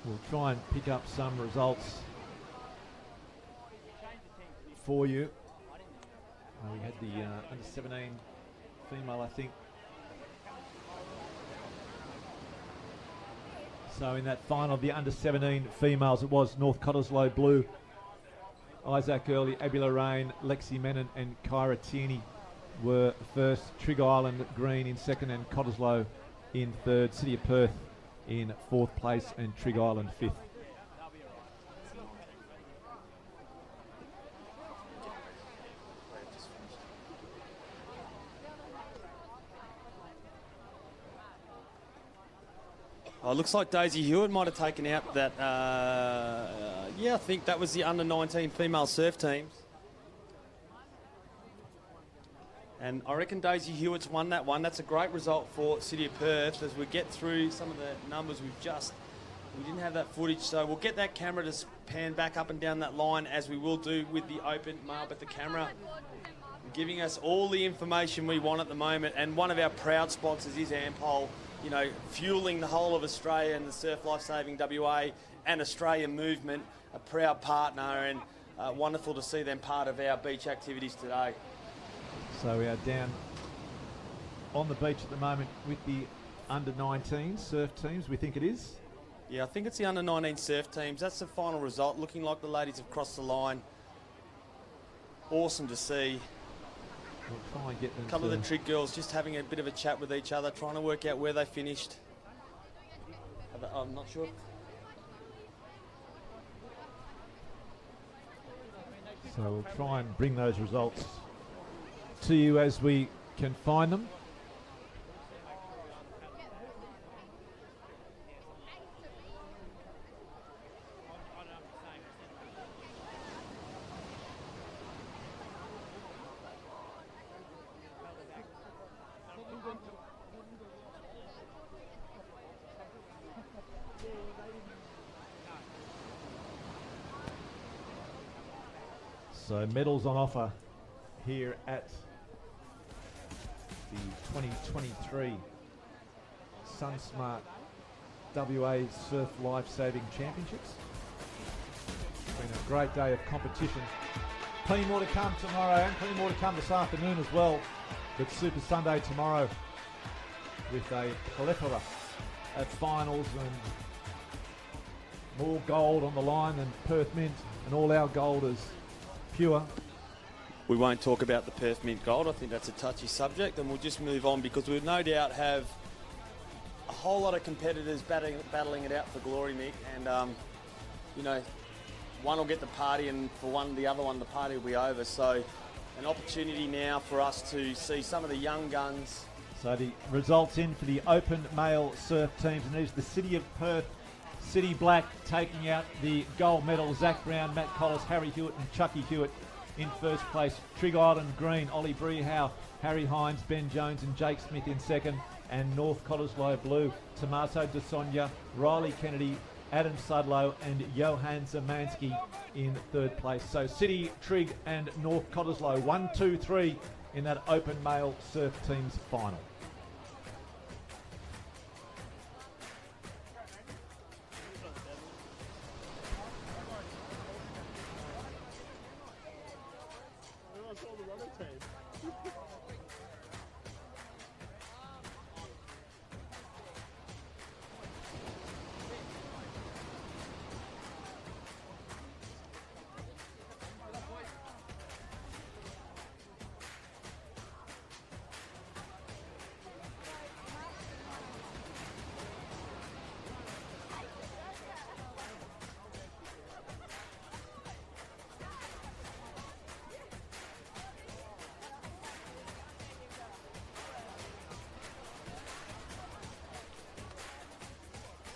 We'll try and pick up some results for you. We had the under 17 female, I think. So in that final, the under 17 females, it was North Cottesloe Blue, Isaac Early, Abby Lorraine, Lexi Menon and Kyra Tierney were first. Trigg Island Green in second and Cottesloe in third. City of Perth in fourth place and Trigg Island fifth. Oh, looks like Daisy Hewitt might have taken out that, yeah, I think that was the under-19 female surf teams. And I reckon Daisy Hewitt's won that one. That's a great result for City of Perth. As we get through some of the numbers, we didn't have that footage, so we'll get that camera to pan back up and down that line, as we will do with the open mail, but the camera giving us all the information we want at the moment. And one of our proud sponsors is Ampol, you know, fueling the whole of Australia and the Surf Life Saving WA and Australian movement, a proud partner. And wonderful to see them part of our beach activities today. So we are down on the beach at the moment with the under-19 surf teams, we think it is. Yeah, I think it's the under-19 surf teams. That's the final result, looking like the ladies have crossed the line. Awesome to see. We'll try and get them A couple of the trig girls just having a bit of a chat with each other, trying to work out where they finished. I'm not sure. So we'll try and bring those results to you as we can find them. So medals on offer here at the 2023 SunSmart WA Surf Life-Saving Championships. It's been a great day of competition. Plenty more to come tomorrow and plenty more to come this afternoon as well. But Super Sunday tomorrow with a plethora of finals and more gold on the line than Perth Mint, and all our gold is pure. We won't talk about the Perth Mint Gold. I think that's a touchy subject, and we'll just move on because we'll no doubt have a whole lot of competitors battling it out for glory, Mick. And, you know, one will get the party, and for the other one, the party will be over. So an opportunity now for us to see some of the young guns. So the results in for the open male surf teams, and there's the City of Perth, City Black taking out the gold medal. Zach Brown, Matt Collis, Harry Hewitt and Chucky Hewitt in first place. Trig Island Green, Ollie Brehow, Harry Hines, Ben Jones and Jake Smith in second. And North Cottesloe Blue, Tommaso De Sonia, Riley Kennedy, Adam Sudlow and Johan Zamansky in third place. So City, Trig and North Cottesloe, 1, 2, 3 in that open male surf teams final.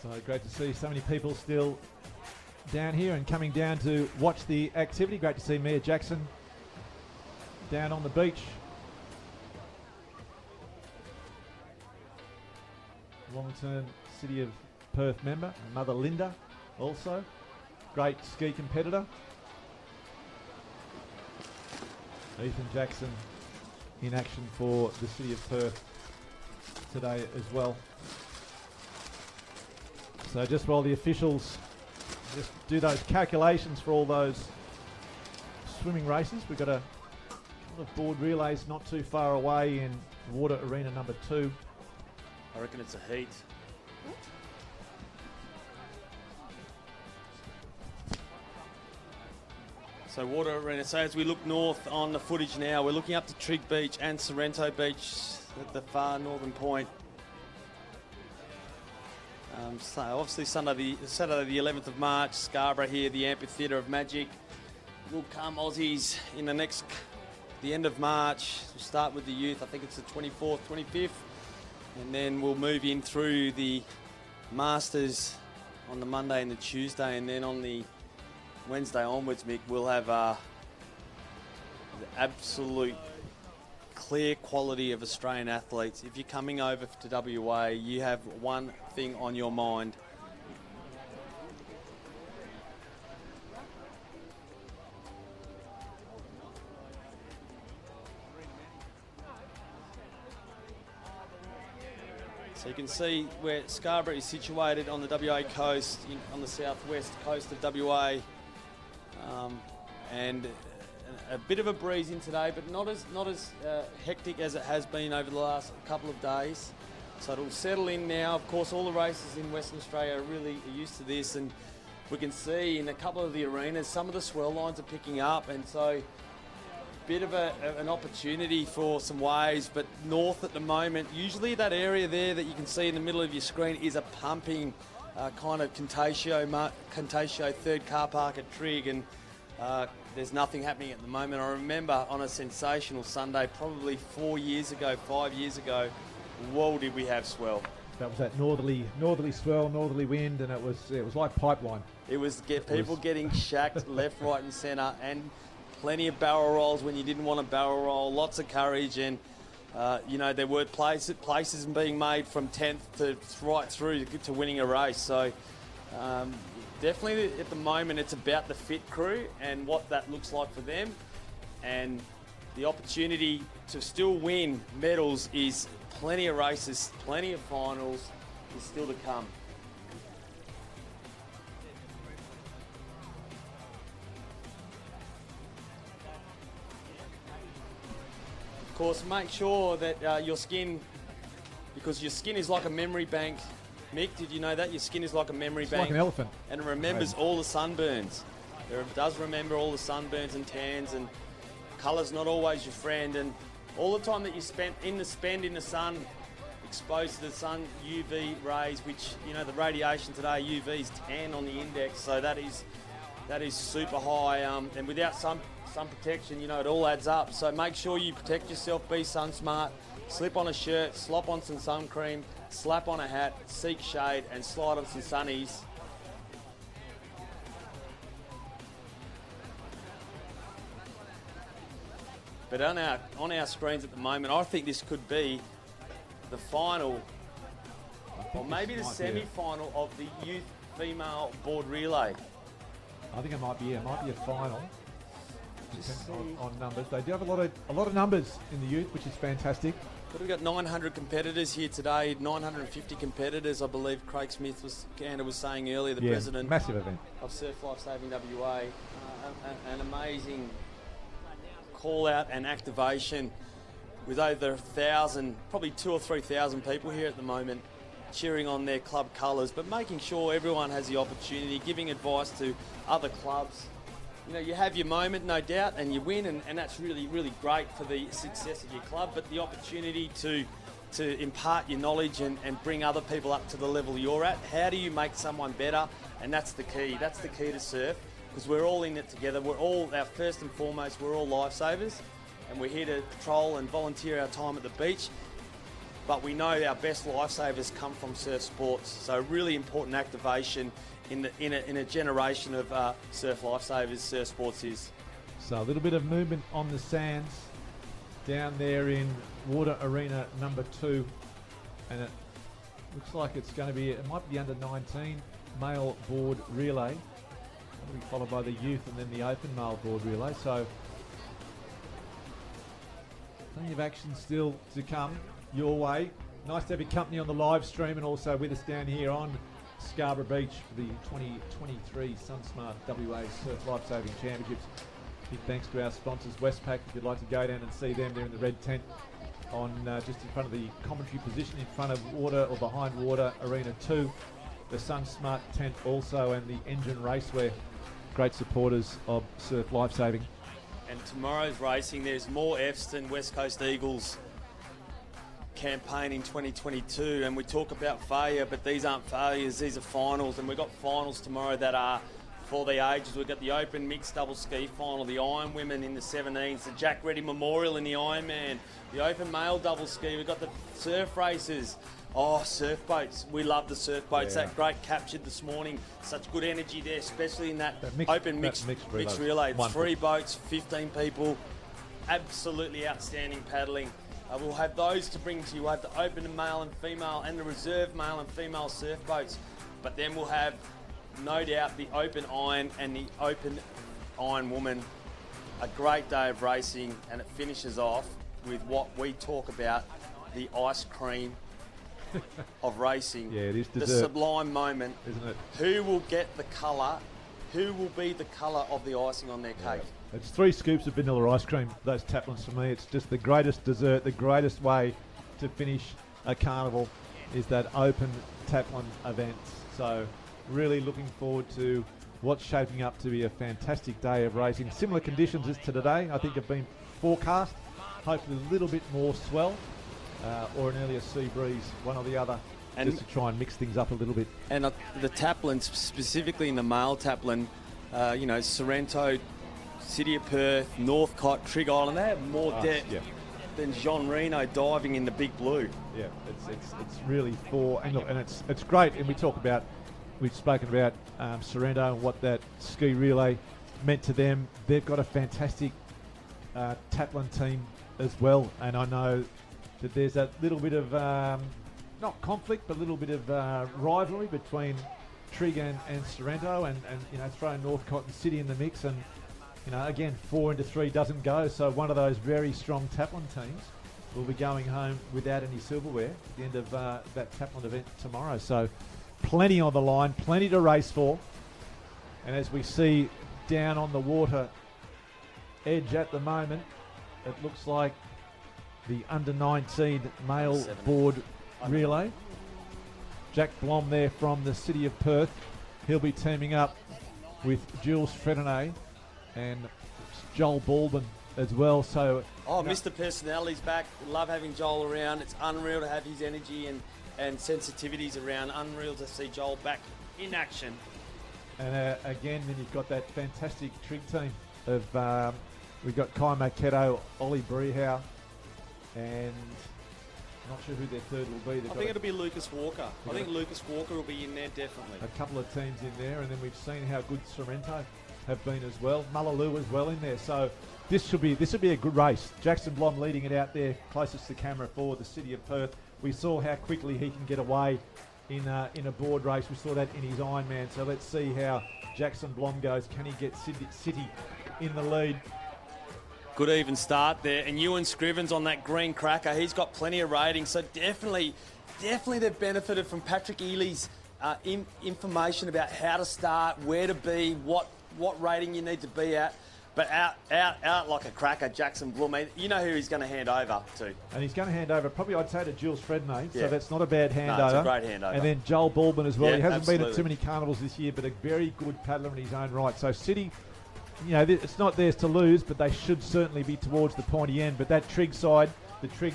So great to see so many people still down here and coming down to watch the activity. Great to see Mia Jackson down on the beach. Long-term City of Perth member, Mother Linda also. Great ski competitor. Ethan Jackson in action for the City of Perth today as well. So just while the officials just do those calculations for all those swimming races, we've got a couple of board relays not too far away in water arena number 2. I reckon it's a heat. So water arena. So as we look north on the footage now, we're looking up to Trig Beach and Sorrento Beach at the far northern point. So obviously Saturday the 11th of March, Scarborough here, the Amphitheatre of Magic. Will come Aussies in the end of March. We'll start with the youth, I think it's the 24th, 25th. And then we'll move in through the Masters on the Monday and the Tuesday. And then on the Wednesday onwards, Mick, we'll have the absolute clear quality of Australian athletes. If you're coming over to WA, you have one thing on your mind. So you can see where Scarborough is situated on the WA coast, on the southwest coast of WA. and a bit of a breeze in today, but not as hectic as it has been over the last couple of days. So it'll settle in now. Of course, all the races in Western Australia are really used to this, and we can see in a couple of the arenas some of the swell lines are picking up, and so bit of an opportunity for some waves. But north at the moment, usually that area there that you can see in the middle of your screen is a pumping kind of Contatio third car park at Trig, and there's nothing happening at the moment. I remember on a sensational Sunday, probably 5 years ago, whoa, did we have swell. That was that northerly swell, northerly wind, and it was like pipeline. It was people getting shacked left, right and centre, and plenty of barrel rolls when you didn't want to barrel roll, lots of courage, and there were places being made from 10th to right through to winning a race. So definitely at the moment it's about the fit crew and what that looks like for them, and the opportunity to still win medals is plenty of races, plenty of finals is still to come. Of course, make sure that your skin, because your skin is like a memory bank. Mick, did you know that? Your skin is like a memory bank. Like an elephant. And it remembers all the sunburns. It does remember all the sunburns and tans, and colour's not always your friend. And all the time that you spend in the sun, exposed to the sun UV rays, which, the radiation today, UV is 10 on the index, so that is super high. And without sun protection, it all adds up. So make sure you protect yourself, be SunSmart, slip on a shirt, slop on some sun cream, slap on a hat, seek shade, and slide on some sunnies. But on our screens at the moment, I think this could be the final, or maybe the semi-final of the youth female board relay. I think it might be a final. On numbers, they do have a lot of numbers in the youth, which is fantastic. But we've got 900 competitors here today, 950 competitors, I believe Craig Smith was saying earlier, the president massive event of Surf Life Saving WA. An amazing call out and activation with over 1,000, probably 2,000 or 3,000 people here at the moment cheering on their club colours, but making sure everyone has the opportunity, giving advice to other clubs. You have your moment, no doubt, and you win, and that's really, really great for the success of your club, but the opportunity to impart your knowledge and bring other people up to the level you're at. How do you make someone better? And that's the key. That's the key to surf, because we're all in it together. We're all, first and foremost, we're all lifesavers, and we're here to patrol and volunteer our time at the beach. But we know our best lifesavers come from surf sports, so really important activation in a generation of surf lifesavers. Surf sports is. So a little bit of movement on the sands down there in water arena number 2, and it looks like it might be under 19 male board relay. That'll be followed by the youth and then the open male board relay. So plenty of action still to come your way. Nice to have your company on the live stream and also with us down here on Scarborough Beach for the 2023 SunSmart WA Surf Lifesaving Championships. Big thanks to our sponsors, Westpac. If you'd like to go down and see them, they're in the red tent on just in front of the commentary position, in front of water or behind water arena 2. The SunSmart tent also, and the Engine Racewear, great supporters of surf lifesaving. And tomorrow's racing, there's more Fs than West Coast Eagles campaign in 2022, and we talk about failure, but these aren't failures, these are finals, and we've got finals tomorrow that are for the ages. We've got the open mixed double ski final, the Iron Women in the 17s, the Jack Reddy Memorial in the Ironman, the open male double ski, we've got the surf races. Oh, surf boats. We love the surf boats. Yeah. That great captured this morning. Such good energy there, especially in that open mixed relay. 3 boats, 15 people. Absolutely outstanding paddling. We'll have those to bring to you. We'll have the open male and female and the reserve male and female surf boats. But then we'll have, no doubt, the open iron and the open iron woman. A great day of racing, and it finishes off with what we talk about, the ice cream of racing. Yeah, it is dessert. The sublime moment. Isn't it? Who will get the colour? Who will be the colour of the icing on their cake? It's 3 scoops of vanilla ice cream, those taplins for me. It's just the greatest dessert, the greatest way to finish a carnival is that open taplin event. So really looking forward to what's shaping up to be a fantastic day of racing. Similar conditions as to today, I think, have been forecast. Hopefully a little bit more swell or an earlier sea breeze, one or the other, and just to try and mix things up a little bit. And the taplins, specifically in the male taplin, you know, Sorrento, City of Perth, Northcott, Trig Island, they have more depth than Jean Reno diving in the Big Blue. Yeah, it's really and look, and it's great. And we've spoken about Sorrento and what that ski relay meant to them. They've got a fantastic taplin team as well, and I know that there's a little bit of not conflict, but a little bit of rivalry between Trig and Sorrento, and you know, throwing Northcott and City in the mix, and you know, again, 4 into 3 doesn't go, so one of those very strong taplin teams will be going home without any silverware at the end of that taplin event tomorrow. So plenty on the line, plenty to race for, and as we see down on the water edge at the moment, it looks like the under-19 male board relay. Jack Blom there from the City of Perth. He'll be teaming up with Jules Fredonnet and Joel Baldwin as well. So, Mr. Personality's back. Love having Joel around. It's unreal to have his energy and sensitivities around. Unreal to see Joel back in action. And again, then you've got that fantastic Trig team of we've got Kai Marketo, Ollie Brehow, and not sure who their third will be. I think it'll be Lucas Walker. I think Lucas Walker will be in there definitely. A couple of teams in there, and then we've seen how good Sorrento have been as well. Mullaloo as well in there. So this will be a good race. Jackson Blom leading it out there, closest to camera for the City of Perth. We saw how quickly he can get away in a board race. We saw that in his Ironman. So let's see how Jackson Blom goes. Can he get City in the lead? Good even start there. And Ewan Scrivens on that green cracker. He's got plenty of ratings. So definitely they've benefited from Patrick Ely's information about how to start, where to be, what rating you need to be at. But out like a cracker, Jackson Blum. You know who he's going to hand over to. And he's going to hand over, probably I'd say to Jules Fredonnet, so that's not a bad handover. No, it's a great handover. And then Joel Baldwin as well. Yeah, he hasn't been at absolutely. too many carnivals this year, but a very good paddler in his own right. So City, you know, it's not theirs to lose, but they should certainly be towards the pointy end. But that Trig side, the Trig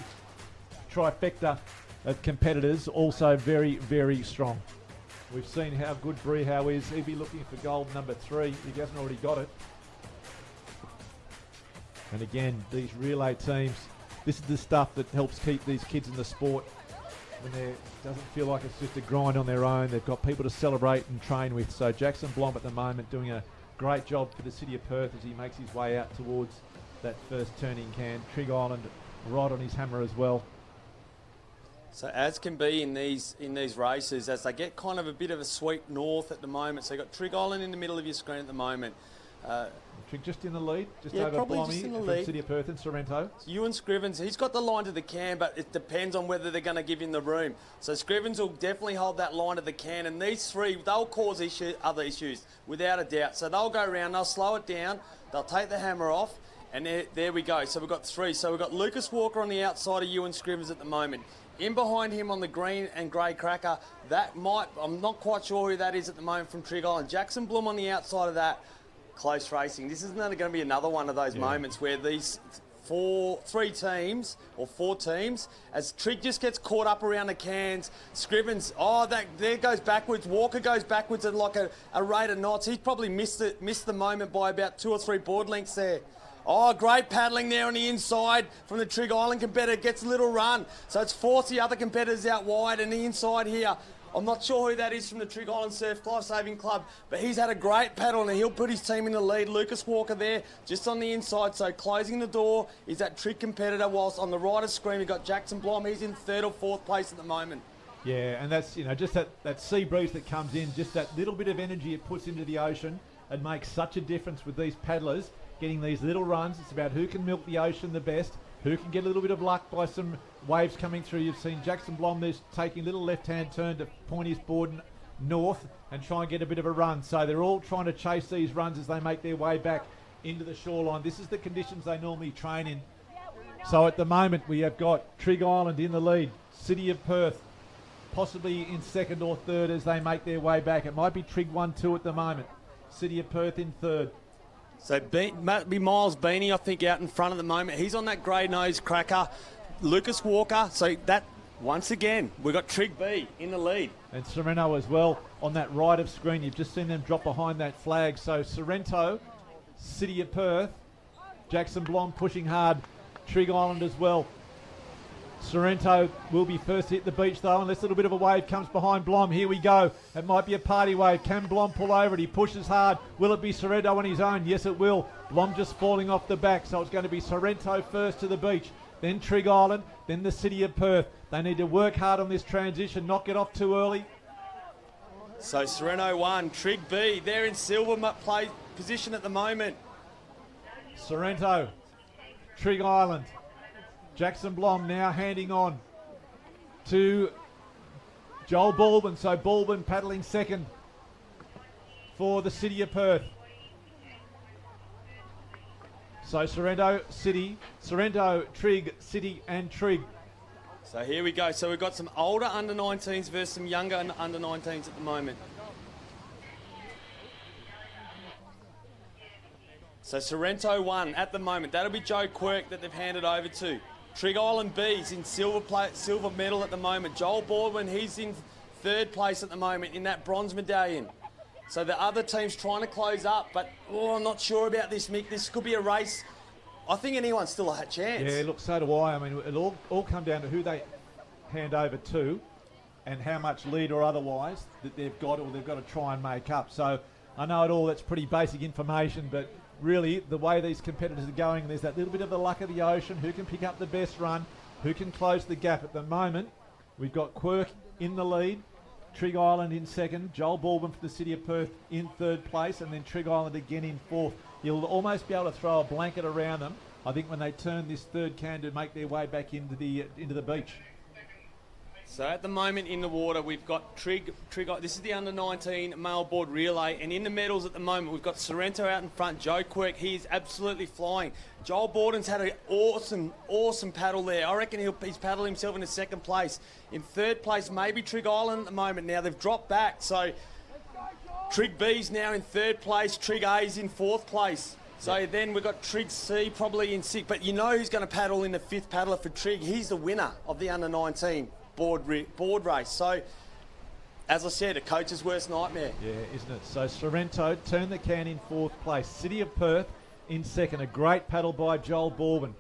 trifecta of competitors, also very, very strong. We've seen how good Brehow is. He'll be looking for gold number 3 if he hasn't already got it. And again, these relay teams, this is the stuff that helps keep these kids in the sport when it doesn't feel like it's just a grind on their own. They've got people to celebrate and train with. So Jackson Blom at the moment doing a great job for the City of Perth as he makes his way out towards that first turning can. Trig Island right on his hammer as well. So as can be in these races, as they get kind of a bit of a sweep north at the moment. So you've got Trig Island in the middle of your screen at the moment. Trig just in the lead, just yeah, over probably Blommy just in the from lead. City of Perth and Sorrento. Ewan Scrivens, he's got the line to the can, but it depends on whether they're going to give him the room. So Scrivens will definitely hold that line to the can, and these three, they'll cause other issues, without a doubt. So they'll go around, they'll slow it down, they'll take the hammer off, and there we go. So we've got 3. So we've got Lucas Walker on the outside of Ewan Scrivens at the moment. In behind him on the green and grey cracker, I'm not quite sure who that is at the moment from Trig Island. Jackson Blum on the outside of that. Close racing. This isn't going to be another one of those moments where these 4 teams, as Trig just gets caught up around the cans. Scrivens, there goes backwards. Walker goes backwards at like a rate of knots. He's probably missed the moment by about 2 or 3 board lengths there. Oh, great paddling there on the inside from the Trig Island competitor. Gets a little run. So it's forced the other competitors out wide, and the inside here, I'm not sure who that is from the Trig Island Surf Life Saving Club, but he's had a great paddle and he'll put his team in the lead. Lucas Walker there, just on the inside, so closing the door is that Trig competitor, whilst on the right of screen we've got Jackson Blom. He's in 3rd or 4th place at the moment. Yeah, and that's, just that sea breeze that comes in, just that little bit of energy it puts into the ocean. It makes such a difference with these paddlers getting these little runs. It's about who can milk the ocean the best, who can get a little bit of luck by some waves coming through. You've seen Jackson Blom there's taking a little left-hand turn to point his board north and try and get a bit of a run. So they're all trying to chase these runs as they make their way back into the shoreline. This is the conditions they normally train in. So at the moment we have got Trig Island in the lead, City of Perth possibly in second or third as they make their way back. It might be Trig 1-2 at the moment. City of Perth in third. So might be Miles Beanie, I think, out in front at the moment. He's on that grey nose cracker. Lucas Walker. So that, once again, we've got Trig B in the lead. And Sorrento as well on that right of screen. You've just seen them drop behind that flag. So Sorrento, City of Perth, Jackson Blom pushing hard. Trig Island as well. Sorrento will be first to hit the beach though, unless a little bit of a wave comes behind Blom. Here we go. It might be a party wave. Can Blom pull over it? He pushes hard. Will it be Sorrento on his own? Yes, it will. Blom just falling off the back, so it's going to be Sorrento first to the beach, then Trig Island, then the City of Perth. They need to work hard on this transition, not get off too early. So Sorrento 1, Trig B. They're in silver play position at the moment. Sorrento, Trig Island. Jackson Blom now handing on to Joel Baldwin. So Baldwin paddling second for the City of Perth. So Sorrento, City, Sorrento, Trig, City and Trig. So here we go. So we've got some older under-19s versus some younger under-19s at the moment. So Sorrento 1 at the moment. That'll be Joe Quirk that they've handed over to. Trig Island B's in silver medal at the moment. Joel Baldwin, he's in third place at the moment in that bronze medallion. So the other team's trying to close up, but I'm not sure about this, Mick. This could be a race. I think anyone's still a chance. Yeah, look, so do I. I mean, it'll all come down to who they hand over to and how much lead or otherwise that they've got or they've got to try and make up. So I know it all, that's pretty basic information, but really, the way these competitors are going, there's that little bit of the luck of the ocean, who can pick up the best run, who can close the gap. At the moment, we've got Quirk in the lead, Trig Island in second, Joel Baldwin for the City of Perth in third place, and then Trig Island again in fourth. You'll almost be able to throw a blanket around them, I think, when they turn this third can to make their way back into the beach. So at the moment in the water, we've got Trig. This is the under-19 male board relay, and in the medals at the moment, we've got Sorrento out in front. Joe Quirk, he is absolutely flying. Joel Borden's had an awesome paddle there. I reckon he's paddled himself into second place. In third place, maybe Trig Island at the moment. Now they've dropped back, so Trig B's now in third place. Trig A's in fourth place. So then we've got Trig C probably in sixth, but you know who's going to paddle in the fifth paddler for Trig. He's the winner of the under-19 board race. So, as I said, a coach's worst nightmare. Yeah, isn't it? So Sorrento turned the can in fourth place. City of Perth in second. A great paddle by Joel Baldwin.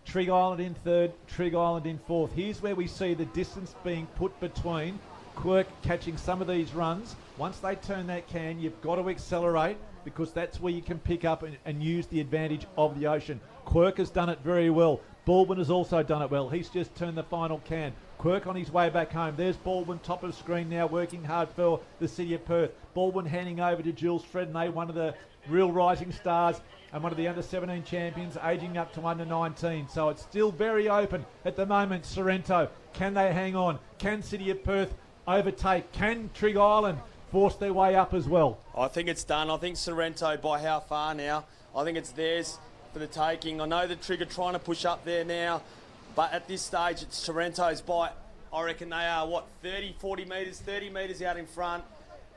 Trig Island in third. Trig Island in fourth. Here's where we see the distance being put between Quirk catching some of these runs. Once they turn that can, you've got to accelerate, because that's where you can pick up and use the advantage of the ocean. Quirk has done it very well. Baldwin has also done it well. He's just turned the final can. Quirk on his way back home. There's Baldwin, top of screen now, working hard for the City of Perth. Baldwin handing over to Jules Frednay, one of the real rising stars and one of the under-17 champions, aging up to under-19. So it's still very open at the moment. Sorrento, can they hang on? Can City of Perth overtake? Can Trig Island force their way up as well? I think it's done. I think Sorrento, by how far now? I think it's theirs for the taking. I know the Trig are trying to push up there now, but at this stage, it's Sorrento's by, I reckon they are, 30 metres out in front,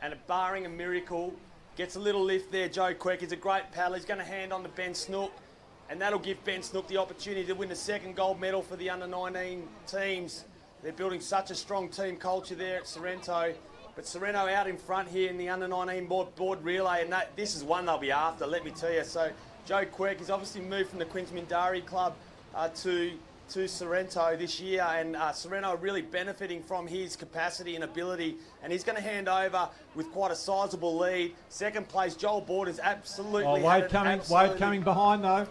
and barring a miracle, gets a little lift there. Joe Quirk is a great paddler. He's going to hand on to Ben Snook, and that'll give Ben Snook the opportunity to win the second gold medal for the under-19 teams. They're building such a strong team culture there at Sorrento. But Sorrento out in front here in the under-19 board relay, and this is one they'll be after, let me tell you. So Joe Quirk has obviously moved from the Quinns Mindari Club to Sorrento this year, and Sorrento really benefiting from his capacity and ability, and he's going to hand over with quite a sizable lead. Second place, Joel Borden's absolutely wave coming behind though.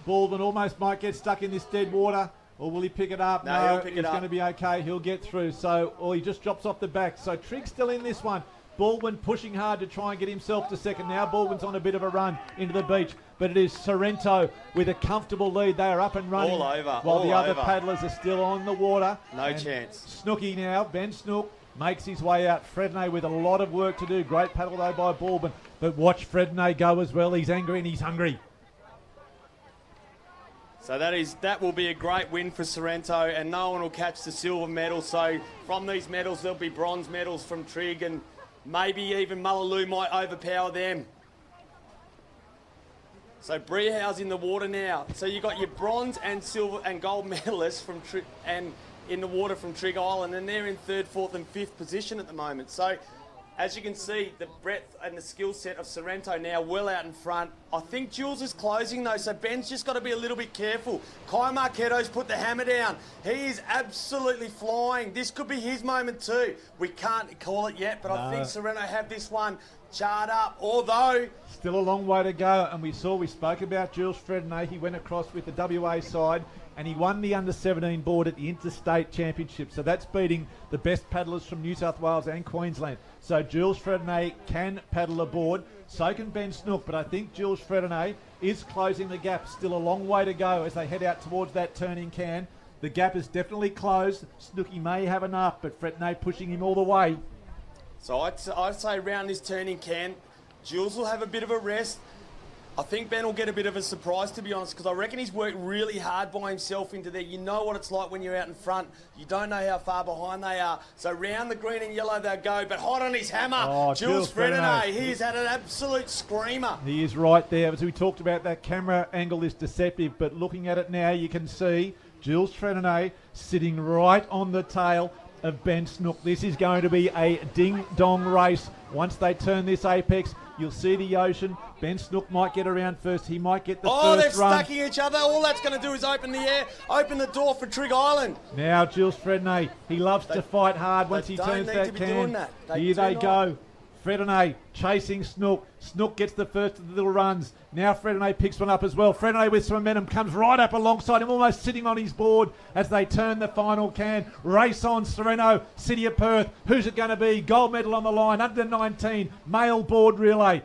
Baldwin almost might get stuck in this dead water. Or will he pick it up? No, he'll pick it up. He's going to be okay. He'll get through. Or he just drops off the back. So Trig's still in this one. Baldwin pushing hard to try and get himself to second. Now Baldwin's on a bit of a run into the beach. But it is Sorrento with a comfortable lead. They are up and running. All over. While the other paddlers are still on the water. No chance. Snooky now. Ben Snook makes his way out. Frednay with a lot of work to do. Great paddle though by Baldwin. But watch Frednay go as well. He's angry and he's hungry. So that will be a great win for Sorrento, and no one will catch the silver medal. So from these medals, there'll be bronze medals from Trig, and maybe even Mullaloo might overpower them. So Brehaus in the water now. So you got your bronze and silver and gold medalists from Trig and in the water from Trig Island, and they're in 3rd, 4th, and 5th position at the moment. So as you can see, the breadth and the skill set of Sorrento now well out in front. I think Jules is closing though, so Ben's just got to be a little bit careful. Kai Marketo's put the hammer down. He is absolutely flying. This could be his moment too. We can't call it yet, but I think Sorrento have this one charred up, although still a long way to go. And we spoke about Jules Fredonnet. He went across with the WA side and he won the under-17 board at the Interstate Championship. So that's beating the best paddlers from New South Wales and Queensland. So Jules Fredonnet can paddle aboard. So can Ben Snook. But I think Jules Fredonnet is closing the gap. Still a long way to go as they head out towards that turning can. The gap is definitely closed. Snooky may have enough, but Fredonnet pushing him all the way. So I'd say around this turning can, Jules will have a bit of a rest. I think Ben will get a bit of a surprise, to be honest, because I reckon he's worked really hard by himself into there. You know what it's like when you're out in front. You don't know how far behind they are. So round the green and yellow they'll go, but hot on his hammer. Jules Fredonnet, he's had an absolute screamer. He is right there. As we talked about, that camera angle is deceptive, but looking at it now, you can see Jules Fredonnet sitting right on the tail of Ben Snook. This is going to be a ding-dong race. Once they turn this apex, you'll see the ocean. Ben Snook might get around first. He might get the first run. Oh, they're stacking each other. All that's going to do is open the air, open the door for Trig Island. Now, Jules Fredonnet, he loves to fight hard once he turns that can. Here they go. Fredonnet chasing Snook. Snook gets the first of the little runs. Now Fredonnet picks one up as well. Fredonnet with some momentum comes right up alongside him, almost sitting on his board as they turn the final can. Race on, Sorrento, City of Perth. Who's it going to be? Gold medal on the line, under 19, male board relay.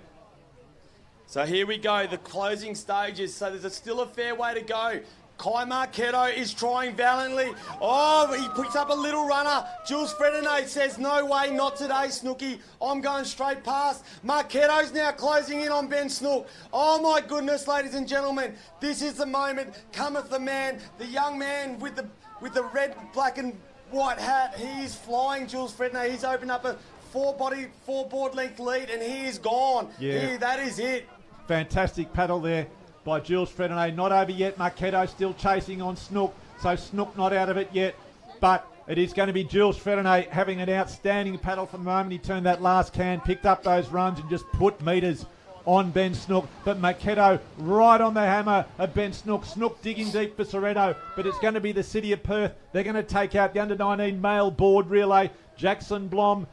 So here we go, the closing stages. So there's still a fair way to go. Kai Marketo is trying valiantly. Oh, he picks up a little runner. Jules Fredonnet says, no way, not today, Snooky. I'm going straight past. Marketo's now closing in on Ben Snook. Oh, my goodness, ladies and gentlemen. This is the moment. Cometh the man, the young man with the red, black and white hat. He is flying, Jules Fredonnet. He's opened up a four board length lead and he is gone. Yeah. That is it. Fantastic paddle there by Jules Fredonnet. Not over yet. Marketo still chasing on Snook. So Snook not out of it yet. But it is going to be Jules Fredonnet having an outstanding paddle from the moment he turned that last can, picked up those runs and just put metres on Ben Snook. But Marketo right on the hammer of Ben Snook. Snook digging deep for Sorrento. But it's going to be the City of Perth. They're going to take out the under-19 male board relay. Jackson Blom.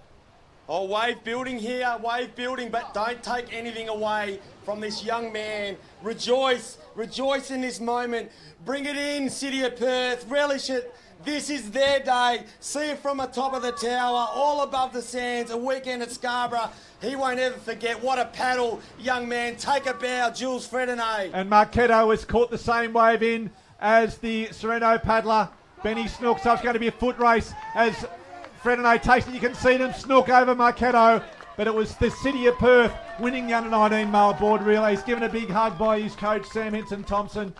Oh, wave building here, wave building, but don't take anything away from this young man. Rejoice in this moment. Bring it in, City of Perth, relish it. This is their day. See it from the top of the tower, all above the sands, a weekend at Scarborough. He won't ever forget. What a paddle, young man. Take a bow, Jules Fredonnet. And Marketo has caught the same wave in as the Sorrento paddler, Benny Snook. So it's going to be a foot race as Fredonnet takes it. You can see them Snook over Marketo, but it was the City of Perth winning the under-19 male board relay. He's given a big hug by his coach, Sam Henson-Thompson.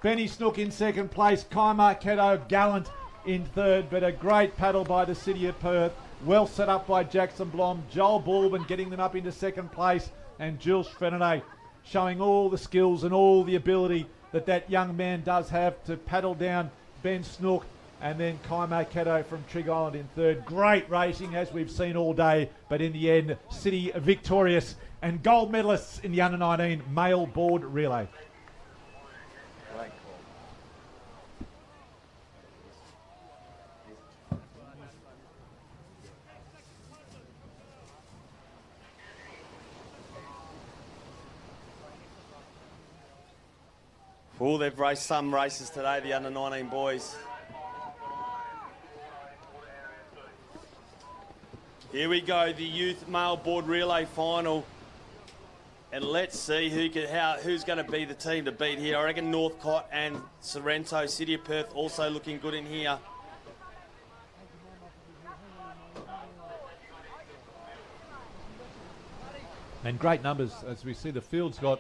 Benny Snook in second place, Kai Marketo gallant in third, but a great paddle by the City of Perth. Well set up by Jackson Blom, Joel Bulbin getting them up into second place, and Jules Fredonnet showing all the skills and all the ability that young man does have to paddle down Ben Snook. And then Kai Marketo from Trig Island in third. Great racing as we've seen all day, but in the end, City victorious and gold medalists in the under-19 male board relay. Great call. Oh, they've raced some races today, the under-19 boys. Here we go, the youth male board relay final. And let's see who's going to be the team to beat here. I reckon Northcott and Sorrento, City of Perth also looking good in here. And great numbers as we see the field's got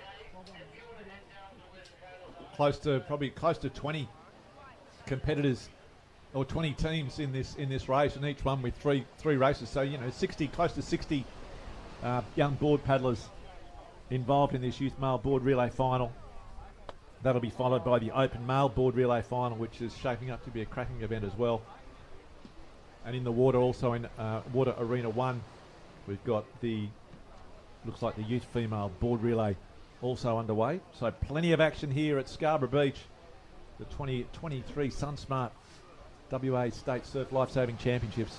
probably close to 20 competitors or 20 teams in this race, and each one with three races. So 60, close to 60 young board paddlers involved in this youth male board relay final. That'll be followed by the open male board relay final, which is shaping up to be a cracking event as well. And in the water, also in Water Arena 1, we've got looks like the youth female board relay also underway. So plenty of action here at Scarborough Beach, the 2023 SunSmart WA State Surf Lifesaving Championships.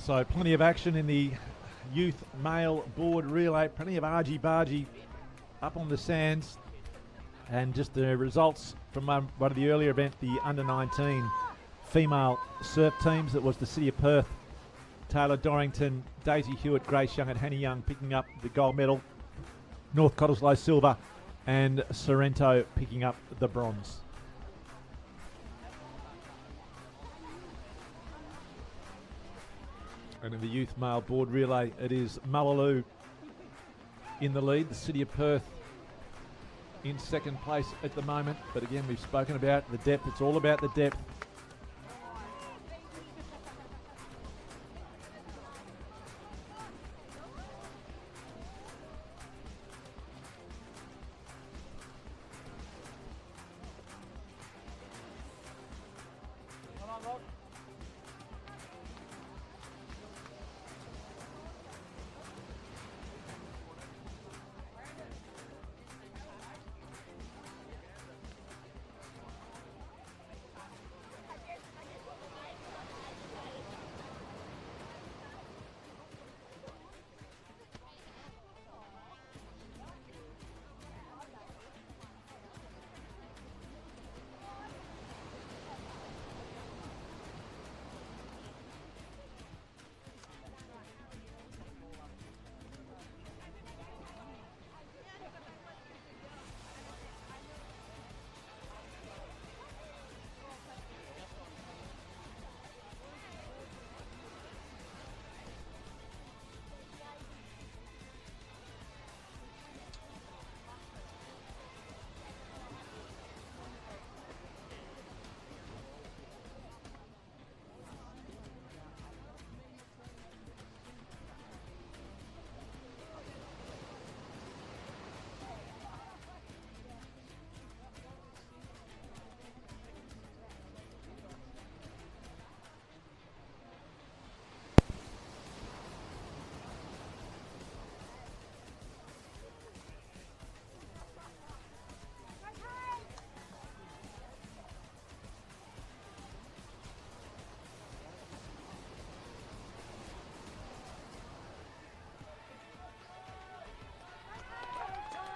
So plenty of action in the youth male board relay, plenty of argy-bargy up on the sands. And just the results from one of the earlier events, the under-19 female surf teams. That was the City of Perth, Taylor Dorrington, Daisy Hewitt, Grace Young and Hannah Young picking up the gold medal. North Cottesloe silver and Sorrento picking up the bronze. And in the youth male board relay, it is Mullaloo in the lead. The City of Perth in second place at the moment. But again, we've spoken about the depth. It's all about the depth.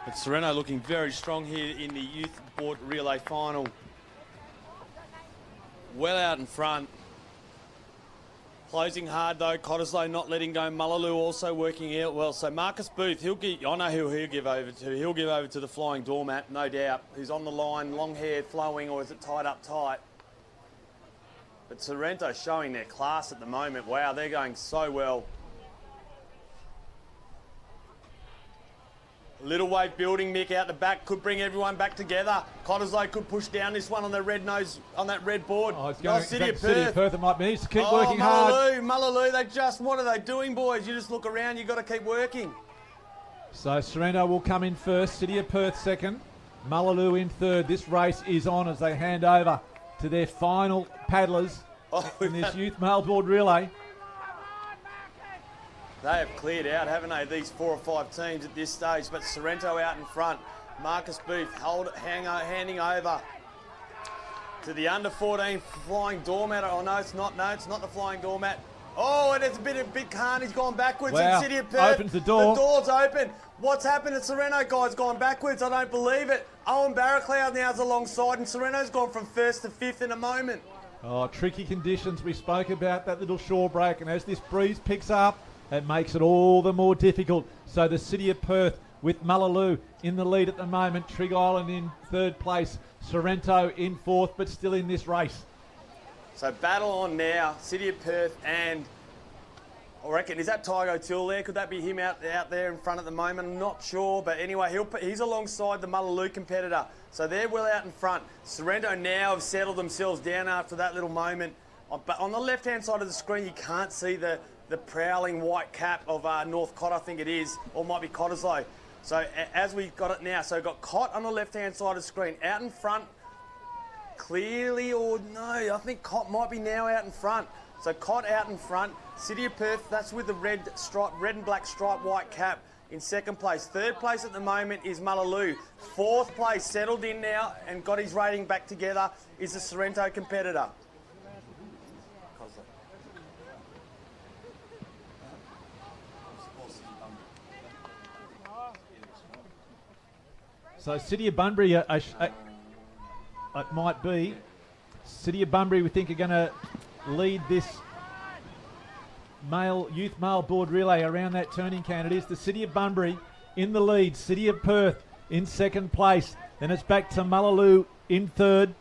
But Sereno looking very strong here in the youth board relay final. Well out in front. Closing hard though, Cottesloe not letting go. Mullaloo also working out well. So Marcus Booth, I know who he'll give over to. He'll give over to the Flying Doormat, no doubt. He's on the line, long hair flowing, or is it tied up tight? But Sorrento showing their class at the moment. Wow, they're going so well. Little wave building, Mick out the back, could bring everyone back together. Cottesloe could push down this one on the red nose, on that red board. Oh, it's going City of City of Perth. Perth. It might be. Needs to keep working hard. Mullaloo, what are they doing, boys? You just look around, you've got to keep working. So Sereno will come in first, City of Perth second, Mullaloo in third. This race is on as they hand over to their final paddlers in this youth male board relay. They have cleared out, haven't they, these 4 or 5 teams at this stage, but Sorrento out in front. Marcus Booth handing over to the under-14 Flying Doormat. Oh, no, it's not the Flying Doormat. Oh, and it's a bit carnage gone backwards. Wow. And City of Perth. Opens the door. The door's open. What's happened? The Sereno guy's gone backwards. I don't believe it. Owen Barracloud now's alongside, and Sereno's gone from 1st to 5th in a moment. Oh, tricky conditions. We spoke about that little shore break, and as this breeze picks up, it makes it all the more difficult. So the City of Perth with Mullaloo in the lead at the moment. Trig Island in third place. Sorrento in fourth, but still in this race. So battle on now. City of Perth and I reckon, is that Tygo Till there? Could that be him out there in front at the moment? I'm not sure, but anyway, he's alongside the Mullaloo competitor. So they're well out in front. Sorrento now have settled themselves down after that little moment. But on the left-hand side of the screen, you can't see the prowling white cap of North Cott, I think it is, or might be Cottesloe. So as we've got it now, so we've got Cott on the left-hand side of the screen. Out in front, clearly, or no, I think Cott might be now out in front. So Cott out in front. City of Perth, that's with the red and black stripe white cap in second place. Third place at the moment is Mullaloo. Fourth place, settled in now and got his rating back together, is the Sorrento competitor. So City of Bunbury, it might be. City of Bunbury, we think, are going to lead this youth male board relay around that turning can. It is the City of Bunbury in the lead. City of Perth in second place. Then it's back to Mullaloo in third.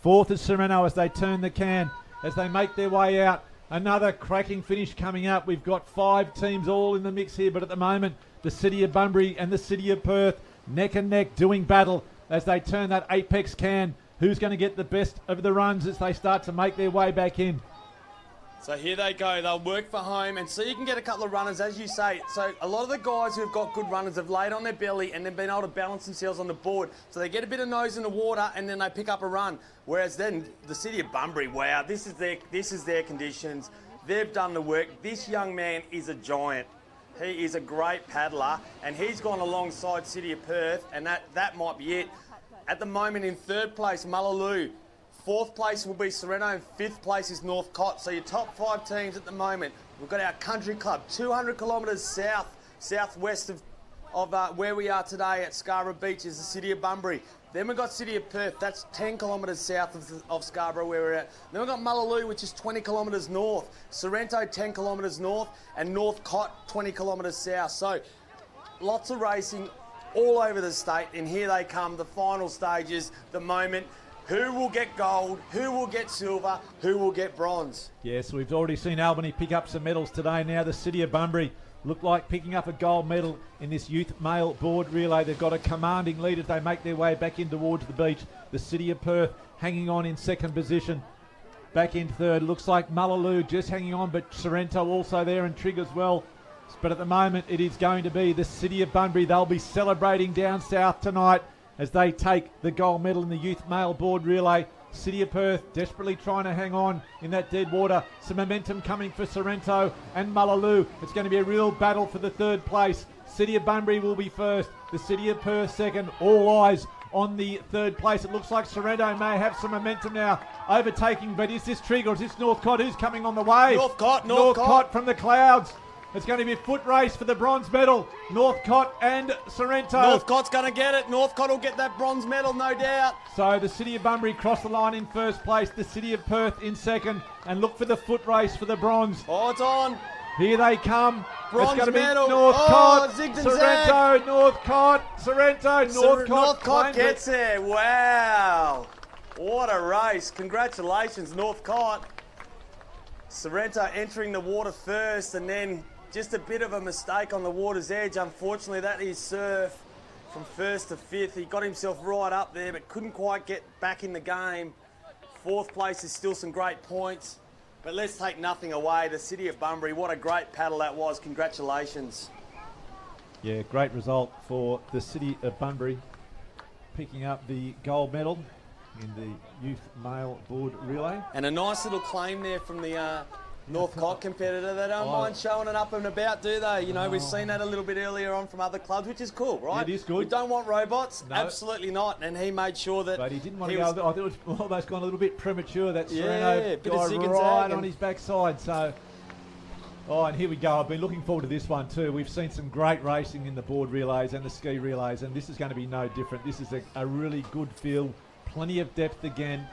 Fourth is Sereno as they turn the can, as they make their way out. Another cracking finish coming up. We've got 5 teams all in the mix here, but at the moment, the City of Bunbury and the City of Perth neck and neck doing battle as they turn that apex can. Who's going to get the best of the runs as they start to make their way back in? So here they go. They'll work for home, and so you can get a couple of runners, as you say. So a lot of the guys who've got good runners have laid on their belly and then been able to balance themselves on the board. So they get a bit of nose in the water, and then they pick up a run. Whereas then the City of Bunbury, wow, this is their conditions. They've done the work. This young man is a giant. He is a great paddler, and he's gone alongside City of Perth, and that might be it. At the moment, in third place, Mullaloo. Fourth place will be Sereno, and fifth place is North Cott. So your top 5 teams at the moment. We've got our country club, 200 kilometres southwest of where we are today at Scarborough Beach is the City of Bunbury. Then we've got City of Perth, that's 10 kilometres south of Scarborough where we're at. Then we've got Mullaloo, which is 20 kilometres north. Sorrento, 10 kilometres north, and North Cott, 20 kilometres south. So lots of racing all over the state, and here they come, the final stages, the moment. Who will get gold? Who will get silver? Who will get bronze? Yes, we've already seen Albany pick up some medals today. Now the City of Bunbury look like picking up a gold medal in this youth male board relay. They've got a commanding lead as they make their way back in towards the beach. The City of Perth hanging on in second position. Back in third. Looks like Mullaloo just hanging on, but Sorrento also there and Trig as well. But at the moment, it is going to be the City of Bunbury. They'll be celebrating down south tonight as they take the gold medal in the youth male board relay. City of Perth desperately trying to hang on in that dead water. Some momentum coming for Sorrento and Mullaloo. It's going to be a real battle for the third place. City of Bunbury will be first. The City of Perth second. All eyes on the third place. It looks like Sorrento may have some momentum now, overtaking. But is this Trig or is this North Cott? Who's coming on the wave? North Cott. North Cott from the clouds. It's going to be a foot race for the bronze medal. Northcott and Sorrento. Northcott's going to get it. Northcott will get that bronze medal, no doubt. So the City of Bunbury cross the line in first place. The City of Perth in second. And look for the foot race for the bronze. Oh, it's on. Here they come. Bronze it's going to medal. be Northcott, zigged and Sorrento, Northcott, Sorrento, Northcott gets there. Wow. What a race. Congratulations, Northcott. Sorrento entering the water first, and then just a bit of a mistake on the water's edge. Unfortunately, that is surf from first to fifth. He got himself right up there, but couldn't quite get back in the game. Fourth place is still some great points. But let's take nothing away. The City of Bunbury, what a great paddle that was. Congratulations. Yeah, great result for the City of Bunbury, picking up the gold medal in the youth male board relay. And a nice little claim there from the Northcott competitor. They don't mind showing it up and about, do they? You know, we've seen that a little bit earlier on from other clubs, which is cool, right? It is good. We don't want robots. No. Absolutely not. And he made sure that... But he didn't want to go... I thought it was almost gone a little bit premature, that Yeah, Sereno bit of guy zig and right zag on his backside. So, and here we go. I've been looking forward to this one too. We've seen some great racing in the board relays and the ski relays, and this is going to be no different. This is a really good field. Plenty of depth again.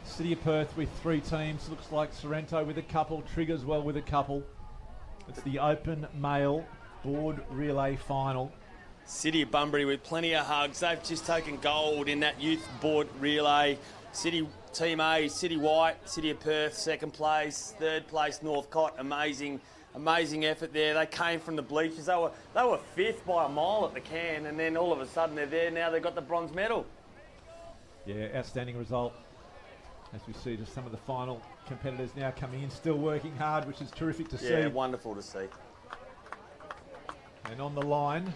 City of Perth with 3 teams. Looks like Sorrento with a couple. Triggers well with a couple. It's the open male board relay final. City of Bunbury with plenty of hugs. They've just taken gold in that youth board relay. City Team A, City White, City of Perth, second place. Third place, Northcott. Amazing effort there. They came from the bleachers. They were fifth by a mile at the can, and then all of a sudden they're there. Now they've got the bronze medal. Yeah, outstanding result. As we see just some of the final competitors now coming in, still working hard, which is terrific to see. Yeah, wonderful to see. And on the line,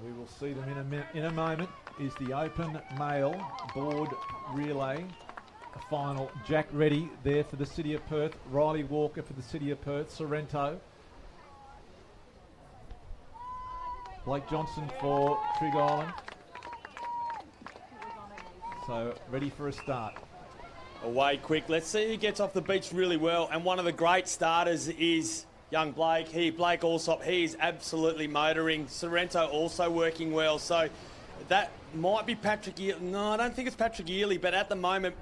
we will see them in a moment, is the open male board relay final. Jack Reddy there for the City of Perth, Riley Walker for the City of Perth, Sorrento. Blake Johnson for Trig Island. So ready for a start. Away quick. Let's see who gets off the beach really well. And one of the great starters is young Blake. Blake Allsop, he is absolutely motoring. Sorrento also working well. So that might be Patrick Ely. No, I don't think it's Patrick Ely, but at the moment,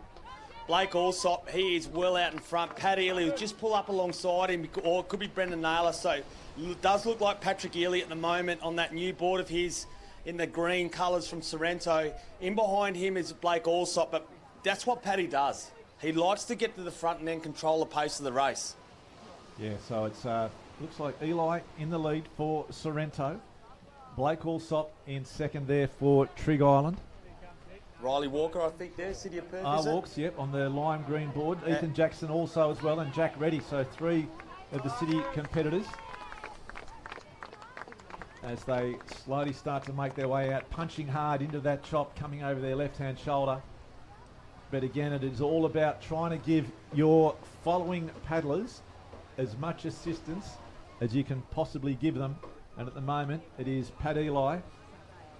Blake Allsop, he is well out in front. Pat Ely will just pull up alongside him, or it could be Brendan Naylor. So it does look like Patrick Ely at the moment on that new board of his in the green colours from Sorrento. In behind him is Blake Allsop, but that's what Paddy does. He likes to get to the front and then control the pace of the race. Yeah, so it's looks like Eli in the lead for Sorrento. Blake Allsop in second there for Trig Island. Riley Walker, I think there, City of Perth, is Walks, yep, on the lime green board. Ethan Jackson also as well, and Jack Reddy. So 3 of the City competitors as they slowly start to make their way out, punching hard into that chop, coming over their left-hand shoulder. But again, it is all about trying to give your following paddlers as much assistance as you can possibly give them. And at the moment, it is Pat Eli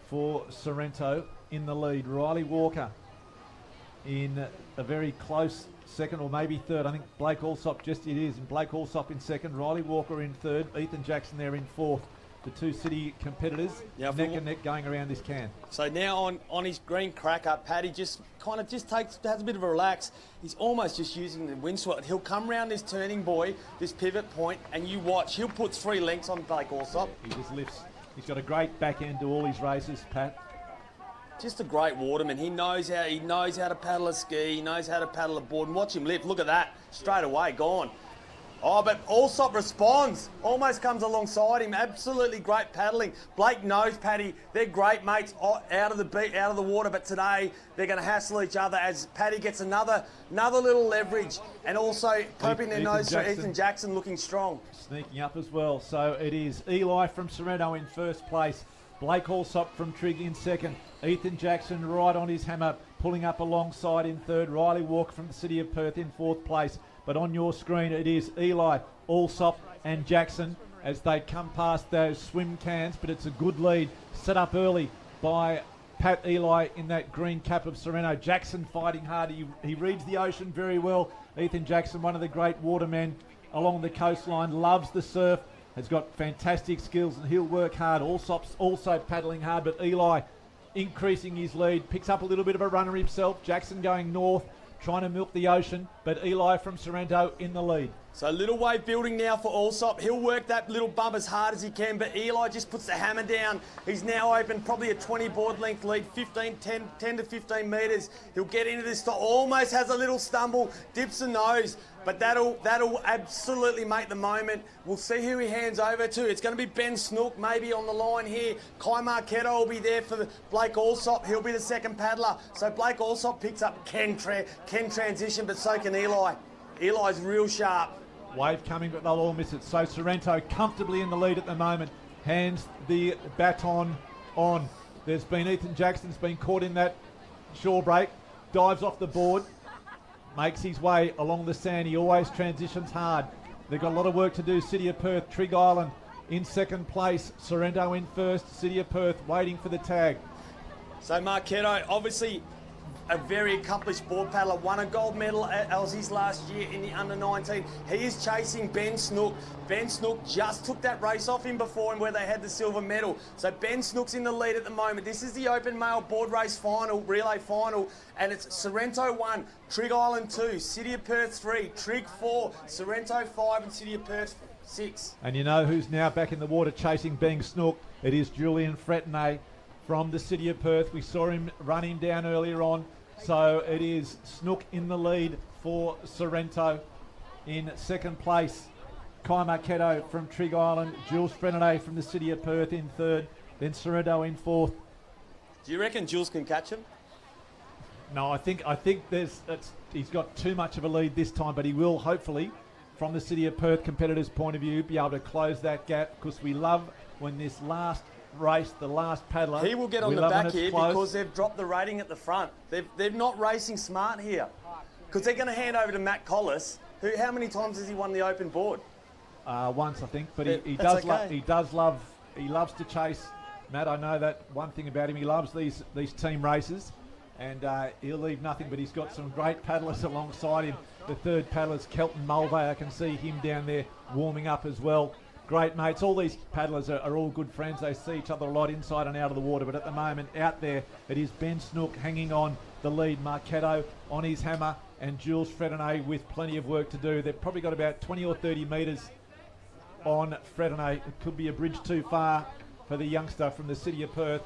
for Sorrento in the lead. Riley Walker in a very close second, or maybe third. I think Blake Allsop it is. And Blake Allsop in second, Riley Walker in third, Ethan Jackson there in fourth. The 2 City competitors neck and neck going around this can. So now on his green cracker, Paddy has a bit of a relax. He's almost just using the wind swell. He'll come round this turning buoy, this pivot point, and you watch. He'll put 3 lengths on Blake Allsop. He just lifts. He's got a great back end to all his races, Pat. Just a great waterman. He knows how to paddle a ski. He knows how to paddle a board. And watch him lift. Look at that. Straight away, gone. Oh, but Allsop responds. Almost comes alongside him. Absolutely great paddling. Blake knows Paddy. They're great mates out of the water, but today they're going to hassle each other as Paddy gets another little leverage, and also poking their nose through Ethan Jackson, looking strong. Sneaking up as well. So it is Eli from Sorrento in first place. Blake Allsop from Trig in second. Ethan Jackson right on his hammer, pulling up alongside in third. Riley Walker from the City of Perth in fourth place. But on your screen, it is Eli, Allsop and Jackson as they come past those swim cans. But it's a good lead set up early by Pat Eli in that green cap of Sorrento. Jackson fighting hard. He reads the ocean very well. Ethan Jackson, one of the great watermen along the coastline, loves the surf, has got fantastic skills, and he'll work hard. Allsop's also paddling hard, but Eli increasing his lead, picks up a little bit of a runner himself. Jackson going north, trying to milk the ocean, but Eli from Sorrento in the lead. So little wave building now for Allsop. He'll work that little bump as hard as he can, but Eli just puts the hammer down. He's now open probably a 20 board length lead, 10 to 15 metres. He'll get into this, almost has a little stumble, dips the nose, but that'll absolutely make the moment. We'll see who he hands over to. It's going to be Ben Snook maybe on the line here. Kai Marchetto will be there for Blake Allsop. He'll be the second paddler. So Blake Allsop picks up, can transition, but so can Eli. Eli's real sharp. Wave coming, but they'll all miss it. So Sorrento comfortably in the lead at the moment. Hands the baton on. There's been Ethan Jackson's been caught in that shore break. Dives off the board. Makes his way along the sand. He always transitions hard. They've got a lot of work to do. City of Perth, Trigg Island in second place. Sorrento in first. City of Perth waiting for the tag. So Marchetto, obviously a very accomplished board paddler, won a gold medal at Aussies last year in the under-19. He is chasing Ben Snook. Ben Snook just took that race off him before and where they had the silver medal. So Ben Snook's in the lead at the moment. This is the open male board race final, relay final, and it's Sorrento 1, Trigg Island 2, City of Perth 3, Trigg 4, Sorrento 5 and City of Perth 6. And you know who's now back in the water chasing Ben Snook? It is Julian Fretenay from the City of Perth. We saw him running down earlier on. So it is Snook in the lead for Sorrento. In second place, Kai Marchetto from Trigg Island, Jules Fretenay from the City of Perth in third, then Sorrento in fourth. Do you reckon Jules can catch him? No, I think he's got too much of a lead this time, but he will hopefully, from the City of Perth competitors' point of view, be able to close that gap, because we love when this last race, the last paddler. He will get on the back here because they've dropped the rating at the front. They're not racing smart here, because they're going to hand over to Matt Collis, who, how many times has he won the open board? Once, I think, but he loves to chase. Matt, I know that one thing about him, he loves these team races, and he'll leave nothing, but he's got some great paddlers alongside him. The third paddler's Kelton Mulvey. I can see him down there warming up as well. Great mates. All these paddlers are all good friends. They see each other a lot inside and out of the water, but at the moment out there it is Ben Snook hanging on the lead, Marchetto on his hammer, and Jules Fretenay with plenty of work to do. They've probably got about 20 or 30 metres on Fretenay. It could be a bridge too far for the youngster from the City of Perth,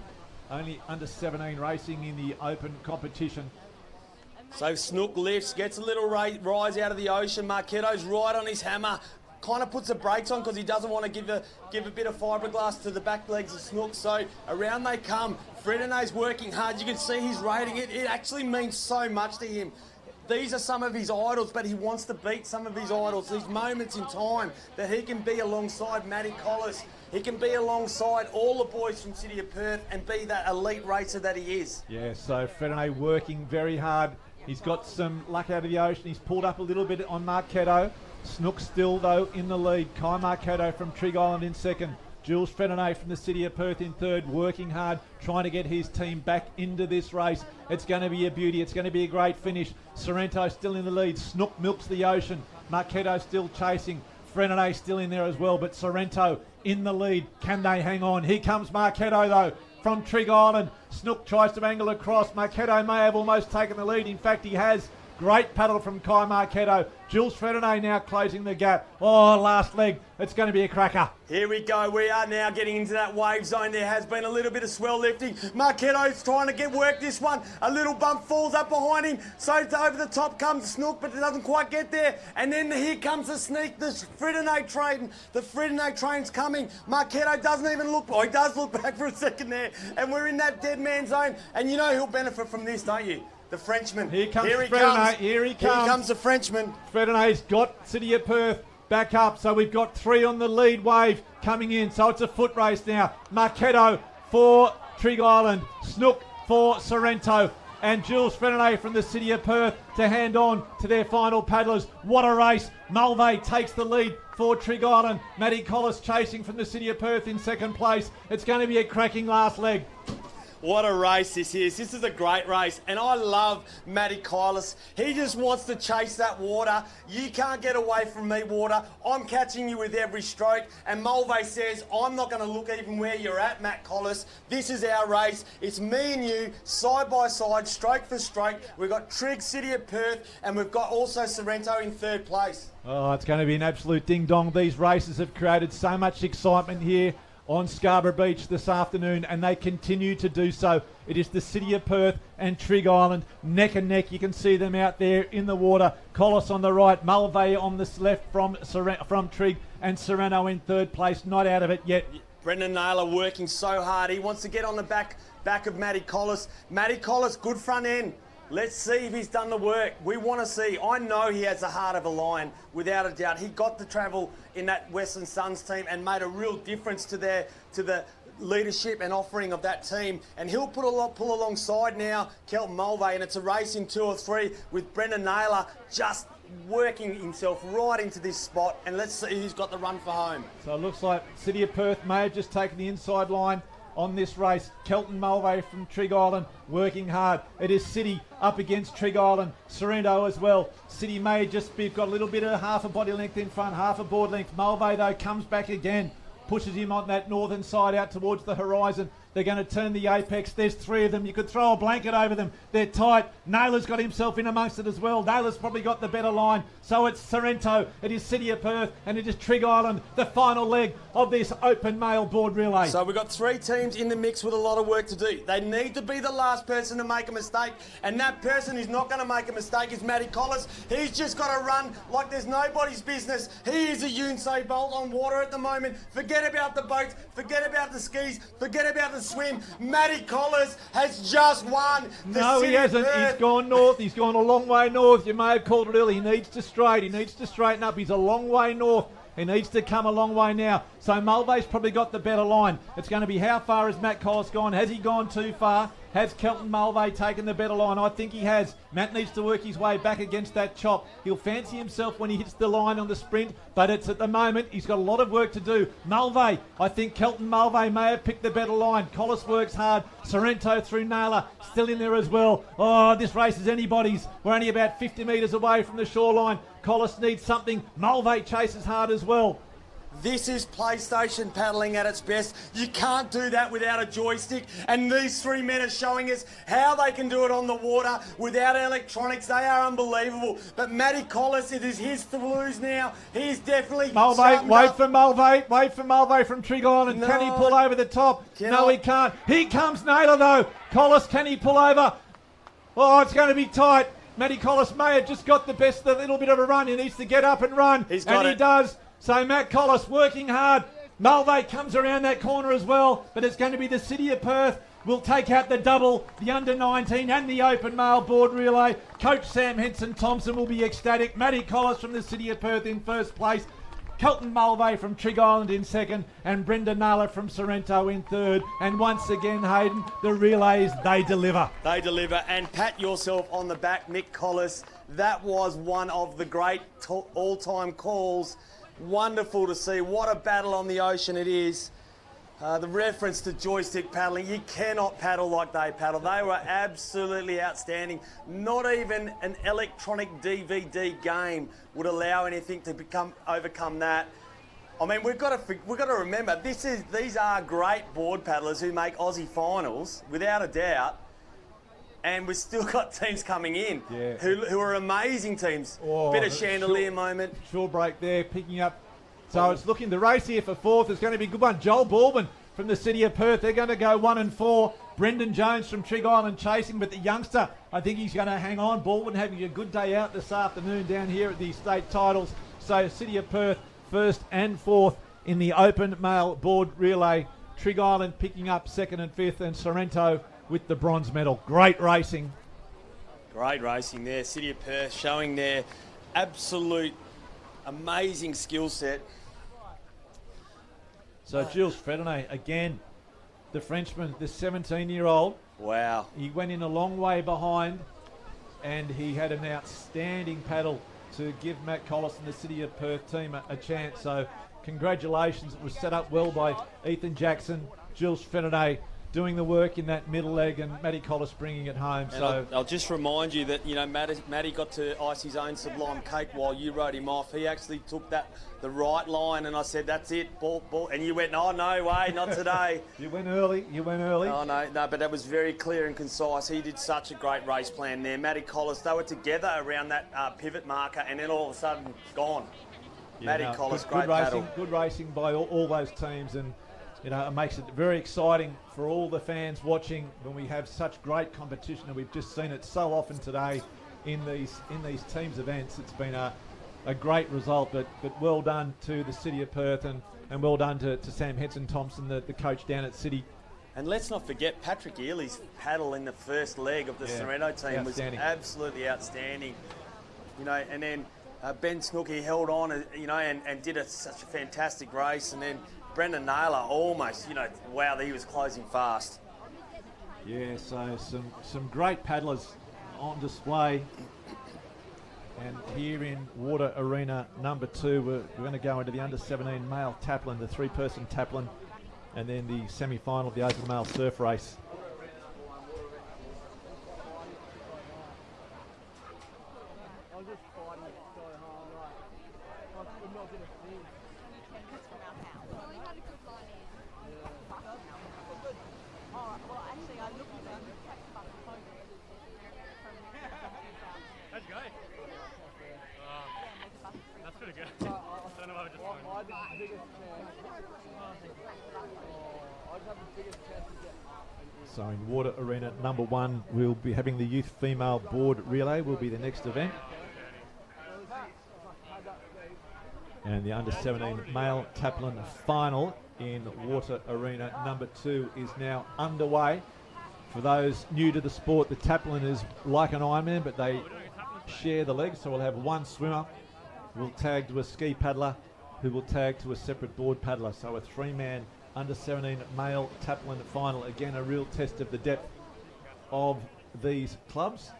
only under 17 racing in the open competition. So Snook lifts, gets a little rise out of the ocean. Marchetto's right on his hammer. Kind of puts the brakes on because he doesn't want to give a bit of fiberglass to the back legs of Snook. So around they come. Fretenay's working hard. You can see he's rating it. It actually means so much to him. These are some of his idols, but he wants to beat some of his idols. These moments in time that he can be alongside Matty Collis. He can be alongside all the boys from City of Perth and be that elite racer that he is. Yeah, so Fretenay working very hard. He's got some luck out of the ocean. He's pulled up a little bit on Marchetto. Snook still, though, in the lead. Kai Marchetto from Trigg Island in second. Jules Fretenay from the City of Perth in third, working hard, trying to get his team back into this race. It's going to be a beauty. It's going to be a great finish. Sorrento still in the lead. Snook milks the ocean. Marchetto still chasing. Fretenay still in there as well, but Sorrento in the lead. Can they hang on? Here comes Marchetto, though, from Trigg Island. Snook tries to angle across. Marchetto may have almost taken the lead. In fact, he has. Great paddle from Kai Marchetto. Jules Fretenay now closing the gap. Oh, last leg. It's going to be a cracker. Here we go. We are now getting into that wave zone. There has been a little bit of swell lifting. Marchetto's trying to get work this one. A little bump falls up behind him. So over the top comes Snook, but it doesn't quite get there. And then here comes the sneak. The Fretenay train. The Fretenay train's coming. Marchetto doesn't even look. Oh, he does look back for a second there. And we're in that dead man zone. And you know who'll benefit from this, don't you? The Frenchman. Here comes Fretenay. Here he comes. Here comes the Frenchman. Fretenay's got City of Perth back up. So we've got three on the lead wave coming in. So it's a foot race now. Marchetto for Trigg Island. Snook for Sorrento. And Jules Fretenay from the City of Perth to hand on to their final paddlers. What a race. Mulvey takes the lead for Trigg Island. Matty Collis chasing from the City of Perth in second place. It's going to be a cracking last leg. What a race this is. This is a great race. And I love Matty Kylis. He just wants to chase that water. You can't get away from me, water. I'm catching you with every stroke. And Mulvey says, I'm not going to look even where you're at, Matt Collis. This is our race. It's me and you, side by side, stroke for stroke. We've got Trigg, City of Perth, and we've got also Sorrento in third place. Oh, it's going to be an absolute ding-dong. These races have created so much excitement here on Scarborough Beach this afternoon, and they continue to do so. It is the City of Perth and Trigg Island neck and neck. You can see them out there in the water. Collis on the right, Mulvey on the left from Trigg, and Serrano in third place, not out of it yet. Brendan Naylor working so hard. He wants to get on the back of Matty Collis. Matty Collis, good front end. Let's see if he's done the work. We want to see. I know he has the heart of a lion, without a doubt. He got the travel in that Western Suns team and made a real difference to the leadership and offering of that team. And he'll pull alongside now Kelton Mulvey, and it's a race in 2 or 3 with Brendan Naylor just working himself right into this spot. And let's see who's got the run for home. So it looks like City of Perth may have just taken the inside line on this race. Kelton Mulvey from Trigg Island working hard. It is City up against Trigg Island. Sorrento as well. City may just be got a little bit of half a body length in front, half a board length. Mulvey though comes back again, pushes him on that northern side out towards the horizon. They're going to turn the apex. There's 3 of them. You could throw a blanket over them. They're tight. Naylor's got himself in amongst it as well. Naylor's probably got the better line. So it's Sorrento, it is City of Perth, and it is Trigg Island, the final leg of this open male board relay. So we've got 3 teams in the mix with a lot of work to do. They need to be the last person to make a mistake, and that person who's not going to make a mistake is Matty Collis. He's just got to run like there's nobody's business. He is a Usain Bolt on water at the moment. Forget about the boats, forget about the skis, forget about the swim. Matty Collis has just won the No, he hasn't. He's gone north. He's gone a long way north. You may have called it early. He needs to straight. He needs to straighten up. He's a long way north. He needs to come a long way now. So Mulvey's probably got the better line. It's going to be how far has Matt Collis gone? Has he gone too far? Has Kelton Mulvey taken the better line? I think he has. Matt needs to work his way back against that chop. He'll fancy himself when he hits the line on the sprint, but it's at the moment, he's got a lot of work to do. Mulvey, I think Kelton Mulvey may have picked the better line. Collis works hard. Sorrento through Naylor, still in there as well. Oh, this race is anybody's. We're only about 50 metres away from the shoreline. Collis needs something. Mulvey chases hard as well. This is PlayStation paddling at its best. You can't do that without a joystick. And these 3 men are showing us how they can do it on the water without electronics. They are unbelievable. But Matty Collis, it is his to lose now. He's definitely... Mulvey, wait for Mulvey. Wait for Mulvey from Trigg Island. No. Can he pull over the top? No, he can't. Here comes Naylor though. Collis, can he pull over? Oh, it's going to be tight. Matty Collis may have just got a little bit of a run. He needs to get up and run. He's got it. He does. So Matt Collis working hard. Mulvey comes around that corner as well, but it's going to be the City of Perth. Will take out the double, the under-19 and the open male board relay. Coach Sam Henson-Thompson will be ecstatic. Matty Collis from the City of Perth in first place. Kelton Mulvey from Trigg Island in second, and Brendan Naylor from Sorrento in third. And once again, Hayden, the relays, they deliver. They deliver. And pat yourself on the back, Nick Collis. That was one of the great all-time calls. Wonderful to see. What a battle on the ocean it is. The reference to joystick paddling, you cannot paddle like they paddle. They were absolutely outstanding. Not even an electronic DVD game would allow anything to overcome that. I mean, we've got to remember these are great board paddlers who make Aussie finals without a doubt. And we've still got teams coming in who are amazing teams. Oh, bit of chandelier moment. Shore break there, picking up. So it's looking, the race here for fourth is going to be a good one. Joel Baldwin from the City of Perth, they're going to go 1 and 4. Brendan Jones from Trigg Island chasing, but the youngster, I think he's going to hang on. Baldwin having a good day out this afternoon down here at the state titles. So City of Perth first and fourth in the open male board relay. Trigg Island picking up second and fifth, and Sorrento with the bronze medal. Great racing. Great racing there. City of Perth showing their absolute amazing skill set. So Jules Fredonnet, again, the Frenchman, the 17-year-old. Wow. He went in a long way behind, and he had an outstanding paddle to give Matt Collis and the City of Perth team a chance. So congratulations. It was set up well by Ethan Jackson, Jules Fredonnet, doing the work in that middle leg, and Matty Collis bringing it home. And So I'll just remind you that, you know, Matty got to ice his own sublime cake while you rode him off. He actually took the right line, and I said, that's it, ball. And you went, oh, no way, not today. You went early. Oh, no, but that was very clear and concise. He did such a great race plan there. Matty Collis, they were together around that pivot marker, and then all of a sudden, gone. Matty Collis, great paddle. Good racing by all those teams, and you know, it makes it very exciting for all the fans watching when we have such great competition, and we've just seen it so often today in these teams events. It's been a great result, but well done to the City of Perth, and well done to Sam Henson-Thompson, the coach down at City. And let's not forget Patrick Ely's paddle in the first leg of the Sorrento team was absolutely outstanding. You know, and then Ben Snooky held on, you know, and did such a fantastic race, and then Brendan Naylor almost, you know, wow, he was closing fast. Yeah, so some great paddlers on display. And here in Water Arena number 2, we're going to go into the under-17 male taplin, the 3-person taplin, and then the semi-final of the Open Male Surf Race. So in Water Arena number 1, we'll be having the youth female board relay will be the next event. And the under-17 male taplin final in Water Arena number 2 is now underway. For those new to the sport, the taplin is like an Ironman, but they share the legs. So we'll have one swimmer will tag to a ski paddler who will tag to a separate board paddler. So a 3-man under-17 male taplin final. Again, a real test of the depth of these clubs.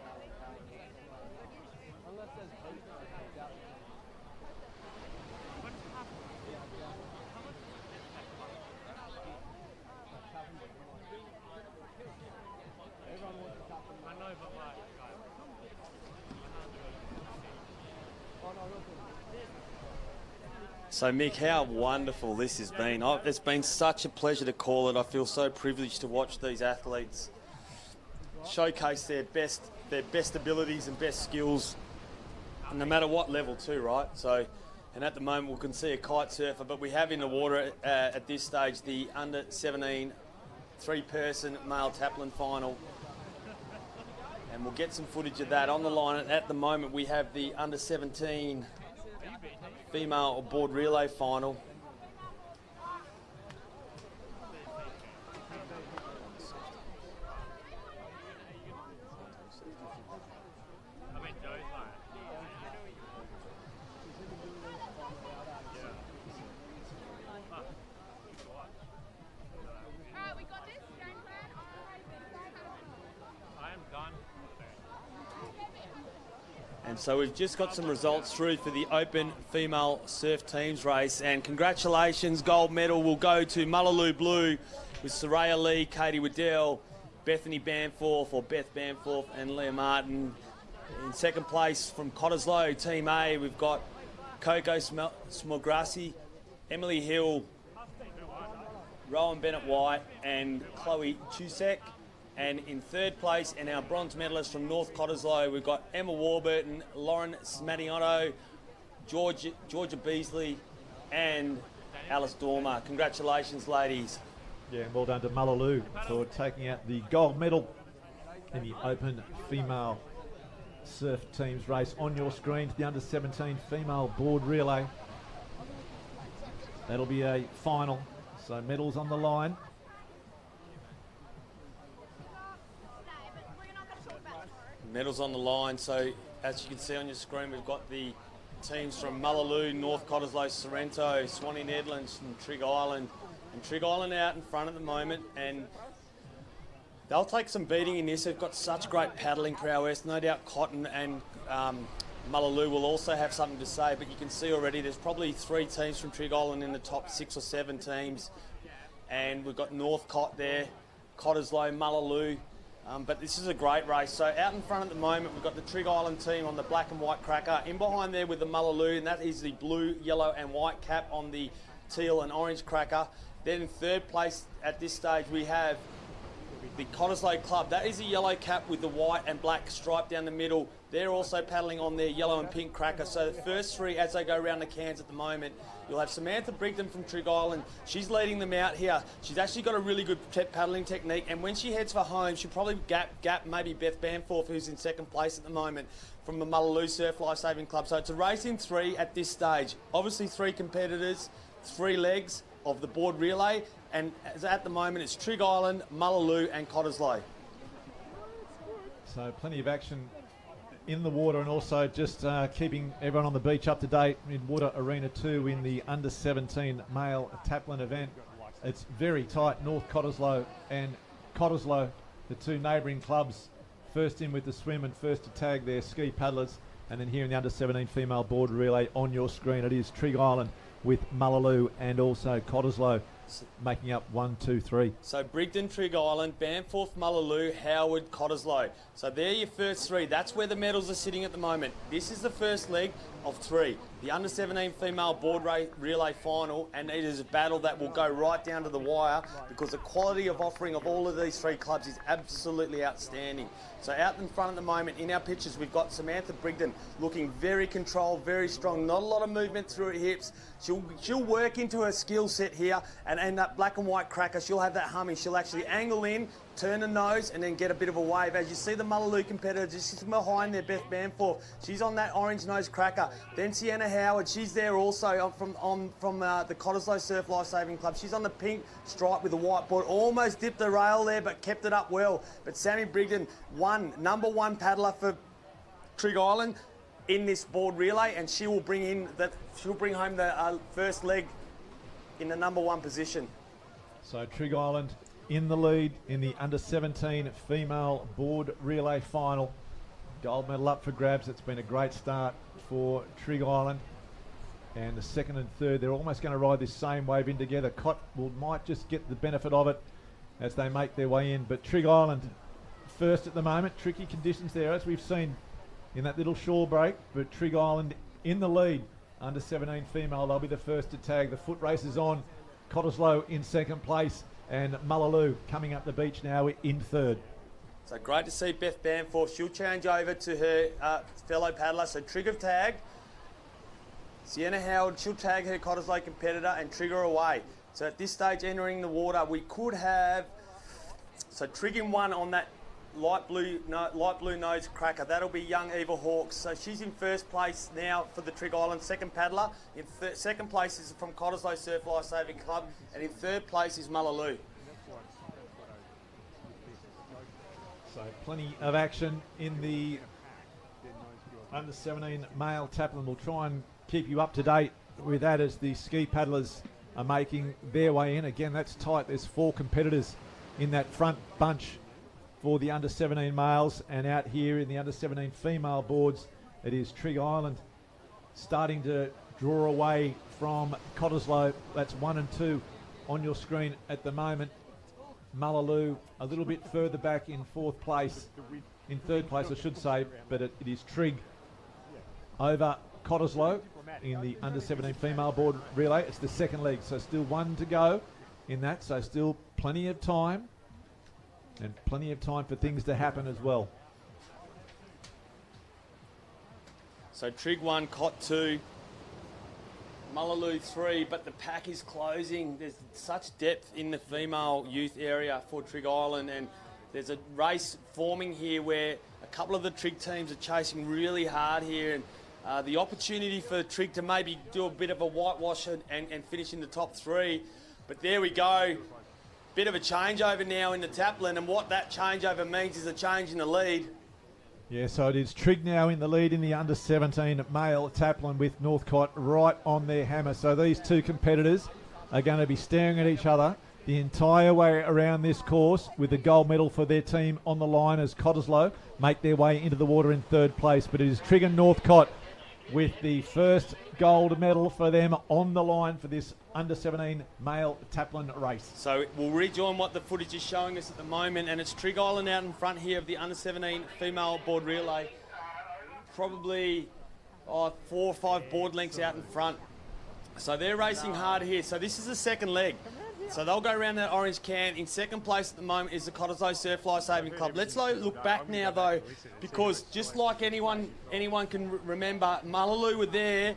So Mick, how wonderful this has been. It's been such a pleasure to call it. I feel so privileged to watch these athletes showcase their best abilities and best skills, no matter what level too, right? So, and at the moment we can see a kite surfer, but we have in the water at this stage the under-17 3-person male taplin final. And we'll get some footage of that on the line. At the moment we have the under-17 female board relay final. And so we've just got some results through for the Open Female Surf Teams race. And congratulations, gold medal will go to Mullaloo Blue with Soraya Lee, Katie Waddell, Bethany Bamforth, or Beth Bamforth, and Leah Martin. In second place from Cottesloe, Team A, we've got Coco Smograssi, Emily Hill, Rowan Bennett-White, and Chloe Chusek. And in third place, and our bronze medalists from North Cottesloe, we've got Emma Warburton, Lauren Smattiotto, Georgia Beasley, and Alice Dormer. Congratulations, ladies. Yeah, and well done to Mullaloo for taking out the gold medal in the Open Female Surf Teams race. On your screens, the under-17 female board relay. That'll be a final, so medals on the line. Medals on the line. So as you can see on your screen, we've got the teams from Mullaloo, North Cottesloe, Sorrento, Swanee Nedlands and Trig Island. And Trig Island out in front at the moment, and they'll take some beating in this. They've got such great paddling prowess. No doubt Cotton and Mullaloo will also have something to say, but you can see already there's probably 3 teams from Trig Island in the top 6 or 7 teams. And we've got North Cott there, Cottesloe, Mullaloo. But this is a great race. So out in front at the moment, we've got the Trig Island team on the black and white cracker. In behind there with the Mullaloo, and that is the blue, yellow and white cap on the teal and orange cracker. Then in third place at this stage, we have the Cottesloe Club. That is a yellow cap with the white and black stripe down the middle. They're also paddling on their yellow and pink cracker. So the first three, as they go around the cans at the moment, you'll have Samantha Brigden from Trig Island. She's leading them out here. She's actually got a really good paddling technique, and when she heads for home, she'll probably gap maybe Beth Bamforth, who's in second place at the moment, from the Mullaloo Surf Lifesaving Club. So it's a race in three at this stage. Obviously three competitors, three legs of the board relay, and as at the moment it's Trig Island, Mullaloo and Cottesloe. So plenty of action in the water, and also just keeping everyone on the beach up to date in Water Arena 2 in the under-17 male taplin event. It's very tight. North Cottesloe and Cottesloe, the two neighbouring clubs, first in with the swim and first to tag their ski paddlers. And then here in the under-17 female board relay on your screen, it is Trig Island with Mullaloo and also Cottesloe making up 1, 2, 3. So Brigden, Trig Island, Bamforth, Mullaloo, Howard, Cottesloe. So they're your first three. That's where the medals are sitting at the moment. This is the first leg of three. The under-17 female board relay final, and it is a battle that will go right down to the wire because the quality of offering of all of these three clubs is absolutely outstanding. So out in front at the moment, in our pictures, we've got Samantha Brigden looking very controlled, very strong, not a lot of movement through her hips. She'll work into her skill set here, and that black and white cracker, she'll have that humming. She'll actually angle in, turn the nose, and then get a bit of a wave. As you see the Mullaloo competitor just behind there, Beth Bamforth, she's on that orange nose cracker. Then Sienna Howard, she's there also from the Cottesloe Surf Lifesaving Club. She's on the pink stripe with the white board. Almost dipped the rail there, but kept it up well. But Sammy Brigden, number one paddler for Trig Island in this board relay, and she will bring home the first leg in the number one position. So Trig Island in the lead in the under-17 female board relay final. Gold medal up for grabs. It's been a great start for Trig Island. And the second and third, they're almost going to ride this same wave in together. Cott might just get the benefit of it as they make their way in. But Trig Island first at the moment. Tricky conditions there, as we've seen in that little shore break. But Trig Island in the lead. Under-17 female, they'll be the first to tag. The foot race is on. Cottesloe in second place, and Mullaloo coming up the beach now in third. So great to see Beth Bamforth. She'll change over to her fellow paddler. So Trig have tagged. Sienna Howard, she'll tag her Cottesloe competitor and trigger away. So at this stage, entering the water, we could have Trig in one on that light blue nose cracker. That'll be young Eva Hawkes. So she's in first place now for the Trig Island, second paddler. In second place is from Cottesloe Surf Lifesaving Club, and in third place is Mullaloo. So plenty of action in the under-17 male taplin. We'll try and keep you up to date with that as the ski paddlers are making their way in. Again, that's tight. There's 4 competitors in that front bunch for the under-17 males, and out here in the under-17 female boards, it is Trig Island starting to draw away from Cottesloe. That's 1 and 2 on your screen at the moment. Mullaloo a little bit further back in third place I should say, but it is Trig over Cottesloe in the under-17 female board relay. It's the second leg, so still 1 to go in that, so still plenty of time. And plenty of time for things to happen as well. So Trig 1, Cott 2, Mullaloo 3, but the pack is closing. There's such depth in the female youth area for Trig Island, and there's a race forming here where a couple of the Trig teams are chasing really hard here, and the opportunity for Trig to maybe do a bit of a whitewash and finish in the top 3. But there we go. Bit of a changeover now in the taplin, and what that changeover means is a change in the lead. Yeah, so it is Trig now in the lead in the under-17 male taplin with Northcott right on their hammer. So these two competitors are going to be staring at each other the entire way around this course, with the gold medal for their team on the line as Cottesloe make their way into the water in third place. But it is Trig and Northcott with the first gold medal for them on the line for this under-17 male taplin race. So we'll rejoin what the footage is showing us at the moment, and it's Trig Island out in front here of the under-17 female board relay. Probably 4 or 5 board lengths out in front. So they're racing hard here. So this is the second leg. So they'll go around that orange can. In second place at the moment is the Cottesloe Surf Life Saving Club. Let's look back now though, because just like anyone can remember, Mullaloo were there,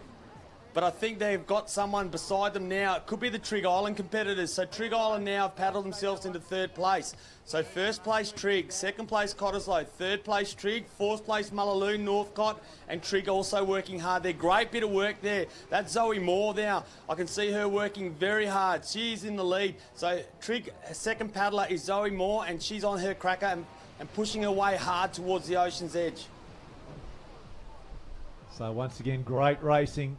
but I think they've got someone beside them now. It could be the Trig Island competitors. So Trig Island now have paddled themselves into third place. So first place Trig, second place Cottesloe, third place Trig, fourth place Mullaloo, Northcott, and Trig also working hard. They're great bit of work there. That's Zoe Moore now. I can see her working very hard. She's in the lead. So Trig, second paddler is Zoe Moore, and she's on her cracker and pushing her way hard towards the ocean's edge. So once again, great racing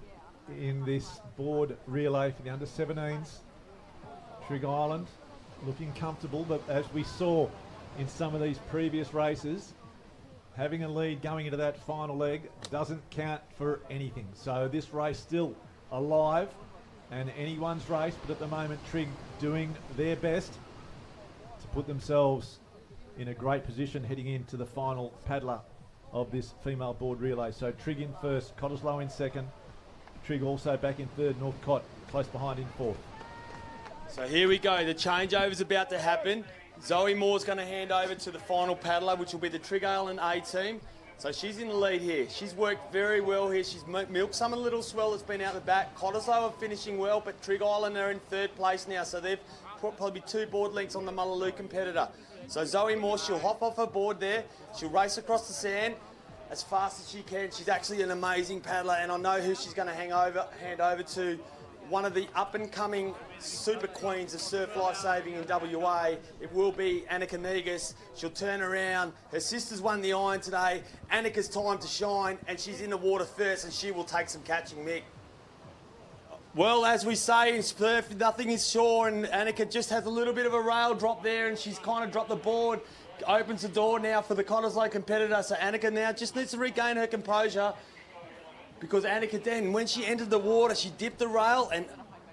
in this board relay for the under-17s. Trig Island looking comfortable, but as we saw in some of these previous races, having a lead going into that final leg doesn't count for anything. So this race still alive and anyone's race, but at the moment Trig doing their best to put themselves in a great position heading into the final paddler of this female board relay. So Trig in first, Cottesloe in second, Trig also back in third, Northcott close behind in fourth. So here we go, the changeover's about to happen. Zoe Moore's going to hand over to the final paddler, which will be the Trig Island A team. So she's in the lead here. She's worked very well here. She's milked some of the little swell that's been out the back. Cottesloe are finishing well, but Trig Island are in third place now, so they've put probably 2 board lengths on the Mullaloo competitor. So Zoe Moore, she'll hop off her board there. She'll race across the sand as fast as she can. She's actually an amazing paddler, and I know who she's going to hand over to. One of the up-and-coming super queens of surf life-saving in WA. It will be Annika Negus. She'll turn around. Her sister's won the iron today. Annika's time to shine, and she's in the water first, and she will take some catching, Mick. Well, as we say in surf, nothing is sure, and Annika just has a little bit of a rail drop there, and she's kind of dropped the board. Opens the door now for the Cottesloe competitor, so Annika now just needs to regain her composure, because Annika then, when she entered the water, she dipped the rail and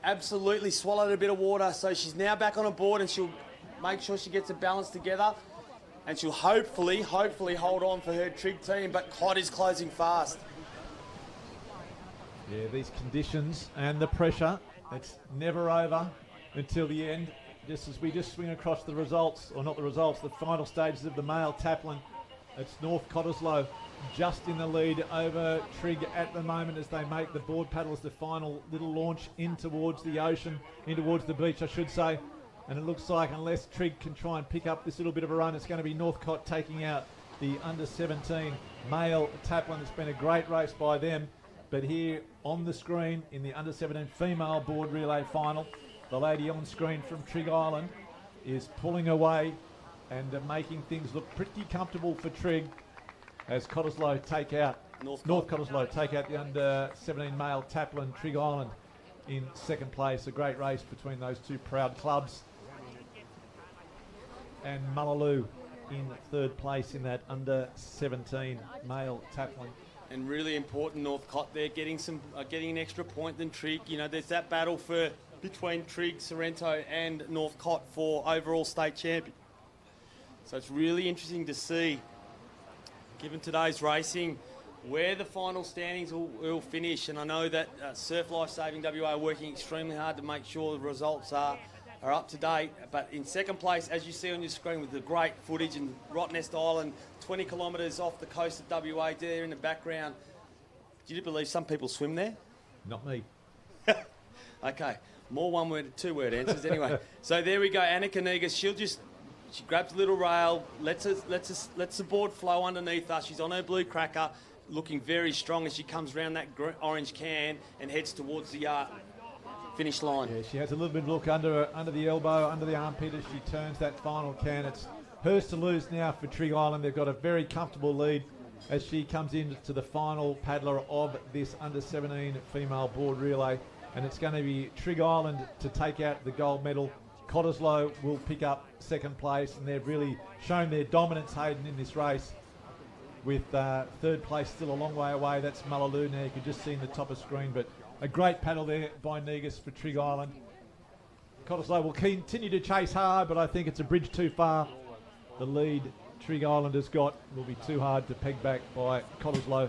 absolutely swallowed a bit of water. So she's now back on a board, and she'll make sure she gets the balance together, and she'll hopefully hold on for her Trig team, but Cod is closing fast. Yeah, these conditions and the pressure, it's never over until the end. Just as we just swing across the results, or not the results, the final stages of the male taplin, it's North Cottesloe just in the lead over Trig at the moment as they make the board paddles the final little launch in towards the ocean, in towards the beach, I should say. And it looks like unless Trig can try and pick up this little bit of a run, it's going to be Northcott taking out the under-17 male taplin. It's been a great race by them. But here on the screen in the under-17 female board relay final, the lady on screen from Trig Island is pulling away and making things look pretty comfortable for Trig as Cottesloe take out, North Cottesloe take out the under-17 male taplin. Trig Island in second place. A great race between those two proud clubs. And Mullaloo in third place in that under-17 male taplin. And really important, Northcott there getting an extra point than Trig. You know, there's that battle between Trig, Sorrento and Northcott for overall state champion. So it's really interesting to see, given today's racing, where the final standings will finish. And I know that Surf Life Saving WA are working extremely hard to make sure the results are up to date. But in second place, as you see on your screen with the great footage in Rottnest Island, 20 kilometres off the coast of WA there in the background. Do you believe some people swim there? Not me. Okay, more one-word, two-word answers anyway. So there we go, Annika Negus. She grabs a little rail, lets the board flow underneath her. She's on her blue cracker, looking very strong as she comes around that orange can and heads towards the finish line. Yeah, she has a little bit of look under the elbow, under the armpit as she turns that final can. It's hers to lose now for Trig Island. They've got a very comfortable lead as she comes into the final paddler of this under-17 female board relay. And it's going to be Trig Island to take out the gold medal. Cottesloe will pick up second place, and they've really shown their dominance, Hayden, in this race. with third place still a long way away. That's Mullaloo now. You can just see in the top of screen, but a great paddle there by Negus for Trig Island. Cottesloe will continue to chase hard, but I think it's a bridge too far. The lead Trig Island has got will be too hard to peg back by Cottesloe.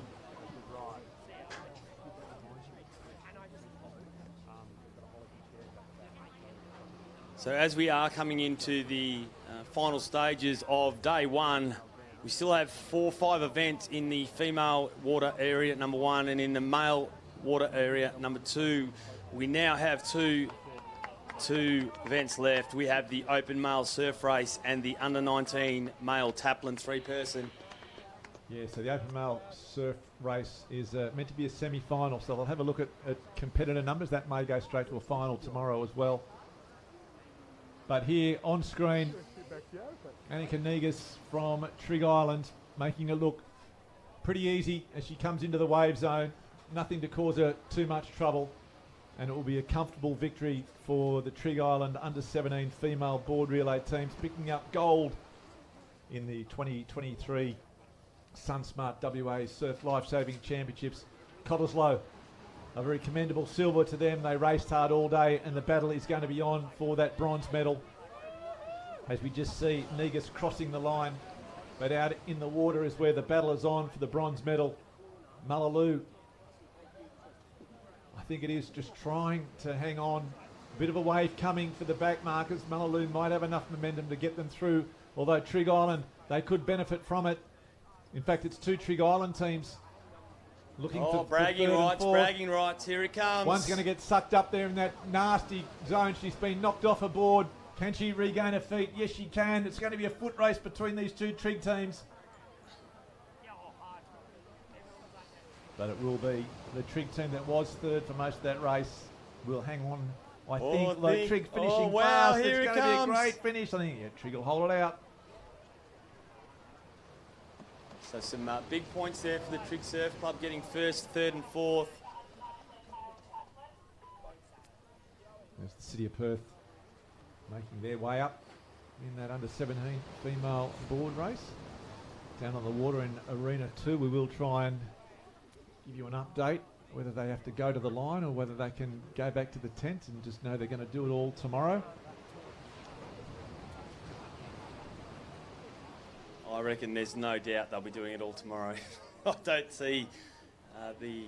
So as we are coming into the final stages of day one, we still have 4 or 5 events in the female water area number 1 and in the male water area number 2. We now have two events left. We have the open male surf race and the under-19 male taplin 3-person. Yeah, so the open male surf race is meant to be a semi-final, so I'll have a look at competitor numbers. That may go straight to a final tomorrow as well. But here on screen, Annika Negus from Trig Island making it look pretty easy as she comes into the wave zone. Nothing to cause her too much trouble. And it will be a comfortable victory for the Trig Island under-17 female board relay teams, picking up gold in the 2023 SunSmart WA Surf Lifesaving Championships. Cottesloe, a very commendable silver to them. They raced hard all day, and the battle is going to be on for that bronze medal. As we just see Negus crossing the line, but out in the water is where the battle is on for the bronze medal. Mullaloo, I think it is, just trying to hang on. A bit of a wave coming for the back markers. Mullaloo might have enough momentum to get them through, although Trig Island, they could benefit from it. In fact, it's 2 Trig Island teams looking for bragging third rights, and fourth. bragging rights. Here it comes. One's going to get sucked up there in that nasty zone. She's been knocked off her board. Can she regain her feet? Yes, she can. It's going to be a foot race between these 2 Trig teams. But it will be the Trig team that was third for most of that race will hang on. I think like Trig finishing wow, fast. here It's it going to be a comes. great finish. I think Trig will hold it out. So some big points there for the Trig Surf Club, getting first, third and fourth. There's the City of Perth making their way up in that under-17 female board race. Down on the water in Arena 2, we will try and give you an update, whether they have to go to the line or whether they can go back to the tent and just know they're going to do it all tomorrow. I reckon there's no doubt they'll be doing it all tomorrow. I don't see the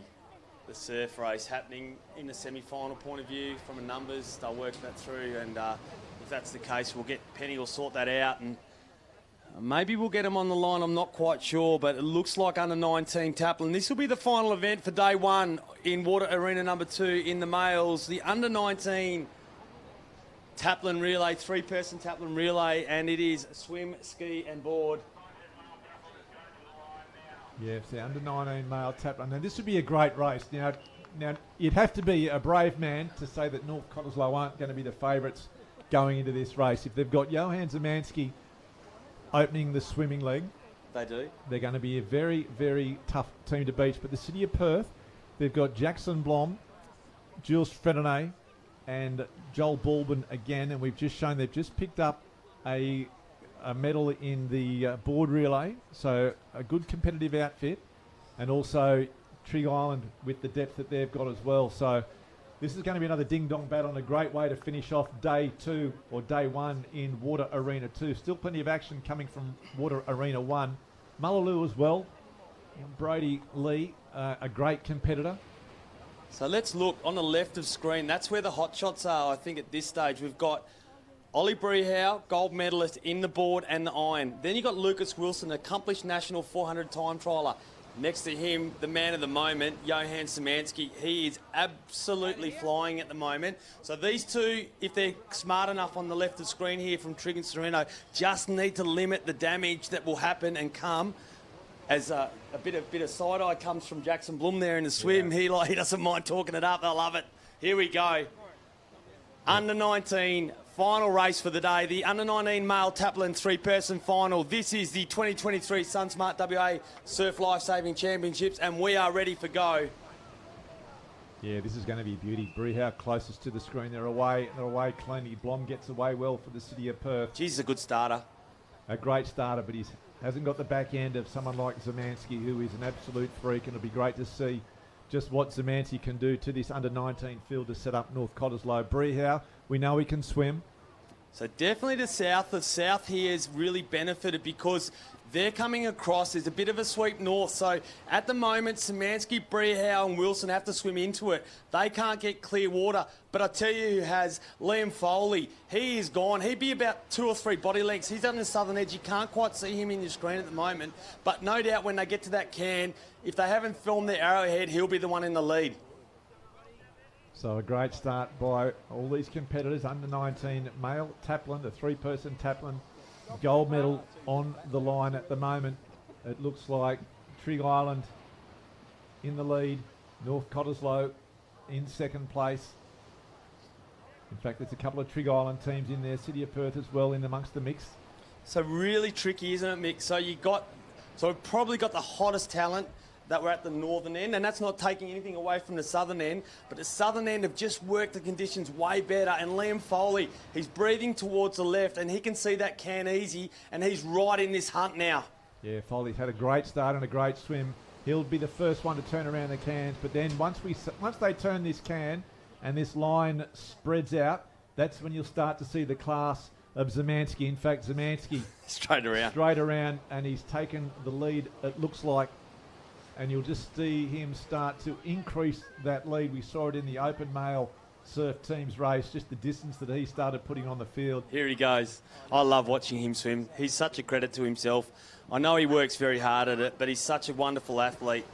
surf race happening in a semi-final point of view from a numbers. They'll work that through, and if that's the case, we'll get Penny will sort that out, and maybe we'll get them on the line. I'm not quite sure, but it looks like under-19 taplin. This will be the final event for day one in water arena number 2 in the males. The under-19 taplin relay, 3-person taplin relay, and it is swim, ski, and board. Yeah, it's the under-19 male taplin. Now, this would be a great race. Now, you'd have to be a brave man to say that North Cottesloe aren't going to be the favourites going into this race. If they've got Johan Zemansky opening the swimming leg, They do. they're going to be a very, very tough team to beat. But the City of Perth, they've got Jackson Blom, Jules Fredonnet, and Joel Balbin again, and we've just shown they've just picked up a medal in the board relay, so a good competitive outfit, and also Trig Island with the depth that they've got as well. So this is going to be another ding-dong battle and a great way to finish off day 2 or day 1 in Water Arena 2. Still plenty of action coming from Water Arena 1. Mullaloo as well. Brody Lee, a great competitor. So let's look on the left of screen. That's where the hot shots are, I think, at this stage. We've got Ollie Brehow, gold medalist in the board and the iron. Then you've got Lucas Wilson, accomplished national 400 time trialer. Next to him, the man of the moment, Johan Szymanski. He is absolutely flying at the moment. So these two, if they're smart enough on the left of screen here from Trig and Sereno, just need to limit the damage that will happen and come. As a bit of side-eye comes from Jackson Blum there in the swim. Yeah. He doesn't mind talking it up. I love it. Here we go. Under-19 final race for the day. The under-19 male taplin 3-person final. This is the 2023 SunSmart WA Surf Lifesaving Championships, and we are ready for go. Yeah, this is going to be a beauty. Brehow closest to the screen. They're away cleanly. Blom gets away well for the City of Perth. He's a good starter. A great starter, but he's Hasn't got the back end of someone like Zemansky, who is an absolute freak, and it'll be great to see just what Zemansky can do to this under-19 field to set up North Cottesloe. Brehow, we know he can swim. So definitely the south here has really benefited because they're coming across. There's a bit of a sweep north. So at the moment, Szymanski, Brehow and Wilson have to swim into it. They can't get clear water. But I tell you who has, Liam Foley. He is gone. He'd be about 2 or 3 body lengths. He's on the southern edge. You can't quite see him in your screen at the moment. But no doubt when they get to that can, if they haven't filmed their arrowhead, he'll be the one in the lead. So a great start by all these competitors. Under-19 male taplin, the 3-person taplin. Gold medal on the line at the moment. It looks like Trig Island in the lead. North Cottesloe in second place. In fact, there's a couple of Trig Island teams in there. City of Perth as well in amongst the mix. So really tricky, isn't it, Mick? So we've probably got the hottest talent that we're at the northern end, and that's not taking anything away from the southern end, but the southern end have just worked the conditions way better. And Liam Foley, he's breathing towards the left, and he can see that can easy, and he's right in this hunt now. Yeah, Foley's had a great start and a great swim. He'll be the first one to turn around the cans, but then once they turn this can and this line spreads out, that's when you'll start to see the class of Zemansky. In fact, Zemansky straight around, and he's taken the lead, it looks like. And you'll just see him start to increase that lead. We saw it in the open male surf teams race, just the distance that he started putting on the field. Here he goes. I love watching him swim. He's such a credit to himself. I know he works very hard at it, but he's such a wonderful athlete.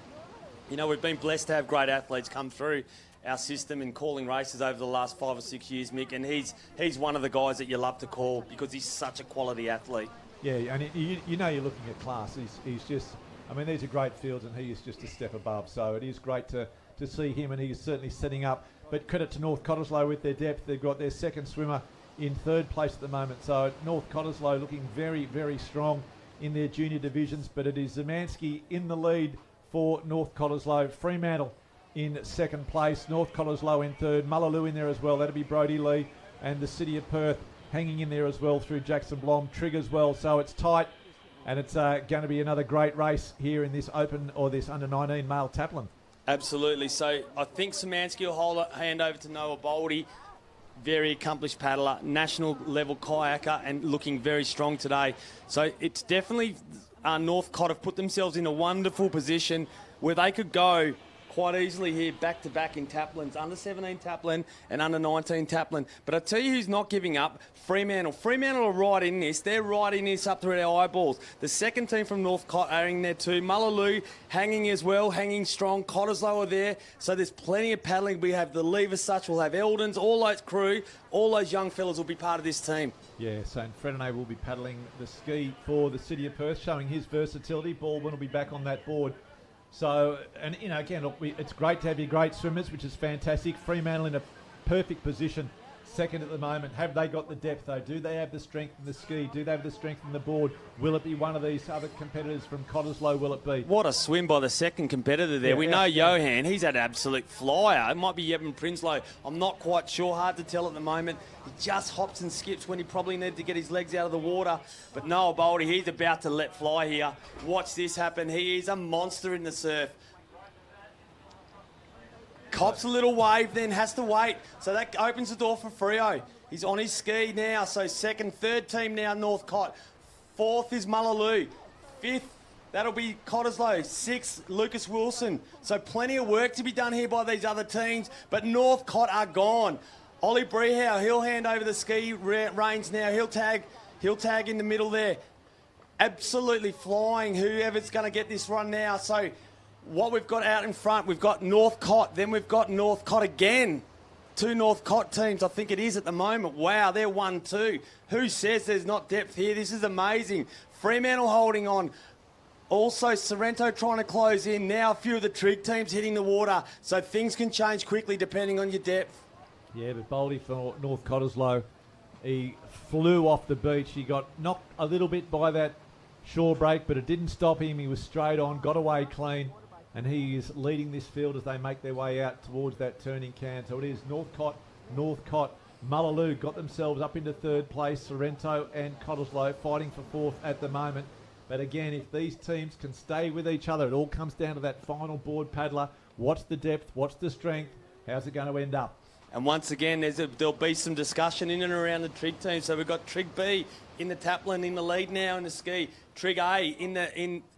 You know, we've been blessed to have great athletes come through our system in calling races over the last 5 or 6 years, Mick, and he's one of the guys that you love to call because he's such a quality athlete. Yeah, and you know you're looking at class. He's just... I mean, these are great fields, and he is just a step above. So it is great to see him, and he's certainly setting up. But credit to North Cottesloe with their depth. They've got their second swimmer in third place at the moment. So North Cottesloe looking very, very strong in their junior divisions. But it is Zemansky in the lead for North Cottesloe. Fremantle in second place. North Cottesloe in third. Mullaloo in there as well. That'll be Brodie Lee. And the City of Perth hanging in there as well through Jackson Blom. Trig as well. So it's tight. And it's going to be another great race here in this open or this under-19 male taplin. Absolutely. So I think Szymanski will hold a hand over to Noah Boldy. Very accomplished paddler, national level kayaker, and looking very strong today. So it's definitely North Cott have put themselves in a wonderful position where they could go quite easily here back-to-back in taplins, under-17 taplin and under-19 taplin. But I tell you who's not giving up, Fremantle. Fremantle are right in this. They're right in this up to their eyeballs. The second team from North Cott are in there too. Mullaloo hanging as well, hanging strong. Cottesloe are there. So there's plenty of paddling. We have the Lever Such, we'll have Eldons, all those crew, all those young fellas will be part of this team. Yeah, so Fredonay will be paddling the ski for the City of Perth, showing his versatility. Baldwin will be back on that board. So, and you know, again, look, it's great to have your great swimmers, which is fantastic. Fremantle in a perfect position, second at the moment. Have they got the depth though? Do they have the strength in the ski? Do they have the strength in the board? Will it be one of these other competitors from Cottesloe? Will it be? What a swim by the second competitor there. We know Johan, he's had an absolute flyer. It might be Evan Prinsloo. I'm not quite sure, hard to tell at the moment. He just hops and skips when he probably needed to get his legs out of the water. But Noah Boldy, he's about to let fly here. Watch this happen. He is a monster in the surf. Cops a little wave, then has to wait. So that opens the door for Freo. He's on his ski now. So second, third team now, North Cott. Fourth is Mullaloo. Fifth, that'll be Cottesloe. Sixth, Lucas Wilson. So plenty of work to be done here by these other teams. But North Cott are gone. Ollie Brehow, he'll hand over the ski reins now. He'll tag in the middle there. Absolutely flying, whoever's going to get this run now. So what we've got out in front, we've got North Cott, then we've got North Cott again. Two North Cott teams, I think it is at the moment. Wow, they're 1-2. Who says there's not depth here? This is amazing. Fremantle holding on. Also, Sorrento trying to close in. Now a few of the Trig teams hitting the water. So things can change quickly depending on your depth. Yeah, but Boldy for North Cottesloe, he flew off the beach. He got knocked a little bit by that shore break, but it didn't stop him. He was straight on, got away clean, and he is leading this field as they make their way out towards that turning can. So it is North Cott, Mullaloo got themselves up into third place. Sorrento and Cottesloe fighting for fourth at the moment. But again, if these teams can stay with each other, it all comes down to that final board paddler. What's the depth? What's the strength? How's it going to end up? And once again, there'll be some discussion in and around the Trig team. So we've got Trig B in the taplin in the lead now in the ski. Trig A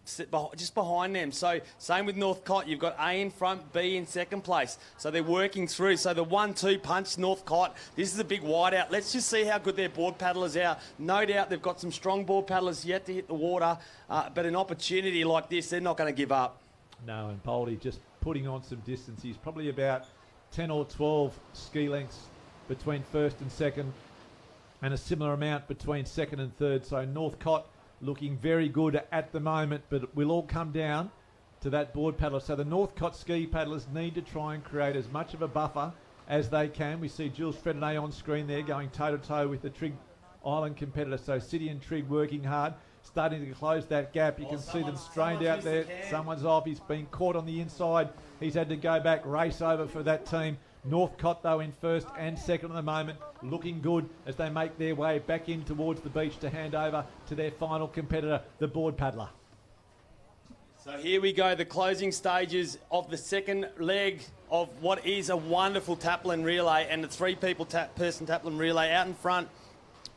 just behind them. So same with Northcott. You've got A in front, B in second place. So they're working through. So the 1-2 punch Northcott. This is a big whiteout. Let's just see how good their board paddlers are. No doubt they've got some strong board paddlers yet to hit the water. But an opportunity like this, they're not going to give up. No, and Boldy just putting on some distance. He's probably about 10 or 12 ski lengths between first and second, and a similar amount between second and third. So Northcott looking very good at the moment, but it will all come down to that board paddler. So the Northcott ski paddlers need to try and create as much of a buffer as they can. We see Jules Fredonnet on screen there going toe-to-toe with the Trig Island competitor. So City and Trig working hard, starting to close that gap. You can see them strained out there. Someone's off. He's been caught on the inside. He's had to go back, race over for that team. Northcott, though, in first and second at the moment, looking good as they make their way back in towards the beach to hand over to their final competitor, the board paddler. So here we go, the closing stages of the second leg of what is a wonderful taplin relay, and the person taplin relay out in front.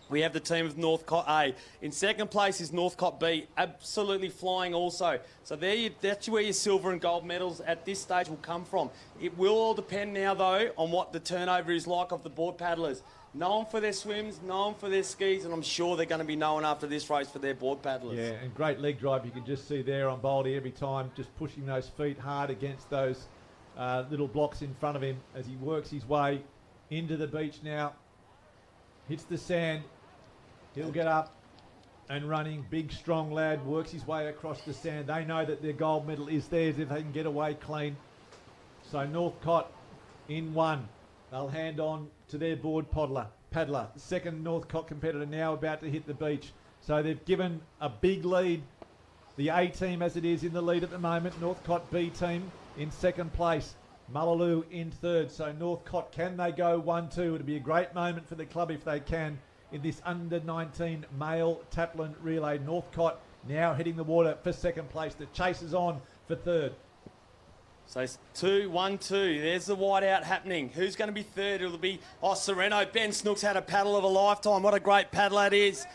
We have the team of Northcott A. In second place is Northcott B, absolutely flying also. So that's where your silver and gold medals at this stage will come from. It will all depend now, though, on what the turnover is like of the board paddlers. Known for their swims, known for their skis, and I'm sure they're going to be known after this race for their board paddlers. Yeah, and great leg drive. You can just see there on Boldy every time, just pushing those feet hard against those little blocks in front of him as he works his way into the beach now. Hits the sand. He'll get up and running. Big, strong lad, works his way across the sand. They know that their gold medal is theirs if they can get away clean. So Northcott in one. They'll hand on to their board paddler. The second Northcott competitor now about to hit the beach. So they've given a big lead. The A team as it is in the lead at the moment. Northcott B team in second place. Mullaloo in third. So Northcott, can they go 1-2? It'd be a great moment for the club if they can. In this under-19 male taplin relay, Northcott now hitting the water for second place. The chase is on for third. So it's 2-1-2. There's the whiteout happening. Who's going to be third? It'll be Sereno. Ben Snook's had a paddle of a lifetime. What a great paddler it is.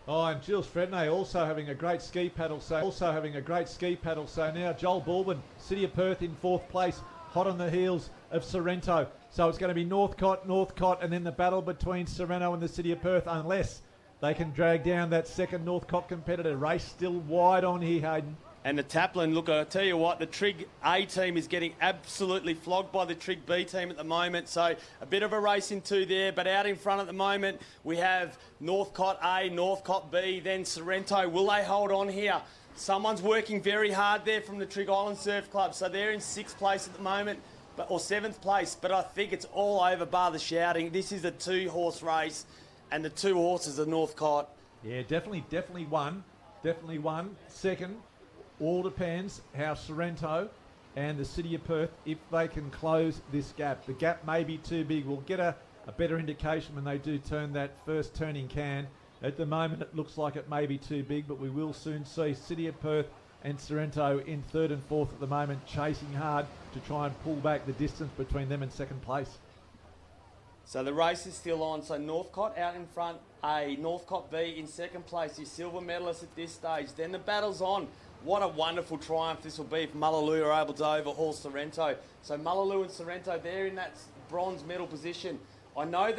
Oh, and Jules Fredonnet also having a great ski paddle. So now Joel Baldwin, City of Perth in fourth place, hot on the heels of Sorrento. So it's going to be Northcott, and then the battle between Sereno and the City of Perth, unless they can drag down that second Northcott competitor. Race still wide on here, Hayden. And the taplin, look, I tell you what, the Trig A team is getting absolutely flogged by the Trig B team at the moment. So a bit of a race in two there, but out in front at the moment, we have Northcott A, Northcott B, then Sorrento. Will they hold on here? Someone's working very hard there from the Trig Island Surf Club. So they're in sixth place at the moment, or seventh place, but I think it's all over bar the shouting. This is a two-horse race, and the two horses are Northcott. Yeah, definitely one. Second, all depends how Sorrento and the City of Perth, if they can close this gap. The gap may be too big. We'll get a better indication when they do turn that first turning can. At the moment, it looks like it may be too big, but we will soon see City of Perth and Sorrento in third and fourth at the moment, chasing hard to try and pull back the distance between them and second place. So the race is still on. So Northcott out in front, A. Northcott B in second place, your silver medalist at this stage. Then the battle's on. What a wonderful triumph this will be if Mullaloo are able to overhaul Sorrento. So Mullaloo and Sorrento, they're in that bronze medal position. I know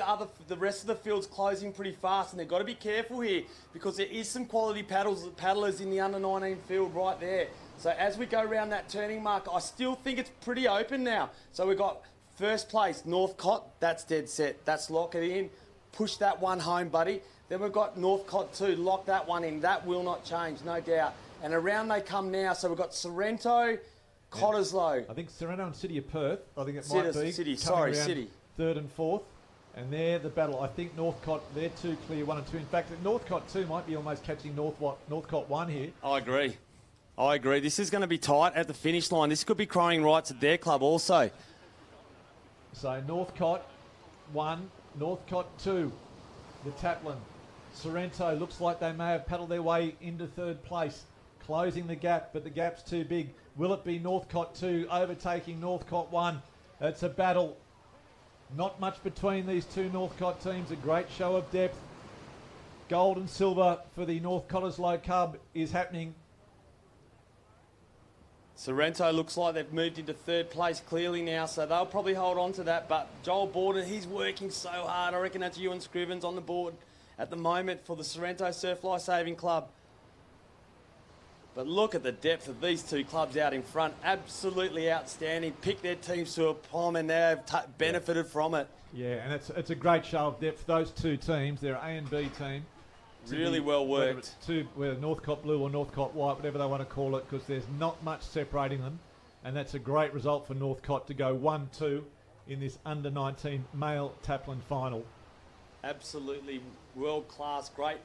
the rest of the field's closing pretty fast, and they've got to be careful here because there is some quality paddlers in the under-19 field right there. So as we go around that turning mark, I still think it's pretty open now. So we've got first place, Northcott. That's dead set. That's lock it in. Push that one home, buddy. Then we've got Northcott 2. Lock that one in. That will not change, no doubt. And around they come now. So we've got Sorrento, Cottesloe. I think Sorrento and City of Perth, I think it might be. City. Third and fourth. And they're the battle. I think Northcott, they're two clear, 1 and 2. In fact, Northcott 2 might be almost catching Northcott 1 here. I agree. This is going to be tight at the finish line. This could be crying rights at their club also. So Northcott 1, Northcott 2, the taplin. Sorrento looks like they may have paddled their way into third place, closing the gap, but the gap's too big. Will it be Northcott 2 overtaking Northcott 1? It's a battle. Not much between these two Northcott teams. A great show of depth. Gold and silver for the North Cottesloe Cub is happening. Sorrento looks like they've moved into third place clearly now, so they'll probably hold on to that. But Joel Borden, he's working so hard. I reckon that's Ewan Scrivens on the board at the moment for the Sorrento Surf Life Saving Club. But look at the depth of these two clubs out in front. Absolutely outstanding. Pick their teams to a palm and they've benefited from it. Yeah, and it's a great show of depth. Those two teams, they're A and B team. Really well worked. Whether Northcott Blue or Northcott White, whatever they want to call it, because there's not much separating them. And that's a great result for Northcott to go 1-2 in this under-19 male Taplin final. Absolutely world-class, great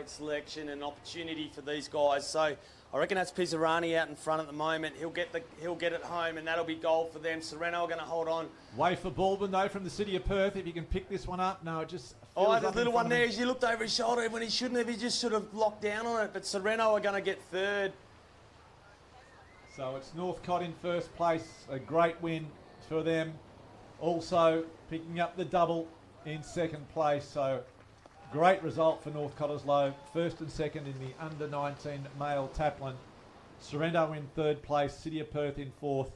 selection and opportunity for these guys. So I reckon that's Pizzarani out in front at the moment. He'll get it home, and that'll be gold for them. Sorrento are going to hold on. Way for Baldwin though from the city of Perth. If you can pick this one up, no, it just. Oh, the little one there. As you looked over his shoulder when he shouldn't have. He just should have locked down on it. But Sorrento are going to get third. So it's Northcott in first place. A great win for them. Also picking up the double in second place. So great result for North Cottesloe. First and second in the under-19 male Taplin. Sorrento in third place. City of Perth in fourth.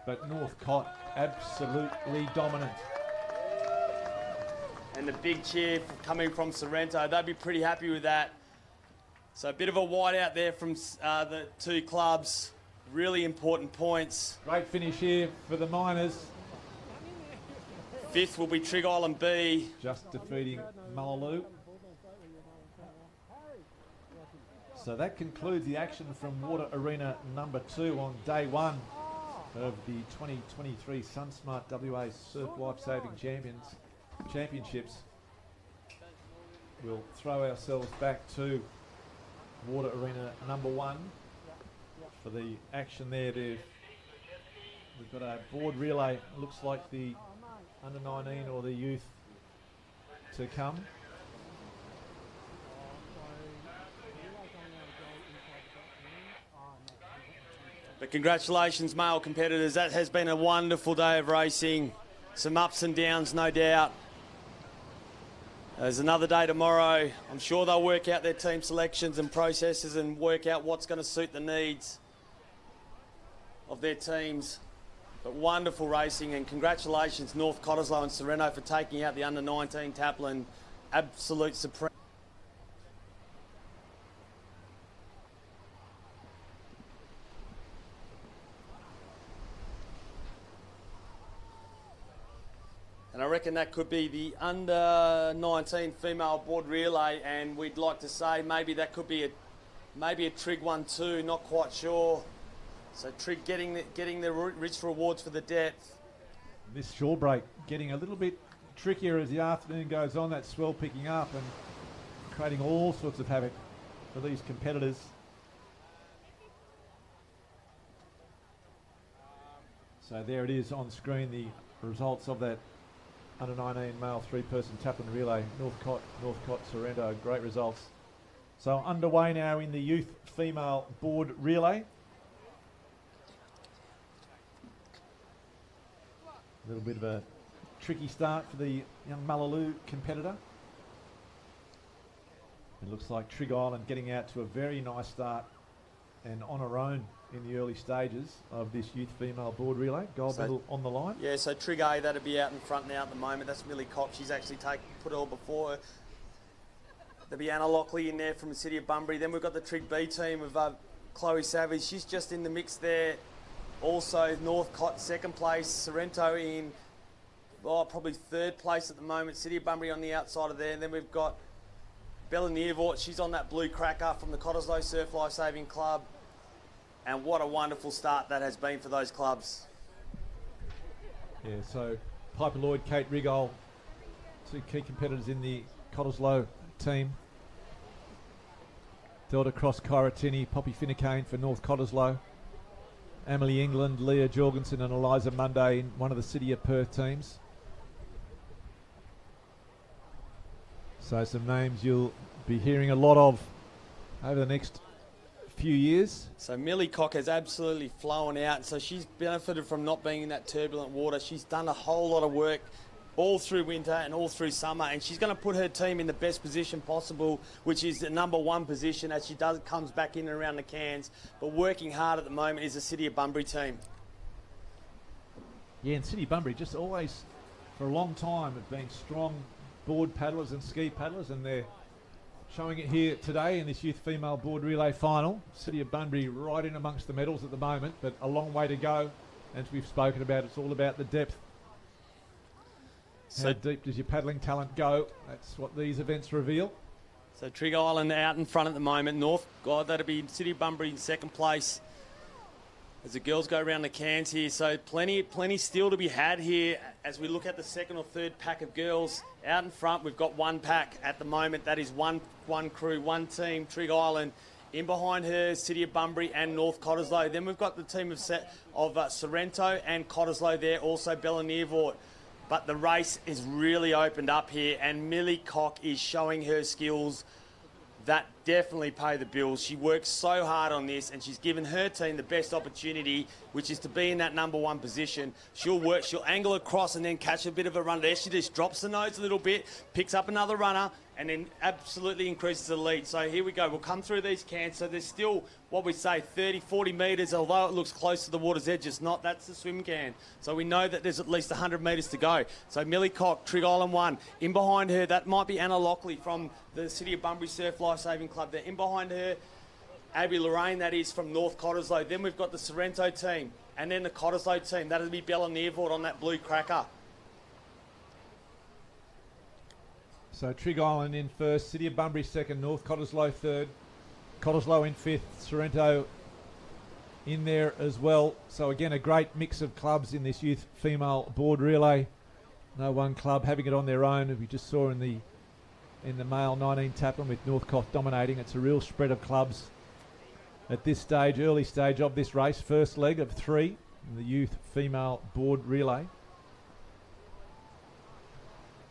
But Northcott absolutely dominant. And the big cheer coming from Sorrento. They'd be pretty happy with that. So a bit of a white out there from the two clubs. Really important points. Great finish here for the Miners. Fifth will be Trig Island B. Just defeating Mullaloo. So that concludes the action from Water Arena number 2 on day 1 of the 2023 SunSmart WA Surf Life Saving Championships. We'll throw ourselves back to Water Arena number 1 for the action there. We've got a board relay. Looks like the under 19 or the youth to come. But congratulations, male competitors. That has been a wonderful day of racing. Some ups and downs, no doubt. There's another day tomorrow. I'm sure they'll work out their team selections and processes and work out what's going to suit the needs of their teams. But wonderful racing, and congratulations North Cottesloe and Sorrento for taking out the under-19 Taplin. Absolute supreme. And I reckon that could be the under-19 female board relay, and we'd like to say maybe that could be maybe a Trig 1-2, not quite sure. So Trig getting the rich rewards for the depth. This shore break getting a little bit trickier as the afternoon goes on. That swell picking up and creating all sorts of havoc for these competitors. So there it is on screen, the results of that under-19 male 3-person Taplin relay. Northcott, Sorrento, great results. So underway now in the youth female board relay. A little bit of a tricky start for the young Mullaloo competitor. It looks like Trig Island getting out to a very nice start and on her own in the early stages of this youth female board relay. Gold medal on the line. Yeah, so Trig A, that'll be out in front now at the moment. That's Millie Kopp. She's actually put it all before her. There'll be Anna Lockley in there from the city of Bunbury. Then we've got the Trig B team of Chloe Savage. She's just in the mix there. Also, Northcott second place, Sorrento in probably third place at the moment. City of Bunbury on the outside of there. And then we've got Bella Nearvort. She's on that blue cracker from the Cottesloe Surf Life Saving Club. And what a wonderful start that has been for those clubs. Yeah, so Piper Lloyd, Kate Rigol, two key competitors in the Cottesloe team. Delta Cross Kairatini, Poppy Finnecane for North Cottesloe. Emily England, Leah Jorgensen and Eliza Monday in one of the City of Perth teams. So some names you'll be hearing a lot of over the next few years. So Millie Cock has absolutely flown out, so she's benefited from not being in that turbulent water. She's done a whole lot of work all through winter and all through summer, and she's going to put her team in the best position possible, which is the #1 position as she comes back in and around the cans. But working hard at the moment is the City of Bunbury team. Yeah, and City of Bunbury just always, for a long time, have been strong board paddlers and ski paddlers, and they're showing it here today in this youth female board relay final. City of Bunbury right in amongst the medals at the moment, but a long way to go. As we've spoken about, it's all about the depth. How deep does your paddling talent go? That's what these events reveal. So Trig Island out in front at the moment. That'll be City of Bunbury in second place as the girls go around the cans here. So plenty still to be had here as we look at the second or third pack of girls. Out in front, we've got one pack at the moment. That is one crew, one team, Trig Island. In behind her, City of Bunbury and North Cottesloe. Then we've got the team of Sorrento and Cottesloe there, also Bella Nearvort. But the race is really opened up here, and Millie Cock is showing her skills that definitely pay the bills. She works so hard on this, and she's given her team the best opportunity, which is to be in that #1 position. She'll angle across and then catch a bit of a run there. She just drops the nose a little bit, picks up another runner, and then absolutely increases the lead. So here we go. We'll come through these cans. So there's still, what we say, 30, 40 metres, although it looks close to the water's edge, it's not. That's the swim can. So we know that there's at least 100 metres to go. So Millie Cock, Trig Island 1. In behind her, that might be Anna Lockley from the City of Bunbury Surf Lifesaving Club there. In behind her, Abby Lorraine, that is from North Cottesloe. Then we've got the Sorrento team, and then the Cottesloe team. That'll be Bella Nearvort on that blue cracker. So Trig Island in first, City of Bunbury second, North Cottesloe third, Cottesloe in fifth, Sorrento in there as well. So again, a great mix of clubs in this youth female board relay. No one club having it on their own, as we just saw in the male 19 taplin with Northcote dominating. It's a real spread of clubs at this stage, early stage of this race. First leg of 3 in the youth female board relay.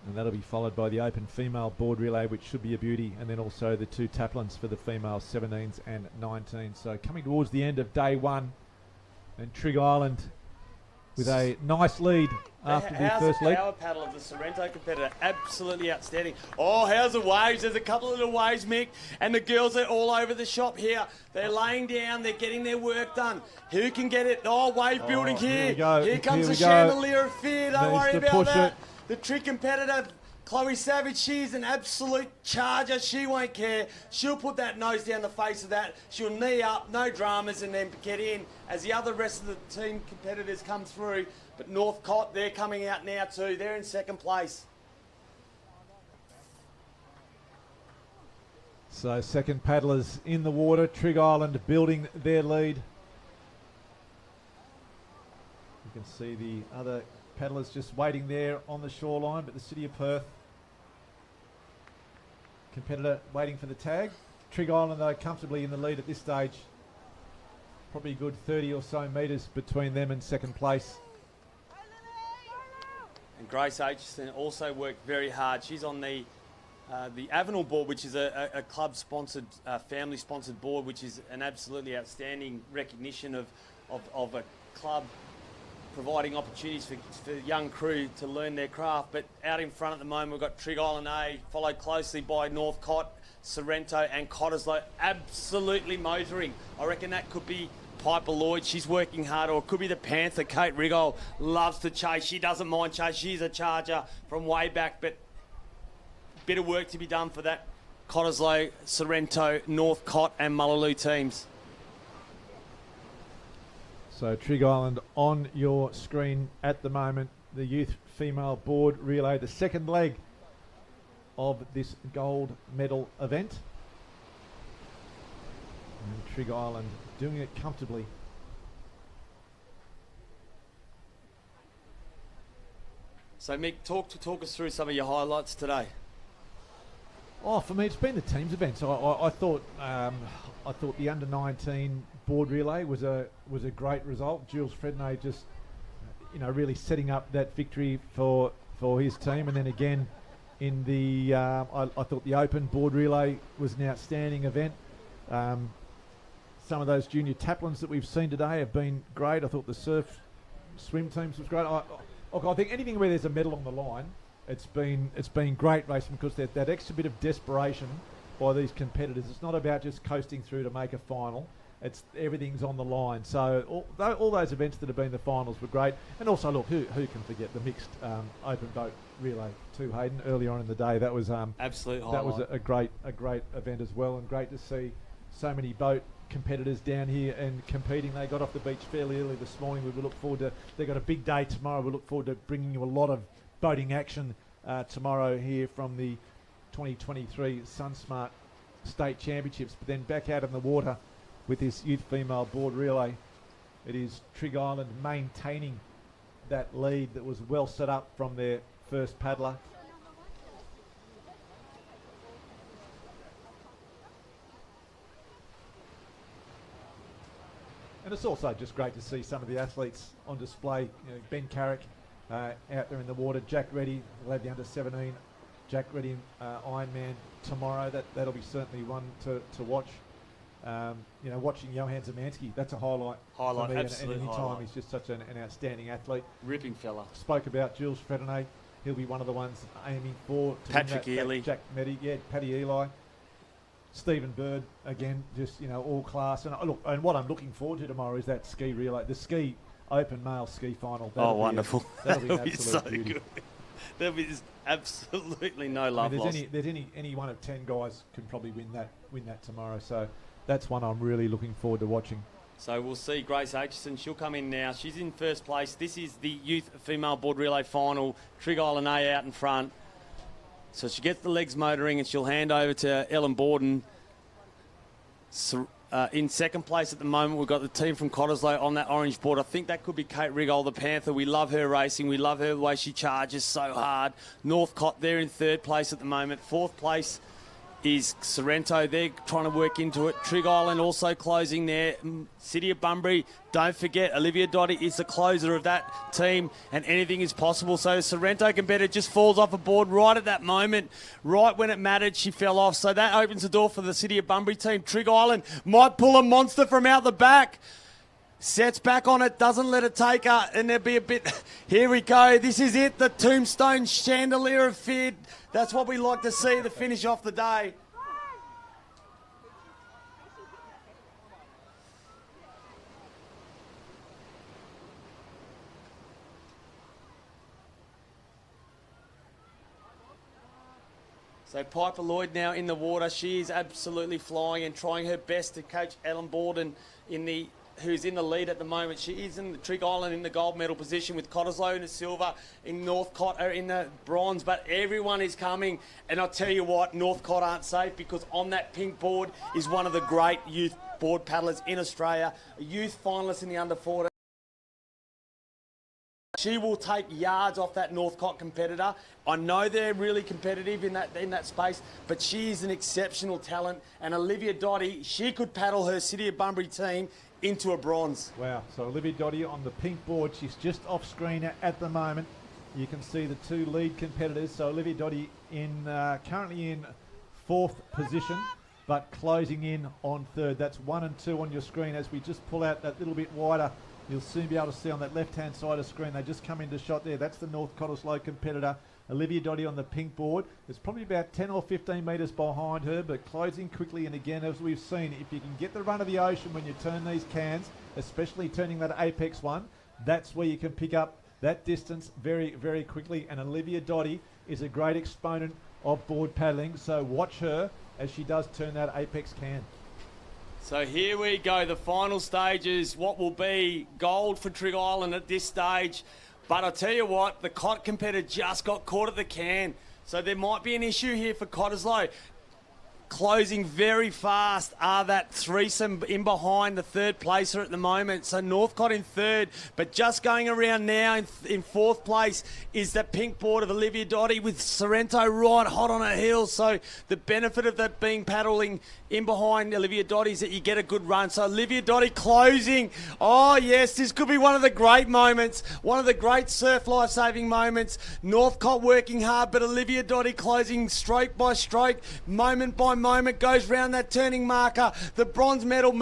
And that'll be followed by the open female board relay, which should be a beauty, and then also the 2 taplins for the female 17s and 19s. So coming towards the end of day 1, and Trig Island with a nice lead after the first leg. How's the power paddle of the Sorrento competitor? Absolutely outstanding. Oh, how's the waves? There's a couple of little waves, Mick, and the girls are all over the shop here. They're laying down. They're getting their work done. Who can get it? Oh, wave building here. Here comes the chandelier of fear. Don't worry about that. The Trig competitor, Chloe Savage, she's an absolute charger. She won't care. She'll put that nose down the face of that. She'll knee up, no dramas, and then get in as the other rest of the team competitors come through. But Northcott, they're coming out now too. They're in second place. So second paddlers in the water. Trig Island building their lead. You can see the other paddlers just waiting there on the shoreline, but the City of Perth competitor waiting for the tag. Trig Island, though, comfortably in the lead at this stage. Probably a good 30 or so metres between them and second place. And Grace Aitchison also worked very hard. She's on the Avenel board, which is a club-sponsored, family-sponsored board, which is an absolutely outstanding recognition of a club providing opportunities for young crew to learn their craft. But out in front at the moment, we've got Trig Island A, followed closely by Northcott, Sorrento and Cottesloe, absolutely motoring. I reckon that could be Piper Lloyd. She's working hard, or it could be the Panther. Kate Rigol loves to chase. She doesn't mind chase. She's a charger from way back, but bit of work to be done for that Cottesloe, Sorrento, Northcott and Mullaloo teams. So Trig Island on your screen at the moment, the youth female board relay, the second leg of this gold medal event. And Trig Island doing it comfortably. So Mick, talk us through some of your highlights today. Oh, for me, it's been the teams event. So I thought the under-19 board relay was a great result. Jules Frednay just, really setting up that victory for his team, and then again in the, I thought the open board relay was an outstanding event. Some of those junior taplins that we've seen today have been great. I thought the surf swim teams was great. I think anything where there's a medal on the line, it's been great racing, because that extra bit of desperation by these competitors. It's not about just coasting through to make a final. It's everything's on the line. So all those events that have been the finals were great. And also, look, who can forget the mixed open boat relay too, Hayden, earlier on in the day. That was absolute highlight. That was a great event as well, and great to see so many boat competitors down here and competing. They got off the beach fairly early this morning. We will look forward to, they've got a big day tomorrow. We look forward to bringing you a lot of boating action tomorrow here from the 2023 SunSmart State Championships. But then back out in the water with this youth female board relay, it is Trig Island maintaining that lead that was well set up from their first paddler. And it's also just great to see some of the athletes on display. You know, Ben Carrick out there in the water, Jack Reddy, we'll have the under-17, Jack Reddy Ironman tomorrow. That'll be certainly one to watch. You know, watching Johan Zemansky, that's a highlight. Highlight, for me, absolute and any highlight. time, he's just such an outstanding athlete. Ripping fella. Spoke about Jules Fredonnet. He'll be one of the ones aiming for to Patrick win that Ely. Jack Meddy, Paddy Eli. Stephen Bird, again, just, you know, all class. And look, and what I'm looking forward to tomorrow is that ski relay, the ski open male ski final. Oh, wonderful. That'll be so beauty. good. There'll be absolutely no love lost. There's any one of 10 guys can probably win that tomorrow. So that's one I'm really looking forward to watching. So we'll see Grace Aitchison. She'll come in now. She's in first place. This is the youth female board relay final. Trig Island A out in front. So she gets the legs motoring and she'll hand over to Ellen Borden. So, in second place at the moment, we've got the team from Cottesloe on that orange board. I think that could be Kate Rigol, the Panther. We love her racing. We love her the way she charges so hard. Northcott, they're in third place at the moment. Fourth place is Sorrento. They're trying to work into it. Trig Island also closing there. City of Bunbury, don't forget, Olivia Dotty is the closer of that team, and anything is possible. So Sorrento competitor just falls off a board right at that moment. Right when it mattered, she fell off. So that opens the door for the City of Bunbury team. Trig Island might pull a monster from out the back. Sets back on it, doesn't let it take her, and there'll be a bit... Here we go. This is it, the tombstone chandelier of fear. That's what we like to see, the finish off the day. So Piper Lloyd now in the water. She is absolutely flying and trying her best to coach Ellen Borden who's in the lead at the moment. She is in the Trig Island in the gold medal position with Cottesloe in the silver, in Northcott in the bronze, but everyone is coming. And I'll tell you what, Northcott aren't safe, because on that pink board is one of the great youth board paddlers in Australia, a youth finalist in the under 14. She will take yards off that Northcott competitor. I know they're really competitive in that space, but she is an exceptional talent. And Olivia Dotty, she could paddle her City of Bunbury team into a bronze. Wow, so Olivia Dotty on the pink board. She's just off screen at the moment. You can see the two lead competitors. So Olivia Dotty currently in fourth position, but closing in on third. That's 1 and 2 on your screen. As we just pull out that little bit wider, you'll soon be able to see on that left-hand side of the screen, they just come into shot there. That's the North Cottesloe competitor, Olivia Dotty on the pink board. It's probably about 10 or 15 metres behind her, but closing quickly. And again, as we've seen, if you can get the run of the ocean when you turn these cans, especially turning that apex one, that's where you can pick up that distance very, very quickly. And Olivia Dotty is a great exponent of board paddling, so watch her as she does turn that apex can. So here we go, the final stages, what will be gold for Trig Island at this stage. But I'll tell you what, the Cott competitor just got caught at the can. So there might be an issue here for Cottesloe. closing very fast are that threesome in behind the third placer at the moment. So Northcott in third, but just going around now in fourth place is that pink board of Olivia Dotty with Sorrento right hot on her heels. So the benefit of that being paddling in behind Olivia Dotty is that you get a good run. So Olivia Dotty closing. Oh yes, this could be one of the great moments, one of the great surf life-saving moments. Northcott working hard, but Olivia Dotty closing stroke by stroke, moment by moment, goes round that turning marker. The bronze medal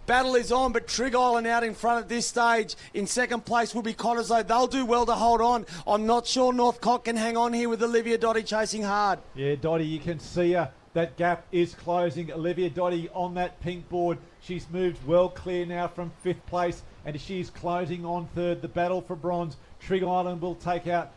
battle is on, but Trig Island out in front at this stage. In second place will be Cottesloe. They'll do well to hold on. I'm not sure Northcott can hang on here with Olivia Dotty chasing hard. Yeah, Dotty, you can see her. That gap is closing. Olivia Dotty on that pink board. She's moved well clear now from fifth place, and she's closing on third. The battle for bronze. Trig Island will take out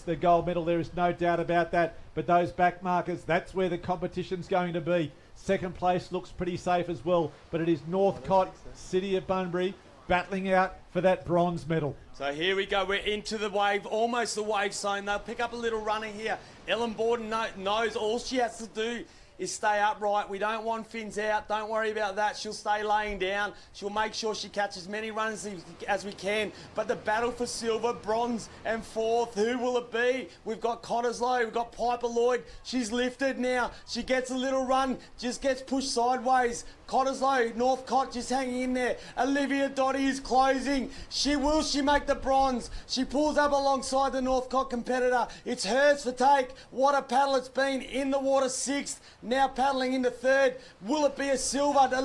the gold medal. There is no doubt about that. But those back markers, that's where the competition's going to be. Second place looks pretty safe as well, but it is Northcott, City of Bunbury, battling out for that bronze medal. So here we go. We're into the wave, almost the wave zone. They'll pick up a little runner here. Ellen Borden knows all she has to do is stay upright. We don't want fins out. Don't worry about that. She'll stay laying down. She'll make sure she catches as many runs as we can. But the battle for silver, bronze and fourth, who will it be? We've got Cottesloe. We've got Piper Lloyd. She's lifted now. She gets a little run, just gets pushed sideways. Cottesloe, Northcott just hanging in there. Olivia Dotty is closing. She make the bronze? She pulls up alongside the Northcott competitor. It's hers for take. What a paddle it's been. In the water sixth, now paddling into third. Will it be a silver? The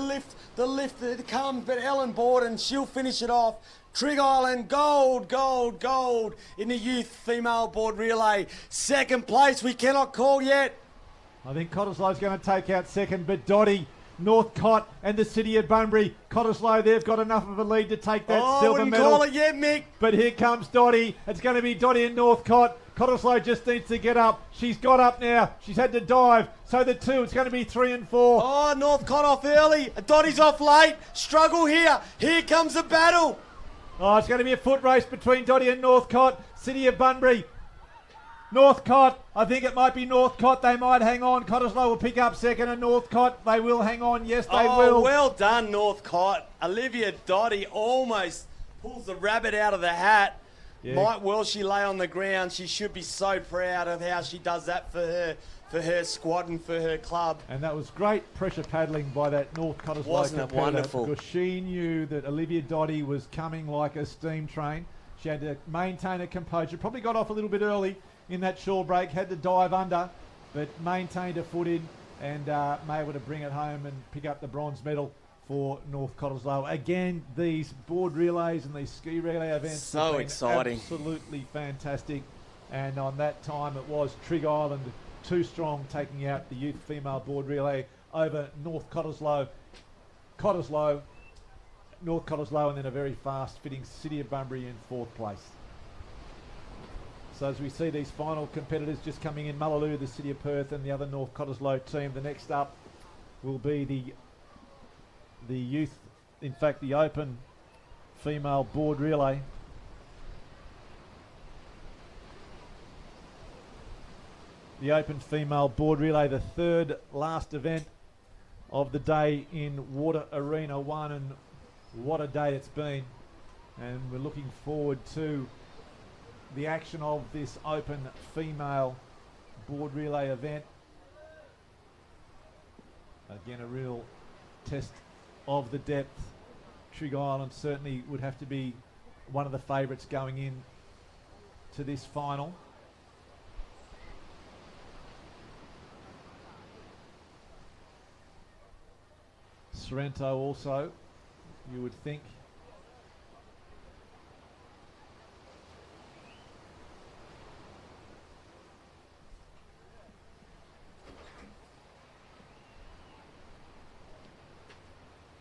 lift that comes, but Ellen Borden, she'll finish it off. Trig Island, gold, gold, gold in the youth female board relay. Second place, we cannot call yet. I think Cottesloe's going to take out second, but Dotty, Northcott and the City of Bunbury, Cottesloe, they've got enough of a lead to take that silver medal. Call it yet, Mick. But here comes Dotty. It's going to be Dotty and Northcott. Cottesloe just needs to get up. She's got up now. She's had to dive. So the two, it's going to be 3 and 4. Oh, Northcott off early. Dotty's off late. Struggle here. Here comes the battle. Oh, it's going to be a foot race between Dotty and Northcott. City of Bunbury. Northcott, I think it might be Northcott. They might hang on. Cottesloe will pick up second, and Northcott, they will hang on. Yes, they will. Well done, Northcott. Olivia Dotty almost pulls the rabbit out of the hat. Yeah. Might well she lay on the ground. She should be so proud of how she does that for her squad and for her club. And that was great pressure paddling by that North Cottesloe. Wasn't it wonderful? Because she knew that Olivia Dotty was coming like a steam train. She had to maintain her composure. Probably got off a little bit early in that shore break, had to dive under, but maintained her footing and may able to bring it home and pick up the bronze medal for North Cottesloe. Again, these board relays and these ski relay events so exciting, absolutely fantastic. And on that time, it was Trig Island too strong, taking out the youth female board relay over North Cottesloe, North Cottesloe, and then a very fast-fitting City of Bunbury in fourth place. So as we see these final competitors just coming in, Mullaloo, the City of Perth, and the other North Cottesloe team. The next up will be the youth, in fact the open female board relay. The open female board relay, the third last event of the day in Water Arena 1, and what a day it's been. And we're looking forward to the action of this open female board relay event. Again, a real test of the depth. Trig Island certainly would have to be one of the favourites going in to this final. Sorrento also, you would think.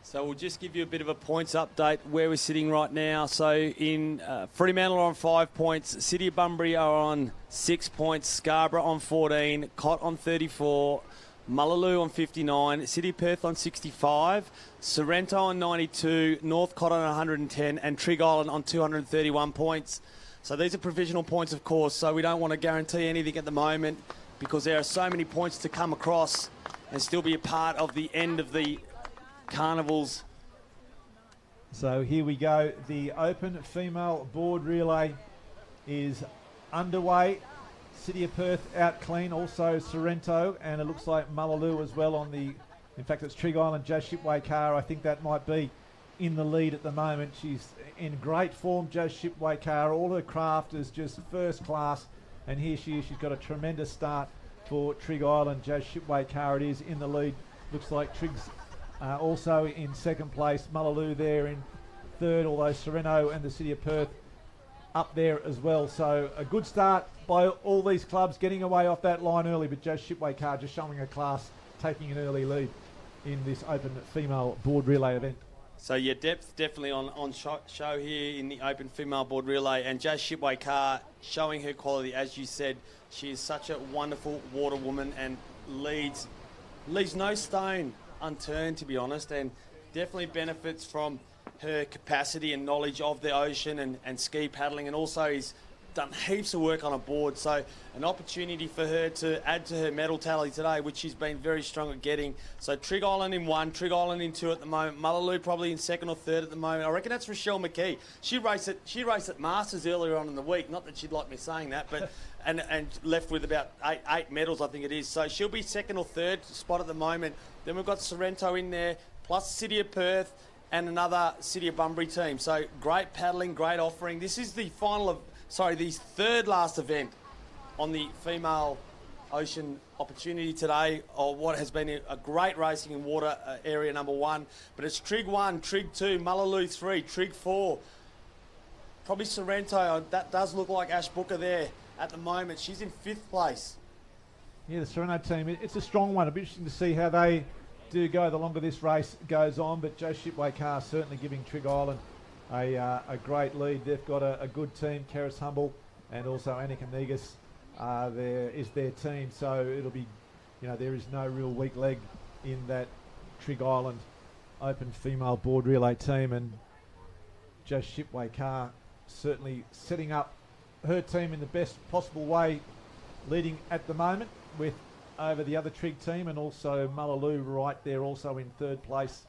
So we'll just give you a bit of a points update where we're sitting right now. So in Fremantle are on 5 points, City of Bunbury are on 6 points, Scarborough on 14, Cott on 34, Mullaloo on 59, City of Perth on 65, Sorrento on 92, Northcott on 110, and Trig Island on 231 points. So these are provisional points, of course, so we don't want to guarantee anything at the moment because there are so many points to come across and still be a part of the end of the carnivals. So here we go. The open female board relay is underway. City of Perth out clean, also Sorrento, and it looks like Mullaloo as well on the, in fact it's Trig Island, Jazz Shipway car, I think that might be in the lead at the moment. She's in great form, Jazz Shipway car, all her craft is just first class, and here she is, she's got a tremendous start for Trig Island, Jazz Shipway car, it is in the lead, looks like Trig's also in second place, Mullaloo there in third, although Sorrento and the City of Perth up there as well. So a good start by all these clubs getting away off that line early, but Jazz Shipway car just showing a class, taking an early lead in this open female board relay event. So yeah, depth definitely on show here in the open female board relay, and Jazz Shipway car showing her quality. As you said, she is such a wonderful water woman and leaves no stone unturned, to be honest, and definitely benefits from her capacity and knowledge of the ocean and ski paddling, and also is done heaps of work on a board, so an opportunity for her to add to her medal tally today, which she's been very strong at getting. So Trig Island in 1, Trig Island in 2 at the moment, Mullaloo probably in 2nd or 3rd at the moment. I reckon that's Rochelle McKee. She raced at Masters earlier on in the week, not that she'd like me saying that, but and left with about eight medals, I think it is. So she'll be 2nd or 3rd spot at the moment. Then we've got Sorrento in there, plus City of Perth and another City of Bunbury team. So great paddling, great offering. This is the the third last event on the female ocean opportunity today, or what has been a great racing in water area number 1. But it's Trig 1, Trig 2, Mullaloo 3, Trig 4. Probably Sorrento, that does look like Ash Booker there at the moment. She's in 5th place. Yeah, the Sorrento team, it's a strong one. It'll be interesting to see how they do go the longer this race goes on, but Joe Shipway car certainly giving Trig Island a great lead. They've got a good team, Keris Humble and also Annika Negus there is their team, so it'll be, there is no real weak leg in that Trig Island open female board relay team, and Joe Shipway car certainly setting up her team in the best possible way, leading at the moment with over the other Trig team, and also Mullaloo right there also in 3rd place.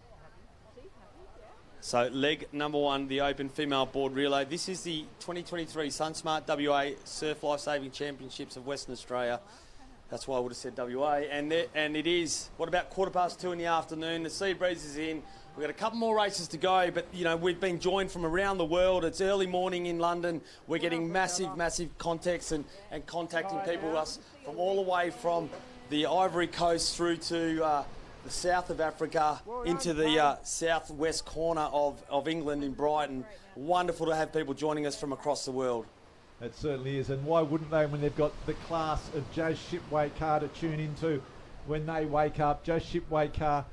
So leg number 1, the open female board relay. This is the 2023 SunSmart WA Surf Lifesaving Championships of Western Australia. That's why I would have said WA. And it is, what about 2:15 in the afternoon? The sea breeze is in. We've got a couple more races to go, but we've been joined from around the world. It's early morning in London. We're getting massive contacts and contacting people with us from all the way from the Ivory Coast through to the south of Africa into the southwest corner of England in Brighton. Wonderful to have people joining us from across the world. It certainly is, and why wouldn't they when they've got the class of Jazz Shipway car to tune into when they wake up. Jazz Shipway car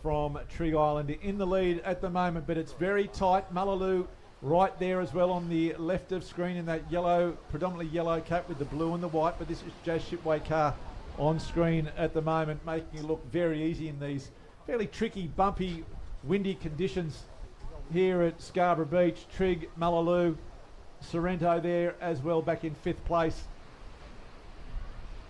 from Trig Island in the lead at the moment, but it's very tight. Mullaloo right there as well on the left of screen in that yellow, predominantly yellow cap with the blue and the white, but this is Jazz Shipway car on screen at the moment, making it look very easy in these fairly tricky, bumpy, windy conditions here at Scarborough Beach. Trig, Mullaloo, Sorrento there as well, back in 5th place.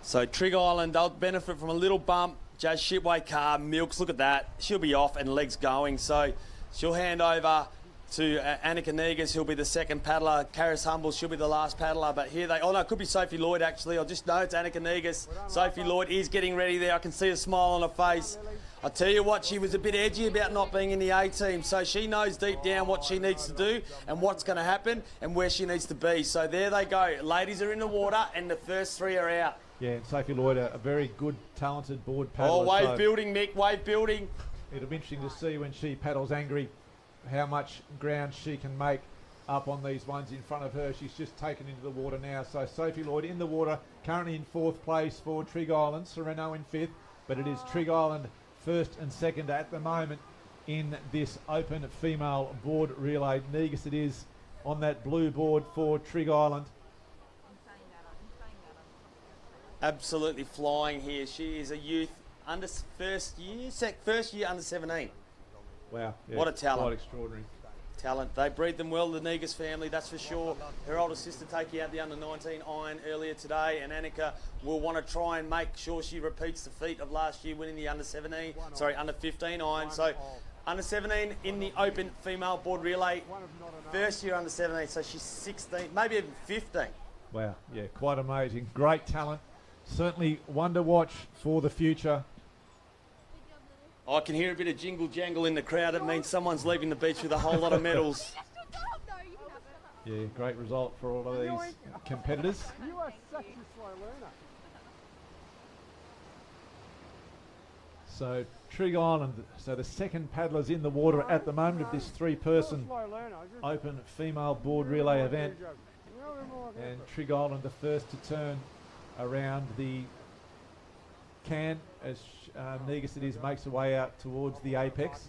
So Trig Island, they'll benefit from a little bump. Jazz Shipway car, Milks, look at that. She'll be off and legs going. So she'll hand over to Annika Negus, who'll be the 2nd paddler. Keris Humble, she'll be the last paddler. But here it could be Sophie Lloyd actually. I'll just know it's Annika Negus. Sophie Lloyd is getting ready there. I can see a smile on her face. I tell you what, she was a bit edgy about not being in the A team, so she knows deep down what she needs to do and what's going to happen and where she needs to be. So there they go. Ladies are in the water and the first 3 are out. Yeah, and Sophie Lloyd, a very good, talented board paddler. Oh, wave building, Mick, wave building. It'll be interesting to see when she paddles angry how much ground she can make up on these ones in front of her. She's just taken into the water now. So Sophie Lloyd in the water, currently in 4th place for Trig Island, Sorrento in 5th, but it is Trig Island 1st and 2nd at the moment in this open female board relay. Negus it is on that blue board for Trig Island. Absolutely flying here. She is a youth under first year under 17. Wow. Yeah, what a talent. Quite extraordinary. talent. They breed them well, the Negus family, that's for sure. Her older sister taking out the under-19 iron earlier today, and Annika will want to try and make sure she repeats the feat of last year, winning the under-15 iron. So under-17 in the open female board relay. First year under-17, so she's 16, maybe even 15. Wow, yeah, quite amazing. Great talent. Certainly one to watch for the future. I can hear a bit of jingle jangle in the crowd. It means someone's leaving the beach with a whole lot of medals. Yeah, great result for all of these competitors. You are such a slow learner. So Trig Island, so the second paddlers in the water at the moment of this three-person open female board relay event. And Trig Island the first to turn around the can as Negus it is makes her way out towards the apex.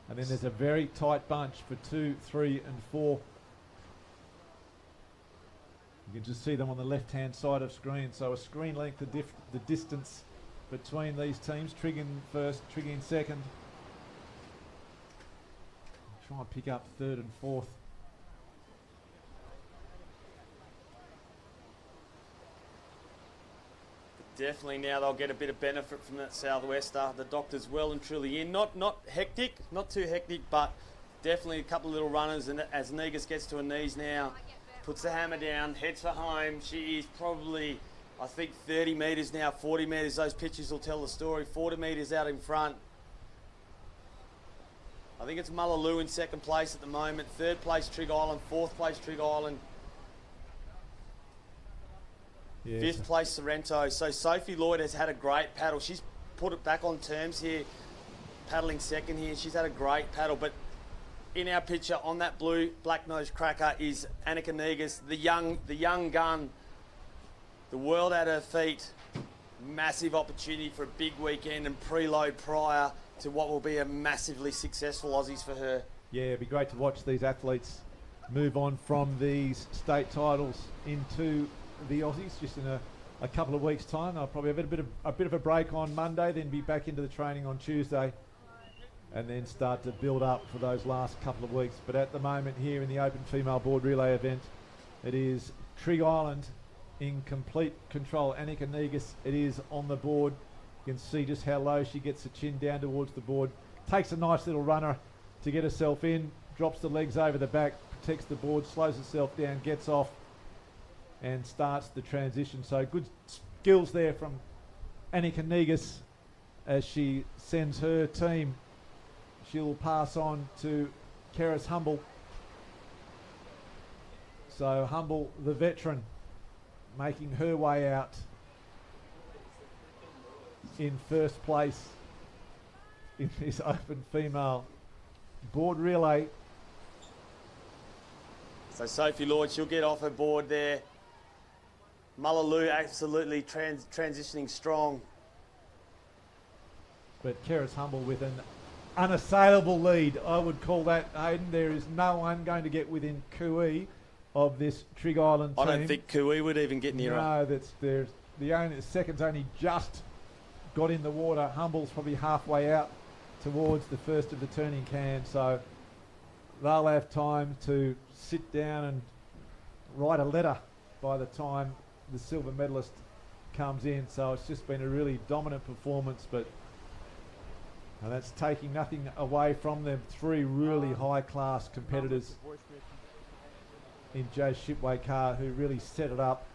And then there's a very tight bunch for 2, 3 and 4. You can just see them on the left-hand side of screen. So a screen length, the distance between these teams. Trig in first, Trig in second. Try and pick up third and fourth. Definitely now they'll get a bit of benefit from that southwester. The doctor's well and truly in. Not hectic, not too hectic, but definitely a couple of little runners. And as Negus gets to her knees now, puts the hammer down, heads for home. She is probably, I think, 30 metres now, 40 metres. Those pictures will tell the story. 40 metres out in front. I think it's Mullaloo in second place at the moment. Third place Trig Island, fourth place Trig Island. Yes. Fifth place Sorrento. So Sophie Lloyd has had a great paddle. She's put it back on terms here, paddling second here. She's had a great paddle. But in our picture on that blue black-nosed cracker is Annika Negus, the young gun, the world at her feet. Massive opportunity for a big weekend and preload prior to what will be a massively successful Aussies for her. Yeah, it'd be great to watch these athletes move on from these state titles into the Aussies just in a couple of weeks' time. I'll probably have a bit of a break on Monday, then be back into the training on Tuesday, and then start to build up for those last couple of weeks. But at the moment here in the Open Female Board Relay event, it is Trig Island in complete control. Annika Negus, it is on the board. You can see just how low she gets the chin down towards the board. Takes a nice little runner to get herself in, drops the legs over the back, protects the board, slows herself down, gets off, and starts the transition. So good skills there from Annika Negus as she sends her team. She'll pass on to Keris Humble. So Humble, the veteran, making her way out in first place in this open female board relay. So Sophie Lloyd, she'll get off her board there. Mullaloo absolutely transitioning strong. But Keris Humble with an unassailable lead, I would call that, Hayden. There is no one going to get within cooee of this Trig Island team. I don't think cooee would even get near her. No, the second's only just got in the water. Humble's probably halfway out towards the first of the turning can, so they'll have time to sit down and write a letter by the time the silver medalist comes in. So it's just been a really dominant performance, but that's taking nothing away from them. Three really high-class competitors in Joe Shipway Carr who really set it up.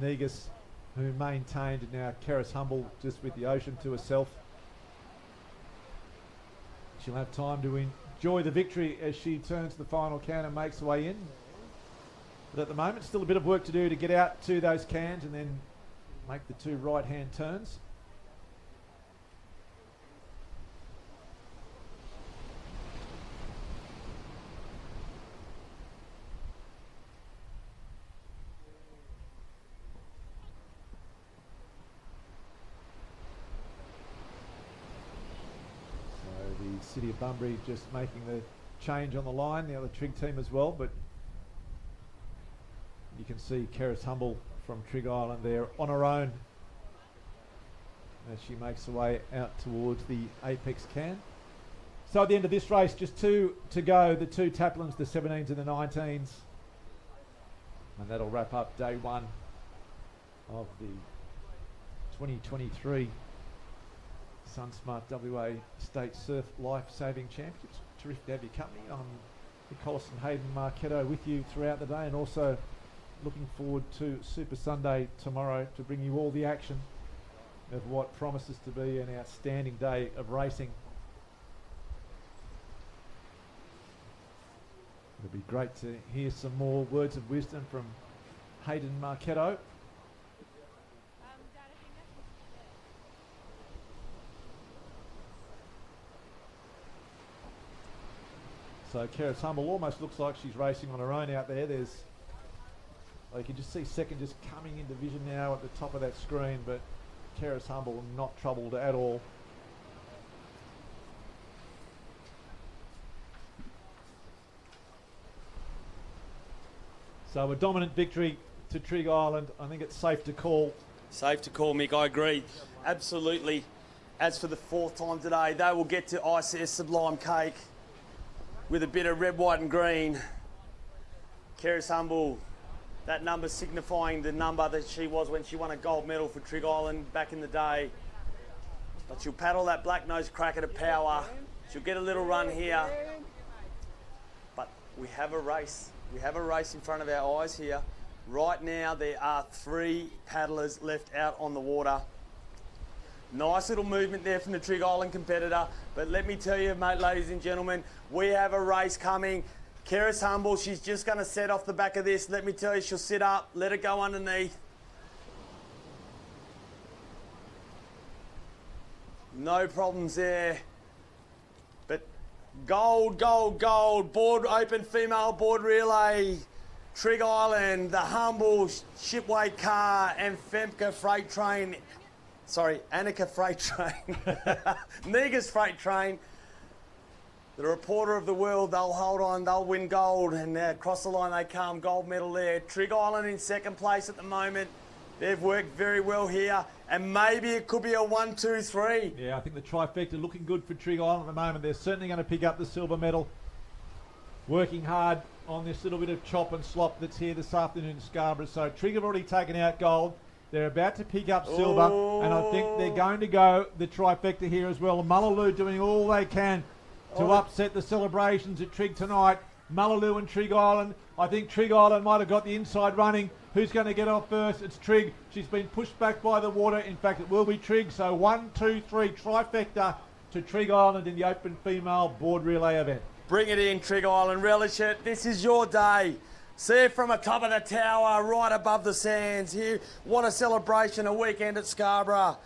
Negus, who maintained, now Keris Humble just with the ocean to herself. She'll have time to enjoy the victory as she turns the final can and makes her way in. But at the moment, still a bit of work to do to get out to those cans and then make the two right-hand turns. So the City of Bunbury just making the change on the line, the other Trig team as well, but you can see Keris Humble from Trig Island there on her own as she makes her way out towards the apex can. So at the end of this race, just 2 to go, the 2 taplins, the 17s and the 19s. And that'll wrap up day 1 of the 2023 SunSmart WA State Surf Life Saving Championships. Terrific to have your company. I'm Nick Collison, Hayden Marchetto with you throughout the day, and also looking forward to Super Sunday tomorrow to bring you all the action of what promises to be an outstanding day of racing. It'll be great to hear some more words of wisdom from Hayden Marchetto. So Keris Humble almost looks like she's racing on her own out there. You can just see second just coming into vision now at the top of that screen, but Keris Humble not troubled at all. So a dominant victory to Trig Island. I think it's safe to call. Safe to call, Mick. I agree. Absolutely. As for the 4th time today, they will get to ICS Sublime Cake with a bit of red, white and green. Keris Humble, that number signifying the number that she was when she won a gold medal for Trig Island back in the day. But she'll paddle that black-nosed cracker to power. She'll get a little run here. But we have a race. We have a race in front of our eyes here. Right now, there are 3 paddlers left out on the water. Nice little movement there from the Trig Island competitor. But let me tell you, mate, ladies and gentlemen, we have a race coming. Keris Humble, she's just going to set off the back of this. Let me tell you, she'll sit up, let it go underneath. No problems there. But gold, gold, gold. Board open female board relay. Trig Island, the Humble shipweight car and Femke freight train. Sorry, Annika freight train. Negus freight train. The reporter of the world, they'll hold on, they'll win gold, and across the line they come, gold medal there. Trig Island in 2nd place at the moment. They've worked very well here, and maybe it could be a 1, 2, 3. Yeah, I think the trifecta looking good for Trig Island at the moment. They're certainly going to pick up the silver medal. Working hard on this little bit of chop and slop that's here this afternoon in Scarborough. So Trig have already taken out gold. They're about to pick up silver, and I think they're going to go the trifecta here as well. Mullaloo doing all they can to upset the celebrations at Trig tonight. Mullaloo and Trig Island. I think Trig Island might have got the inside running. Who's going to get off first? It's Trig. She's been pushed back by the water. In fact, it will be Trig. So 1, 2, 3, trifecta to Trig Island in the open female board relay event. Bring it in, Trig Island. Relish it. This is your day. See it from the top of the tower, right above the sands here. What a celebration, a weekend at Scarborough.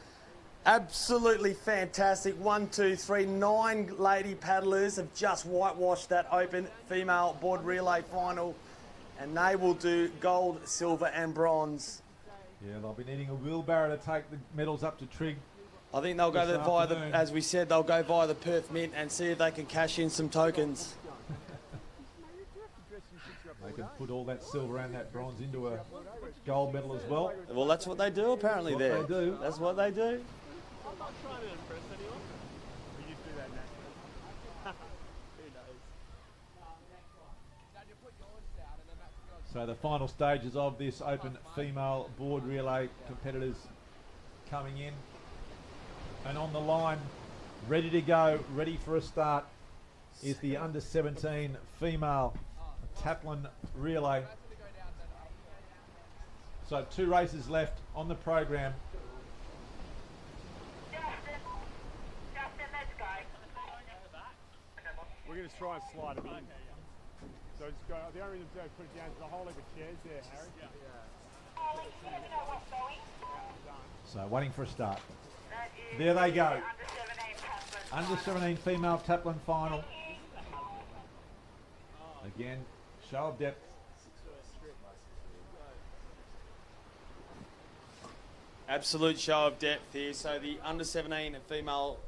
Absolutely fantastic. 1, 2, 3, 9 lady paddlers have just whitewashed that open female board relay final, and they will do gold, silver and bronze. Yeah, they'll be needing a wheelbarrow to take the medals up to Trig. I think they'll go via the, as we said, they'll go via the Perth Mint and see if they can cash in some tokens. They can put all that silver and that bronze into a gold medal as well. Well, that's what they do apparently there. That's what they do. That's what they do. I'm not trying to impress anyone. We just do that naturally. Who knows? So the final stages of this open female board relay competitors coming in. And on the line, ready to go, ready for a start, is the under 17 female taplin relay. So 2 races left on the program. We're going to try and slide them in. So just go, the only reason to put it down to the whole heap of chairs there, Harry. So waiting for a start. There they go. Under 17 female taplin final. Again, show of depth. Absolute show of depth here. So the under 17 female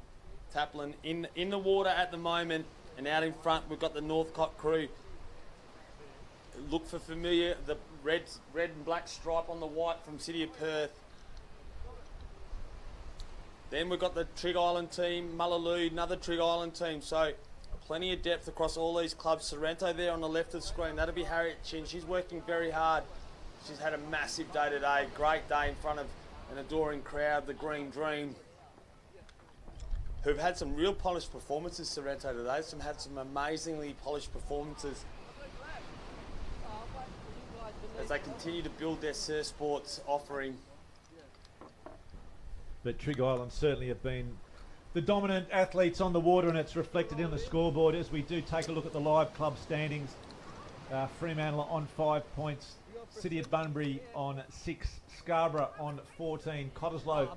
taplin in the water at the moment, and out in front we've got the Northcote crew. Look for familiar, the red and black stripe on the white from City of Perth. Then we've got the Trig Island team, Mullaloo, another Trig Island team. So plenty of depth across all these clubs. Sorrento there on the left of the screen. That'll be Harriet Chin. She's working very hard. She's had a massive day today. Great day in front of an adoring crowd, the Green Dream, who've had some real polished performances, Sorrento, today. Had some amazingly polished performances as they continue to build their Surf Sports offering. But Trig Island certainly have been the dominant athletes on the water, and it's reflected in the scoreboard as we do take a look at the live club standings. Fremantle on 5 points, City of Bunbury on 6, Scarborough on 14, Cottesloe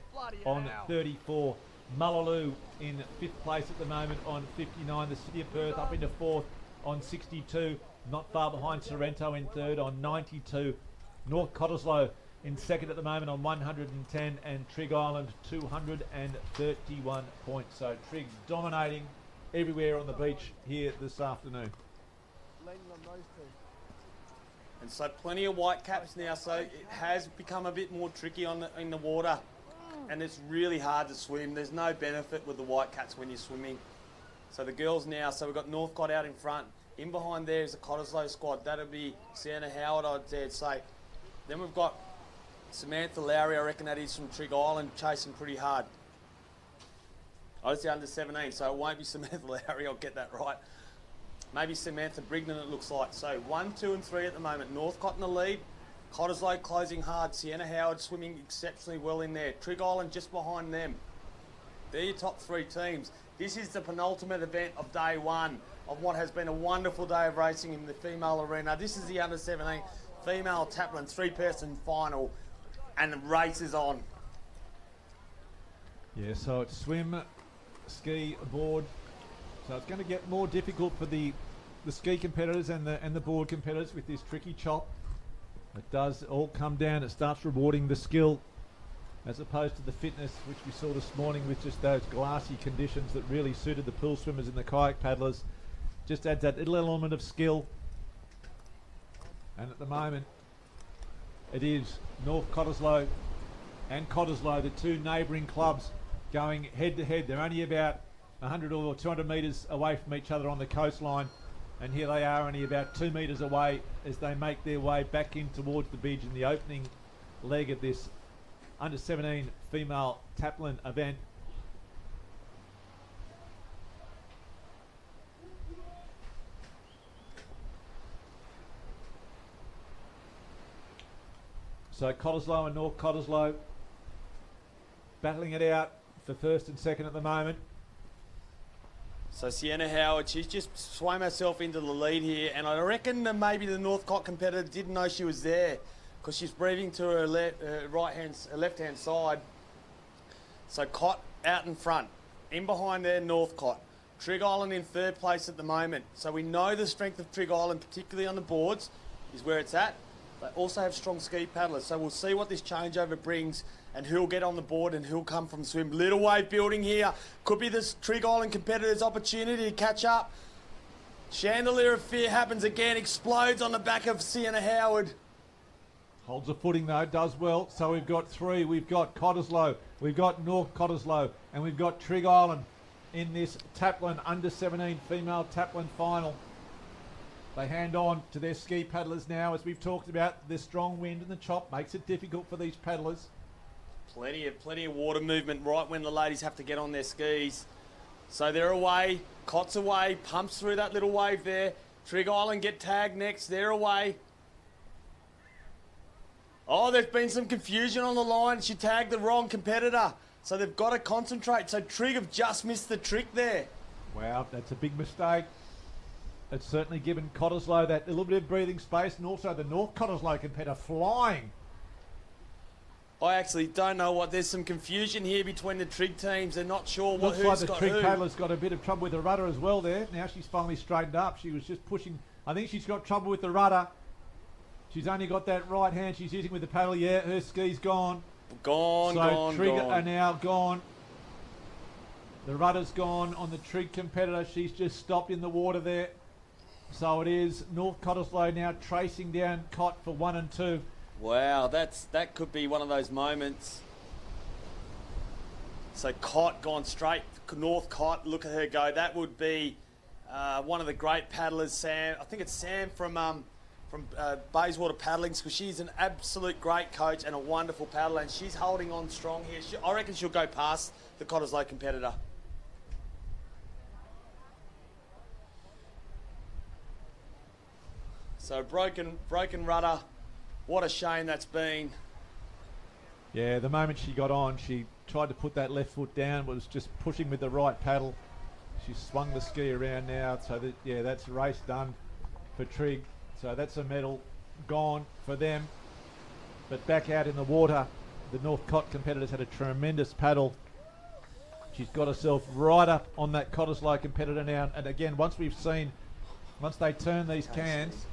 on 34, Mullaloo in 5th place at the moment on 59, the City of Perth up into 4th on 62, not far behind Sorrento in 3rd on 92, North Cottesloe in 2nd at the moment on 110, and Trig Island 231 points. So Trig dominating everywhere on the beach here this afternoon. And so plenty of white caps now, so it has become a bit more tricky in the water, and it's really hard to swim. There's no benefit with the white caps when you're swimming. So the girls now, so we've got Northcott out in front. In behind there is the Cottesloe squad. That'll be Sienna Howard, I'd dare say. Then we've got Samantha Lowry, I reckon that is from Trig Island, chasing pretty hard. I was under 17, so it won't be Samantha Lowry, I'll get that right. Maybe Samantha Brignan, it looks like. So 1, 2 and 3 at the moment. Northcott in the lead. Cottesloe closing hard. Sienna Howard swimming exceptionally well in there. Trig Island just behind them. They're your top 3 teams. This is the penultimate event of day 1 of what has been a wonderful day of racing in the female arena. This is the under 17 female taplin 3-person final, and the race is on. Yeah, so it's swim, ski, board. So it's going to get more difficult for the ski competitors and the board competitors with this tricky chop. It does all come down. It starts rewarding the skill as opposed to the fitness, which we saw this morning with just those glassy conditions that really suited the pool swimmers and the kayak paddlers. Just adds that little element of skill. And at the moment, it is North Cottesloe and Cottesloe, the 2 neighbouring clubs, going head to head. They're only about 100 or 200 metres away from each other on the coastline, and here they are only about 2 metres away as they make their way back in towards the beach in the opening leg of this under 17 female taplin event. So Cottesloe and North Cottesloe battling it out for 1st and 2nd at the moment. So Sienna Howard, she's just swam herself into the lead here, and I reckon that maybe the Northcott competitor didn't know she was there because she's breathing to her left-hand side. So Cott out in front. In behind there, Northcott. Trig Island in 3rd place at the moment. So we know the strength of Trig Island, particularly on the boards, is where it's at. They also have strong ski paddlers, so we'll see what this changeover brings and who'll get on the board and who'll come from swim. Little wave building here. Could be this Trig Island competitor's opportunity to catch up. Chandelier of Fear happens again, explodes on the back of Sienna Howard. Holds a footing though, does well. So we've got 3. We've got Cottesloe, we've got North Cottesloe, and we've got Trig Island in this taplin under 17 female taplin final. They hand on to their ski paddlers now. As we've talked about, the strong wind and the chop makes it difficult for these paddlers. Plenty of water movement right when the ladies have to get on their skis. So they're away, Cott's away, pumps through that little wave there. Trig Island get tagged next, they're away. Oh, there's been some confusion on the line. She tagged the wrong competitor. So they've got to concentrate. So Trig have just missed the trick there. Wow, that's a big mistake. It's certainly given Cottesloe that little bit of breathing space, and also the North Cottesloe competitor flying. I actually don't know what. There's some confusion here between the Trig teams. They're not sure what Looks who's like the got Trig who. paddler's got a bit of trouble with the rudder as well there. Now she's finally straightened up. She was just pushing. I think she's got trouble with the rudder. She's only got that right hand she's using with the paddle. Yeah, her ski's gone. Gone. Trig are now gone. The rudder's gone on the Trig competitor. She's just stopped in the water there. So it is North Cottesloe now tracing down Cott for 1 and 2. Wow, that could be one of those moments. So Cott gone straight, Northcott, look at her go. That would be one of the great paddlers, Sam. I think it's Sam from Bayswater Paddling School. She's an absolute great coach and a wonderful paddler, and she's holding on strong here. I reckon she'll go past the Cottesloe competitor. So broken rudder. What a shame that's been. Yeah, the moment she got on, she tried to put that left foot down, was just pushing with the right paddle. She swung the ski around now, so that, yeah, that's race done for Trig. So that's a medal gone for them. But back out in the water, the Northcott competitors had a tremendous paddle. She's got herself right up on that Cottesloe competitor now. And again, once they turn these cans,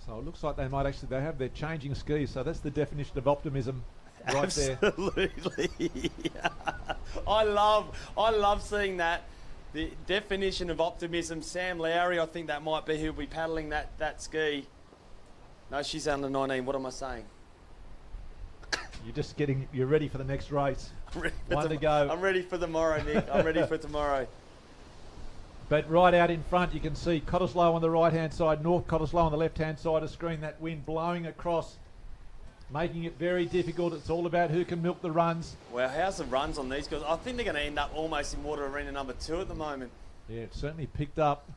so it looks like they have their changing skis. So that's the definition of optimism right there. Absolutely. I love seeing that. The definition of optimism. Sam Lowry, I think that might be who'll be paddling that ski. No, she's under 19. What am I saying? You're ready for the next race. One to go. I'm ready for tomorrow, Nick. I'm ready for tomorrow. But right out in front, you can see Cottesloe on the right-hand side, North Cottesloe on the left-hand side of the screen. That wind blowing across, making it very difficult. It's all about who can milk the runs. Well, how's the runs on these guys? I think they're going to end up almost in water arena number 2 at the moment. Yeah, it's certainly picked up.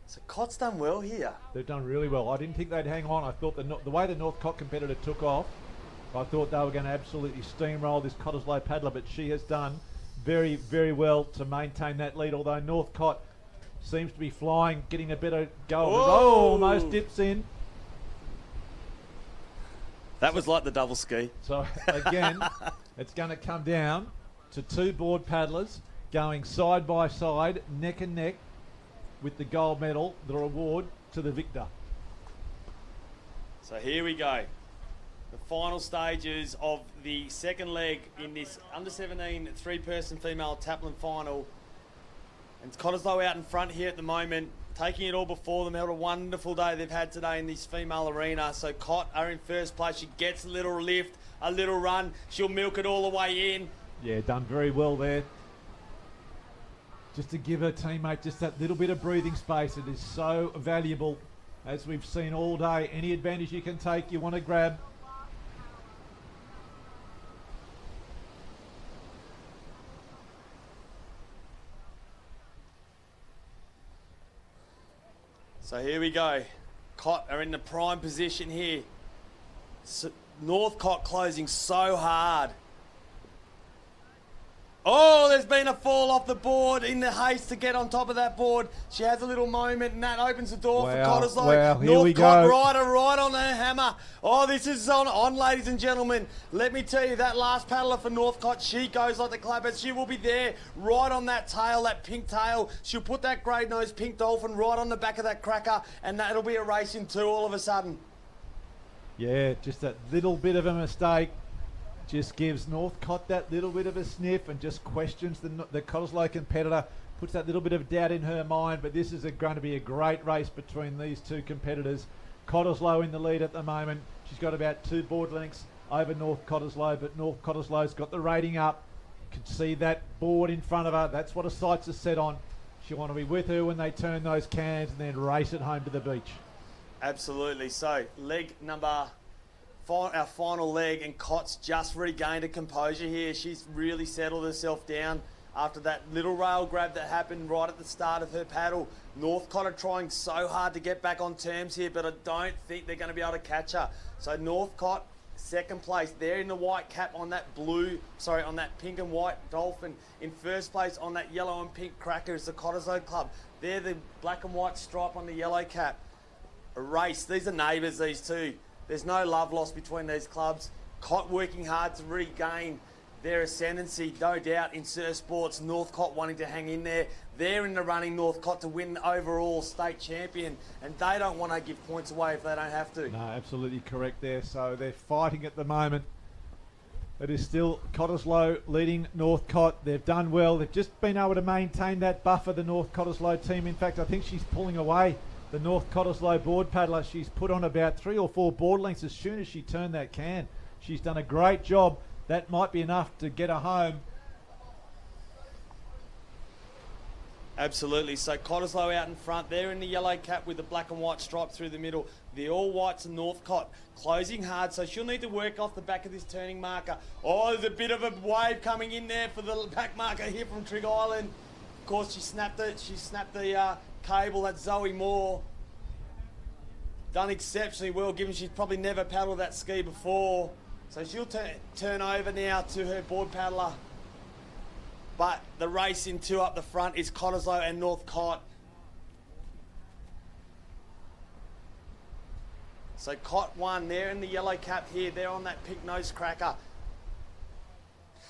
So Cott's done well here. They've done really well. I didn't think they'd hang on. I thought the way the Northcott competitor took off, I thought they were going to absolutely steamroll this Cottesloe paddler, but she has done very, very well to maintain that lead, although Northcott seems to be flying, getting a better go. Oh, almost dips in. That was like the double ski. So again, it's going to come down to 2 board paddlers going side by side, neck and neck, with the gold medal, the reward to the victor. So here we go. The final stages of the second leg in this under-17 3-person female taplin final. And it's Cottesloe out in front here at the moment, taking it all before them. Had a wonderful day they've had today in this female arena. So Cott are in first place. She gets a little lift, a little run. She'll milk it all the way in. Yeah, done very well there. Just to give her teammate just that little bit of breathing space. It is so valuable, as we've seen all day. Any advantage you can take, you want to grab. So here we go. Cott are in the prime position here. Northcott closing so hard. Oh, there's been a fall off the board in the haste to get on top of that board. She has a little moment, and that opens the door for Cottesloe. Wow, here we Northcott go. right on her hammer. Oh, this is on, ladies and gentlemen. Let me tell you, that last paddler for Northcott, she goes like the clappers. She will be there right on that tail, that pink tail. She'll put that grey nose pink dolphin right on the back of that cracker, and that'll be a race in 2 all of a sudden. Yeah, just that little bit of a mistake just gives Northcott that little bit of a sniff and just questions the Cottesloe competitor, puts that little bit of doubt in her mind. But this is going to be a great race between these 2 competitors. Cottesloe in the lead at the moment. She's got about 2 board lengths over North Cottesloe, but North Cottesloe's got the rating up. You can see that board in front of her. That's what her sights are set on. She'll want to be with her when they turn those cans and then race it home to the beach. Absolutely. So leg number, our final leg, and Cott's just regained a composure here. She's really settled herself down after that little rail grab that happened right at the start of her paddle. Northcott are trying so hard to get back on terms here, but I don't think they're going to be able to catch her. So Northcott, second place. They're in the white cap on that on that pink and white dolphin. In first place on that yellow and pink cracker is the Cottesloe Club. They're the black and white stripe on the yellow cap. A race. These are neighbours, these 2. There's no love lost between these clubs. Cott working hard to regain their ascendancy, no doubt, in Surf Sports. Northcott wanting to hang in there. They're in the running, Northcott, to win overall state champion, and they don't want to give points away if they don't have to. No, absolutely correct there. So they're fighting at the moment. It is still Cottesloe leading Northcott. They've done well. They've just been able to maintain that buffer, the North Cottesloe team. In fact, I think she's pulling away the North Cottesloe board paddler. She's put on about 3 or 4 board lengths as soon as she turned that can. She's done a great job. That might be enough to get her home. Absolutely. So Cottesloe out in front. They're in the yellow cap with the black and white stripe through the middle. The all whites and Northcott closing hard. So she'll need to work off the back of this turning marker. Oh, there's a bit of a wave coming in there for the back marker here from Trig Island. Of course, she snapped it. She snapped the cable. That's Zoe Moore. Done exceptionally well, given she's probably never paddled that ski before. So she'll turn over now to her board paddler. But the race in 2 up the front is Cottesloe and Northcott. So Cott won. They're in the yellow cap here. They're on that pink nose cracker.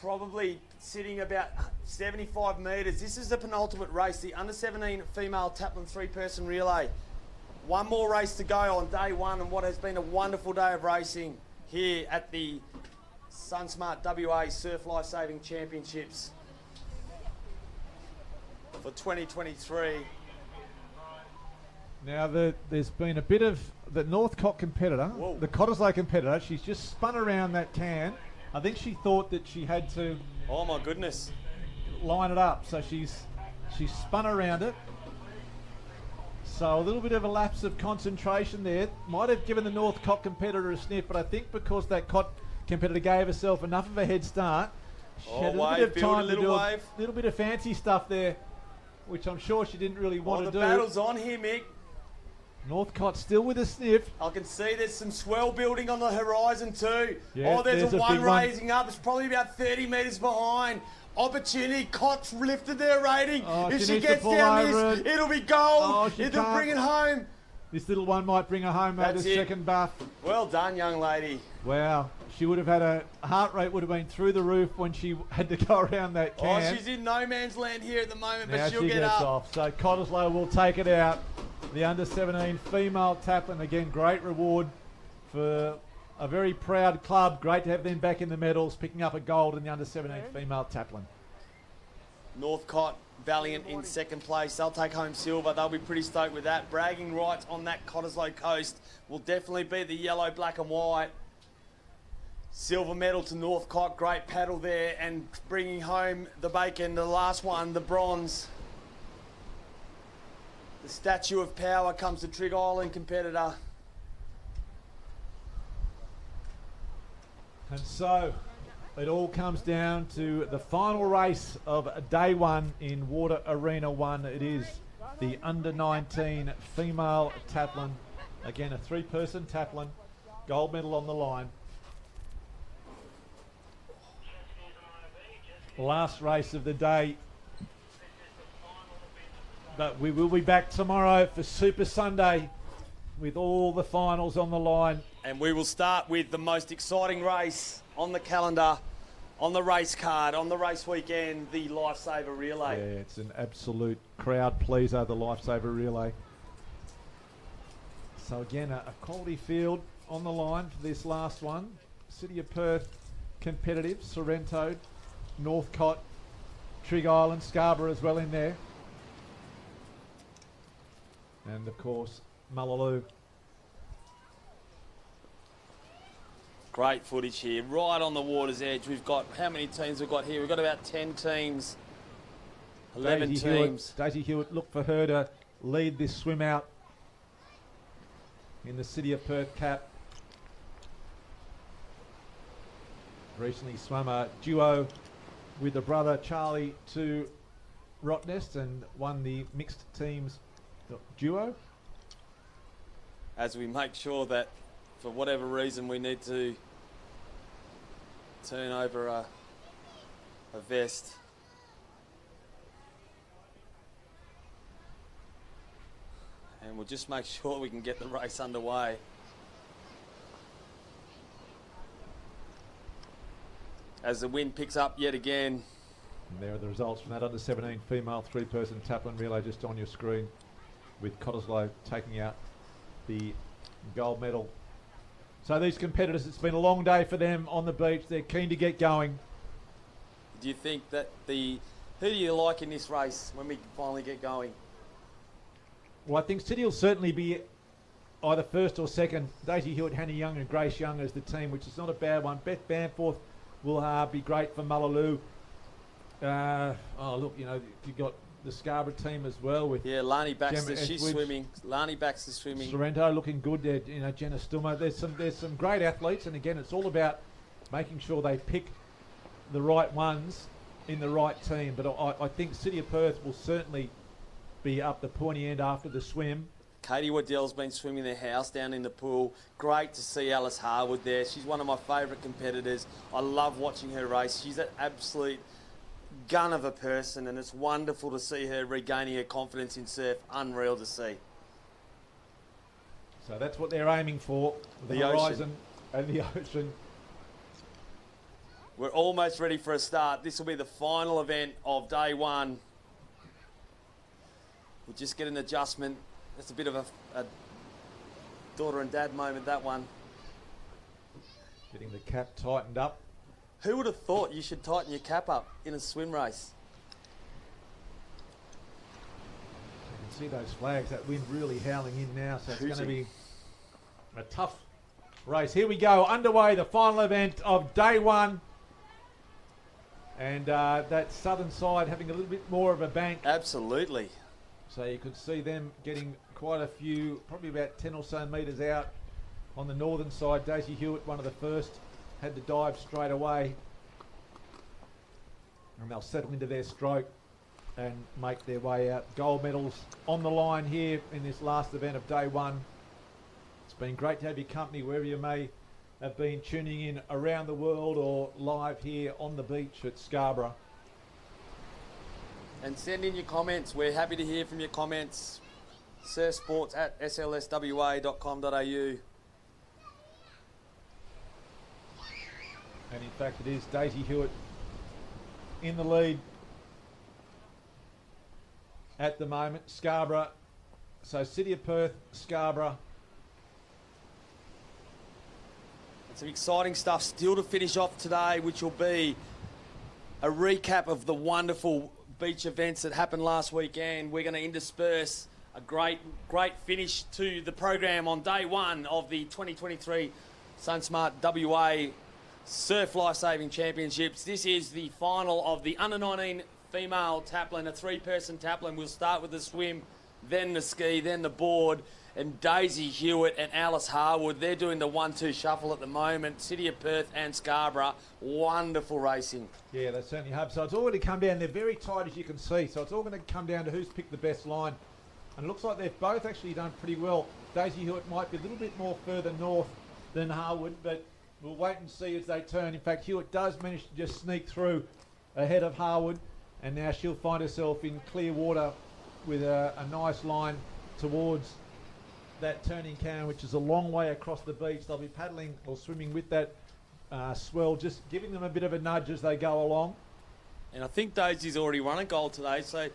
Probably sitting about 75 metres. This is the penultimate race, the under-17 female taplin 3-person relay. One more race to go on day 1 and what has been a wonderful day of racing here at the SunSmart WA Surf Lifesaving Championships for 2023. Now, there's been a bit of the Northcott competitor, the Cottesloe competitor. She's just spun around that can. I think she thought that she had to... Oh, my goodness. ...line it up. So she's spun around it. So a little bit of a lapse of concentration there. Might have given the Northcott competitor a sniff, but I think because that Cott competitor gave herself enough of a head start, she had a little bit of time to do a little bit of fancy stuff there, which I'm sure she didn't really want to do. The battle's on here, Mick. Northcott still with a sniff. I can see there's some swell building on the horizon too. Yeah, there's a one raising up. It's probably about 30 metres behind. Opportunity. Cott's lifted their rating. If she gets down this, it'll be gold. It'll bring it home. This little one might bring her home at the second buff. Well done, young lady. Wow. She would have had a heart rate would have been through the roof when she had to go around that can. Oh, she's in no man's land here at the moment, now but she'll get up. Off. So Cottesloe will take it out. The under-17 female taplin. Again, great reward for a very proud club. Great to have them back in the medals, picking up a gold in the under-17 female taplin. Northcott, Valiant in second place. They'll take home silver. They'll be pretty stoked with that. Bragging rights on that Cottesloe coast will definitely be the yellow, black and white. Silver medal to Northcott. Great paddle there and bringing home the bacon. The last one, the bronze. The statue of power comes to Trig Island competitor. And so it all comes down to the final race of day 1 in Water Arena 1. It is the under-19 female taplin. Again, a 3-person taplin. Gold medal on the line. Last race of the day. But we will be back tomorrow for Super Sunday with all the finals on the line. And we will start with the most exciting race on the calendar, on the race card, on the race weekend, the Lifesaver Relay. Yeah, it's an absolute crowd pleaser, the Lifesaver Relay. So again, a quality field on the line for this last one. City of Perth competitive, Sorrento, Northcott, Trig Island, Scarborough as well in there. And of course, Mullaloo. Great footage here, right on the water's edge. We've got, how many teams we've got here? We've got about 10 teams, 11 teams. Daisy Hewitt, look for her to lead this swim out in the City of Perth Cap. Recently swam a duo with the brother Charlie to Rottnest and won the mixed teams duo. As we make sure that for whatever reason we need to turn over a vest. And we'll just make sure we can get the race underway. As the wind picks up yet again. And there are the results from that under-17 female 3-person taplin relay just on your screen, with Cottesloe taking out the gold medal. So these competitors, it's been a long day for them on the beach. They're keen to get going. Do you think that who do you like in this race when we finally get going? Well, I think City will certainly be either first or second. Daisy Hewitt, Hannah Young and Grace Young as the team, which is not a bad one. Beth Bamforth will be great for Mullaloo. Look, you've got the Scarborough team as well with Lani Baxter, Gemma she's Edgewood. swimming. Lani Baxter's swimming. Sorrento looking good there. Jenna Stummer. There's some great athletes, and again, it's all about making sure they pick the right ones in the right team. But I think City of Perth will certainly be up the pointy end after the swim. Katie Waddell's been swimming their house down in the pool. Great to see Alice Harwood there. She's one of my favourite competitors. I love watching her race. She's an absolute gun of a person, and it's wonderful to see her regaining her confidence in surf. Unreal to see. So that's what they're aiming for, the horizon and the ocean. We're almost ready for a start. This will be the final event of day one. We'll just get an adjustment. It's a bit of a daughter and dad moment, that one. Getting the cap tightened up. Who would have thought you should tighten your cap up in a swim race? You can see those flags, that wind really howling in now, so it's going to be a tough race. Here we go, underway, the final event of day one. And that southern side having a little bit more of a bank. Absolutely. So you could see them getting quite a few, probably about 10 or so metres out on the northern side. Daisy Hewitt, one of the first, had to dive straight away. And they'll settle into their stroke and make their way out. Gold medals on the line here in this last event of day one. It's been great to have your company wherever you may have been tuning in around the world or live here on the beach at Scarborough. And send in your comments. We're happy to hear from your comments. surfsports@slswa.com.au. And in fact, it is Daisy Hewitt in the lead at the moment. Scarborough. So City of Perth, Scarborough. Some exciting stuff still to finish off today, which will be a recap of the wonderful beach events that happened last weekend. We're going to intersperse a great finish to the program on day one of the 2023 SunSmart WA Surf Lifesaving Championships. This is the final of the under-19 female taplin, a three-person taplin. We'll start with the swim, then the ski, then the board. And Daisy Hewitt and Alice Harwood, they're doing the 1-2 shuffle at the moment. City of Perth and Scarborough, wonderful racing. Yeah, they certainly have. So it's all going to come down. They're very tight, as you can see. So it's all going to come down to who's picked the best line. And it looks like they've both actually done pretty well. Daisy Hewitt might be a little bit more further north than Harwood, but we'll wait and see as they turn. In fact, Hewitt does manage to just sneak through ahead of Harwood. And now she'll find herself in clear water with a nice line towards that turning can, which is a long way across the beach. They'll be paddling or swimming with that swell, just giving them a bit of a nudge as they go along. And I think Daisy's already run a goal today. So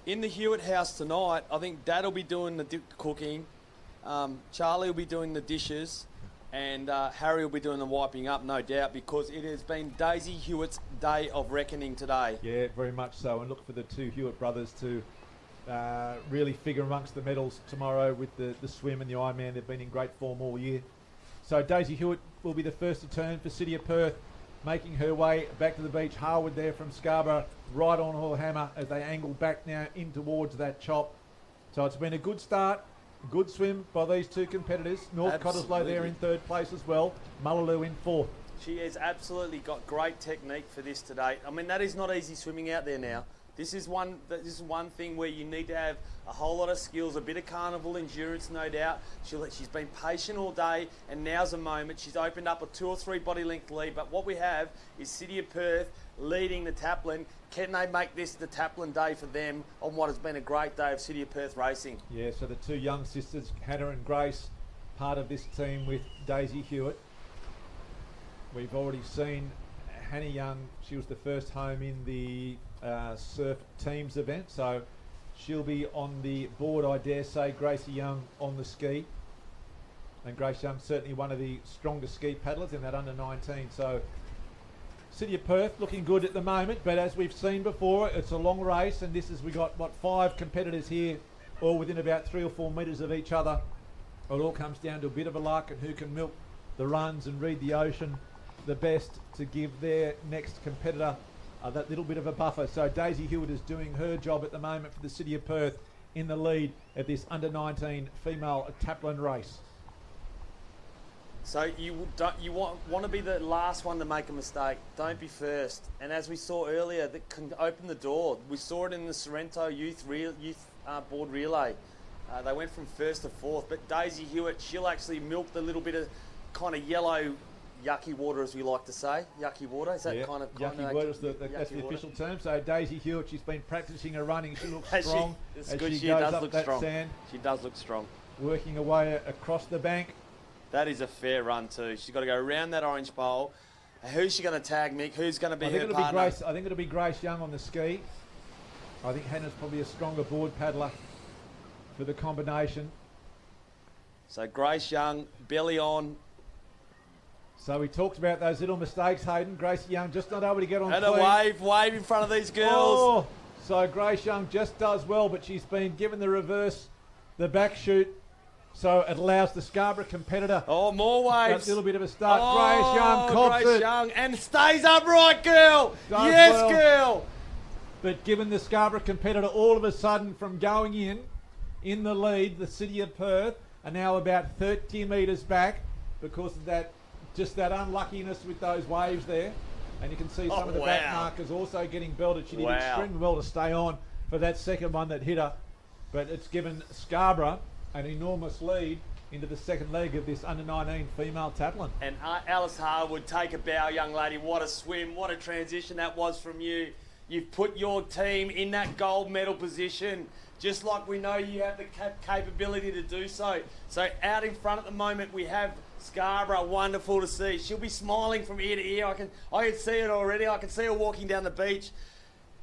in the Hewitt house tonight, I think Dad will be doing the cooking, Charlie will be doing the dishes, and Harry will be doing the wiping up, no doubt, because it has been Daisy Hewitt's day of reckoning today. Yeah, very much so. And look for the two Hewitt brothers to really figure amongst the medals tomorrow with the swim and the Ironman. They've been in great form all year. So Daisy Hewitt will be the first to turn for City of Perth, making her way back to the beach. Harwood there from Scarborough, right on her hammer as they angle back now in towards that chop. So it's been a good start, good swim by these two competitors. North Cottesloe there in third place as well. Mullaloo in fourth. She has absolutely got great technique for this today. I mean, that is not easy swimming out there now. This is one thing where you need to have a whole lot of skills, a bit of carnival endurance, no doubt. She's been patient all day, and now's the moment. She's opened up a 2 or 3 body length lead, but what we have is City of Perth leading the taplin. Can they make this the taplin day for them on what has been a great day of City of Perth racing? Yeah, so the two young sisters, Hannah and Grace, part of this team with Daisy Hewitt. We've already seen Hannah Young. She was the first home in the surf teams event, so she'll be on the board, I dare say. Gracie Young on the ski, and Grace Young certainly one of the strongest ski paddlers in that under-19. So City of Perth looking good at the moment, but as we've seen before, it's a long race, and we got 5 competitors here all within about 3 or 4 metres of each other. It all comes down to a bit of a luck and who can milk the runs and read the ocean the best to give their next competitor that little bit of a buffer. So Daisy Hewitt is doing her job at the moment for the City of Perth in the lead of this under-19 female taplin race. So you want to be the last one to make a mistake. Don't be first. And as we saw earlier, that can open the door. We saw it in the Sorrento youth board relay. They went from first to fourth, but Daisy Hewitt, she'll actually milk the little bit of kind of yellow yucky water, as we like to say. Yucky water, is that kind of yucky water? That's the official term. So Daisy Hewitt, she's been practising her running. She looks strong as she goes up that sand. She does look strong. Working away across the bank. That is a fair run too. She's got to go around that orange pole. Who's she going to tag, Mick? Who's going to be her partner? I think it'll be Grace Young on the ski. I think Hannah's probably a stronger board paddler for the combination. So Grace Young, belly on. So we talked about those little mistakes, Hayden. Grace Young just not able to get on and clean. a wave in front of these girls. Oh, so Grace Young just does well, but she's been given the reverse, the back shoot. So it allows the Scarborough competitor. Oh, more waves. A little bit of a start. Grace Young cops Grace it. Young and stays upright, girl. Yes, well. Girl. But given the Scarborough competitor all of a sudden from going in the lead, the City of Perth are now about 30 metres back because of that, just that unluckiness with those waves there. And you can see some of the back markers also getting belted. She did extremely well to stay on for that second one that hit her. But it's given Scarborough an enormous lead into the second leg of this under-19 female taplin. And Alice Harwood, take a bow, young lady. What a swim, what a transition that was from you. You've put your team in that gold medal position, just like we know you have the capability to do so. So out in front at the moment, we have Scarborough, wonderful to see. She'll be smiling from ear to ear. I can see it already. I can see her walking down the beach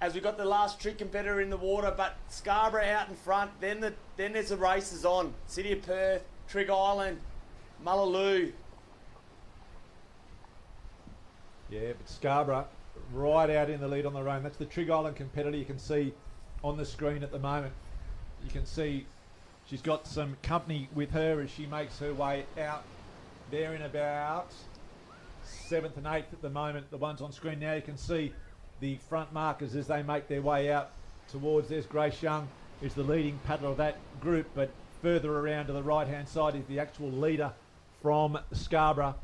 as we got the last trick competitor in the water, but Scarborough out in front. Then there's the races on. City of Perth, Trig Island, Mullaloo. Yeah, but Scarborough right out in the lead on their own. That's the Trig Island competitor you can see on the screen at the moment. You can see she's got some company with her as she makes her way out. They're in about 7th and 8th at the moment. The ones on screen now, you can see the front markers as they make their way out towards. There's Grace Young, who's the leading paddler of that group, but further around to the right-hand side is the actual leader from Scarborough.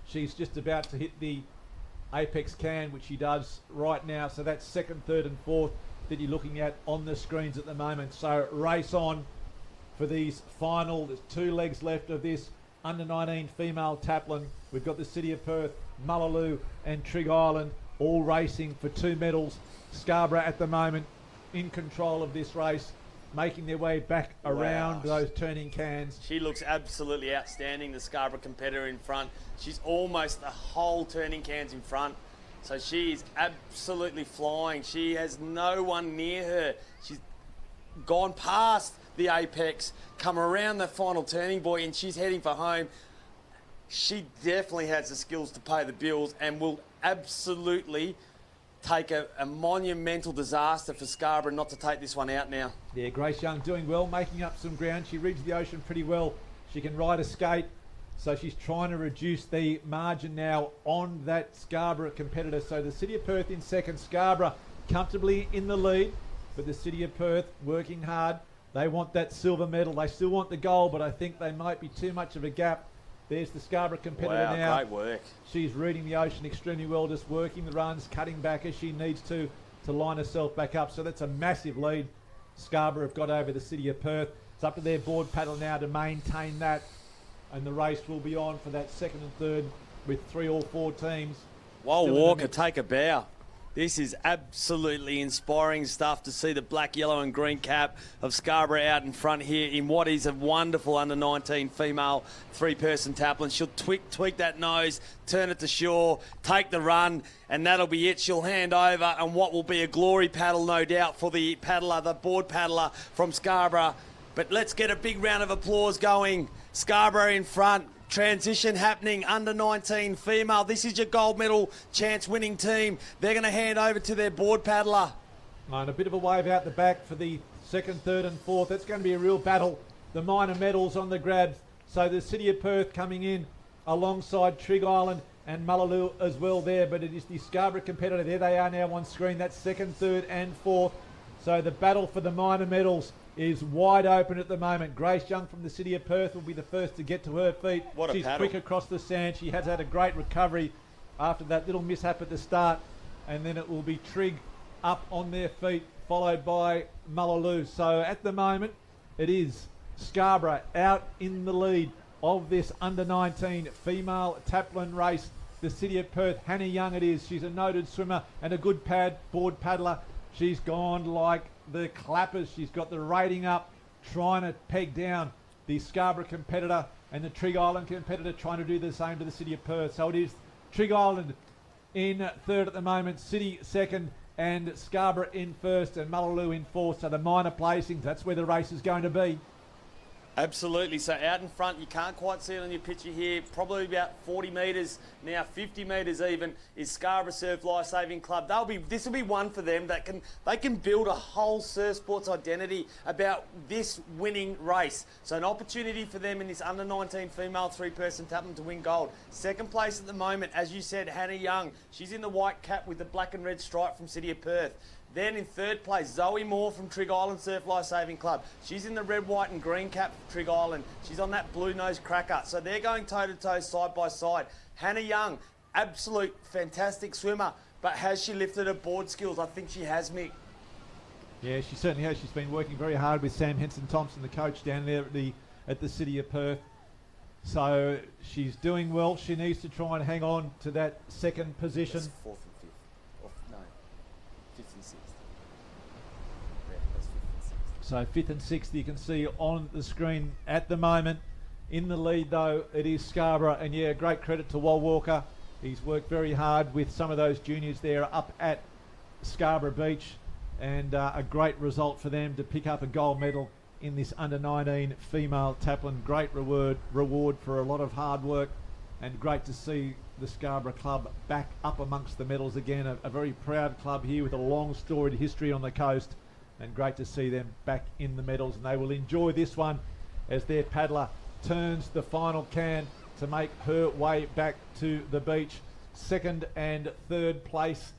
She's just about to hit the apex can, which she does right now. So that's 2nd, 3rd and 4th that you're looking at on the screens at the moment. So race on for these final. There's 2 legs left of this under-19 female taplin. We've got the City of Perth, Mullaloo and Trig Island all racing for 2 medals. Scarborough at the moment in control of this race, making their way back around those turning cans. She looks absolutely outstanding, the Scarborough competitor in front. She's almost the whole turning cans in front. So she is absolutely flying. She has no one near her. She's gone past the apex, come around the final turning buoy, and she's heading for home. She definitely has the skills to pay the bills and will absolutely take a monumental disaster for Scarborough not to take this one out now. Yeah, Grace Young doing well, making up some ground. She reads the ocean pretty well. She can ride a skate, so she's trying to reduce the margin now on that Scarborough competitor. So the City of Perth in 2nd, Scarborough comfortably in the lead, but the City of Perth working hard. They want that silver medal. They still want the gold, but I think they might be too much of a gap. There's the Scarborough competitor now. Great work. She's reading the ocean extremely well, just working the runs, cutting back as she needs to line herself back up. So that's a massive lead Scarborough have got over the City of Perth. It's up to their board paddle now to maintain that, and the race will be on for that 2nd and 3rd with 3 or 4 teams. While Walker, take a bow. This is absolutely inspiring stuff to see the black, yellow and green cap of Scarborough out in front here in what is a wonderful under-19 female 3-person taplin. She'll tweak that nose, turn it to shore, take the run, and that'll be it. She'll hand over, and what will be a glory paddle, no doubt, for the paddler, the board paddler from Scarborough. But let's get a big round of applause going. Scarborough in front. Transition happening, under-19 female. This is your gold medal chance winning team. They're going to hand over to their board paddler. And a bit of a wave out the back for the second, third and fourth. That's going to be a real battle. The minor medals on the grabs. So the City of Perth coming in alongside Trig Island and Mullaloo as well there, but it is the Scarborough competitor. There they are now on screen. That's second, third and fourth. So the battle for the minor medals is wide open at the moment. Grace Young from the City of Perth will be the first to get to her feet. She's quick across the sand. She has had a great recovery after that little mishap at the start, and then it will be Trig up on their feet, followed by Mullaloo. So at the moment, it is Scarborough out in the lead of this under-19 female taplin race. The City of Perth, Hannah Young it is. She's a noted swimmer and a good board paddler. She's gone like the clappers. She's got the rating up, trying to peg down the Scarborough competitor and the Trig Island competitor, trying to do the same to the City of Perth. So it is Trig Island in third at the moment, City second, and Scarborough in first, and Mullaloo in fourth. So the minor placings, that's where the race is going to be. Absolutely. So out in front, you can't quite see it on your picture here, probably about 40 metres, now 50 metres even, is Scarborough Surf Lifesaving Club. This will be one for them that they can build a whole surf sports identity about this winning race. So an opportunity for them in this under-19 female three-person taplin to win gold. Second place at the moment, as you said, Hannah Young. She's in the white cap with the black and red stripe from City of Perth. Then in third place, Zoe Moore from Trig Island Surf Lifesaving Club. She's in the red, white and green cap for Trig Island. She's on that blue nose cracker. So they're going toe-to-toe, side by side. Hannah Young, absolute fantastic swimmer, but has she lifted her board skills? I think she has, Mick. Yeah, she certainly has. She's been working very hard with Sam Henson-Thompson, the coach down there at the City of Perth. So she's doing well. She needs to try and hang on to that second position. That's fourth and fifth. Oh, no, fifth and sixth. So fifth and sixth you can see on the screen at the moment. In the lead though, it is Scarborough, and yeah, great credit to Wal Walker. He's worked very hard with some of those juniors there up at Scarborough Beach, and a great result for them to pick up a gold medal in this under-19 female taplin. Great reward for a lot of hard work, and great to see the Scarborough club back up amongst the medals again. A very proud club here with a long storied history on the coast, and great to see them back in the medals, and they will enjoy this one as their paddler turns the final can to make her way back to the beach. Second and third place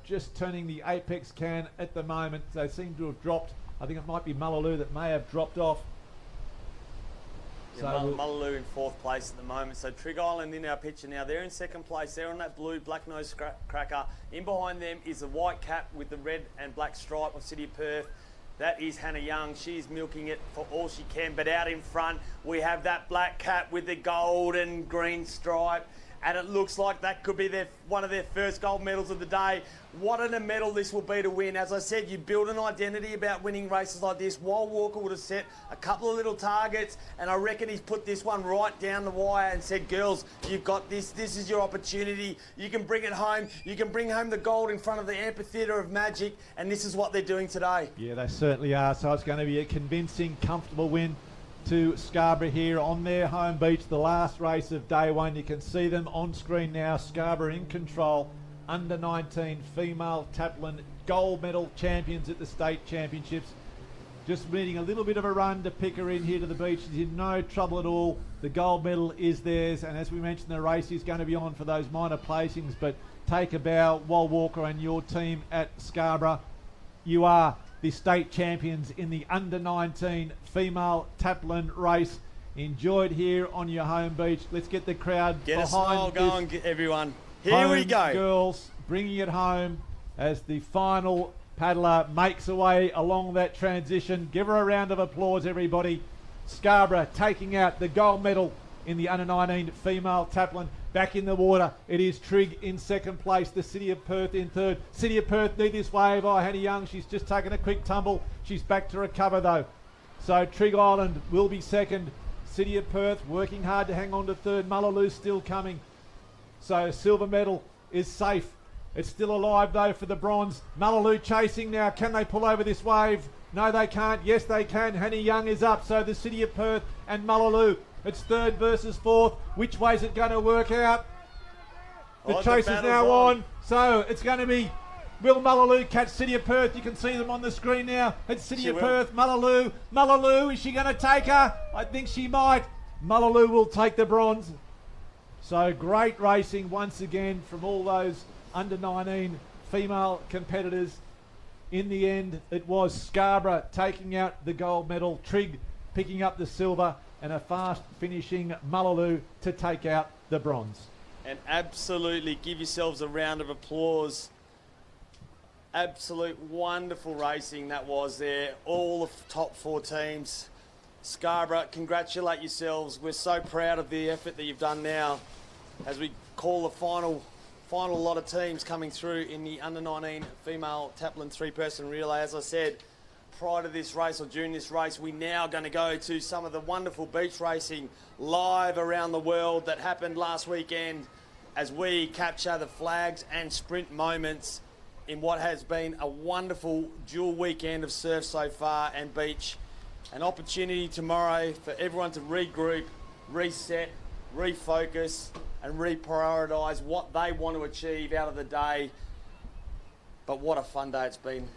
just turning the apex can at the moment. They seem to have dropped. I think it might be Mullaloo that may have dropped off. Yeah, so Mullaloo in fourth place at the moment. So Trig Island in our picture now. They're in second place. They're on that blue black nose cracker. In behind them is the white cap with the red and black stripe of City of Perth. That is Hannah Young. She's milking it for all she can. But out in front, we have that black cap with the gold and green stripe. And it looks like that could be one of their first gold medals of the day. What a medal this will be to win. As I said, you build an identity about winning races like this. Wal Walker would have set a couple of little targets, and I reckon he's put this one right down the wire and said, girls, you've got this. This is your opportunity. You can bring it home. You can bring home the gold in front of the Amphitheatre of Magic, and this is what they're doing today. Yeah, they certainly are. So it's going to be a convincing, comfortable win to Scarborough here on their home beach, the last race of day one. You can see them on screen now. Scarborough in control, under-19 female taplin gold medal champions at the state championships. Just needing a little bit of a run to pick her in here to the beach. She's in no trouble at all. The gold medal is theirs, and as we mentioned, the race is going to be on for those minor placings. But take a bow, Wal Walker and your team at Scarborough. You are the state champions in the under-19 female taplin race. Enjoyed here on your home beach. Let's get the crowd get behind a smile going, everyone. Here we go. Girls bringing it home as the final paddler makes her way along that transition. Give her a round of applause, everybody. Scarborough taking out the gold medal in the under-19 female taplin. Back in the water, it is Trig in second place, the City of Perth in third. City of Perth need this wave. Oh, Hannah Young, she's just taken a quick tumble. She's back to recover though. So Trig Island will be second. City of Perth working hard to hang on to third. Mullaloo still coming. So silver medal is safe. It's still alive though for the bronze. Mullaloo chasing now. Can they pull over this wave? No, they can't. Yes, they can. Hannah Young is up. So the City of Perth and Mullaloo. It's third versus fourth. Which way is it going to work out? The chase is now on. So it's going to be Will Mullaloo catch City of Perth? You can see them on the screen now. It's City She of will. Perth, Mullaloo. Mullaloo, is she going to take her? I think she might. Mullaloo will take the bronze. So great racing once again from all those under 19 female competitors. In the end, it was Scarborough taking out the gold medal, Trigg picking up the silver, and a fast finishing Mullaloo to take out the bronze. And absolutely give yourselves a round of applause. Absolute wonderful racing that was there. All the top 4 teams. Scarborough, congratulate yourselves. We're so proud of the effort that you've done now as we call the final lot of teams coming through in the under 19 female taplin 3-person relay. As I said, prior to this race or during this race, we're now going to go to some of the wonderful beach racing live around the world that happened last weekend as we capture the flags and sprint moments in what has been a wonderful dual weekend of surf so far and beach. An opportunity tomorrow for everyone to regroup, reset, refocus and reprioritise what they want to achieve out of the day. But what a fun day it's been.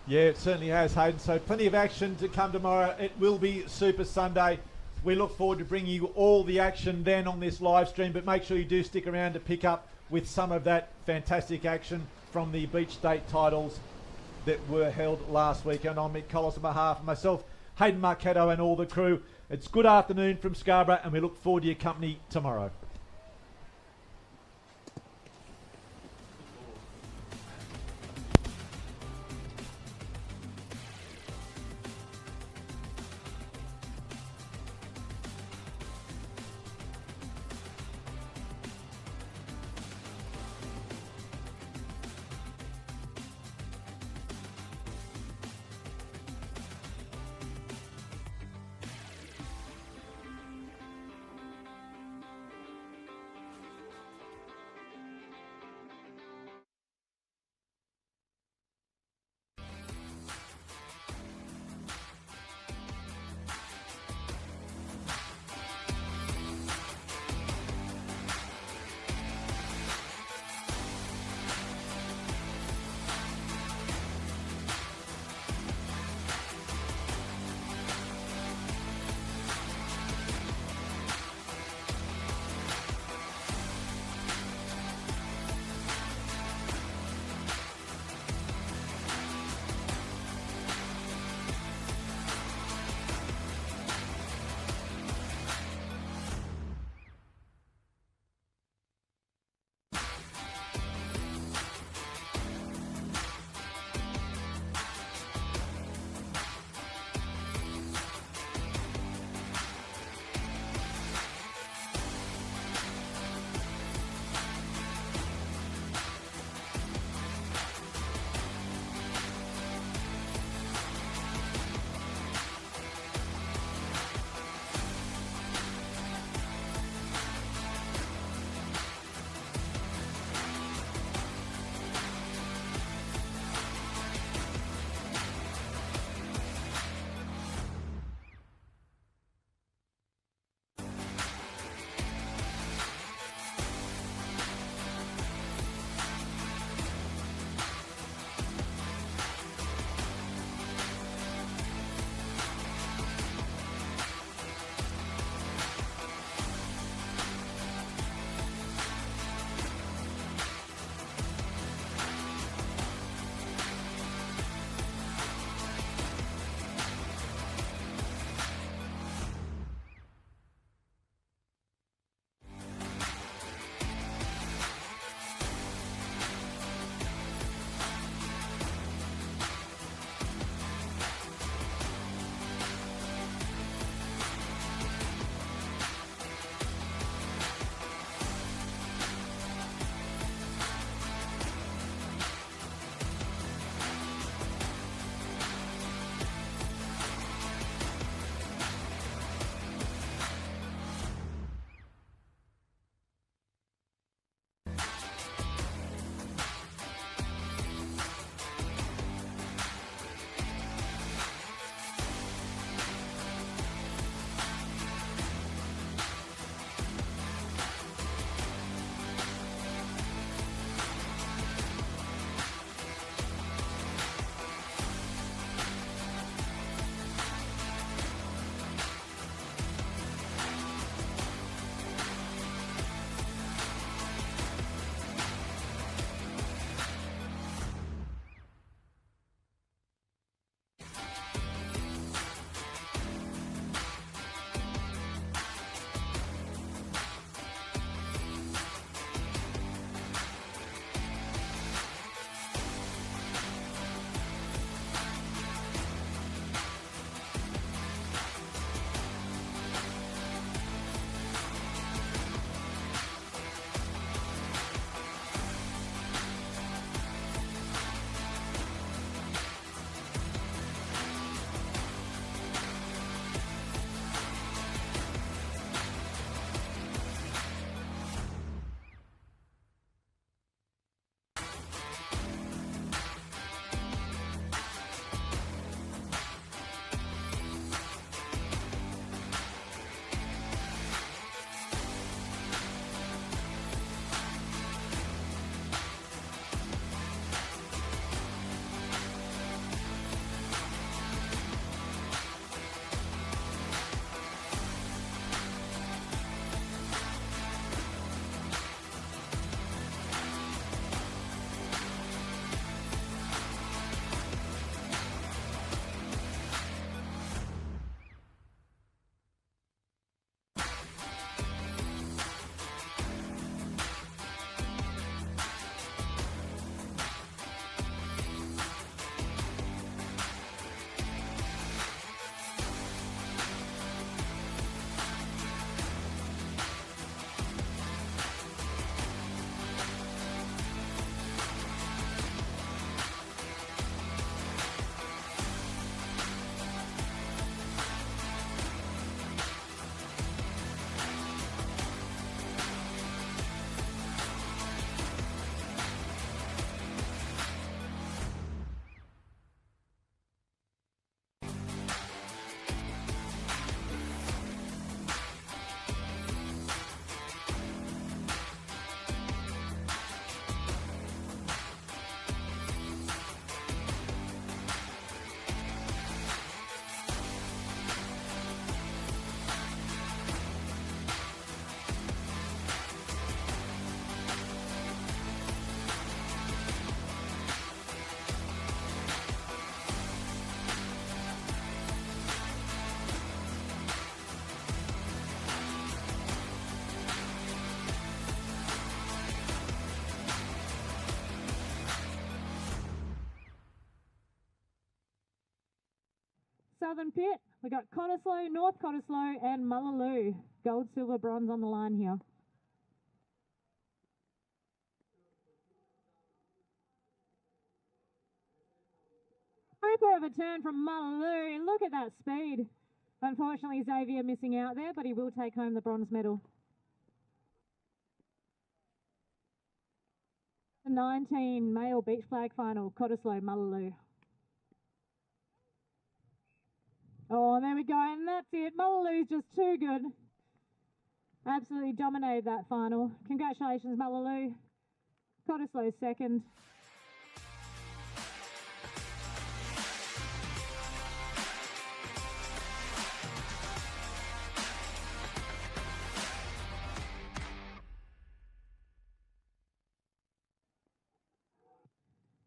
Yeah, it certainly has, Hayden. So plenty of action to come tomorrow. It will be Super Sunday. We look forward to bringing you all the action then on this live stream, but make sure you do stick around to pick up with some of that fantastic action from the beach state titles that were held last weekend. I'm Mick Collis on behalf of myself, Hayden Marchetto and all the crew. It's good afternoon from Scarborough and we look forward to your company tomorrow. southern pit. We've got Cottesloe, North Cottesloe and Mullaloo. Gold, silver, bronze on the line here. Super of a turn from Mullaloo. Look at that speed. Unfortunately, Xavier missing out there, but he will take home the bronze medal. The 19 male beach flag final, Cottesloe, Mullaloo. Oh, there we go, and that's it. Mullaloo's just too good. Absolutely dominated that final. Congratulations, Mullaloo. Cottesloe second.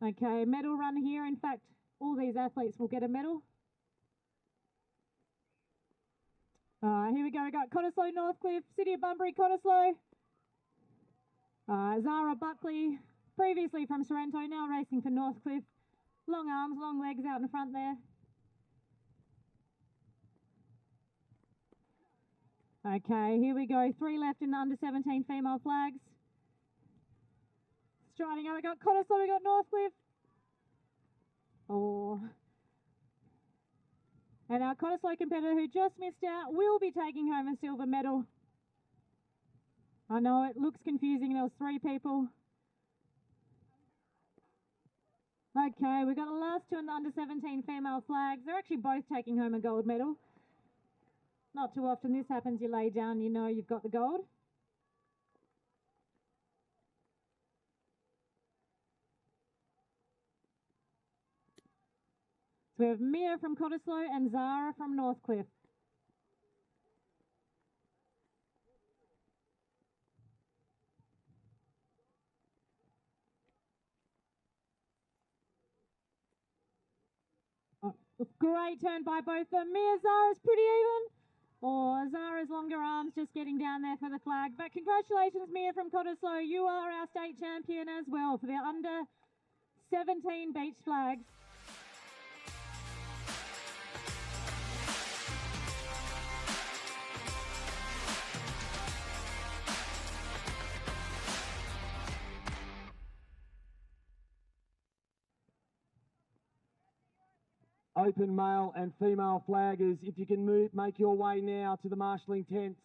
Okay, medal run here. In fact, all these athletes will get a medal. Here we go. We got Cottesloe, Northcliffe, City of Bunbury, Cottesloe. Zara Buckley, previously from Sorrento, now racing for Northcliffe. Long arms, long legs out in front there. Okay, here we go. 3 left in the under 17 female flags. Striding up, we got Cottesloe, we got Northcliffe. Oh. And our Cottesloe competitor who just missed out will be taking home a silver medal. I know it looks confusing, there was 3 people. Okay, we've got the last 2 in the under 17 female flags. They're actually both taking home a gold medal. Not too often this happens, you lay down, you know you've got the gold. So we have Mia from Cottesloe and Zara from Northcliffe. Oh, great turn by both of them. Mia, Zara's pretty even. Or Zara's longer arms just getting down there for the flag. But congratulations, Mia from Cottesloe. You are our state champion as well for the under 17 beach flags. Open male and female flaggers, if you can make your way now to the marshalling tents.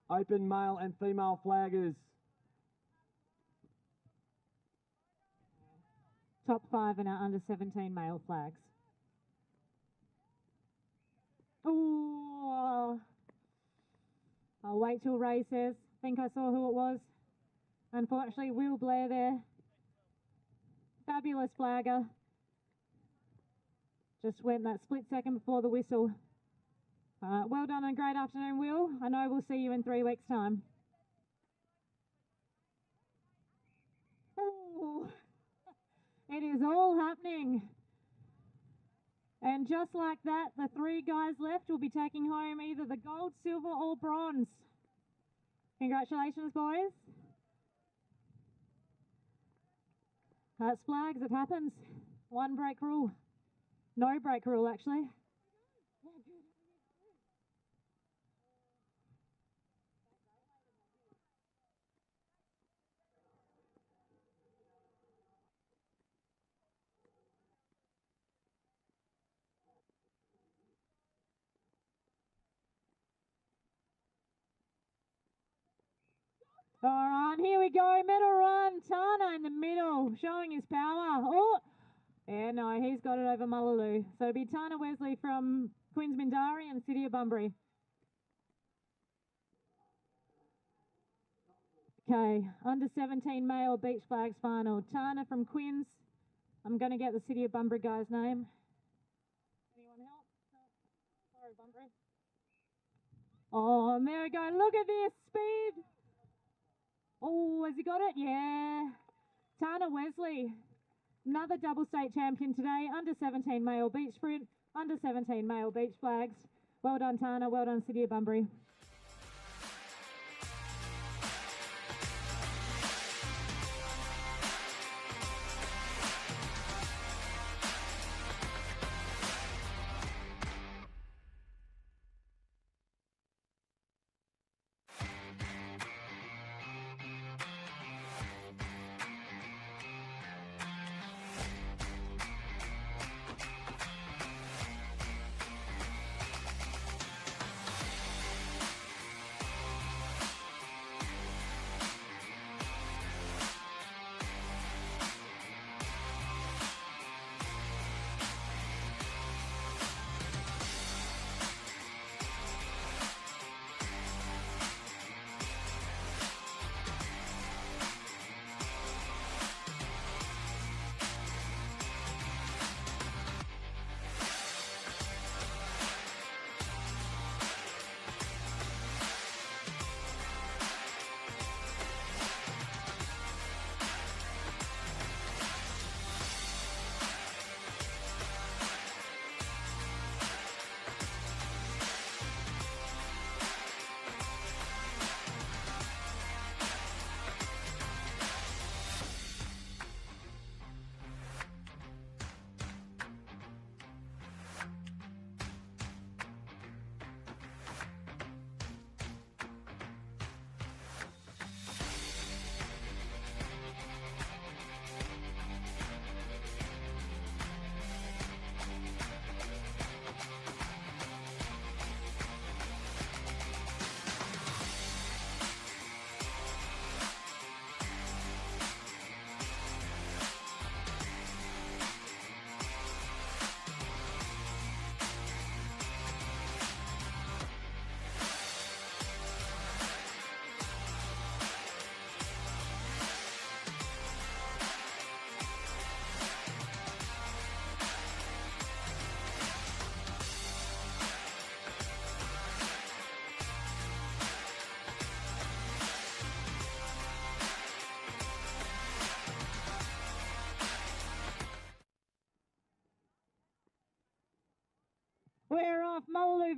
Open male and female flaggers. Top 5 in our under 17 male flags. Ooh. I'll wait till Ray says. Think I saw who it was. Unfortunately, Will Blair there. Fabulous flagger. Just went that split second before the whistle. Well done and great afternoon, Will. I know we'll see you in 3 weeks' time. Ooh. It is all happening. And just like that, the 3 guys left will be taking home either the gold, silver or bronze. Congratulations, boys. That's flags, it happens. 1 break rule. No break rule, actually. All right, here we go. Medal run. Tana in the middle, showing his power. Oh, yeah, no, he's got it over Mullaloo. So it'll be Tana Wesley from Queens Mindari and City of Bunbury. Okay, under 17 male beach flags final. Tana from Queens. I'm going to get the City of Bunbury guy's name. Anyone help? No. Sorry, Bunbury. Oh, and there we go. Look at this speed. Oh, has he got it? Yeah. Tana Wesley, another double state champion today. Under 17 male beach sprint, under 17 male beach flags. Well done, Tana. Well done, City of Bunbury.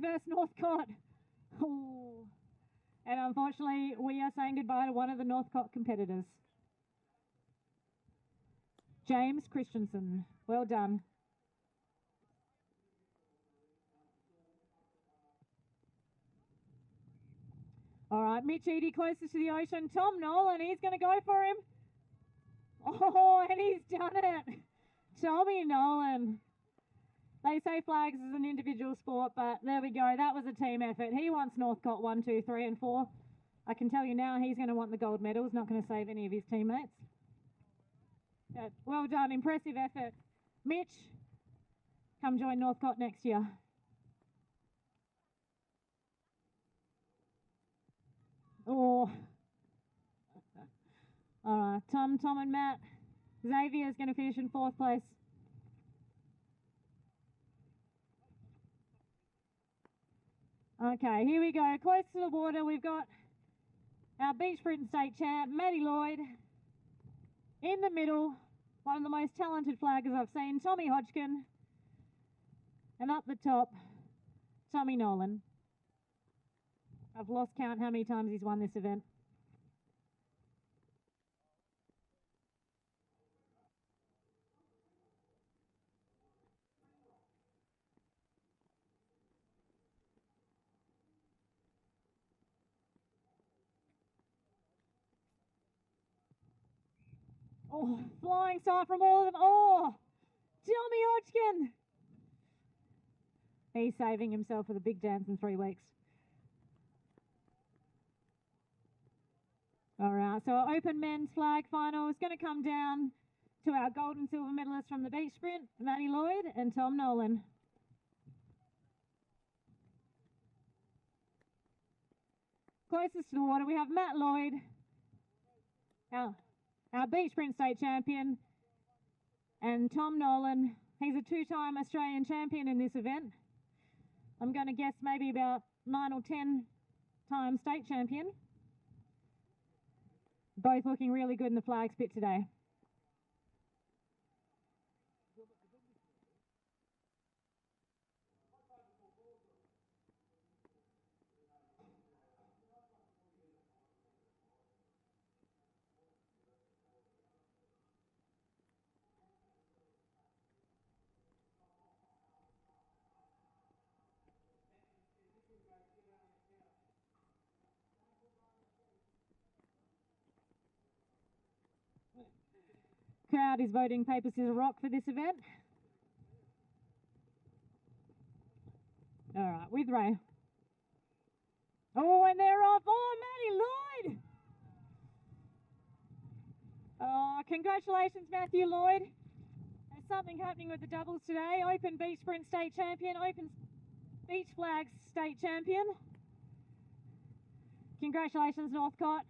versus Northcott. Oh. And unfortunately, we are saying goodbye to one of the Northcott competitors. James Christensen. Well done. All right, Mitch Eady closest to the ocean. Tom Nolan, he's going to go for him. Oh, and he's done it. Tommy Nolan. They say flags is an individual sport, but there we go. That was a team effort. He wants Northcott 1, 2, 3 and 4. I can tell you now he's going to want the gold medals, not going to save any of his teammates. Well done, impressive effort. Mitch, come join Northcott next year. Oh. All right, Tom and Matt. Xavier's going to finish in 4th place. Okay, here we go. Close to the water, we've got our beach sprint state champ, Maddie Lloyd. In the middle, one of the most talented flaggers I've seen, Tommy Hodgkin. And up the top, Tommy Nolan. I've lost count how many times he's won this event. Oh, flying start from all of them. Oh, Tommy Hodgkin. He's saving himself for the big dance in 3 weeks. All right, so our open men's flag final is going to come down to our gold and silver medalists from the beach sprint, Maddie Lloyd and Tom Nolan. Closest to the water, we have Matt Lloyd, our beach sprint state champion, and Tom Nolan. He's a 2-time Australian champion in this event. I'm going to guess maybe about 9 or 10 time state champion. Both looking really good in the flags pit today. Crowd is voting paper, scissors, rock for this event. All right, with Ray. Oh, and they're off. Oh, Matty Lloyd. Oh, congratulations, Matthew Lloyd. There's something happening with the doubles today. Open beach sprint state champion, open beach flags state champion. Congratulations, Northcott.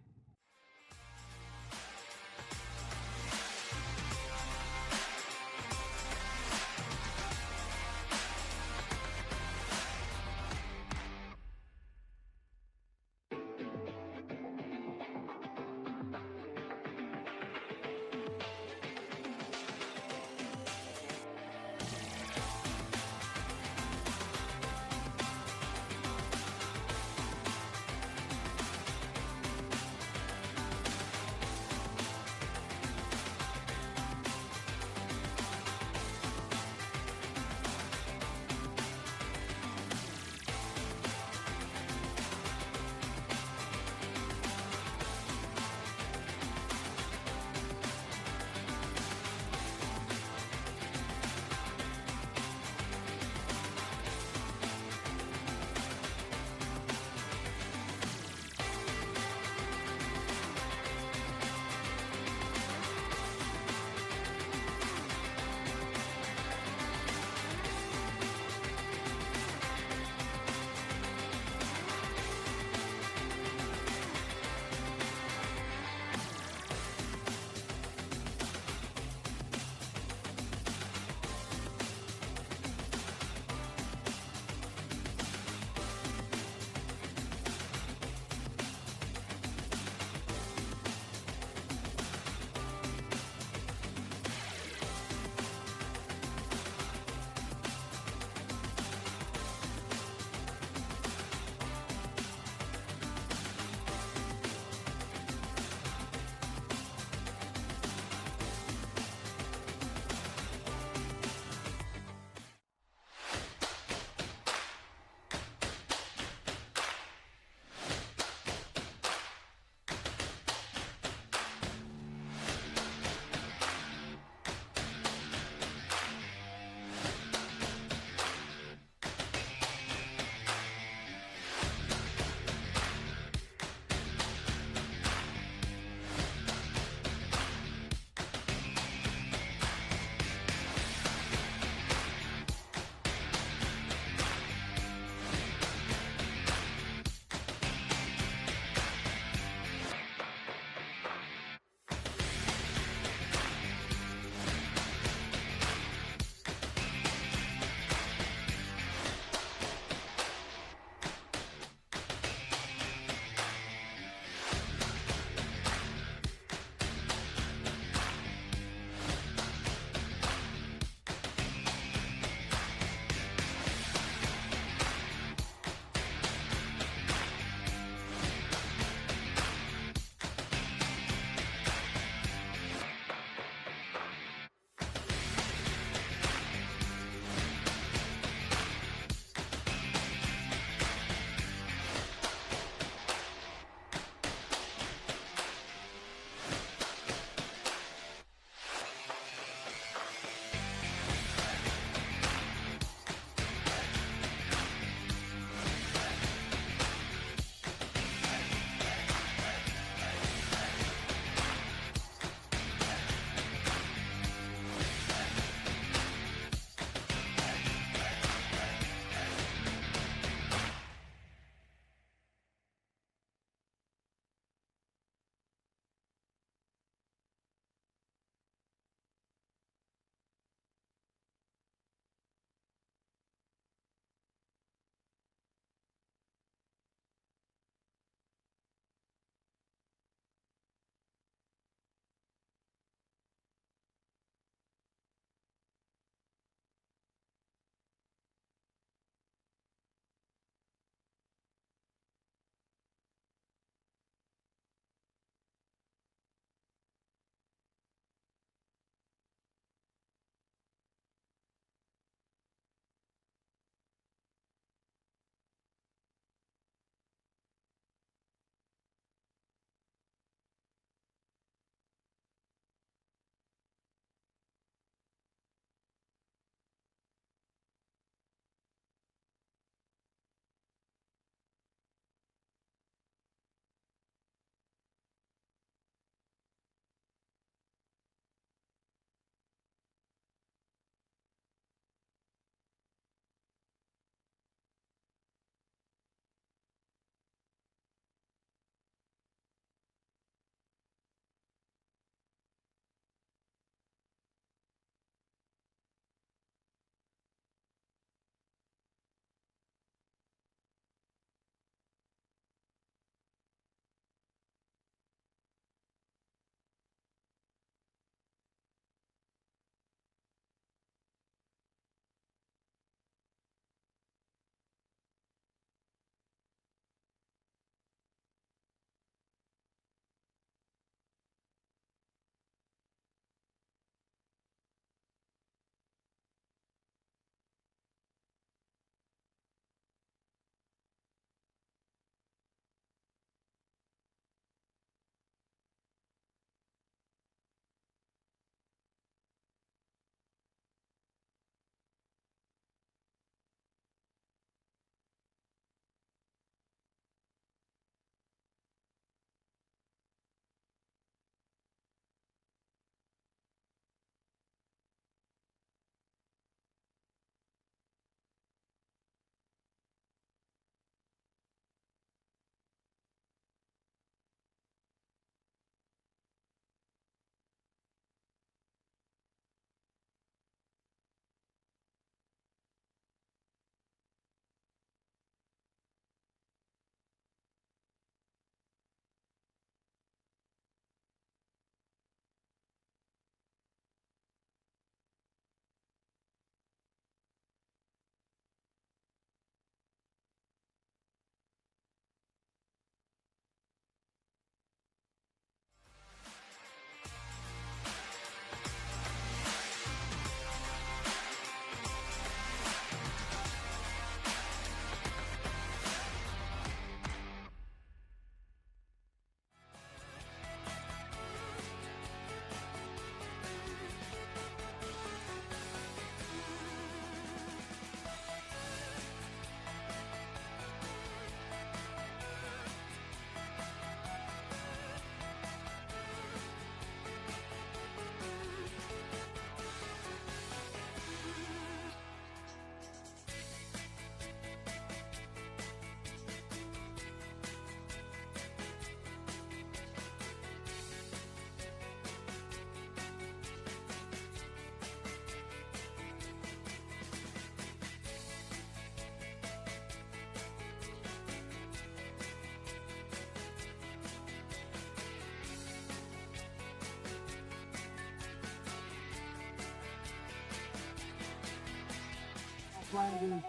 flaggers.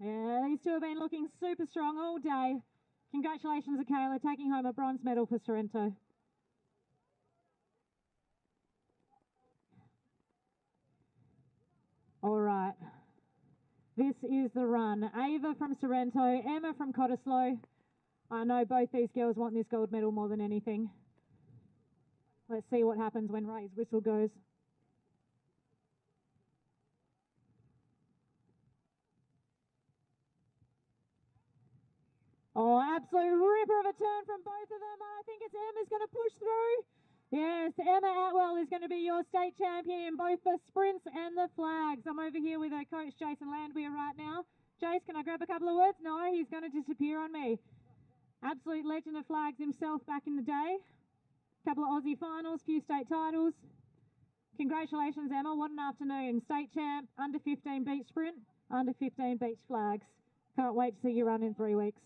Yeah, these two have been looking super strong all day. Congratulations, Akayla, taking home a bronze medal for Sorrento. All right. This is the run. Ava from Sorrento, Emma from Cottesloe. I know both these girls want this gold medal more than anything. Let's see what happens when Ray's whistle goes. Oh, absolute ripper of a turn from both of them. I think it's Emma's going to push through. Yes, Emma Atwell is going to be your state champion in both the sprints and the flags. I'm over here with her coach, Jason Landwehr, right now. Jace, can I grab a couple of words? No, he's going to disappear on me. Absolute legend of flags himself back in the day. Couple of Aussie finals, few state titles. Congratulations, Emma. What an afternoon. State champ, under 15 beach sprint, under 15 beach flags. Can't wait to see you run in 3 weeks.